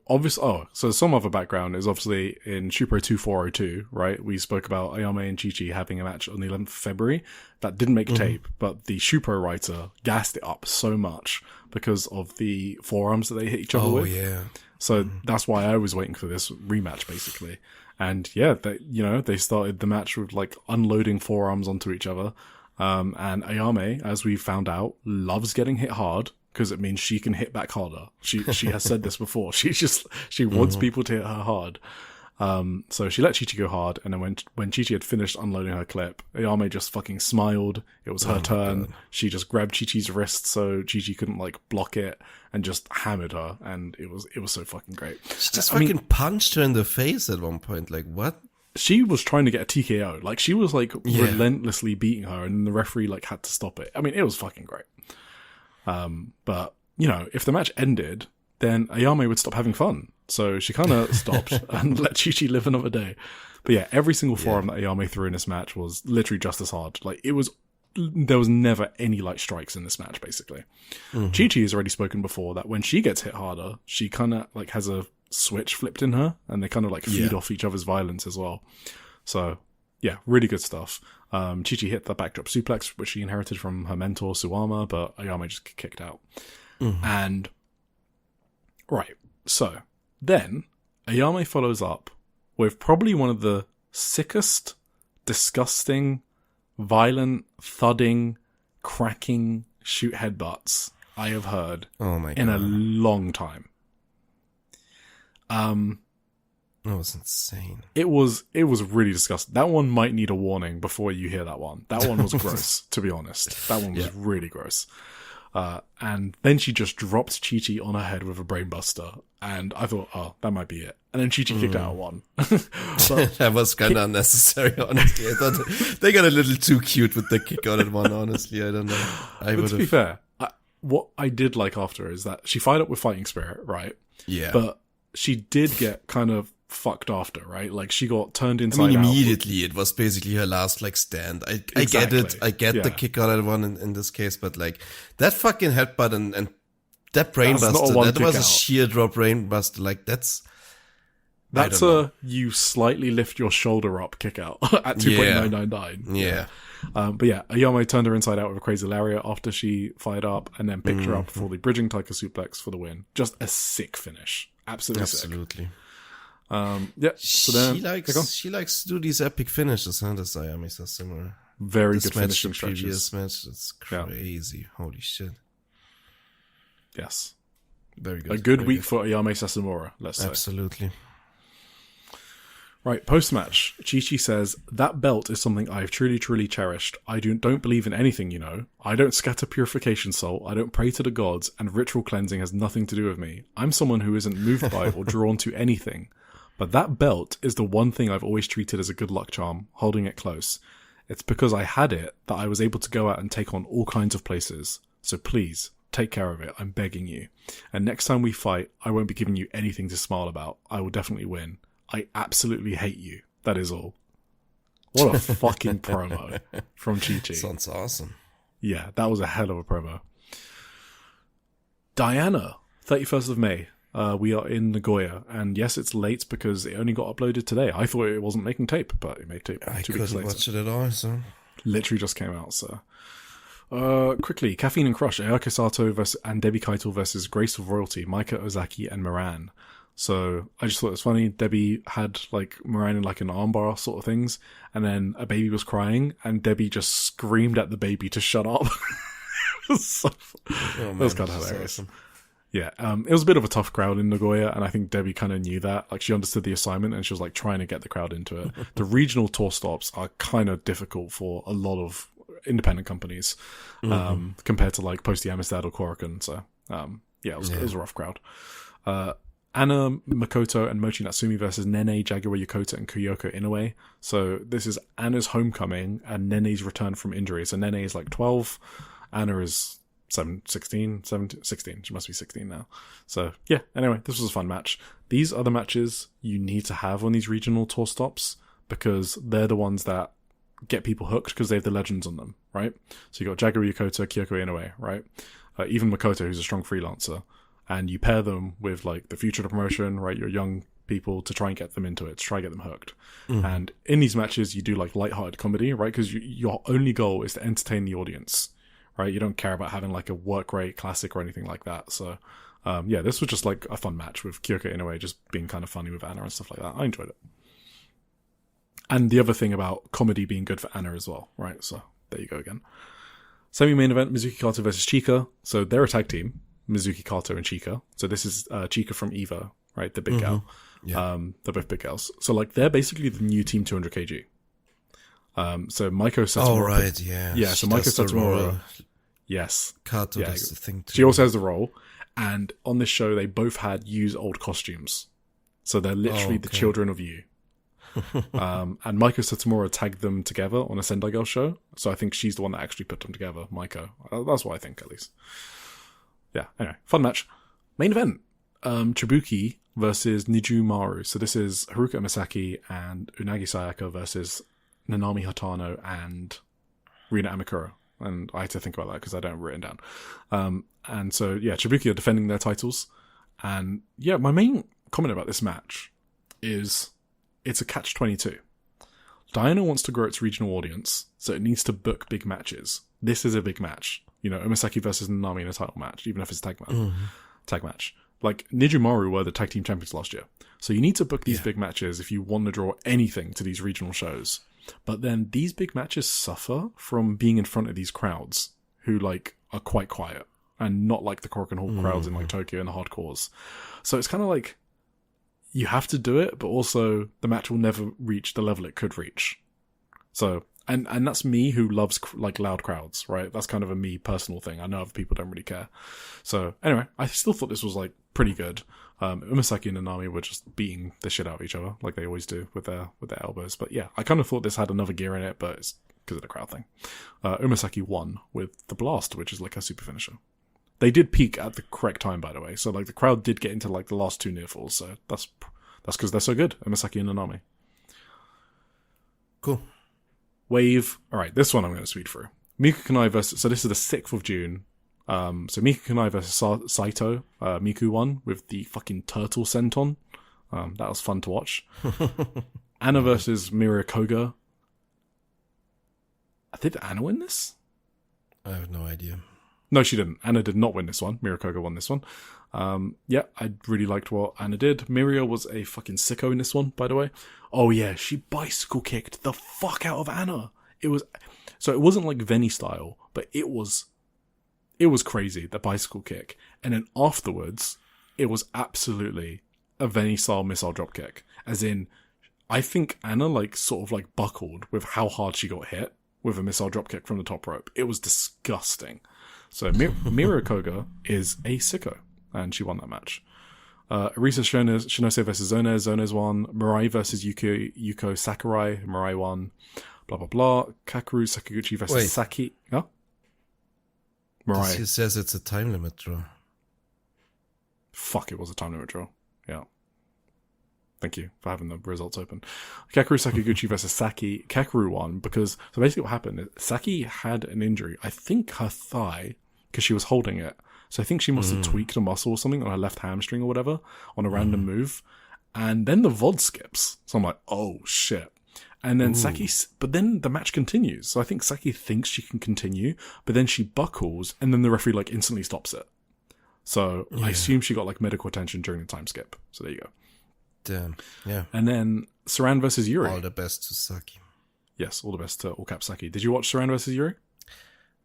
so some other background is obviously in Shupro 2402, right? We spoke about Ayame and Chi-Chi having a match on the 11th of February. That didn't make tape, but the Shupro writer gassed it up so much because of the forearms that they hit each other with. Oh, yeah. So that's why I was waiting for this rematch, basically. And yeah, they started the match with like unloading forearms onto each other. And Ayame, as we found out, loves getting hit hard because it means she can hit back harder. She has said this before. She wants people to hit her hard. So she let Chi-Chi go hard, and then when Chi-Chi had finished unloading her clip, Ayame just fucking smiled. It was her turn. God. She just grabbed Chi-Chi's wrist so Chi-Chi couldn't like block it and just hammered her, and it was so fucking great. She just punched her in the face at one point. Like, what? She was trying to get a TKO. Like, she was like relentlessly beating her, and the referee like had to stop it. I mean, it was fucking great. But you know, if the match ended, then Ayame would stop having fun. So she kind of stopped and let Chi-Chi live another day. But yeah, every single forearm that Ayame threw in this match was literally just as hard. Like, there was never any light strikes in this match, basically. Chi-Chi has already spoken before that when she gets hit harder, she kind of like has a switch flipped in her, and they kind of like feed off each other's violence as well. So yeah, really good stuff. Chi-Chi hit the backdrop suplex, which she inherited from her mentor Suwama, but Ayame just kicked out. And right, so then Ayame follows up with probably one of the sickest, disgusting, violent, thudding, cracking shoot headbutts I have heard in a long time. That was insane. It was really disgusting. That one might need a warning before you hear that one. That one was gross, to be honest. That one was really gross. And then she just dropped Chi-Chi on her head with a brainbuster, and I thought, oh, that might be it. And then Chi-Chi kicked out at one. That was kind of unnecessary, honestly. I thought they got a little too cute with the kick out at one, honestly. I don't know. To be fair, what I did like after is that she fired up with fighting spirit, right? Yeah. But she did get kind of fucked after, right? Like, she got turned inside out. Immediately, it was basically her last, like, stand. I get it. I get the kick out at one in this case, but, like, that fucking headbutt and that brainbuster, that was a sheer drop brainbuster. Like, that's a you slightly lift your shoulder up kick out at 2.999. Yeah. But yeah, Ayame turned her inside out with a crazy lariat after she fired up, and then picked her up for the bridging Taika suplex for the win. Just a sick finish. Absolutely sick. So then she likes to do these epic finishes, huh? This Ayame Sasumura. Very good finishing previous match. It's crazy. Yeah. Holy shit. Yes. Very good. A good week for Ayame Sasumura, let's say. Absolutely. Right, post-match, Chi-Chi says, "That belt is something I've truly, truly cherished. I don't believe in anything, you know. I don't scatter purification salt, I don't pray to the gods, and ritual cleansing has nothing to do with me. I'm someone who isn't moved by or drawn to anything. But that belt is the one thing I've always treated as a good luck charm, holding it close. It's because I had it that I was able to go out and take on all kinds of places. So please, take care of it, I'm begging you. And next time we fight, I won't be giving you anything to smile about. I will definitely win. I absolutely hate you. That is all." What a fucking promo from Chi-Chi. Sounds awesome. Yeah, that was a hell of a promo. Diana, 31st of May. We are in Nagoya, and yes, it's late because it only got uploaded today. I thought it wasn't making tape, but it made tape 2 weeks later. I couldn't watch it at all, so... Literally just came out, so... Quickly, Caffeine and Crush, Ayako Sato and Debbie Keitel versus Grace of Royalty, Maika Ozaki and Moran. So I just thought it was funny. Debbie had like Moran in like an armbar sort of things, and then a baby was crying, and Debbie just screamed at the baby to shut up. It was that was kind of hilarious. Awesome. Yeah, it was a bit of a tough crowd in Nagoya, and I think Debbie kind of knew that. Like, she understood the assignment, and she was like trying to get the crowd into it. The regional tour stops are kind of difficult for a lot of independent companies, compared to like Post Amistad or Korakuen. So it was a rough crowd. Anna Makoto and Mochi Natsumi versus Nene, Jaguar Yokota, and Kyoko Inoue. So this is Anna's homecoming and Nene's return from injury. So Nene is like 12, Anna is 16. She must be 16 now. So yeah, anyway, this was a fun match. These are the matches you need to have on these regional tour stops, because they're the ones that get people hooked because they have the legends on them, right? So you got Jaggeru Yokota, Kyoko Inoue, right? Even Makoto, who's a strong freelancer, and you pair them with like the future of the promotion, right? Your young people to try and get them into it, to try and get them hooked. And in these matches, you do like lighthearted comedy, right? Because your only goal is to entertain the audience, right? You don't care about having like a work rate classic or anything like that. So, yeah, this was just like a fun match with Kyoko Inoue just being kind of funny with Anna and stuff like that. I enjoyed it. And the other thing about comedy being good for Anna as well, right? So there you go again. Semi-main event, Mizuki Kato versus Chika. So they're a tag team, Mizuki Kato and Chika. So this is Chika from Eva, right? The big gal. Yeah. They're both big gals. So like they're basically the new Team 200 kg. So Maiko Satomura. Oh, right, yeah. Yeah, so Maiko Satomura. Yes. Kato does the thing too. She also has the role. And on this show, they both had Yu's old costumes. So they're literally the children of Yu. And Maiko Satomura tagged them together on a Sendai Girl show. So I think she's the one that actually put them together, Maiko. That's what I think, at least. Yeah, anyway, fun match. Main event. Tribuki versus Nijumaru. So this is Haruka Misaki and Unagi Sayaka versus Nanami Hatano and Rina Amikura. And I had to think about that because I don't have it written down. And so, yeah, Tribuki are defending their titles. And yeah, my main comment about this match is it's a catch-22. Diana wants to grow its regional audience, so it needs to book big matches. This is a big match. You know, Umasaki versus Nanami in a title match, even if it's a tag match. Like, Nijumaru were the tag team champions last year. So you need to book these big matches if you want to draw anything to these regional shows. But then these big matches suffer from being in front of these crowds who, like, are quite quiet and not like the Korakuen Hall crowds in, like, Tokyo and the hardcores. So it's kind of like you have to do it, but also the match will never reach the level it could reach. So, and that's me who loves, like, loud crowds, right? That's kind of a me personal thing. I know other people don't really care. So, anyway, I still thought this was, like, pretty good. Umasaki and Nanami were just beating the shit out of each other, like they always do with their elbows. But yeah, I kind of thought this had another gear in it, but it's because of the crowd thing. Umasaki won with the blast, which is like a super finisher. They did peak at the correct time, by the way. So like the crowd did get into like the last two near falls. So that's because they're so good, Umasaki and Nanami. Cool. Wave. All right, this one I'm going to speed through. Miku Kanai versus. So this is the 6th of June. So Miku Kanai versus Saito. Miku won with the fucking turtle senton. That was fun to watch. Anna versus Miria Koga. Did Anna win this? I have no idea. No, she didn't. Anna did not win this one. Miria Koga won this one. Yeah, I really liked what Anna did. Miria was a fucking sicko in this one, by the way. Oh yeah, she bicycle kicked the fuck out of Anna. It wasn't like Veni style, but it was crazy, the bicycle kick. And then afterwards, it was absolutely a Veni style missile drop kick. As in, I think Anna like sort of like buckled with how hard she got hit with a missile drop kick from the top rope. It was disgusting. So Miria Koga is a sicko, and she won that match. Arisa Shinose versus Zonez. Zonez won. Mirai versus Yuko Sakurai. Mirai won. Blah, blah, blah. Kakeru Sakaguchi versus Saki. Huh? Mirai. He says it's a time limit draw. Fuck, it was a time limit draw. Yeah. Thank you for having the results open. Kakeru Sakaguchi versus Saki. Kakeru won because, so basically what happened is Saki had an injury. I think her thigh, because she was holding it. So I think she must have tweaked a muscle or something on her left hamstring or whatever on a random move. And then the VOD skips. So I'm like, oh shit. And then but then the match continues. So I think Saki thinks she can continue, but then she buckles and then the referee like instantly stops it. So I assume she got like medical attention during the time skip. So there you go. Damn. Yeah. And then Saran versus Yuri. All the best to Saki. Yes, all the best to all cap Saki. Did you watch Saran versus Yuri?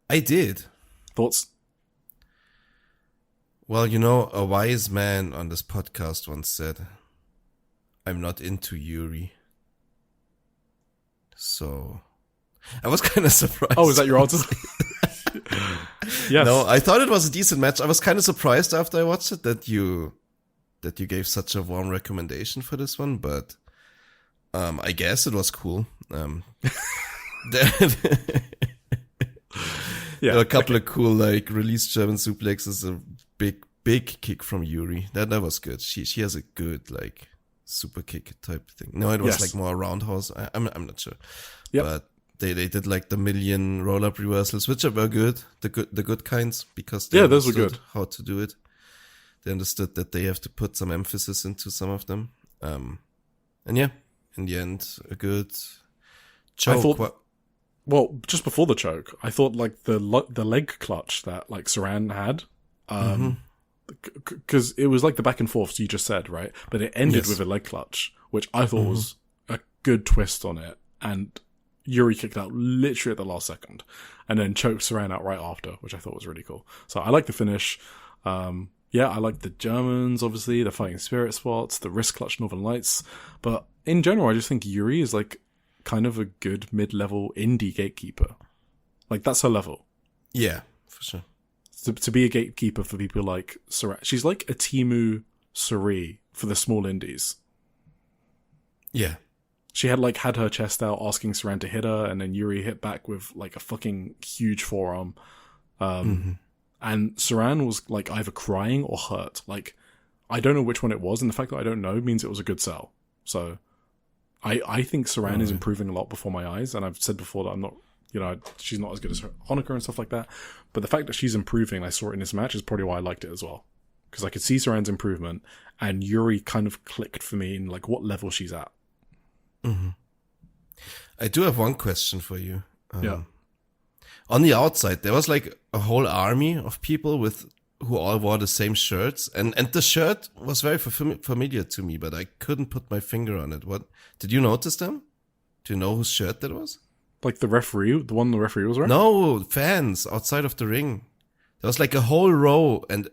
I did. Thoughts? Well, you know, a wise man on this podcast once said, I'm not into Yuri. So, I was kind of surprised. Oh, is that your answer? Yes. No, I thought it was a decent match. I was kind of surprised after I watched it that you gave such a warm recommendation for this one, but I guess it was cool. There were a couple of cool, like, release German suplexes, a big kick from Yuri. That was good. She has a good, like, super kick type thing. No, it was like more a roundhouse. I'm not sure. Yep. But they did like the million roll-up reversals, which were good, the good kinds, because Yeah, those were understood good. how to do it. They understood that they have to put some emphasis into some of them. And yeah, in the end, a good choke. I thought, well, just before the choke, I thought like the leg clutch that like Sareee had, because it was like the back and forth you just said, right? But it ended with a leg clutch, which I thought was a good twist on it. And Yuri kicked out literally at the last second, and then choked Sareee out right after, which I thought was really cool. So I like the finish. Yeah, I like the Germans, obviously, the fighting spirit spots, the wrist clutch Northern Lights. But in general, I just think Yuri is like kind of a good mid-level indie gatekeeper. Like, that's her level. Yeah, for sure. To be a gatekeeper for people like Sareee. She's like a Timu Sareee for the small indies. Yeah. She had her chest out asking Sareee to hit her, and then Yuri hit back with like a fucking huge forearm. And Sareee was like either crying or hurt. Like, I don't know which one it was, and the fact that I don't know means it was a good sell. So, I think Sareee is improving a lot before my eyes, and I've said before that I'm not, she's not as good as Honoka and stuff like that. But the fact that she's improving, and I saw it in this match, is probably why I liked it as well. Because I could see Saree's improvement, and Yuri kind of clicked for me in like what level she's at. I do have one question for you. Yeah. On the outside, there was like a whole army of people who all wore the same shirts, and the shirt was very familiar to me, but I couldn't put my finger on it. What did you notice them? Do you know whose shirt that was? Like the referee, the one the referee was wearing? No, fans outside of the ring. There was like a whole row, and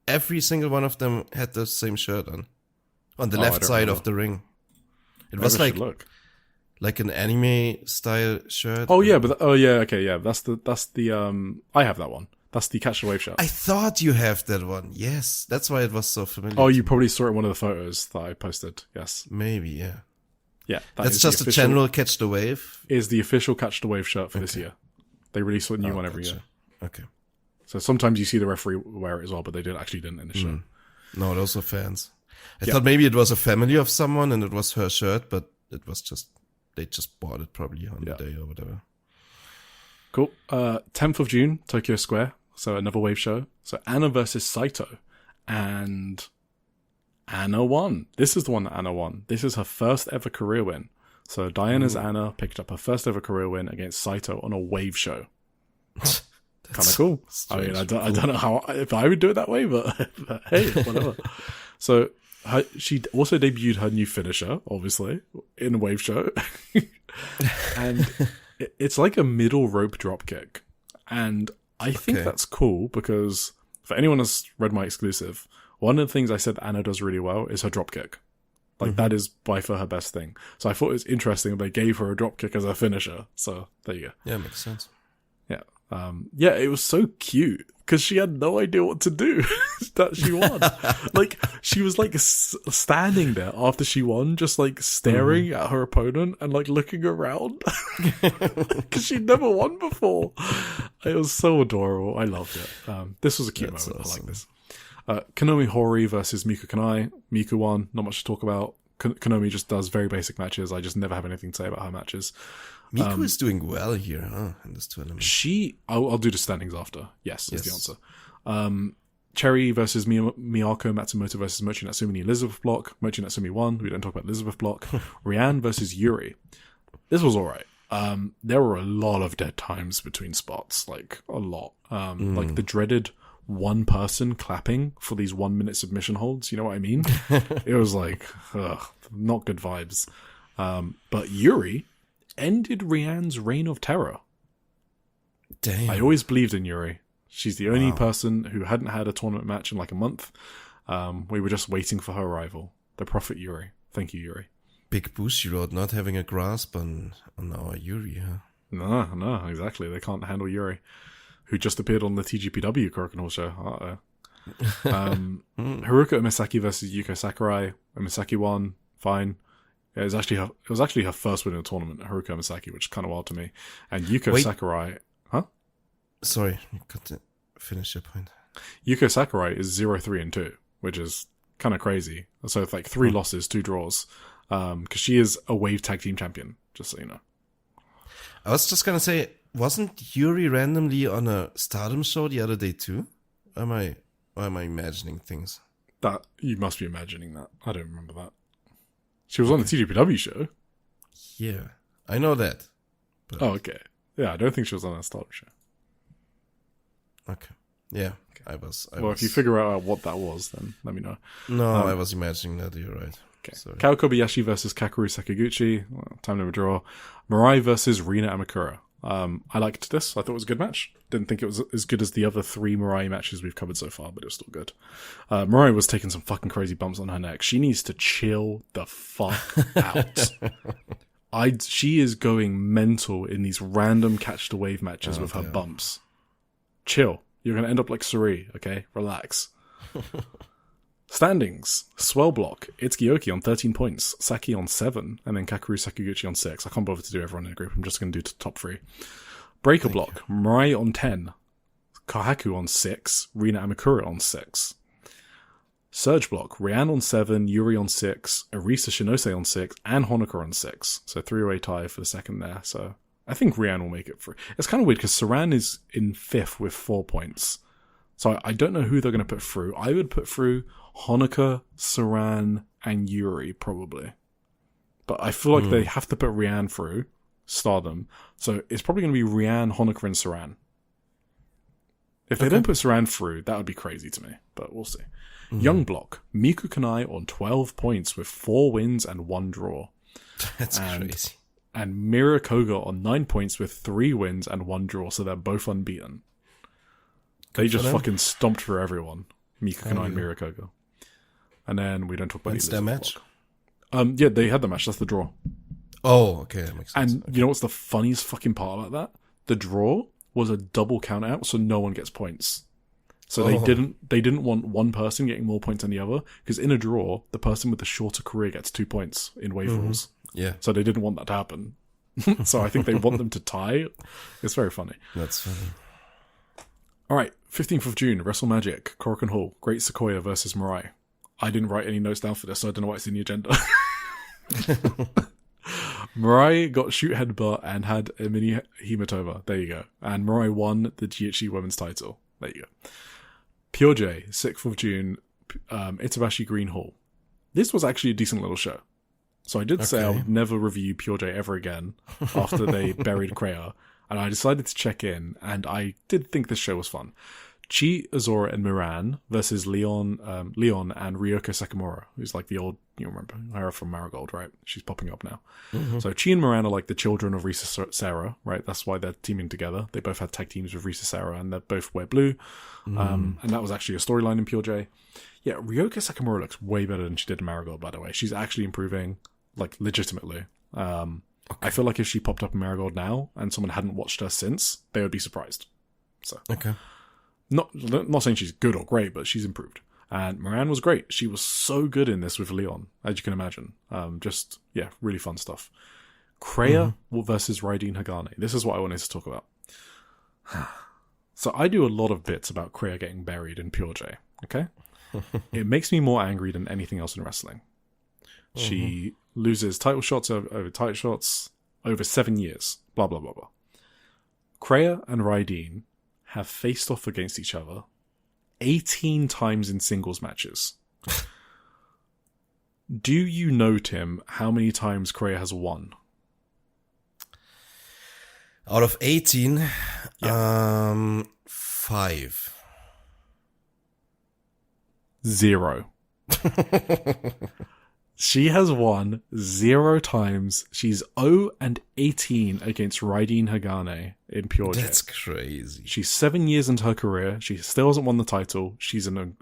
every single one of them had the same shirt on the left side of the ring. It was like an anime style shirt. Oh yeah, okay, yeah. That's the I have that one. That's the Catch the Wave shirt. I thought you have that one. Yes, that's why it was so familiar. Oh, you probably saw it in one of the photos that I posted. Yes, maybe. Yeah. Yeah, that's just a general Catch the Wave. Is the official Catch the Wave shirt for this year? They release a new one every year. Okay. So sometimes you see the referee wear it as well, but they didn't in the show. No, those are fans. I thought maybe it was a family of someone and it was her shirt, but it was just. They just bought it probably on the day or whatever. Cool. 10th of June, Tokyo Square. So another Wave show. So Anna versus Saito. And Anna won. This is the one that Anna won. This is her first ever career win. So Diana's Anna picked up her first ever career win against Saito on a Wave show. Kind of cool. Strange. I mean, I don't know if I would do it that way, but hey, whatever. So she also debuted her new finisher, obviously, in a Wave show. And it's like a middle rope drop kick. And I think that's cool because for anyone that's read my exclusive, one of the things I said that Anna does really well is her drop kick. Like, that is by far her best thing. So I thought it was interesting that they gave her a drop kick as a finisher. So there you go. Yeah, makes sense. Yeah. Yeah, it was so cute because she had no idea what to do that she won. Like, she was like standing there after she won, just like staring at her opponent and like looking around because she'd never won before. It was so adorable. I loved it. This was a cute moment. Awesome. I like this. Konomi Hori versus Miku Kanai. Miku won. Not much to talk about. Konomi just does very basic matches. I just never have anything to say about her matches. Miku is doing well here, in this tournament. I'll do the standings after. Yes, is the answer. Cherry versus Miyako, Matsumoto versus Mochi Natsumi in the Elizabeth block. Mochi Natsumi won. We don't talk about Elizabeth block. Rianne versus Yuri. This was alright. There were a lot of dead times between spots. Like, a lot. Like the dreaded one person clapping for these 1 minute submission holds. You know what I mean? It was like, not good vibes. But Yuri ended Rianne's reign of terror. Damn. I always believed in Yuri. She's the only person who hadn't had a tournament match in like a month. We were just waiting for her arrival. The Prophet Yuri. Thank you, Yuri. Big Bushi Road not having a grasp on our Yuri, huh? No, exactly. They can't handle Yuri, who just appeared on the TJPW Korakuen show. Haruka Umisaki versus Yuko Sakurai. Umisaki won. Fine. Yeah, it was actually her first win in the tournament, Haruka Umisaki, which is kind of wild to me. And Yuko Sakurai... Huh? Sorry, you got to finish your point. Yuko Sakurai is 0-3-2, which is kind of crazy. So it's like 3 losses, 2 draws. Because she is a Wave Tag Team Champion, just so you know. I was just gonna say, wasn't Yuri randomly on a Stardom show the other day too? Or am I imagining things? That you must be imagining that. I don't remember that. She was on the TJPW show. Yeah, I know that. But... Oh, okay. Yeah, I don't think she was on a Stardom show. Okay. Yeah, okay. I was... if you figure out what that was, then let me know. No, I was imagining that. You're right. Okay. Sorry. Kao Kobayashi versus Kakeru Sakaguchi. Well, time to draw. Mirai versus Rina Amakura. I liked this. I thought it was a good match. Didn't think it was as good as the other 3 Mirai matches we've covered so far, but it was still good. Mirai was taking some fucking crazy bumps on her neck. She needs to chill the fuck out. She is going mental in these random catch the wave matches with her bumps. Chill. You're going to end up like Sareee, okay? Relax. Standings. Swell block. Itsuki on 13 points. Saki on 7. And then Kakeru Sakaguchi on 6. I can't bother to do everyone in the group. I'm just going to do the top 3. Breaker block. Mirai on 10. Kahaku on 6. Rina Amakura on 6. Surge block. Rian on 7. Yuri on 6. Arisa Shinose on 6. And Honoka on 6. So 3-way tie for the second there. So I think Rian will make it through. It's kind of weird because Saran is in 5th with 4 points. So I don't know who they're going to put through. I would put through Honoka, Saran, and Yuri, probably. But I feel like they have to put Rian through Stardom. So it's probably going to be Rian, Honoka, and Saran. If they don't put Saran through, that would be crazy to me. But we'll see. Young block. Miku Kanai on 12 points with 4 wins and 1 draw. That's crazy. And Mira Koga on 9 points with 3 wins and 1 draw. So they're both unbeaten. They just fucking stomped through everyone. Miku Kanai and Mira Koga. And then we don't talk about When's their match? Yeah, they had the match. That's the draw. Oh, okay, that makes sense. And you know what's the funniest fucking part about that? The draw was a double count out, so no one gets points. So they didn't want one person getting more points than the other, because in a draw, the person with the shorter career gets 2 points in wave rules. Yeah. So they didn't want that to happen. So I think they want them to tie. It's very funny. That's funny. All right, 15th of June, Wrestle Magic, Korakuen Hall, Great Sequoia versus Mirai. I didn't write any notes down for this, so I don't know what's in the agenda. Mirai got shoot headbutt and had a mini hematoma. There you go. And Mirai won the GHC Women's title. There you go. Pure J, 6th of June, Itabashi Green Hall. This was actually a decent little show. So I did say I would never review Pure J ever again after they buried Kreia. And I decided to check in, and I did think this show was fun. Chi, Azora, and Miran versus Leon and Ryoko Sakamura, who's like the old, you remember her from Marigold, right? She's popping up now. So Chi and Miran are like the children of Risa Sarah, right? That's why they're teaming together. They both had tag teams with Risa Sarah, and they both wear blue. And that was actually a storyline in Pure J. Yeah, Ryoko Sakamura looks way better than she did in Marigold, by the way. She's actually improving, like, legitimately. I feel like if she popped up in Marigold now, and someone hadn't watched her since, they would be surprised. So. Okay. Not saying she's good or great, but she's improved. And Moran was great. She was so good in this with Leon, as you can imagine. Just, yeah, really fun stuff. Kreia versus Raideen Hagane. This is what I wanted to talk about. So I do a lot of bits about Kreia getting buried in Pure J, okay? It makes me more angry than anything else in wrestling. She loses title shots over title shots over 7 years. Blah, blah, blah, blah. Kreia and Raideen have faced off against each other 18 times in singles matches. Do you know, Tim, how many times Kreia has won? Out of 18, 5. 0. She has won 0 times. She's 0-18 against Raideen Hagane in Pure J. That's crazy. She's 7 years into her career. She still hasn't won the title. She's a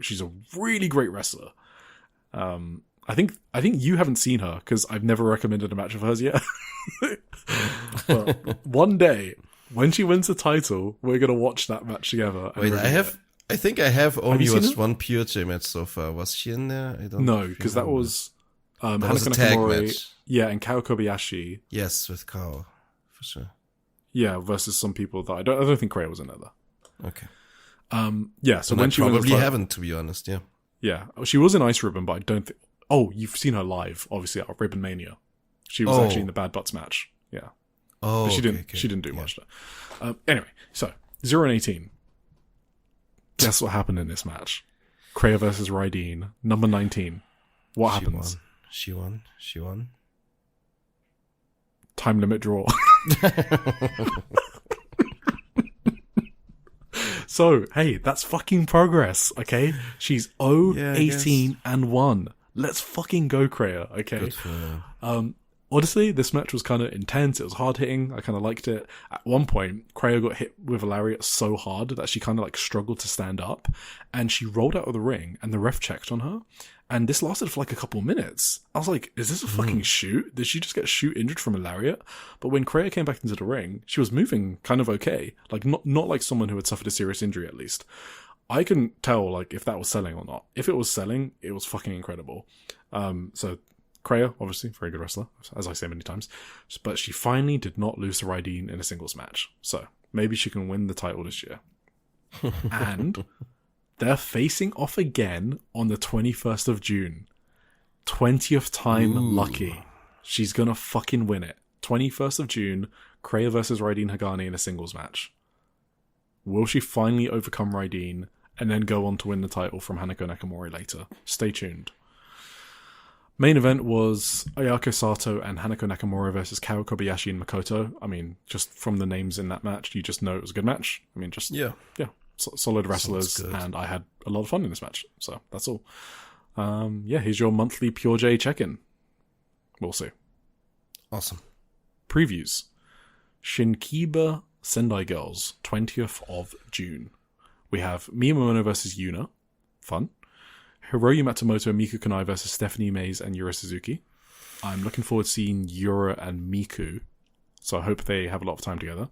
really great wrestler. I think you haven't seen her because I've never recommended a match of hers yet. But one day, when she wins the title, we're gonna watch that match together. Wait, I think I have only watched one Pure J match so far. Was she in there? I don't know. No, because that was that was a tag match. Yeah, and Kao Kobayashi. Yes, with Kao, for sure. Yeah, versus some people that I don't think Kreia was in there though. Okay. Yeah, so when she probably haven't, to be honest. Yeah. Yeah, she was in Ice Ribbon, but I don't think. Oh, you've seen her live, obviously, at Ribbon Mania. She was actually in the Bad Butts match. Yeah. Oh, but she didn't do much. Anyway, so 0 and 18. Guess what happened in this match? Kreia versus Raideen, number 19. What happens? She won. Time limit draw. So, hey, that's fucking progress, okay? She's 0-18 and 1. Let's fucking go, Kreia, okay? Good for her. Honestly, this match was kind of intense. It was hard-hitting. I kind of liked it. At one point, Kreia got hit with a lariat so hard that she kind of like struggled to stand up, and she rolled out of the ring, and the ref checked on her, and this lasted for like a couple of minutes. I was like, is this a fucking shoot? Did she just get shoot injured from a lariat? But when Kreia came back into the ring, she was moving kind of okay. Like, not like someone who had suffered a serious injury, at least. I couldn't tell, like, if that was selling or not. If it was selling, it was fucking incredible. So Kreia, obviously, very good wrestler, as I say many times. But she finally did not lose to Raideen in a singles match. So maybe she can win the title this year. And they're facing off again on the 21st of June. 20th time lucky. She's gonna fucking win it. 21st of June, Kreia versus Raideen Hagane in a singles match. Will she finally overcome Raideen and then go on to win the title from Hanako Nakamori later? Stay tuned. Main event was Ayako Sato and Hanako Nakamura versus Kawa Kobayashi and Makoto. I mean, just from the names in that match, you just know it was a good match. I mean, just, yeah, solid wrestlers, and I had a lot of fun in this match. So, that's all. Here's your monthly Pure J check-in. We'll see. Awesome. Previews. Shinkiba Sendai Girls, 20th of June. We have Miyamono versus Yuna. Fun. Hiroyu Matsumoto and Miku Kanai versus Stephanie Mays and Yura Suzuki. I'm looking forward to seeing Yura and Miku, so I hope they have a lot of time together.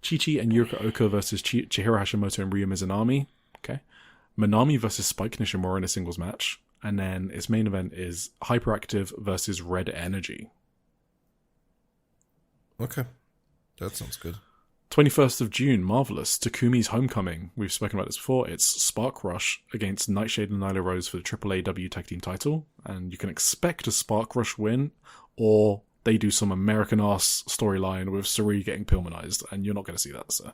Chi-Chi and Yurika Oka versus Chihiro Hashimoto and Ryu Mizunami. Okay. Manami versus Spike Nishimura in a singles match. And then its main event is Hyperactive versus Red Energy. Okay. That sounds good. 21st of June, Marvelous, Takumi's Homecoming. We've spoken about this before. It's Spark Rush against Nightshade and Nyla Rose for the AAAW Tag Team title. And you can expect a Spark Rush win, or they do some American-ass storyline with Sareee getting Pillmanized, and you're not going to see that. So,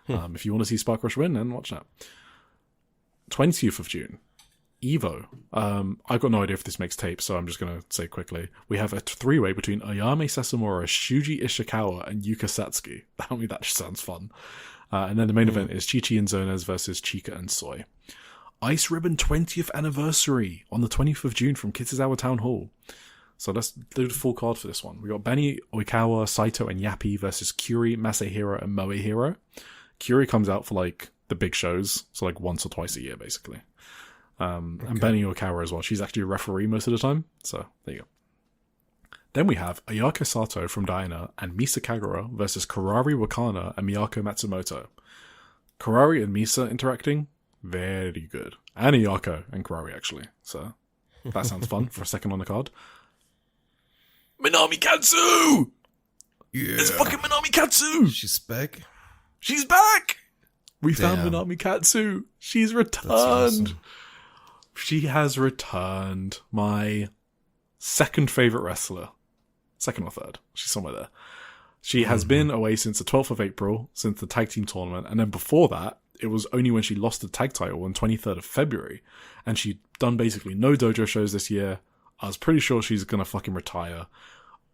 if you want to see Spark Rush win, then watch that. 20th of June, Evo. I've got no idea if this makes tape, so I'm just going to say quickly. We have a three-way between Ayame Sasamura, Shuji Ishikawa, and Yuka Satsuki. I mean, that just sounds fun. And then the main event is Chi-Chi and Zonas versus Chika and Soy. Ice Ribbon 20th anniversary on the 20th of June from Kitazawa Town Hall. So let's do the full card for this one. We got Benny, Oikawa, Saito, and Yappy versus Kyuri, Masahiro, and Moehiro. Kyuri comes out for, like, the big shows, so, like, once or twice a year, basically. And Benny Okawa as well. She's actually a referee most of the time. So, there you go. Then we have Ayako Sato from Diana and Misa Kagura versus Karari Wakana and Miyako Matsumoto. Karari and Misa interacting, very good. And Ayako and Karari, actually. So, that sounds fun for a second on the card. Minami Katsu! Yeah. It's fucking Minami Katsu! She's back. She's back! We found Minami Katsu. She's returned. Awesome. She has returned. My second favorite wrestler. Second or third. She's somewhere there. She has been away since the 12th of April, since the tag team tournament. And then before that, it was only when she lost the tag title on 23rd of February. And she'd done basically no dojo shows this year. I was pretty sure she's going to fucking retire.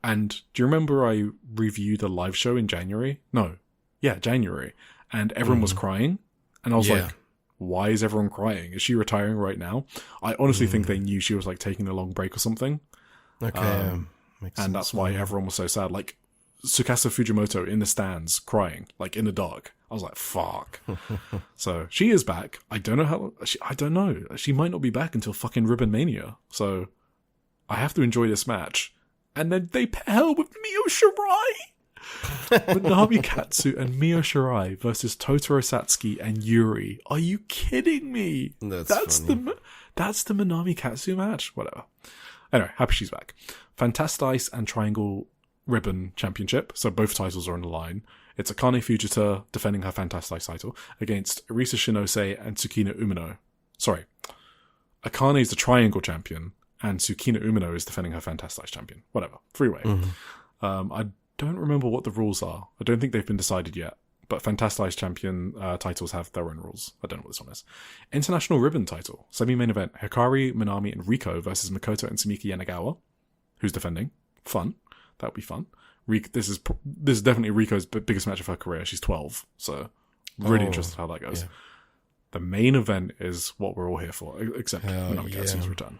And do you remember I reviewed a live show in January? No. Yeah, January. And everyone was crying. And I was like, why is everyone crying? Is she retiring right now? I honestly think they knew she was like taking a long break or something. Okay. And that's why everyone was so sad. Like, Tsukasa Fujimoto in the stands crying, like in the dark. I was like, fuck. So she is back. I don't know how, I don't know. She might not be back until fucking Ribbon Mania. So I have to enjoy this match. And then they pair her with Mio Shirai. Minami Katsu and Mio Shirai versus Totoro Satsuki and Yuri. Are you kidding me? That's the Minami Katsu match. Whatever. Anyway, happy she's back. Fantastice and Triangle Ribbon Championship. So both titles are on the line. It's Akane Fujita defending her Fantastice title against Arisa Shinose and Tsukino Umino. Sorry. Akane is the Triangle Champion and Tsukino Umino is defending her Fantastice Champion. Whatever. Three-way. don't remember what the rules are. I don't think they've been decided yet. But Fantastic's champion titles have their own rules. I don't know what this one is. International Ribbon title. Semi-main event. Hikari, Minami, and Riko versus Makoto and Sumiki Yanagawa. Who's defending. Fun. That would be fun. This is definitely Riko's biggest match of her career. She's 12. So, really interested how that goes. Yeah. The main event is what we're all here for. Except Minami Katsu's return.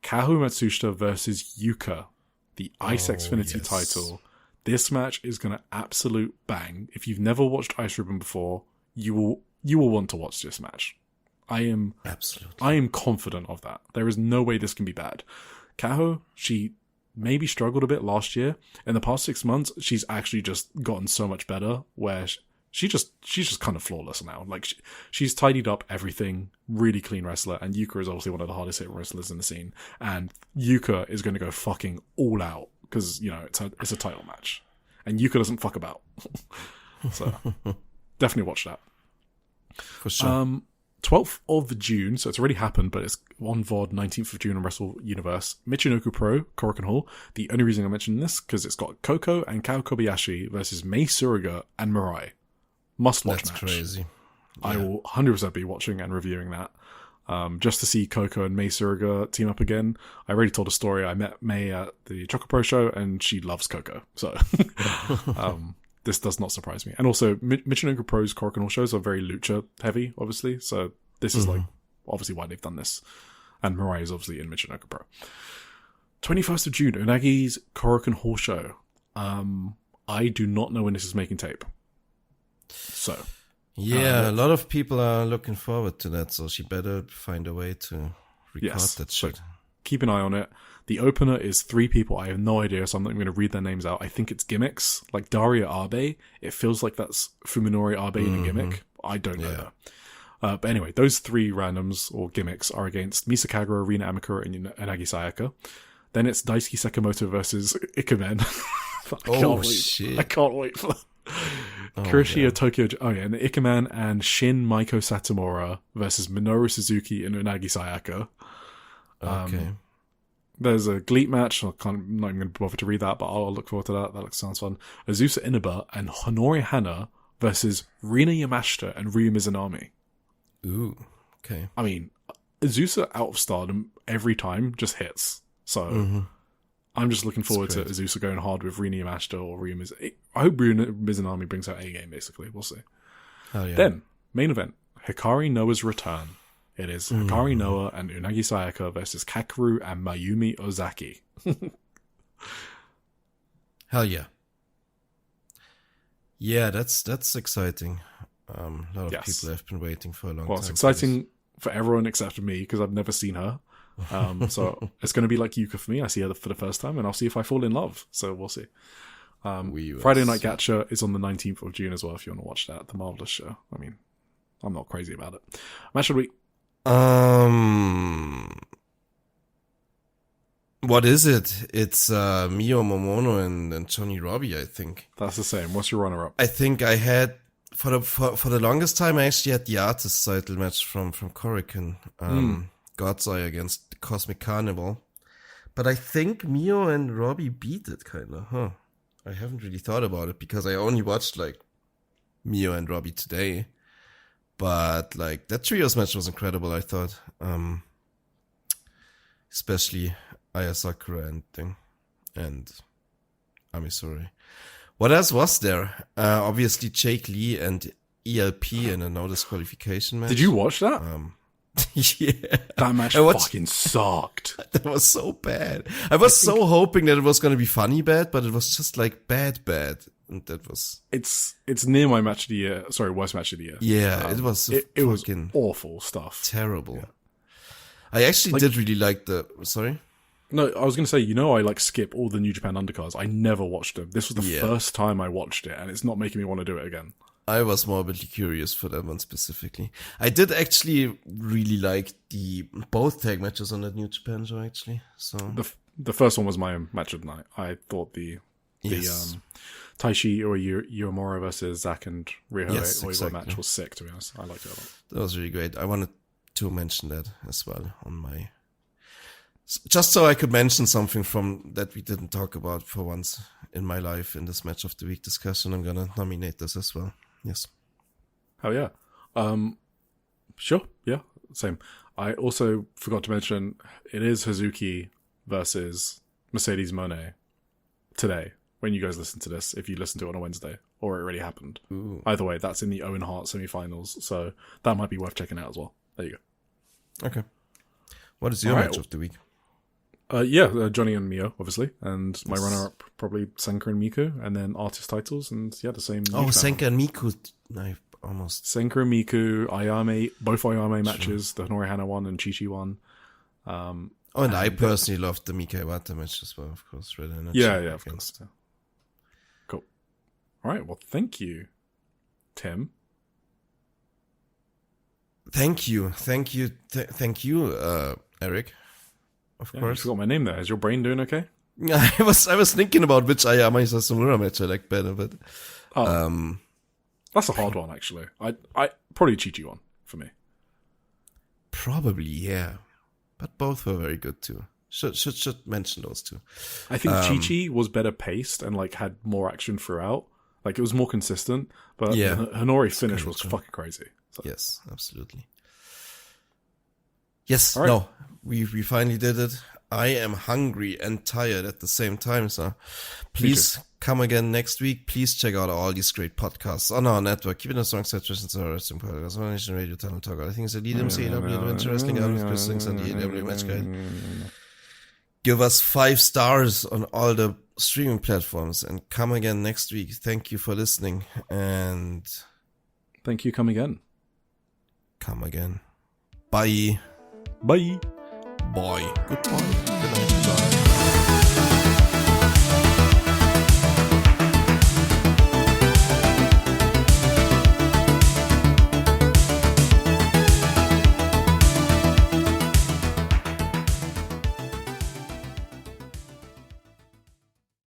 Kahu Matsushita versus Yuka. The Ice Xfinity title. This match is going to absolute bang. If you've never watched Ice Ribbon before, you will want to watch this match. I am confident of that. There is no way this can be bad. Kaho, she maybe struggled a bit last year. In the past 6 months, she's actually just gotten so much better. Where she's just kind of flawless now. Like she's tidied up everything. Really clean wrestler. And Yuka is obviously one of the hardest hit wrestlers in the scene. And Yuka is going to go fucking all out. Because, it's a title match. And Yuka doesn't fuck about. So, definitely watch that. For sure. 12th of June, so it's already happened, but it's on VOD, 19th of June on Wrestle Universe. Michinoku Pro, Korakuen Hall. The only reason I mentioned this, because it's got Koko and Kao Kobayashi versus Mei Suruga and Mirai. Must-watch match. That's crazy. Yeah. I will 100% be watching and reviewing that. Just to see Koko and Mei Suruga team up again. I already told a story. I met Mei at the Choco Pro show, and she loves Koko. So, this does not surprise me. And also, Michinoku Pro's Korakuen Hall shows are very lucha heavy, obviously. So, this is obviously why they've done this. And Mirai is obviously in Michinoku Pro. 21st of June, Unagi's Korakuen Hall show. I do not know when this is making tape. So... Yeah, a lot of people are looking forward to that, so she better find a way to record that shit. So keep an eye on it. The opener is 3 people. I have no idea, so I'm not even going to read their names out. I think it's gimmicks, like Daria Abe. It feels like that's Fuminori Abe in a gimmick. I don't know though. But anyway, those 3 randoms or gimmicks are against Misa Kagura, Rina Amakura, and Unagi Sayaka. Then it's Daisuke Sakamoto versus Ikemen. I can't wait for that. Kirishia Tokyo... and Ikemen and Shin Maiko Satomura versus Minoru Suzuki and Unagi Sayaka. Okay. There's a GLEAT match. I'm not even going to bother to read that, but I'll look forward to that. That sounds fun. Azusa Inaba and Honori Hana versus Rina Yamashita and Ryu Mizunami. Ooh, okay. I mean, Azusa out of Stardom every time just hits. So... I'm just looking forward to Azusa going hard with Rina Yamashita or Ryu Mizunami. I hope Ryu Mizunami brings out A-game, basically. We'll see. Oh, yeah. Then, main event. Hikari Noah's return. It is Hikari Noah and Unagi Sayaka versus Kakeru and Mayumi Ozaki. Hell yeah. Yeah, that's exciting. A lot of people have been waiting for a long time. Well, it's exciting for everyone except for me, because I've never seen her. So it's going to be like Yuka for me. I see her for the first time, and I'll see if I fall in love. So we'll see. Friday Night Gacha is on the 19th of June as well, if you want to watch that. The Marvelous Show. I mean, I'm not crazy about it. Match of the week. What is it? It's Mio Momono and Johnny Robbie, I think. That's the same. What's your runner-up? I think I had... For the longest time, I actually had the artist title match from Korakuen. God's Eye against the Cosmic Carnival. But I think Mio and Robbie beat it, kinda, I haven't really thought about it, because I only watched, Mio and Robbie today. But, that trios match was incredible, I thought. Especially Aya Sakura and Amisori. What else was there? Obviously Jake Lee and ELP in a no disqualification match. Did you watch that? Yeah. That match fucking sucked. That was so bad. I was so hoping that it was going to be funny bad, but it was just bad. And that was... It's near my match of the year. Sorry, worst match of the year. Yeah, it was it was awful stuff. Terrible. Yeah. I actually did really like the... Sorry? No, I was going to say, I skip all the New Japan undercards. I never watched them. This was the first time I watched it, and it's not making me want to do it again. I was morbidly curious for that one specifically. I did actually really like both tag matches on that New Japan show, actually. So the first one was my match of the night. I thought the Taishi Uemura versus Zack and Ryohei match was sick, to be honest. I liked it a lot. That was really great. I wanted to mention that as well on my Just so I could mention something from that we didn't talk about for once in my life in this match of the week discussion, I'm gonna nominate this as well. Yes. Oh yeah. Sure. Yeah. Same. I also forgot to mention it is Hazuki versus Mercedes Moné today. When you guys listen to this, if you listen to it on a Wednesday, or it already happened. Ooh. Either way, that's in the Owen Hart semi-finals, so that might be worth checking out as well. There you go. Okay. What is your match of the week? Johnny and Mio, obviously, and my runner-up probably Senka and Miku, and then artist titles, and the same. Oh, Senka and Miku. I almost. Senka and Miku, Ayame, both Ayame matches, the Norihana one and Chi-Chi one. And I personally loved the Mika Iwata match as well, of course. Of course. Yeah. Cool. All right, well, thank you, Tim. Thank you, Eric. Of course. You forgot my name there. Is your brain doing okay? I was thinking about which Ayame Sasumura match I like better, but that's a hard one actually. I probably Chi-Chi one for me. Probably, yeah. But both were very good too. Should mention those two. I think Chi-Chi was better paced and like had more action throughout. Like it was more consistent. But yeah, Hanori finish was fucking crazy. So. Yes, absolutely. Yes, right. No, we finally did it. I am hungry and tired at the same time, so please come again next week. Please check out all these great podcasts on our network. Keep it in strong suggestions on our wrestling podcast, on Nation Radio, Tunnel Talk. I think it's SEAdLINNNG, SEAdLI, Adventure Wrestling, Out of Christings, and the AW Match Guide. Give us 5 stars on all the streaming platforms and come again next week. Thank you for listening and thank you. Come again. Come again. Bye. Bye. Bye. Goodbye. Good night. Bye.